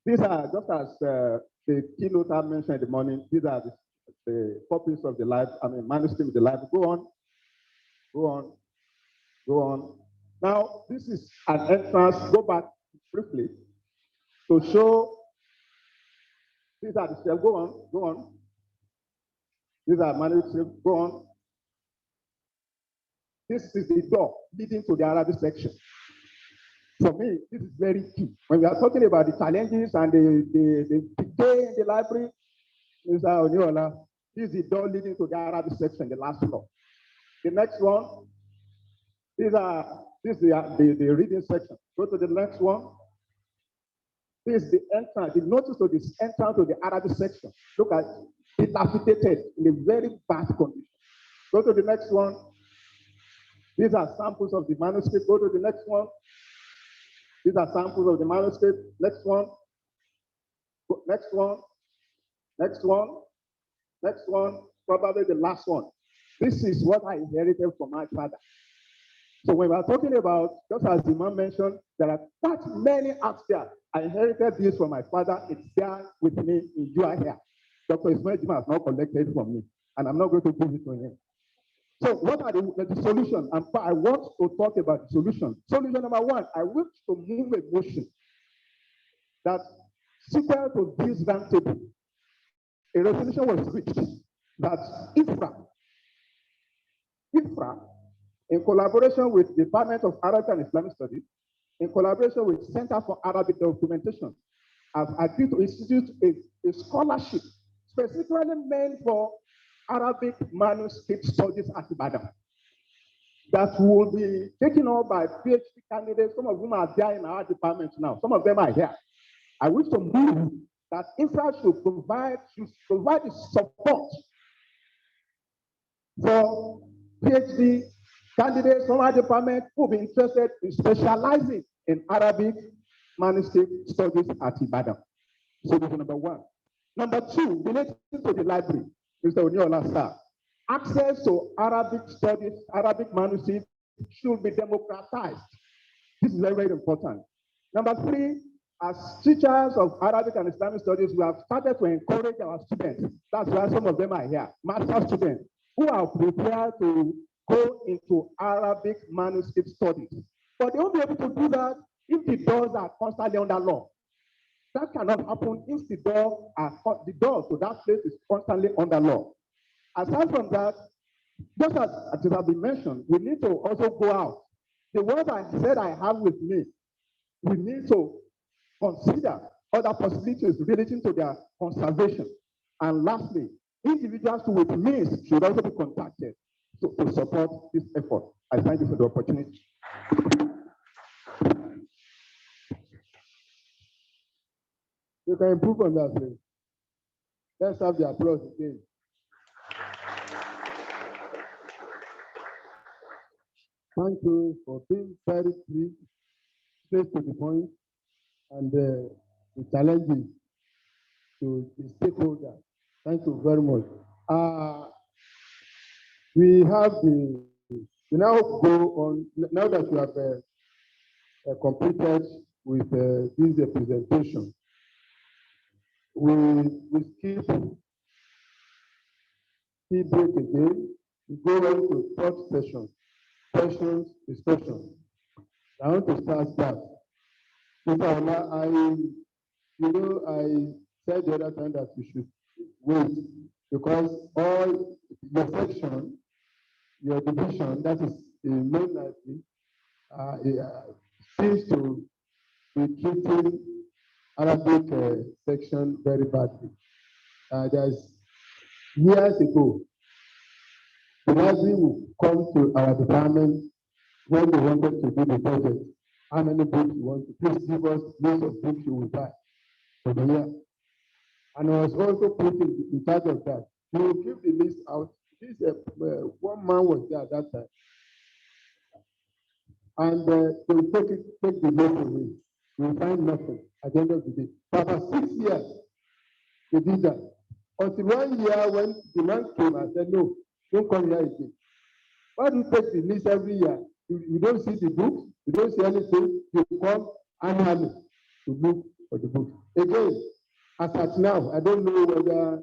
These are just as the keynote I mentioned in the morning. These are the copies of the manuscript of the library. Go on. Now, this is an entrance. Go back briefly to show. These are the steps. Go on. These are manuscripts. Go on. This is the door leading to the Arabic section. For me, this is very key. When we are talking about the challenges and the decay in the library, Mr. Onyola, this is the door leading to the Arabic section, the last floor. The next one, this is the reading section. Go to the next one. This is the entrance, the notice to this entrance to the Arabic section. Look at it, dilapidated in a very bad condition. Go to the next one. These are samples of the manuscript. Go to the next one. These are samples of the manuscript. Next one. Next one. Next one. Next one. Probably the last one. This is what I inherited from my father. So when we are talking about, just as the man mentioned, there are that many out there. I inherited this from my father. It's there with me in your here. Dr. Ismail Jima has not collected from me, and I'm not going to give it to him. So what are the solutions? And I want to talk about the solution. Solution number 1, I wish to move a motion that sequel to this roundtable, a resolution was reached that IFRA, in collaboration with the Department of Arabic and Islamic Studies, in collaboration with Center for Arabic Documentation, have agreed to institute a scholarship specifically meant for Arabic manuscript studies at Ibadan that will be taken up by PhD candidates, some of whom are there in our department now. Some of them are here. I wish to move that IFRA should provide the support for PhD candidates from our department who will be interested in specializing in Arabic manuscript studies at Ibadan. Solution number 1. Number 2, related to the library, Mr. Onyola, sir. Access to Arabic studies, Arabic manuscripts should be democratized. This is very, very important. Number 3, as teachers of Arabic and Islamic studies, we have started to encourage our students. That's why some of them are here, master students, who are prepared to go into Arabic manuscript studies. But they won't be able to do that if the doors are constantly under law. That cannot happen if the door to that place is constantly under law. Aside from that, just as it has been mentioned, we need to also go out. The words I said I have with me, we need to consider other possibilities relating to their conservation. And lastly, individuals with means should also be contacted to support this effort. I thank you for the opportunity. You can improve on that, please. Let's have the applause again. Thank you for being very brief, straight to the point, and the challenges to the stakeholders. Thank you very much. We now go on, now that we have completed with this presentation, we skip tea break again. We go on to third session, questions, discussion. I want to start that. I said the other time that we should wait because all your section, your division, that is the main library, seems to be treating Arabic section very badly. There's years ago, the library would come to our department when they wanted to do the project. How many books you want to? Please give us list of books you will buy for the year. And I was also put in charge of that. We will give the list out. This one man was there at that time. And they will take the list away. We will find nothing at the end of the day. But for 6 years, they did that. Until 1 year when the man came and said, no, don't come here again. Why do you take the list every year? You don't see the books, you don't see anything, you come annually to look for the books. Again, as at now, I don't know whether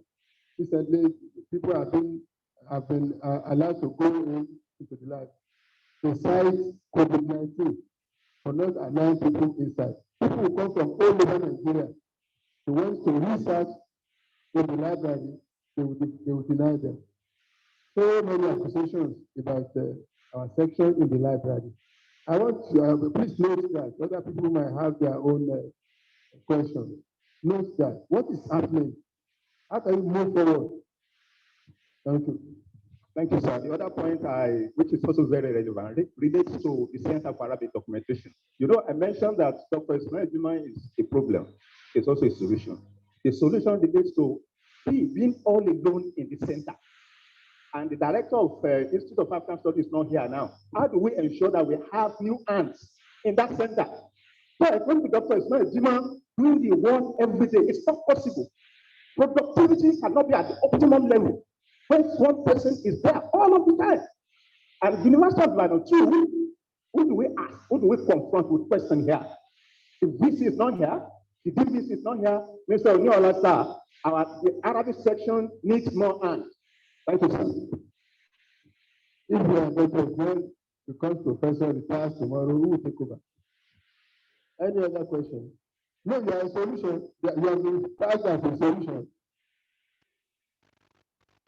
recently people have been allowed to go into the lab. Besides COVID-19, for not allowing people inside. People who come from all over Nigeria, who want to research in the library, they will deny them. So many accusations about our section in the library. I want to please note that other people might have their own questions. Note that what is happening? How can you move forward? Thank you. Thank you, sir. The other point, which is also very relevant, relates to the Center for Arabic Documentation. You know, I mentioned that Dr. Ismail Juma is a problem. It's also a solution. The solution relates to being all alone in the center. And the director of Institute of African Studies is not here now. How do we ensure that we have new hands in that center? So I think Dr. Ismail Juma doing the work every day. It's not possible. Productivity cannot be at the optimum level when one person is there all of the time. And University of Ibadan too, who do we ask? Who do we confront with questions here? If VC is not here, the DVC is not here, Mr. Onyola, sir, the Arabic section needs more hands. Thank you, sir. If you are Dr. Ismail becomes professor, retires tomorrow, who will take over? Any other question? No, you are a solution. You have been tagged as a solution.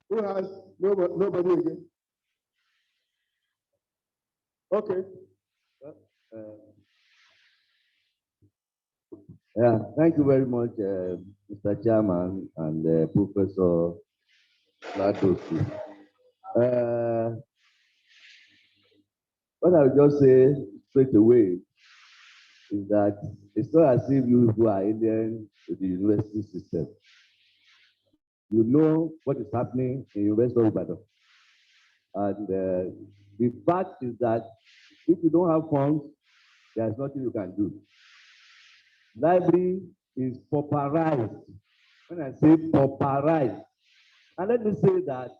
Who has nobody again? Okay. Yeah, thank you very much, Mr. Chairman and Professor Latosi. What I would just say straight away is that it's not as if you who are alien to the university system. You know what is happening in University of Ibadan. And the fact is that if you don't have funds, there's nothing you can do. Library is pauperized. When I say pauperized, and let me say that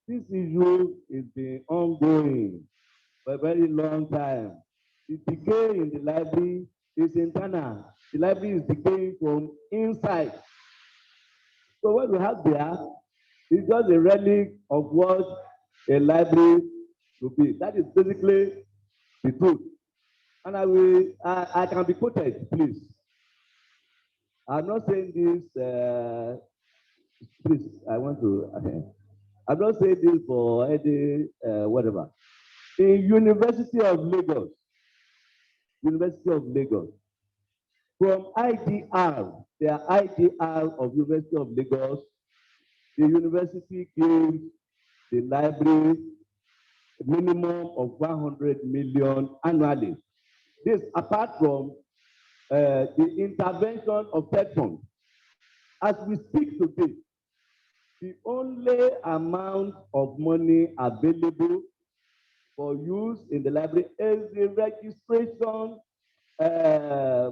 this issue has been ongoing for a very long time. The decay in the library is internal. The library is decaying from inside. So what we have there is just a relic of what a library should be. That is basically the truth. And I can be quoted, please. I'm not saying this, please, I'm not saying this for any, whatever. In University of Lagos, from IDR, the IDR of University of Lagos, the university gives the library a minimum of 100 million annually. This apart from the intervention of third fund. As we speak today, the only amount of money available for use in the library is the registration,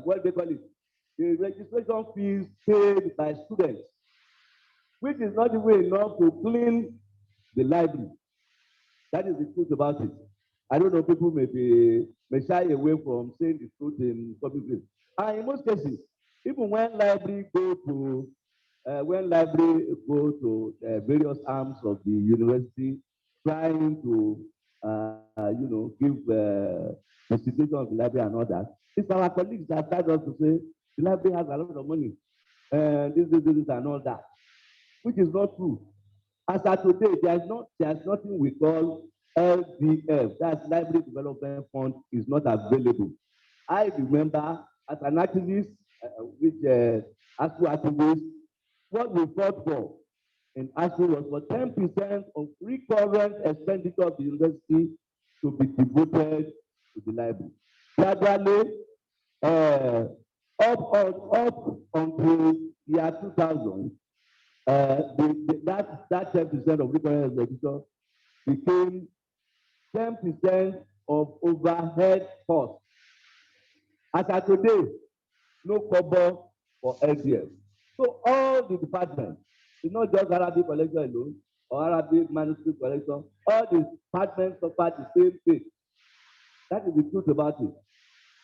what they call it, the registration fees paid by students, which is not even enough to clean the library. That is the truth about it. I don't know, people may shy away from saying the truth in public place. And in most cases, even when library go to various arms of the university, trying to give the situation of the library and all that, it's our colleagues that start us to say the library has a lot of money, this and all that, which is not true. As of today, there's nothing we call LDF, that's Library Development Fund, is not available. I remember as an activist, which ASU activist, what we fought for in ASU was for 10% of recurrent expenditure of the university to be devoted to the library. Gradually, up until year 2000, that 10% of recurrent expenditure became 10% of overhead costs. As of today, no cover for LDF. So all the departments, it's not just Arabic collection alone or Arabic manuscript collection, all the departments suffer the same thing. That is the truth about it.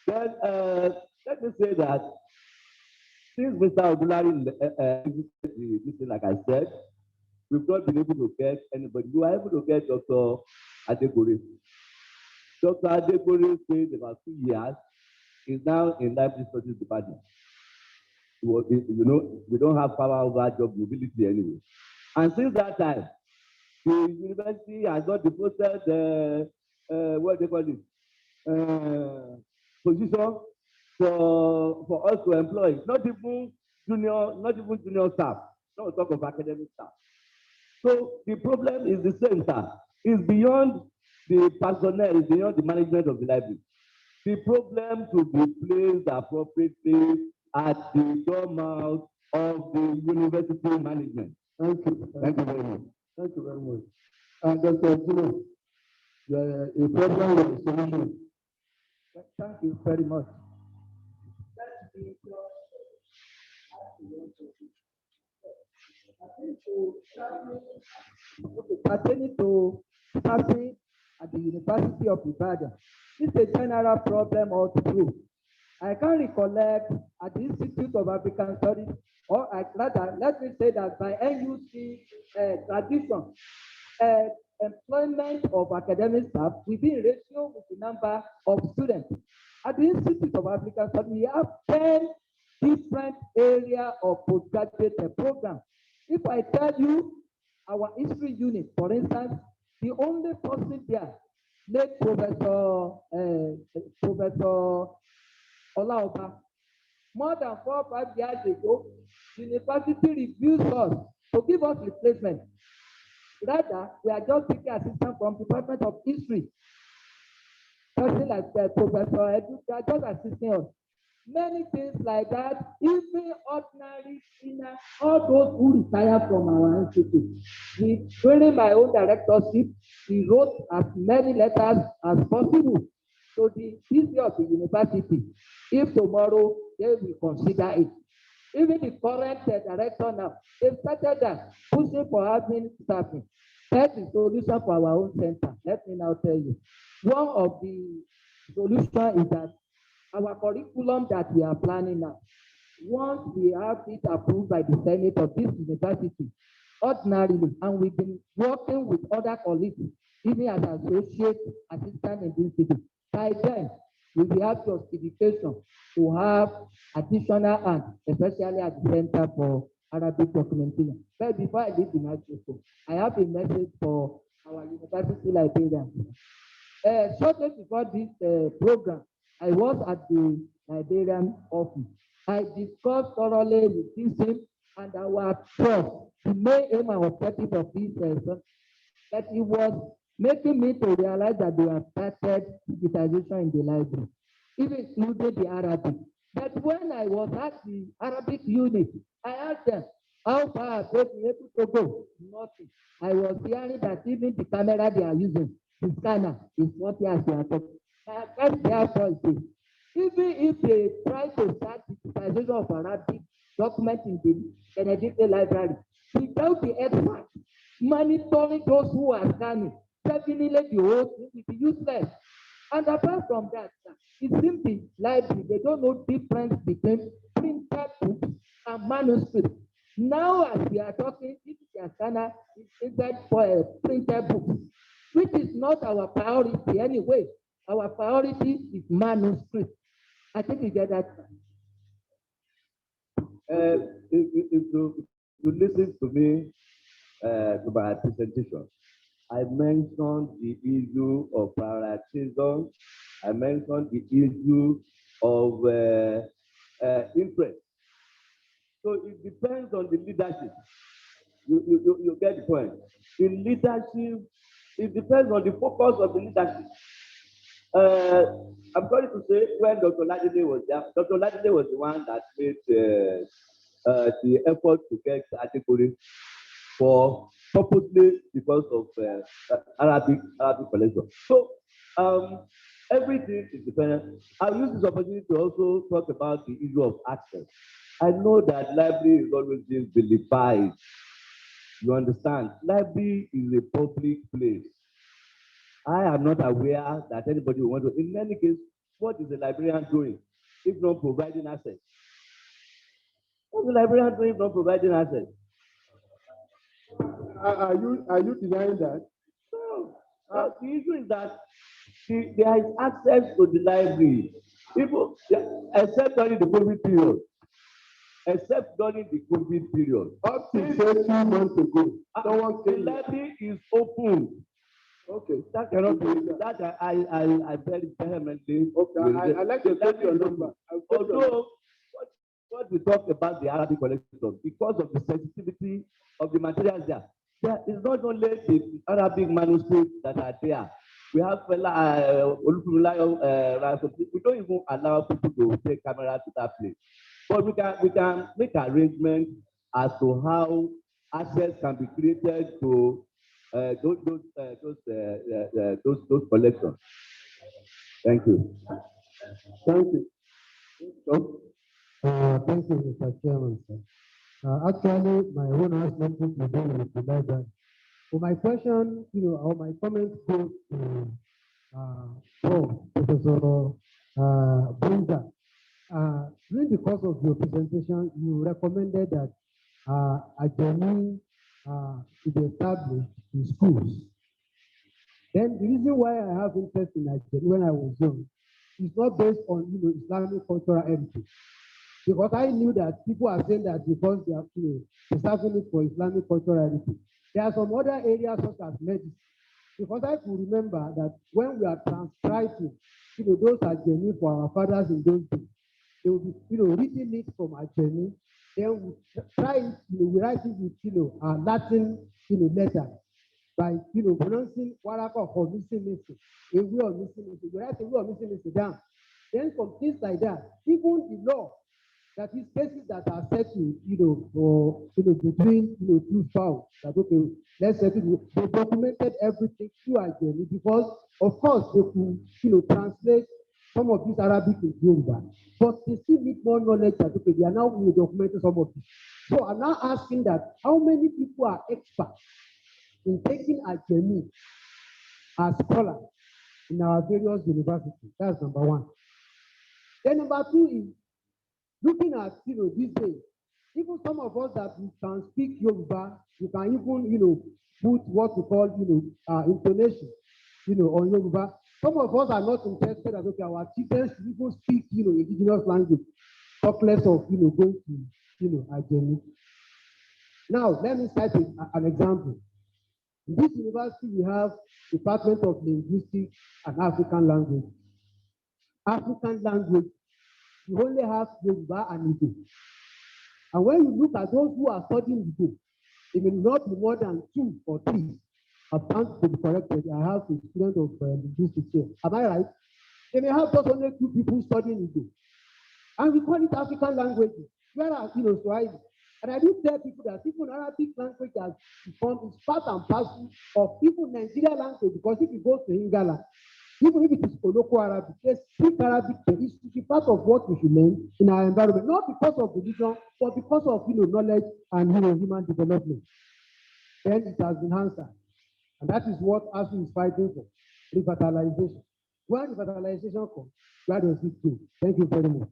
Then let me say that since Mr. Oloyede this thing, like I said, we've not been able to get anybody. We were able to get Dr. Adegore. Dr. Adegore stayed about 2 years. Is now in library studies department. We don't have power over job mobility anyway. And since that time, the university has not devoted what they call it, position for us to employ, not even junior staff, not talk of academic staff. So the problem is the same, sir. It's beyond the personnel, it's beyond the management of the library. The problem to be placed appropriately at the doormouth of the university management. Thank you. Thank you very much. Thank you very much. And Dr. Tino, a problem with a solution. Thank you very much. Pertaining to staffing at the University of Ibadan, this is a general problem all through. I can recollect at the Institute of African Studies, or rather, let me say that by NUC tradition, employment of academic staff within ratio with the number of students. At the Institute of African Studies, we have 10 different areas of postgraduate programs. If I tell you our history unit, for instance, the only person there, late Professor Olaoba, more than 4 or 5 years ago, the university refused us to give us replacement. Rather, we are just taking assistance from Department of History. Person like Professor Edu, they are just assisting us. Many things like that, even ordinary cleaner, all those who retire from our institute. During my own directorship, we wrote as many letters as possible to the history of the university. If tomorrow they will consider it. Even the current director now, they started that pushing for having staffing. That's the solution for our own center. Let me now tell you. One of the solutions is that our curriculum that we are planning now, once we have it approved by the Senate of this university, ordinarily, and we've been working with other colleagues, even as associate assistant in the institute, by then, we will have justification to have additional and especially at the Center for Arabic Documentation. But before I leave the microphone, I have a message for our university librarians. Shortly before this program, I was at the librarian office. I discussed thoroughly with this and our Prof, the main aim and objective of this that it was making me to realize that they have started digitization in the library, even including the Arabic. But when I was at the Arabic unit, I asked them, How far have they been able to go? Nothing. I was hearing that even the camera they are using, the scanner, is not as they are talking. That's therefore it is. Even if they try to start digitization of Arabic document in the Benedictine library, without the expert monitoring those who are scanning, definitely the whole thing will be useless. And apart from that, it seems the library, they don't know difference between printed books and manuscripts. Now, as we are talking, if the scanner is inside for a printed book, which is not our priority anyway. Our priority is manuscript. I think you get that. If you listen to me, to my presentation, I mentioned the issue of prioritization. I mentioned the issue of interest. So it depends on the leadership. You get the point. The leadership, it depends on the focus of the leadership. I'm sorry to say, when Dr. Oloyede was there, Dr. Oloyede was the one that made the effort to get Adekore for purposely because of Arabic collection. So everything is dependent. I'll use this opportunity to also talk about the issue of access. I know that library is always being vilified. You understand? Library is a public place. I am not aware that anybody will want to. In any case, what is the librarian doing if not providing access? What's the librarian doing if not providing access? Are you denying that? No. The issue is that there is access to the library. People, except during the COVID period. Except during the COVID period. Up to 2 months ago, the library is open. Okay, that cannot be. That I very vehemently. Okay, I like to take your number. Although what we talked about the Arabic collection, because of the sensitivity of the materials there is not only the Arabic manuscripts that are there. We have we don't even allow people to take camera to that place. But we can make arrangements as to how access can be created to those collections. Thank you. Thank you. Thank you, Mr. Chairman, sir. Actually, my own has nothing to do with the library. So my question, or my comments go to Professor Bunga. During the course of your presentation, you recommended that ajami should be established in schools. Then the reason why I have interest in ajami when I was young is not based on Islamic cultural heritage. Because I knew that people are saying that because they are preserving it for Islamic cultural heritage. There are some other areas such as medicine. Because I could remember that when we are transcribing, those ajami for our fathers in those days, they will be, reading it from ajami. Then we try it, we write it with, Latin, letters by, pronouncing waraka or missing, a way of missing, we write a way of missing down. Then some things like that, even the law, that is cases that are settled, for between two spouses. That okay, let's settle. They documented everything through ajami because, of course, they could translate some of these Arabic into Yoruba, but they still need more knowledge. That okay, they are now documenting some of this. So I'm now asking that how many people are experts in taking ajami as scholars in our various universities? That's number one. Then number two is, looking at these days, even some of us that we can speak Yoruba, you can even put what we call intonation on Yoruba. Some of us are not interested that okay, our children should even speak indigenous language, talk less of going to ajami. Now let me cite an example. In this university we have Department of Linguistics and African Language. African language, you only have Yoruba and Igbo. And when you look at those who are studying Igbo, it may not be more than 2 or 3. I stand to be corrected. I have a student of linguistics here. Am I right? They may have just only 2 people studying Igbo. And we call it African languages. Whereas, Swahili. And I do tell people that even Arabic language has become is part and parcel of even Nigerian language, because if you go to Ingala, even if it is Oloko Arabic, they speak Arabic. It should be part of what we should learn in our environment, not because of religion, but because of knowledge and human development. Then it has been answered. And that is what ASU is fighting for, revitalization. When revitalization comes, where does it go? Thank you very much.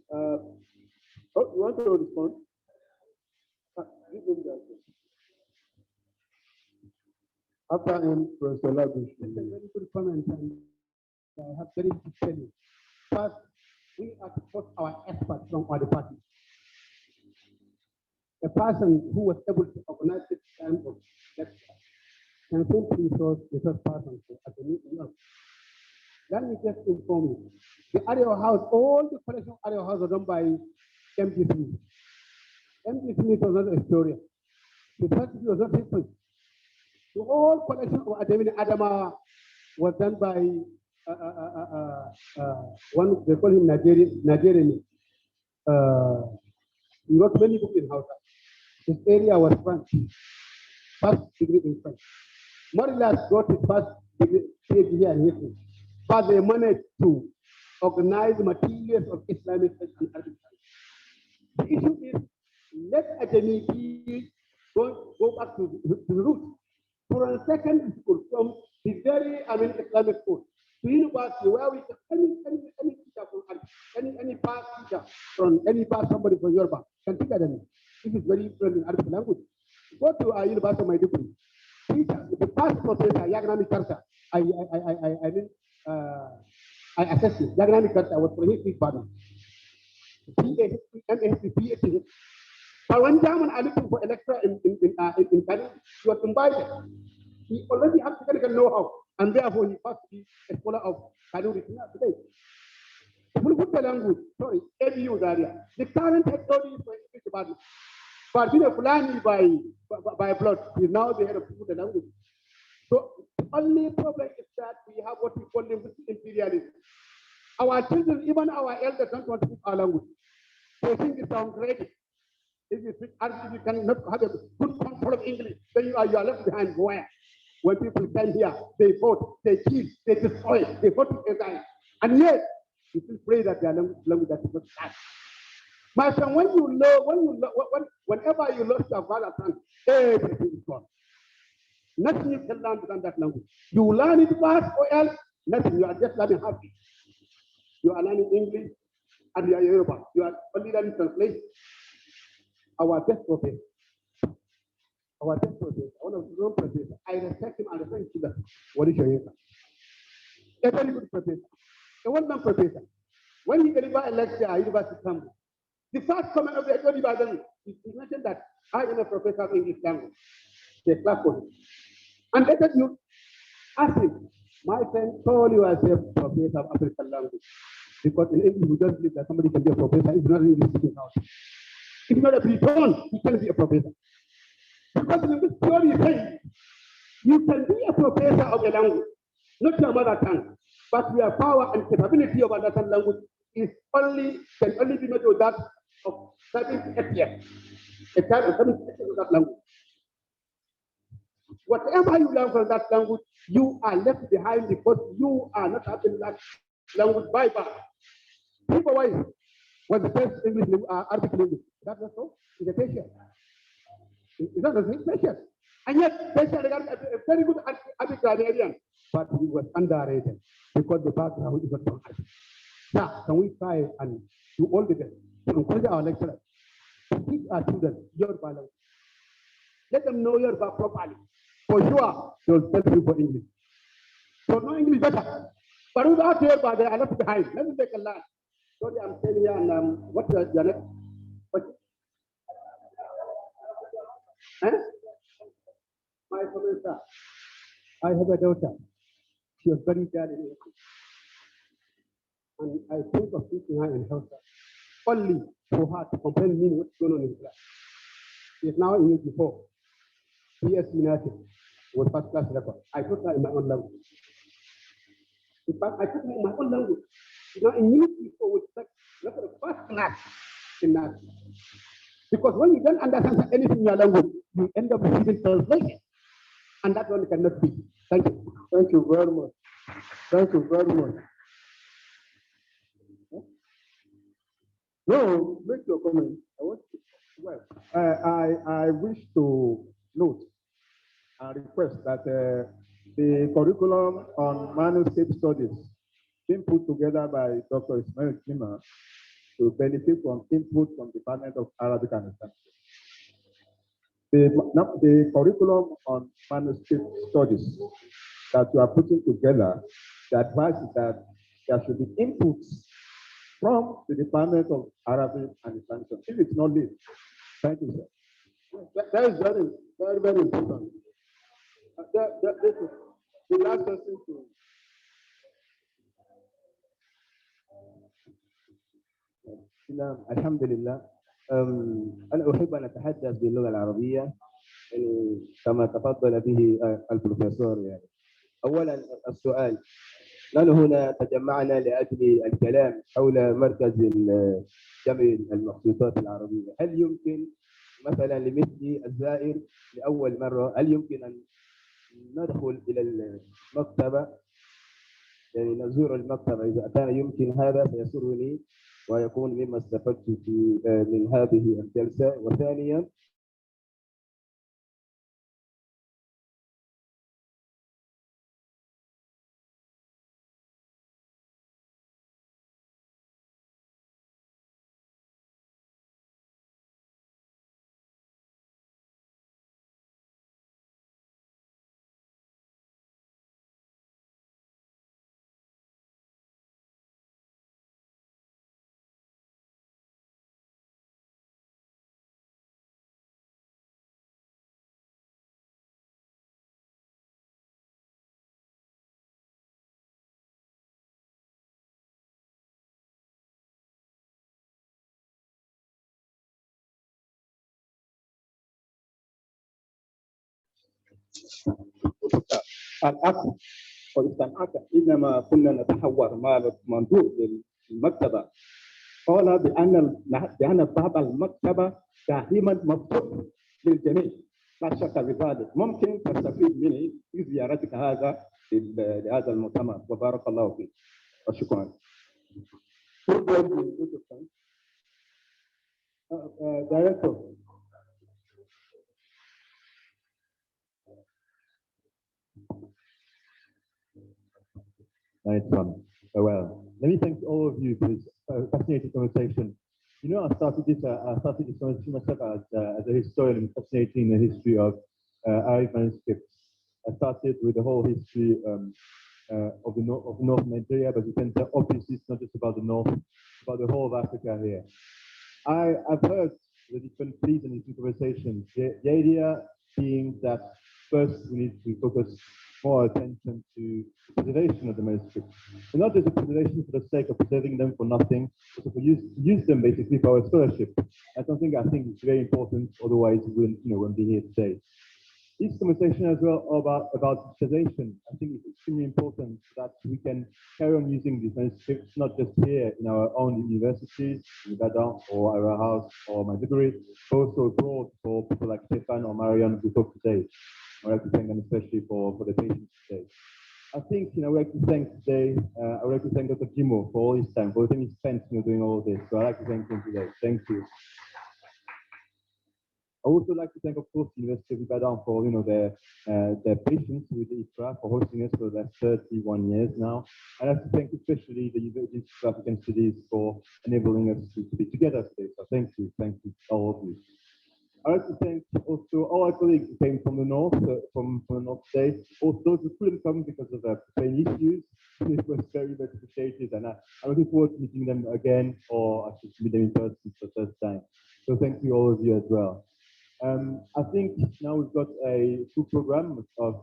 You want to respond? After him, Professor Lagush. That's a very good comment, and I have very good telling. First, we are to put our experts from our department. A person who was able to organize this kind of lecture can simply source the first person at the meeting. Let me just inform you. The area house, all the collection of area house are done by M.D. Smith. M.D. Smith was not a historian. The first was not history. The whole collection of Ajami Adama was done by one, they call him Nigerian. He wrote many books in Hausa. His area was French, first degree in French. Morilas got his first degree here in history, but they managed to organize the materials of Islamic and Arabic science. The issue is, let Ajami go back to the root. For a second school, from the very Islamic school to university, where we can any teacher from any past teacher from any past somebody from Yoruba can teach them. This is very important in Arabic language. Go to our university of Maiduguri. Teacher, the past professor, Yagnami Karta, I assessed it. Yagnami Karta was from his father. PhD. But when German are looking for a lecturer in Kano, he was invited. He already has technical know-how, and therefore he must be a scholar of Kano today. Put the language, sorry, ABU area. The current head of the English department, but being a Fulani by blood, he is now the head of the language. So the only problem is that we have what we call linguistic imperialism. Our children, even our elders, don't want to speak our language. They think it sounds great. If you speak Arabic, you cannot have a good control of English, then you are left behind. Where? When people stand here, they vote, they kill, they destroy, they vote to exile. And yet, you still pray that their language that is not that. My friend, whenever you lost your father tongue, everything is gone. Nothing you can learn than that language. You learn it fast or else, nothing. You are just learning happy. You are learning English and you are Yoruba. You are only learning translation. Our best professor, one of the known professors, I respect him and respect him. What is your answer? A very good professor, a well-known professor. When he delivered a lecture at University of Campbell, the first comment of the Ibadan, he mentioned that I am a professor of English language. They clap for him. And later you ask him, my friend, call you as a professor of African language. Because in English, we don't believe that somebody can be a professor if not English speaking house. If not a Breton, you can be a professor. Because in this theory saying, you can be a professor of a language, not your mother tongue, but your power and capability of understanding language can only be measured with that of 7 years. A child of 7 years of that language. Whatever you learn from that language, you are left behind because you are not having that language by birth. People was the first English Arabic language. That's not so. It's a patient. It's not a patient. And yet, patient regarded as a very good Arabic grammarian, but he was underrated because the background is not from Arabic. Now, can we try and do all the best to encourage our lecturers to teach our children Yoruba language? Let them know Yoruba properly. For sure, they will tell you for English. So no English better. But without Yoruba, they are left behind. Let me take a land. Sorry, I'm saying here, and what's your next? My professor, I have a daughter. She was very bad in English. And I think of teaching her in health only for her to comprehend me what's going on in class. She is now in year 4. PS United was first class record. I taught her in my own language. In fact, I taught her in my own language. In English, people would say, look at the first class in that. Because when you don't understand anything in your language, you end up receiving translation. And that one cannot be. Thank you. Thank you very much. Thank you very much. No, make your comment. Well, I wish to note and request that the curriculum on manuscript studies being put together by Dr. Ismail Kima to benefit from input from the Department of Arabic and Islamic. The curriculum on manuscript studies that you are putting together, the advice is that there should be inputs from the Department of Arabic and Islamic. If it's not late, thank you, sir. That is very, very, very important. This is the last question to. نعم الحمد لله. أنا أحب أن أتحدث باللغة العربية كما تفضل به البروفيسور. يعني أولا السؤال، نحن هنا تجمعنا لأجل الكلام حول مركز جمع المخطوطات العربية. هل يمكن مثلا لمثلي الزائر لأول مرة، هل يمكن أن ندخل إلى المكتبة، يعني نزور المكتبة؟ إذا كان يمكن هذا سيسرني ويكون مما استفدت من هذه الجلسة. وثانيا الأخ والاستماع إنما كنا نتحور مع المندوب للمكتبة، قال بأن باب المكتبة دائما مفتوح للجميع، لا شك بذلك. ممكن تستفيد منه في زيارتك لهذا المؤتمر، وبارك الله فيك وشكرا. Director. Nice one. Well, let me thank all of you for this fascinating conversation. You know, I started this conversation myself as a historian fascinating the history of Arabic manuscripts. I started with the whole history of North Nigeria, but you can tell obviously it's not just about the North, it's about the whole of Africa here. I've heard the different pleas and different conversations. The idea being that first we need to focus more attention to the preservation of the manuscripts. And not just the preservation for the sake of preserving them for nothing, but to use them basically for our scholarship. That's something I think is very important, otherwise we wouldn't be here today. This conversation as well about preservation, I think it's extremely important that we can carry on using these manuscripts, not just here in our own universities, in Ibadan or our house or Matriculation, but also abroad for people like Stefan or Marion who talked today. I'd like to thank them especially for the patience today. I think, I'd like to thank today, I'd like to thank Dr. Jimo for all his time, for everything he spent, doing all this. So I'd like to thank him today. Thank you. I also like to thank, of course, the University of Ibadan for, their patience with IFRA for hosting us for the last 31 years now. I'd like to thank especially the University of African Studies for enabling us to be together today. So thank you all of you. I'd like to thank also all our colleagues who came from the north, from the north today. Also those who couldn't come because of plane issues. It was very much appreciated, and I'm looking forward to meeting them again, or actually to meet them in person for the first time. So thank you all of you as well. I think now we've got a full program of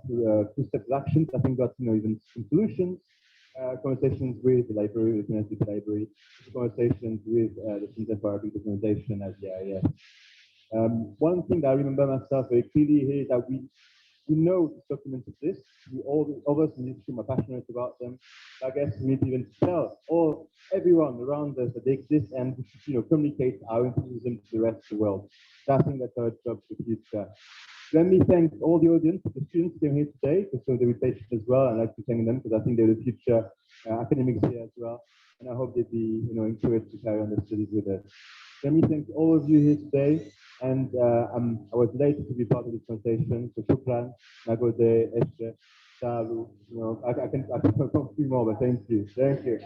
two-step actions. I think got even some solutions, conversations with the library, with the library, conversations with the Center for Arabic Documentation as the IIS. One thing that I remember myself very clearly here is that We know these documents exist. All of us in this room are passionate about them. I guess we need to even tell everyone around us that they exist and communicate our enthusiasm to the rest of the world. So I think that's our job for the future. Let me thank all the audience, the students who came here today, so they were patient as well. I'd like to thank them because I think they're the future academics here as well. And I hope they'd be encouraged to carry on their studies with us. Let me thank all of you here today. And I was delighted to be part of this conversation. So Shukran, Nagode, Eshe, Salu. I can talk few more, but thank you. Thank you.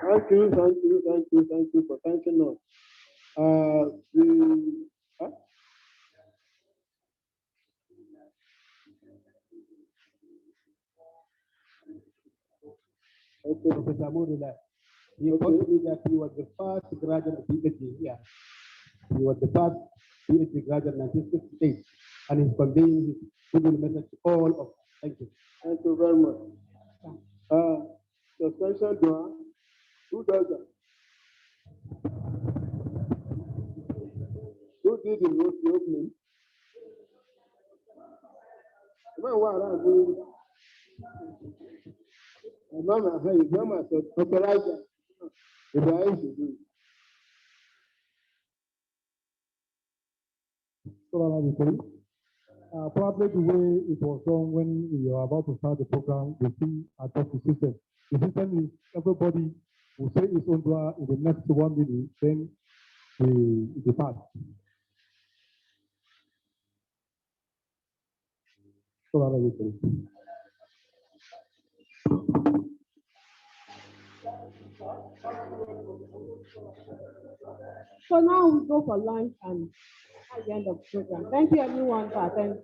Thank you for thanking us. Okay, Professor Murula. He told me that he was the first graduate PhD here. He was the first PhD graduate in 1968, and he's conveying his good message to all of us. Thank you. Thank you very much. Suspension Dua, who does that? Who did the opening? Probably the way it was done when we were about to start the program, we see adopt the system. The system is everybody will say his own dua in the next 1 minute, then we depart. So now we go for lunch and at the end of the program. Thank you everyone for attending.